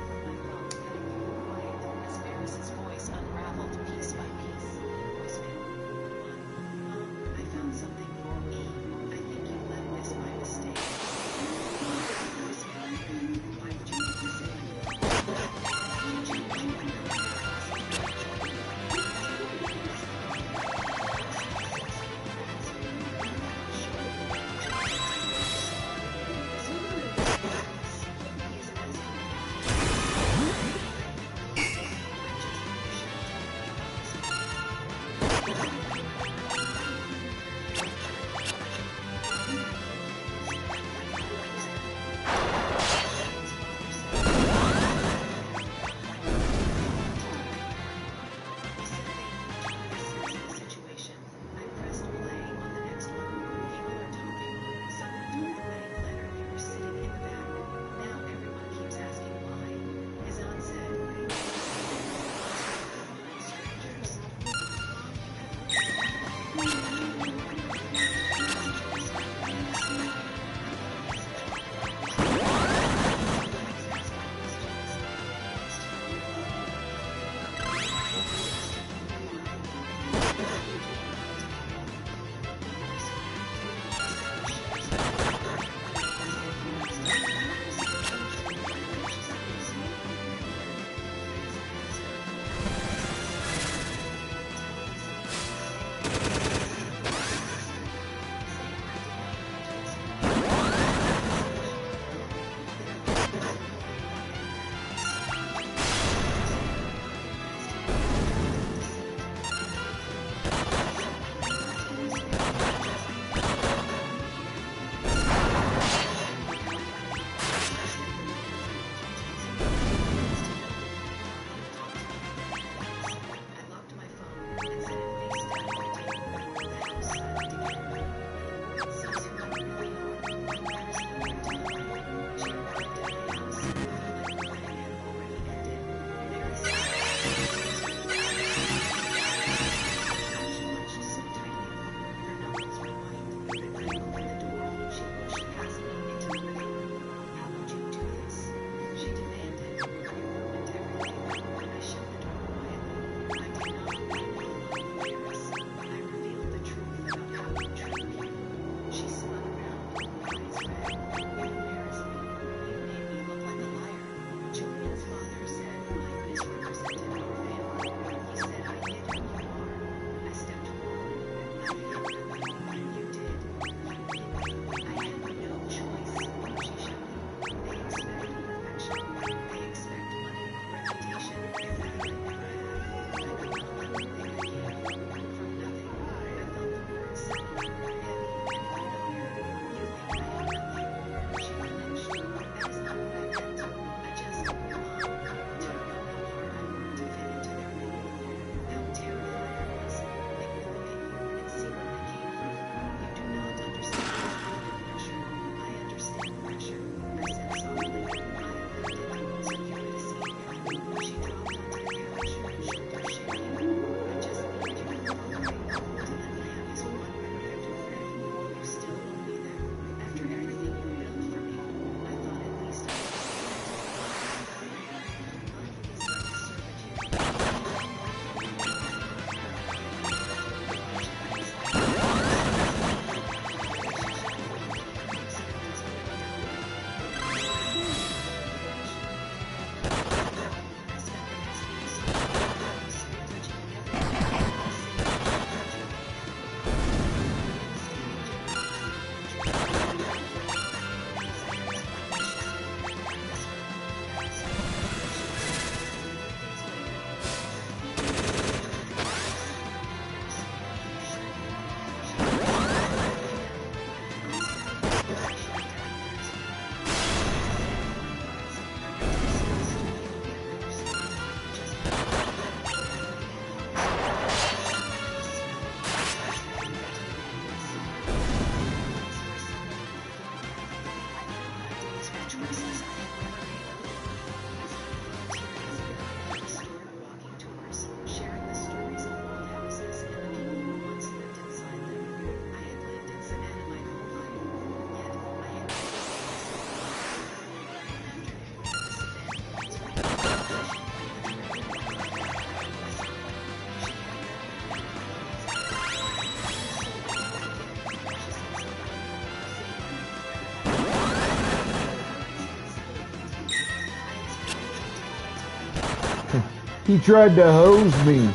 He tried to hose me.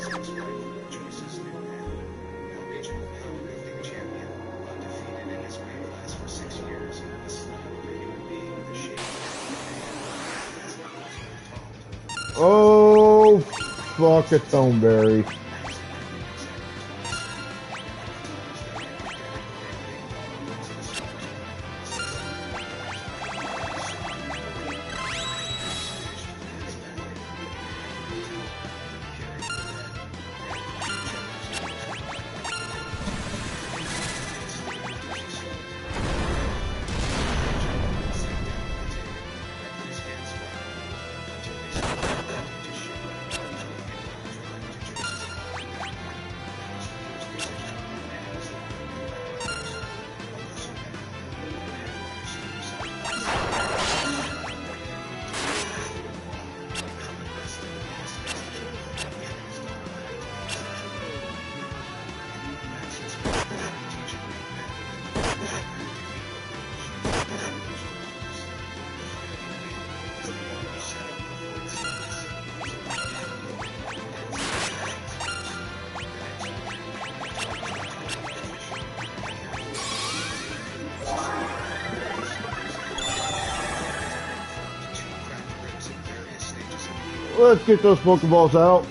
his ex-wife, Joyce's new man, a regional powerlifting champion, undefeated in his weight class for 6 years, a slab of a human being with a shape of a man. Oh, fuck a Thornberry. Let's get those Pokeballs out.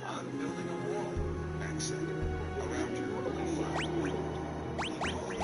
I'm building a wall, Max said, around your newly found world. We call it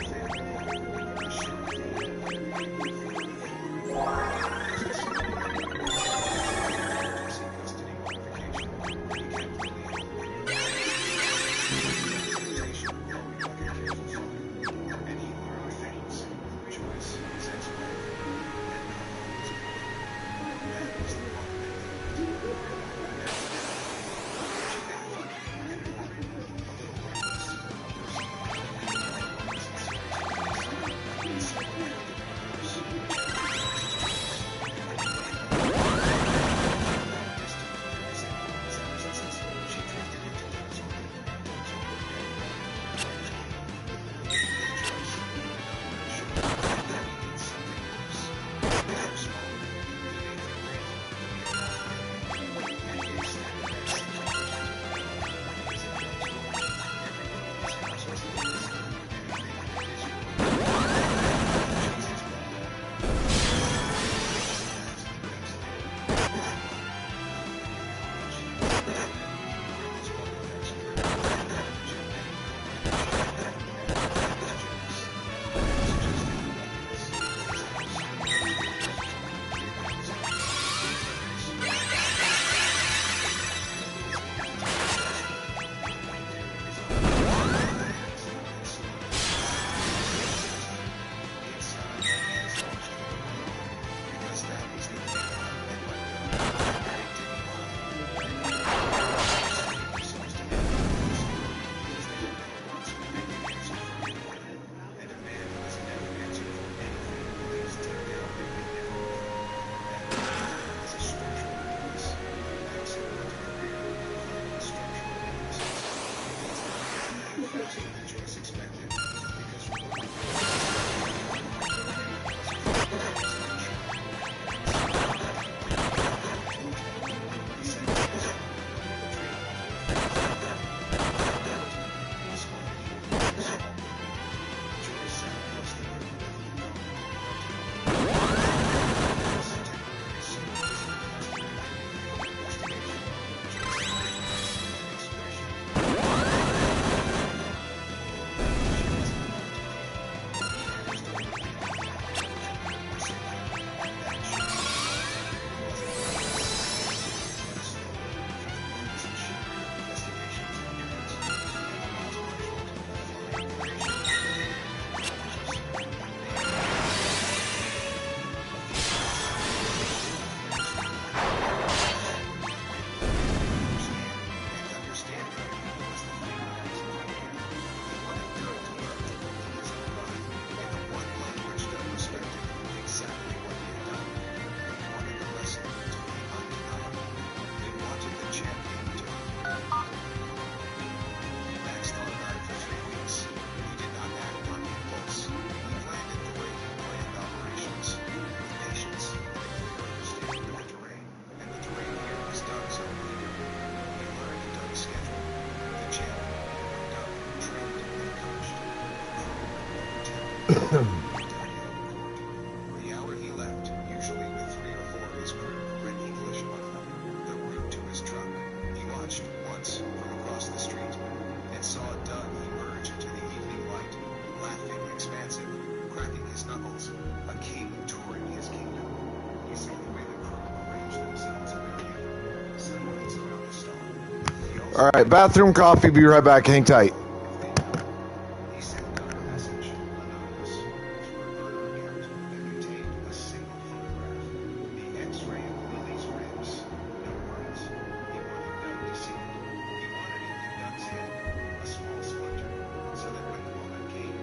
was a king touring his kingdom. He saw the way the crew arranged themselves around him, silhouettes around the star. All right, bathroom, coffee. Be right back. Hang tight. He sent Doug a message, anonymous, through a burner account that contained a single photograph, the X-ray of Lily's ribs. No words. He wanted Doug to see it. He wanted it in Doug's head, a small splinter, so that when the moment came,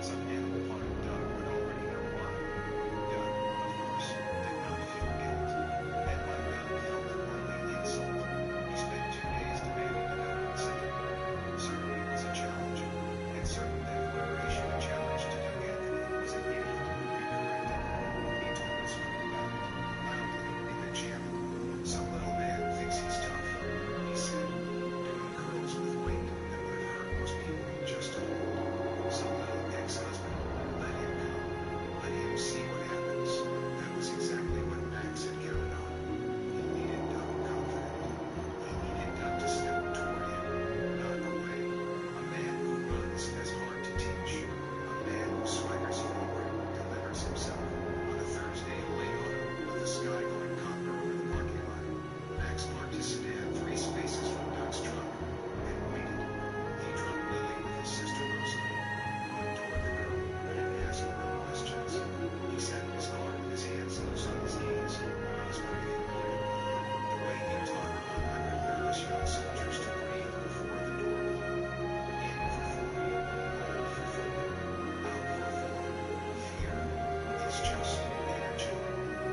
some animal part of Doug would already know why. Doug, of course, did not feel guilt. And when Doug felt it only insult, he spent 2 days demanding to know what second. Certainly it was a challenge, and certain that whoever issued a challenge to Doug Anthony was an idiot. He corrected. He told us all about it, loudly, in the gym. Some little man thinks he's tough, he said, doing curls with weight that would have hurt most people just to hold. Some little ex-husband, let him come. Let him see what happens. That was exactly what Max had counted on. He needed Doug confident. He needed Doug to step toward him, not away. A man who runs as hard to teach. A man who swaggers forward, delivers himself. On a Thursday in late autumn, with the sky going copper over the parking lot, Max parked his sedan 3 spaces from Doug's truck and waited. He dropped Lily with his sister Rosalie, who adored the girl and asked no questions. He sat in his car with his hands loose on his knees. He was breathing hard. The way he taught 100 nervous young soldiers to breathe before the door. In for 40, hold for 4, out for 4. Fear is just energy.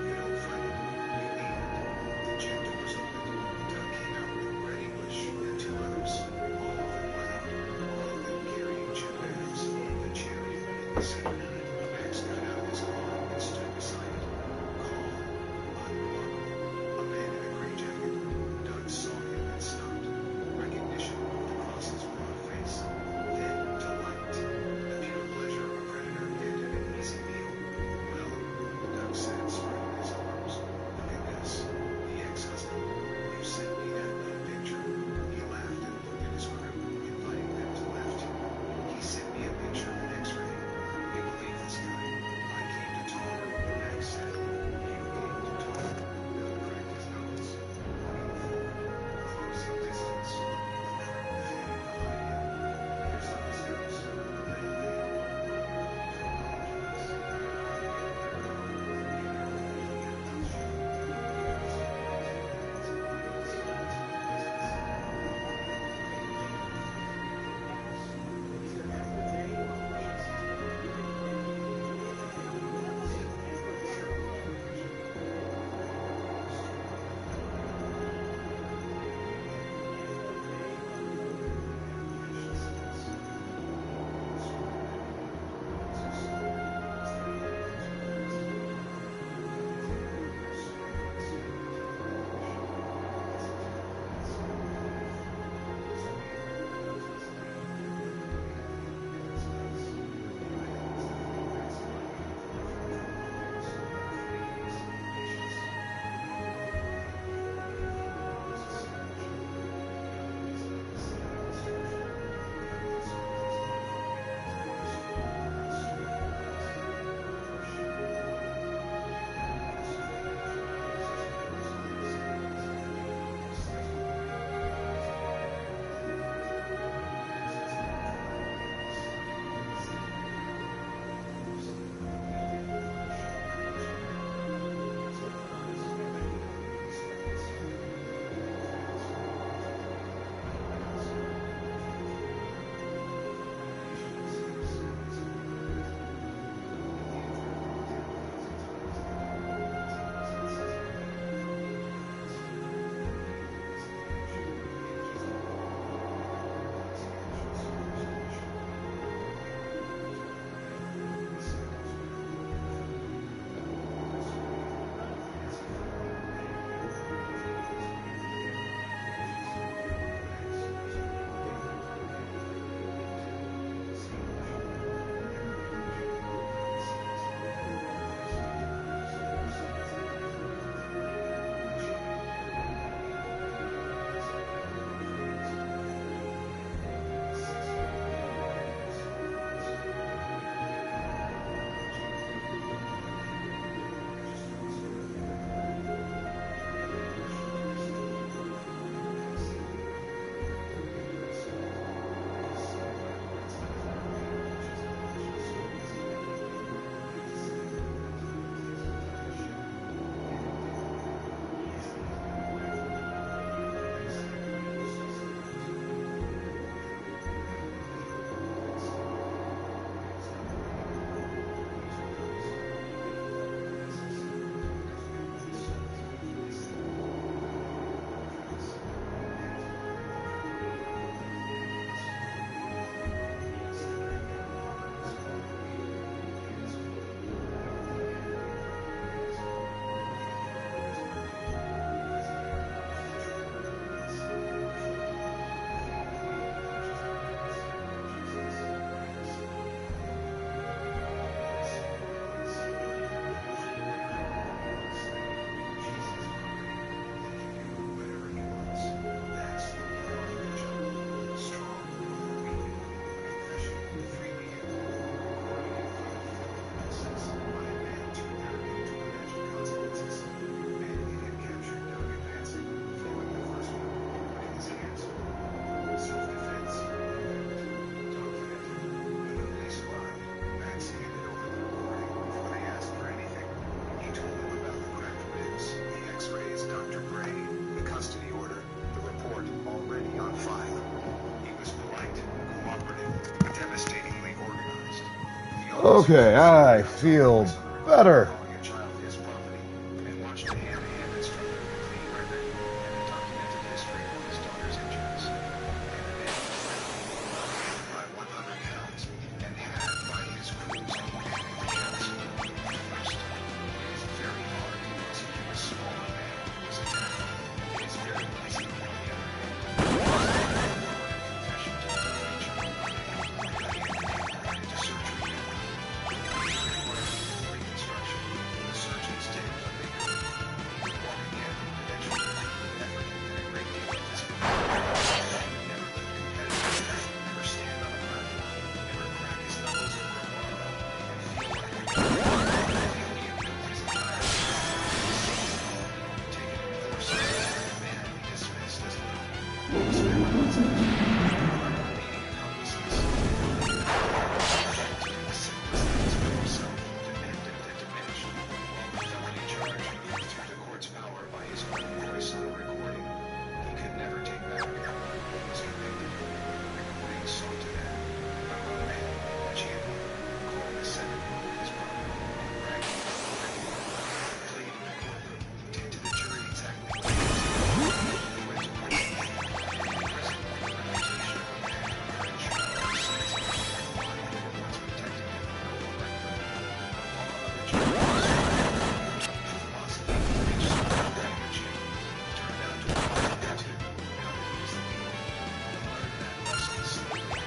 You don't fight it, you need it. The jet doors opened. Doug came out with Brett English and 2 others, all of them loud, all of them carrying chip bags. The chariot in the center. Max got out of his car and stood beside it. Calm, unremarkable, a man in a gray jacket. Doug saw him and stopped. Recognition moved across his broad face. Then delight, the pure pleasure of a predator handed an easy meal. Well, Doug said, spreading his arms, look at this. The ex-husband. You sent me that little picture. He laughed and looked at his crew, inviting them to laugh too. He sent me a picture of an X-ray. It Okay, I feel better. calling a child his property, and watched a hand-to-hand instructor with a clean record and a documented history of his daughter's injuries. And a man who by 100 pounds and had by his crews on the counts. First, it is very hard to prosecute a smaller man who was attacked. It is very easy, on the other hand, confession to the into surgery. Reconstruction. The surgeons did what they could. Walking in, eventually, effort, and a great deal of discipline. Never live competitively, never stand on a platform, never crack his knuckles over a barbell, and feel like he had built his entire life. Taken in force, a man he dismissed as little. Spent months in his room, meeting accomplices. The simplest things for himself, demanded and diminished, while the felony charge through the court's power by his own voice on a recording he could never take back, was convicted. Recording sought to that. A grown man, a champion, called the Senate, his brother, bragging about the record, played in the courtroom, did to the jury exactly what he was doing. He went to prison. In prison, the reputation of a man who married child seized him, and the body that had once protected him no longer could. While other jurors philosophy reached some language turned out to a positive too, now that he was the lead. He learned that lesson slowly.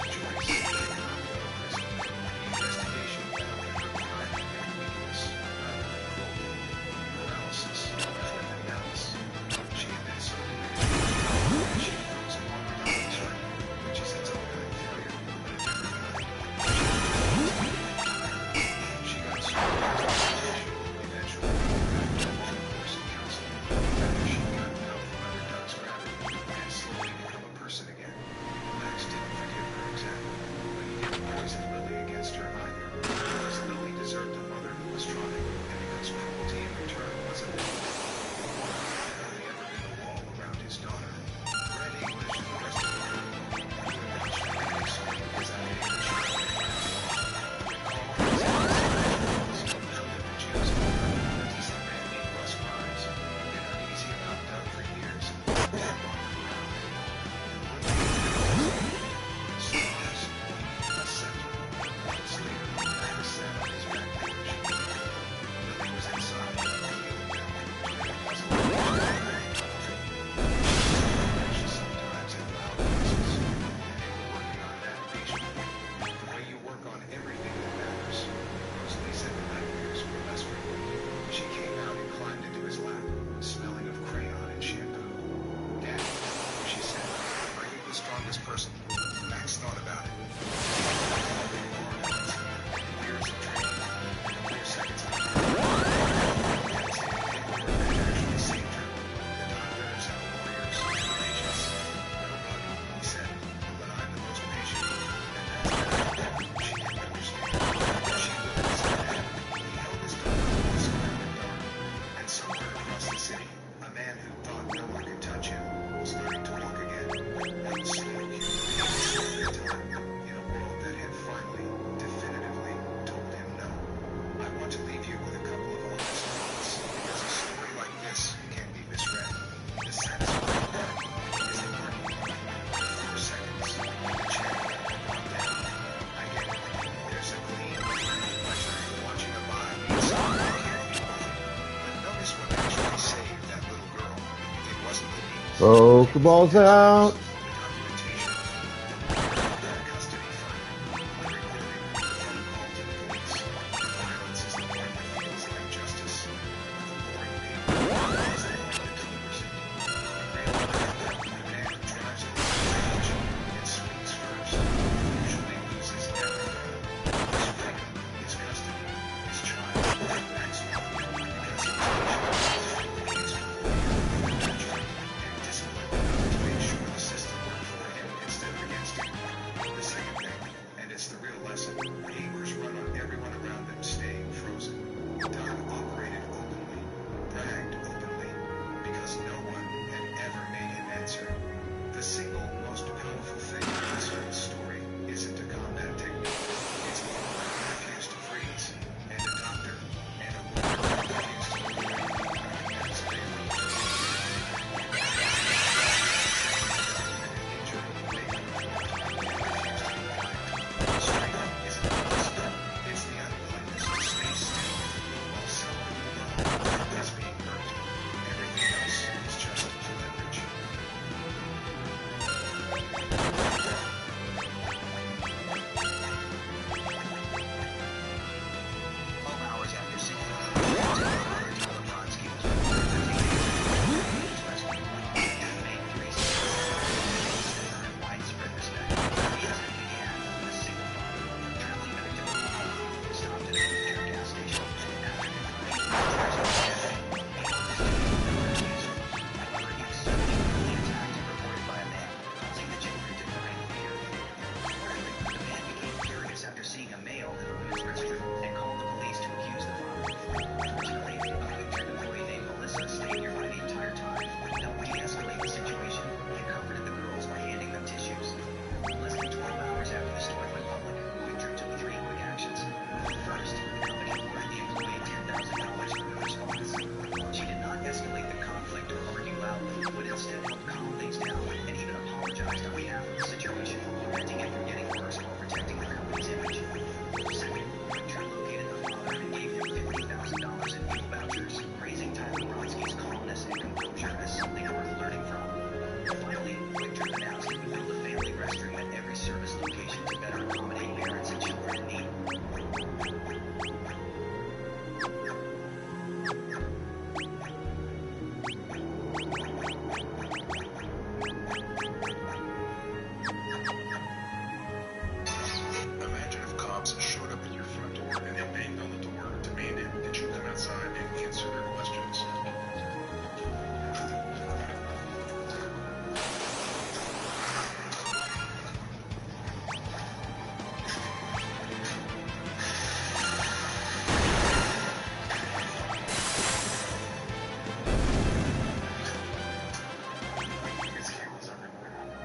Joyce came out of prison. The investigation found that her crime had been weakness, not cruelty, paralysis, or malice. She had been so limited that she had frozen longer down the chart, which is its own kind of failure, but a different kind. She got supervised eventually after a long course of counseling, after she'd gotten out from under Doug's gravity and slowly become a person again. Max didn't forgive her exactly, but he didn't poison Lily against her either, because Lily deserved a mother who was trying, and because cruelty in return wasn't illegal. Had only ever been a wall around his daughter. Red English and the rest of the group, who had watched Max speak his person. Max thought about it. Years of training, clear seconds of actually saved her. The doctors and the lawyers and the patients. Nobody, he said, but I'm the most patient. And that's she didn't understand. She lived his dad. He held his daughter in his surrounded yard. And somewhere across the city, a man who thought no one could touch him was learning to walk again. And slow time in a world that had finally, definitively told him no. I want to leave you with a couple of honest thoughts, because a story like this can be misread. The satisfying part is the part for seconds, the chair, walk down. I get it. There's a clean, pleasure in watching a body being someone who can't be moved. But notice what actually saved that little girl. It wasn't the knees. Pokeballs out. The single most powerful thing in this whole story isn't a combat technique.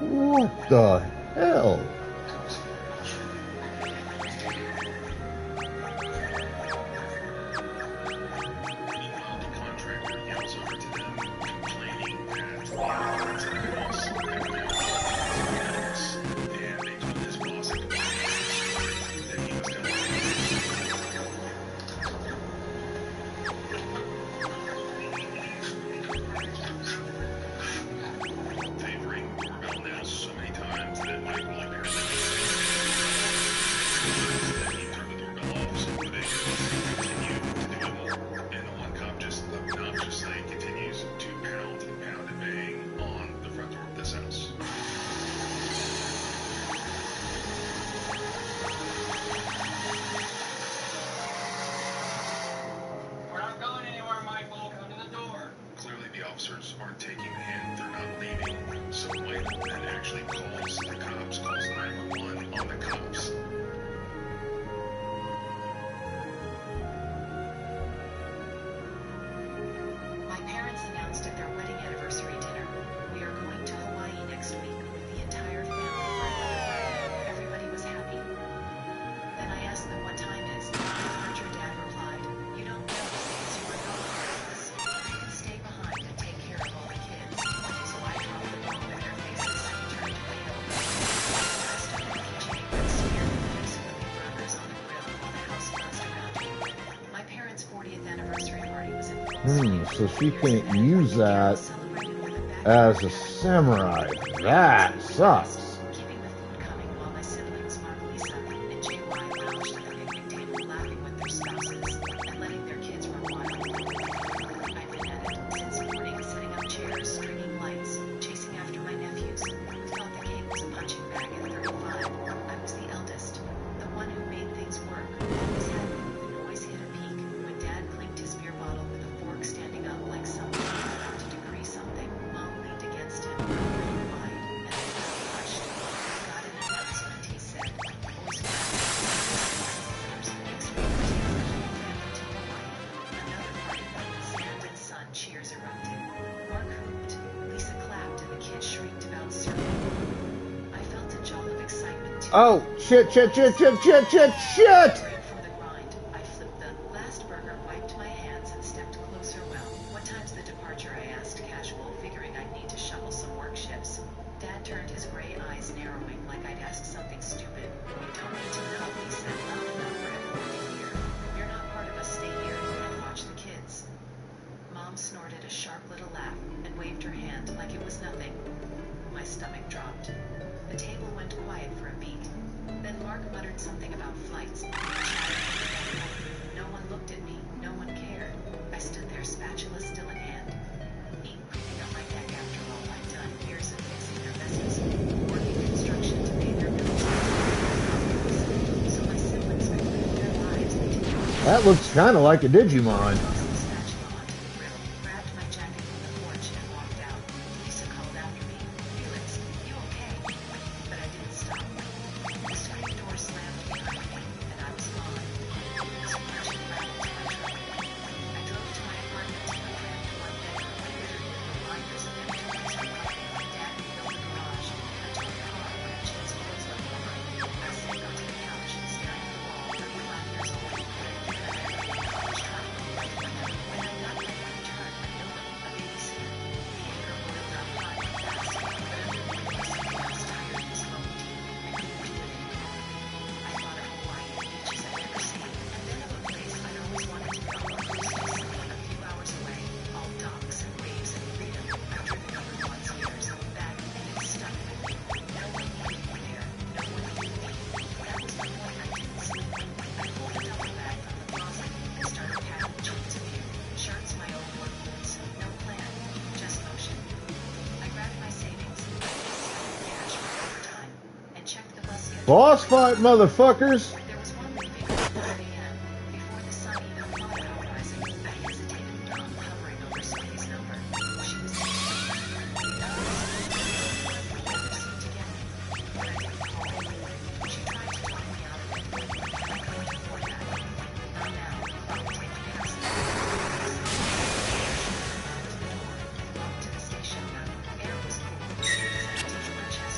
What the hell? Officers aren't taking the hint, they're not leaving. So Michael then actually calls the cops, calls 911 on the cops. My parents announced at their wedding anniversary dinner, we are going to Hawaii next week with the entire family. Everybody was happy. Then I asked them what time is. Archer Dad replied, you don't know because you are not part of us. You can stay behind and take care of all the kids. So I dropped the ball in their faces and turned pale. The rest of them continued to stare at the flipping burgers on the grill while the house buzzed around me. My parents' 40th anniversary party was in full swing. So she can't use that as a samurai. That sucks. Keeping the food coming while my siblings Mark, Lisa, and JY lounged at the picnic table laughing with their spouses and letting their kids run wild. I've been at it since morning, setting up chairs, stringing lights, chasing after my nephews, who thought the cake was a punching bag at 35. I was the eldest, the one who made things work. Always had always hit a peak when Dad clinked his beer bottle with a fork standing up like someone about to decree something. Mom leaned against him, really wide, and the crowd hushed. Got an announcement, he said. Boys next week we're taking the whole family to Hawaii. Another party with dad and son cheers erupted. Mark hooped, Lisa clapped, and the kids shrieked about Circle. I felt a jolt of excitement too. Oh, shit. For the grind, I flipped the last burger, wiped my hands, and stepped closer. Well, what time's the departure? I asked, casual, figuring I'd need to shovel some work shifts. Dad turned his gray eyes narrowing like I'd asked something stupid. You don't need to know, he said, loud enough for everyone to hear. You're not part of us, stay here and watch the kids. Mom snorted a sharp little laugh and waved her hand like it was nothing. My stomach dropped. The table went quiet for a beat. Then Mark muttered something about flights. No one looked at me. No one cared. I stood there, spatula still in hand. Ink creeping up my neck after all I'd done, years of fixing their messes, working construction to pay their bills. So my siblings could live their lives. They didn't know. That looks kind of like a Digimon. Tossed the spatula onto the grill, grabbed my jacket from the porch, and walked out. Lisa called after me, Felix, you okay? But I didn't stop. The screen door slammed behind me, and I was gone. Scratching rattled my truck. I drove to my apartment in the cramped one-bedroom, littered with reminders of empty toys. Dad filled the garage. I took the car, and Jen's clothes left behind. I sank onto the couch, staring at the wall, 35 years old. I was trying to when I got ready to return, I noticed a babysitter. The anger boiled up hot and fast, but underneath was something else tired and slow. I couldn't do it anymore. I thought of Hawaii and beaches I'd never seen, and then of a place I'd always wanted to go, a coastal somewhere a few hours away, all docks and waves and freedom. I've driven over once years, that, and it stuck with me. No one needed me there. No one needed me. That was the point I didn't sleep. I pulled a duffel bag from the closet and started packing joints of you. Shirts, my old work boots. No plan, just motion. I grabbed my savings, cash for overtime, and checked the bus schedule. Boss fight, motherfuckers. There was one leaving at 5 a.m. Before the sun even thought about rising, I hesitated, thumb hovering over Sophie's number. She was in never seemed to get me, but I didn't call. She tried to talk me out of it, and I couldn't afford that. Not now. I'll take the past. To the door and walked to the station. Air was cool. Empty to my chest.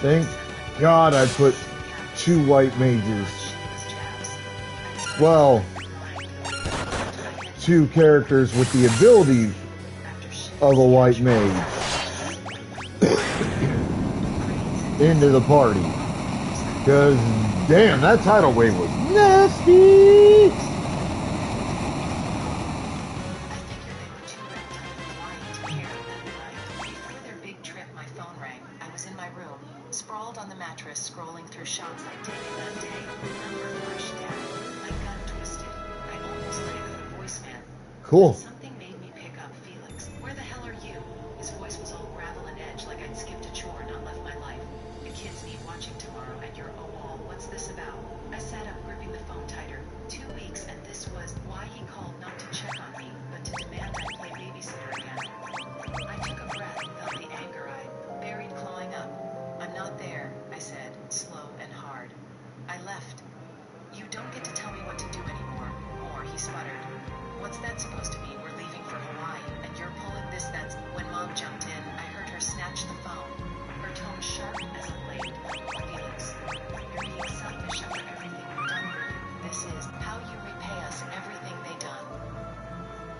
Thank God I put 2 white mages. Well, 2 characters with the ability of a white mage into the party. Because, damn, that tidal wave was nasty! Before their big trip, my phone rang. I was in my room, sprawled on the mattress, scrolling through shots I'd taken that day. Number flushed down, my gun twisted. I almost let it go to voicemail. Cool. Something made me pick up Felix. Where the hell are you? His voice was all gravel and edge, like I'd skipped a chore, not left my life. The kids need watching tomorrow, and you're all. What's this about? I sat up, gripping the phone tighter. 2 weeks, and this was why he called, not to check on me, but to demand I play babysitter again. I took a breath, felt the anger I buried clawing up. I'm not there, I said, slow and hard. I left. You don't get to tell me what to do anymore. More, he sputtered. What's that supposed to mean? We're leaving for Hawaii, and you're pulling this. That's when Mom jumped in. I heard her snatch the phone. Her tone sharp as a blade. Felix, you're being selfish after everything we've done for you. This is how you repay us everything they done.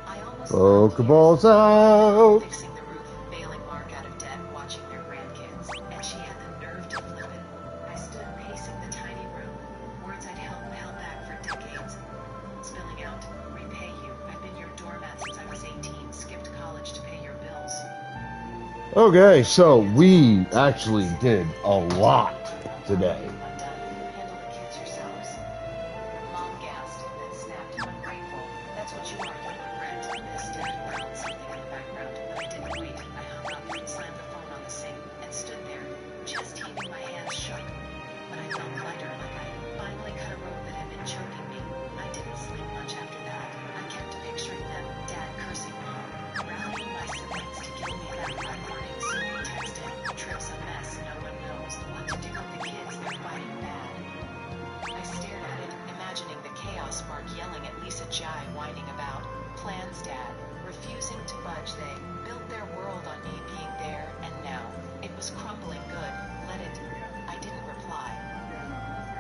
I almost Pokeballs out! fixing the roof, bailing Mark out of debt, watching their grandkids, and she had the nerve to flip it. I stood pacing the tiny room, words I'd held back for decades. Spilling out, repay you. I've been your doormat since I was 18, skipped college to pay your bills. Okay, so we actually did a lot today. Handle the kids yourselves. Mom gasped, then snapped, ungrateful. That's what you are, you regret. This dad growled something in the background, but I didn't wait. I hung up, slammed the phone on the sink, and stood there, chest heaving, my hands shook. But I felt lighter, like I finally cut a rope that had been choking me. I didn't sleep much after that. I kept picturing them, Dad cursing Mom, rallying my siblings to kill me that morning. Sophie texted, trip's a mess, no one knows what to do with the kids, they're fighting bad. I stared at it, imagining the chaos Mark yelling at Lisa Jai, whining about plans, Dad, refusing to budge. They built their world on me being there, and now it was crumbling good. Let it. I didn't reply.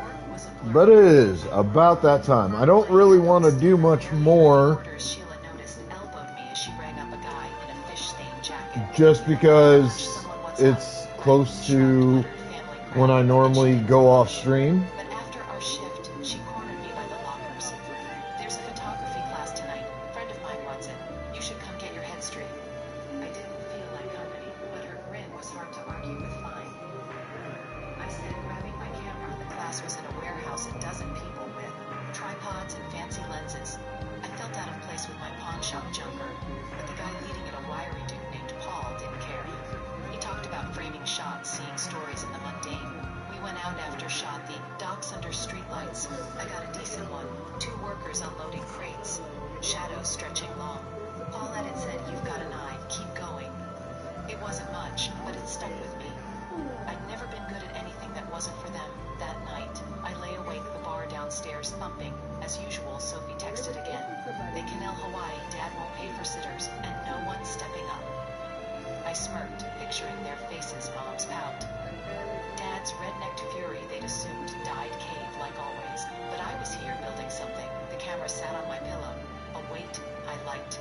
Work was a blur. But it is about that time. I don't really want to do much more, Sheila noticed, elbowed me as she rang up a guy in a fish-stained jacket. just because it's close to when I normally go off stream. But after our shift, she cornered me by the lockers. There's a photography class tonight. A friend of mine runs it. You should come get your head straight. I didn't feel like company, but her grin was hard to argue with. Fine. I said, grabbing my camera. The class was in a warehouse, a dozen people with tripods and fancy lenses. I felt out of place with my pawn shop junker, but the guy leading it, a wiry dude named Paul, didn't care. He talked about framing shots, seeing stories in the mundane. We went out after shot, the docks under streetlights. I got a decent one. 2 workers unloading crates. Shadows stretching long. Paul at it said, you've got an eye, keep going. It wasn't much, but it stuck with me. I'd never been good at anything that wasn't for them. That night, I lay awake, the bar downstairs thumping. As usual, Sophie texted again. They can L Hawaii, Dad won't pay for sitters, and no one's stepping up. I smirked, picturing their faces, Mom's pout. Dad's rednecked fury, they'd assumed, died cave like always. But I was here building something. The camera sat on my pillow. A weight I liked.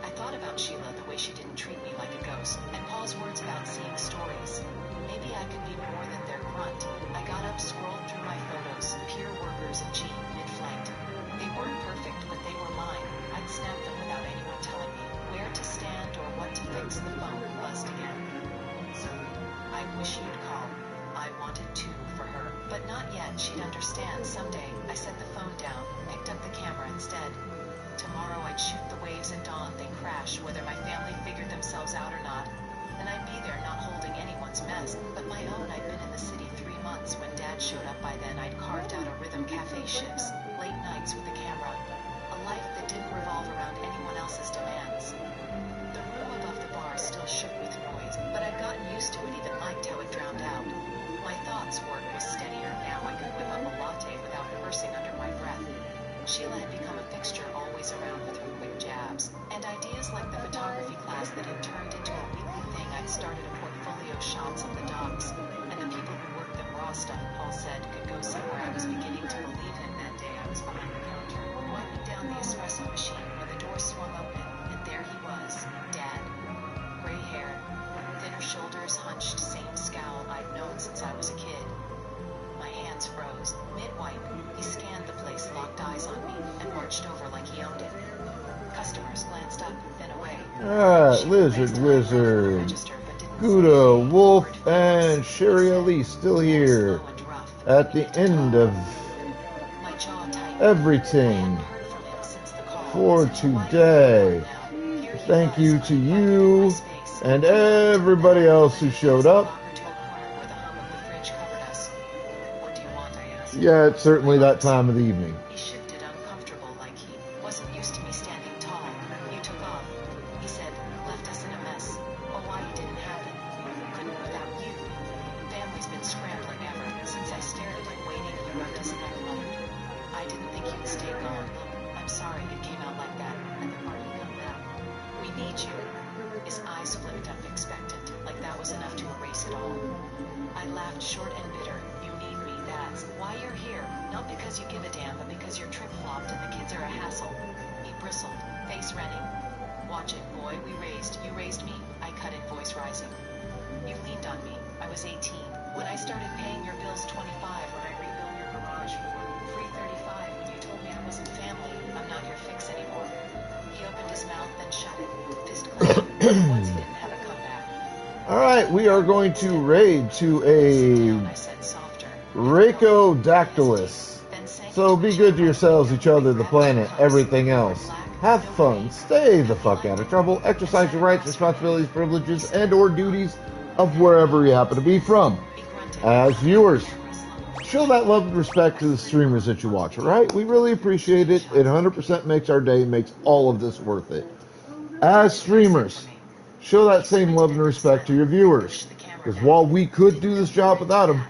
I thought about Sheila, the way she didn't treat me like a ghost, and Paul's words about seeing stories. Maybe I could be more than their grunt. I got up, scrolled through my photos, peer workers and Jean mid-flight. They weren't perfect, but they were mine. I'd snap them without anyone telling me where to stand or what to fix. The phone buzzed again. So, I wish you'd call. I wanted to for her, but not yet. She'd understand someday. I set the phone down, picked up the camera instead. Tomorrow I'd shoot the waves at dawn, then crash, whether my family figured themselves out or not. Then I'd be there, not holding anyone's mess, but my own. I'd been in the city 3 months. When Dad showed up by then, I'd carved out a rhythm, cafe shifts, late nights with the camera. A life that didn't revolve around anyone else's demands. The room above the bar still shook with noise, but I'd gotten used to it, even liked how it drowned out. My thoughts' work was steadier. Now I could whip up a latte without cursing under my breath. Sheila had become a fixture, always around with her quick jabs, and ideas like the photography class that had turned into a weekly thing. I'd started a portfolio shots of the docks, and the people pasta, Paul said, could go somewhere. I was beginning to believe him that day. I was behind the counter, wiping down the espresso machine when the door swung open, and there he was, Dad. Gray hair, thinner shoulders hunched, same scowl I'd known since I was a kid. My hands froze. Mid-wipe, he scanned the place, locked eyes on me, and marched over like he owned it. Customers glanced up, then away. Alright, Lizard Wizard, Gouda, Wolf, and Sherry Elise still here at the end of everything for today. Thank you to you and everybody else who showed up. Yeah, it's certainly that time of the evening. He shifted, uncomfortable, like he wasn't used to me standing tall. You took off. He said, left us in a mess. Oh, why it didn't happen. Couldn't without you. Family's been scrambling ever since I stared at him waiting. You left us neck-covered. I didn't think you'd stay gone. I'm sorry it came out like that, and the party come back. We need you. His eyes flicked up, expectant, like that was enough to erase it all. I laughed, short and bitter. You need me, that's why you're here. Not because you give a damn, but because your trip flopped and the kids are a hassle. He bristled, face reddening. Watch it, boy, you raised me. I cut in, voice rising. You leaned on me. I was 18. When I started paying your bills, 25. When I rebuilt your garage, free 35. When you told me I wasn't family, I'm not your fix anymore. He opened his mouth, then shut it. Fist clenched. Once he didn't have a comeback. Alright, we are going to raid to a Rhaekodactylus. So be good to yourselves, each other, the planet, everything else. Have fun, stay the fuck out of trouble, exercise your rights, responsibilities, privileges, and or duties of wherever you happen to be from. As viewers, show that love and respect to the streamers that you watch, alright? We really appreciate it. It 100% makes our day, makes all of this worth it. As streamers, show that same love and respect to your viewers. Because while we could do this job without them,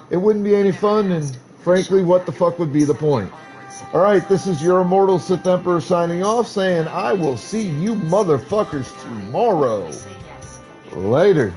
it wouldn't be any fun, and frankly, what the fuck would be the point? Alright, this is your immortal Sith Emperor signing off, saying I will see you motherfuckers tomorrow. Later.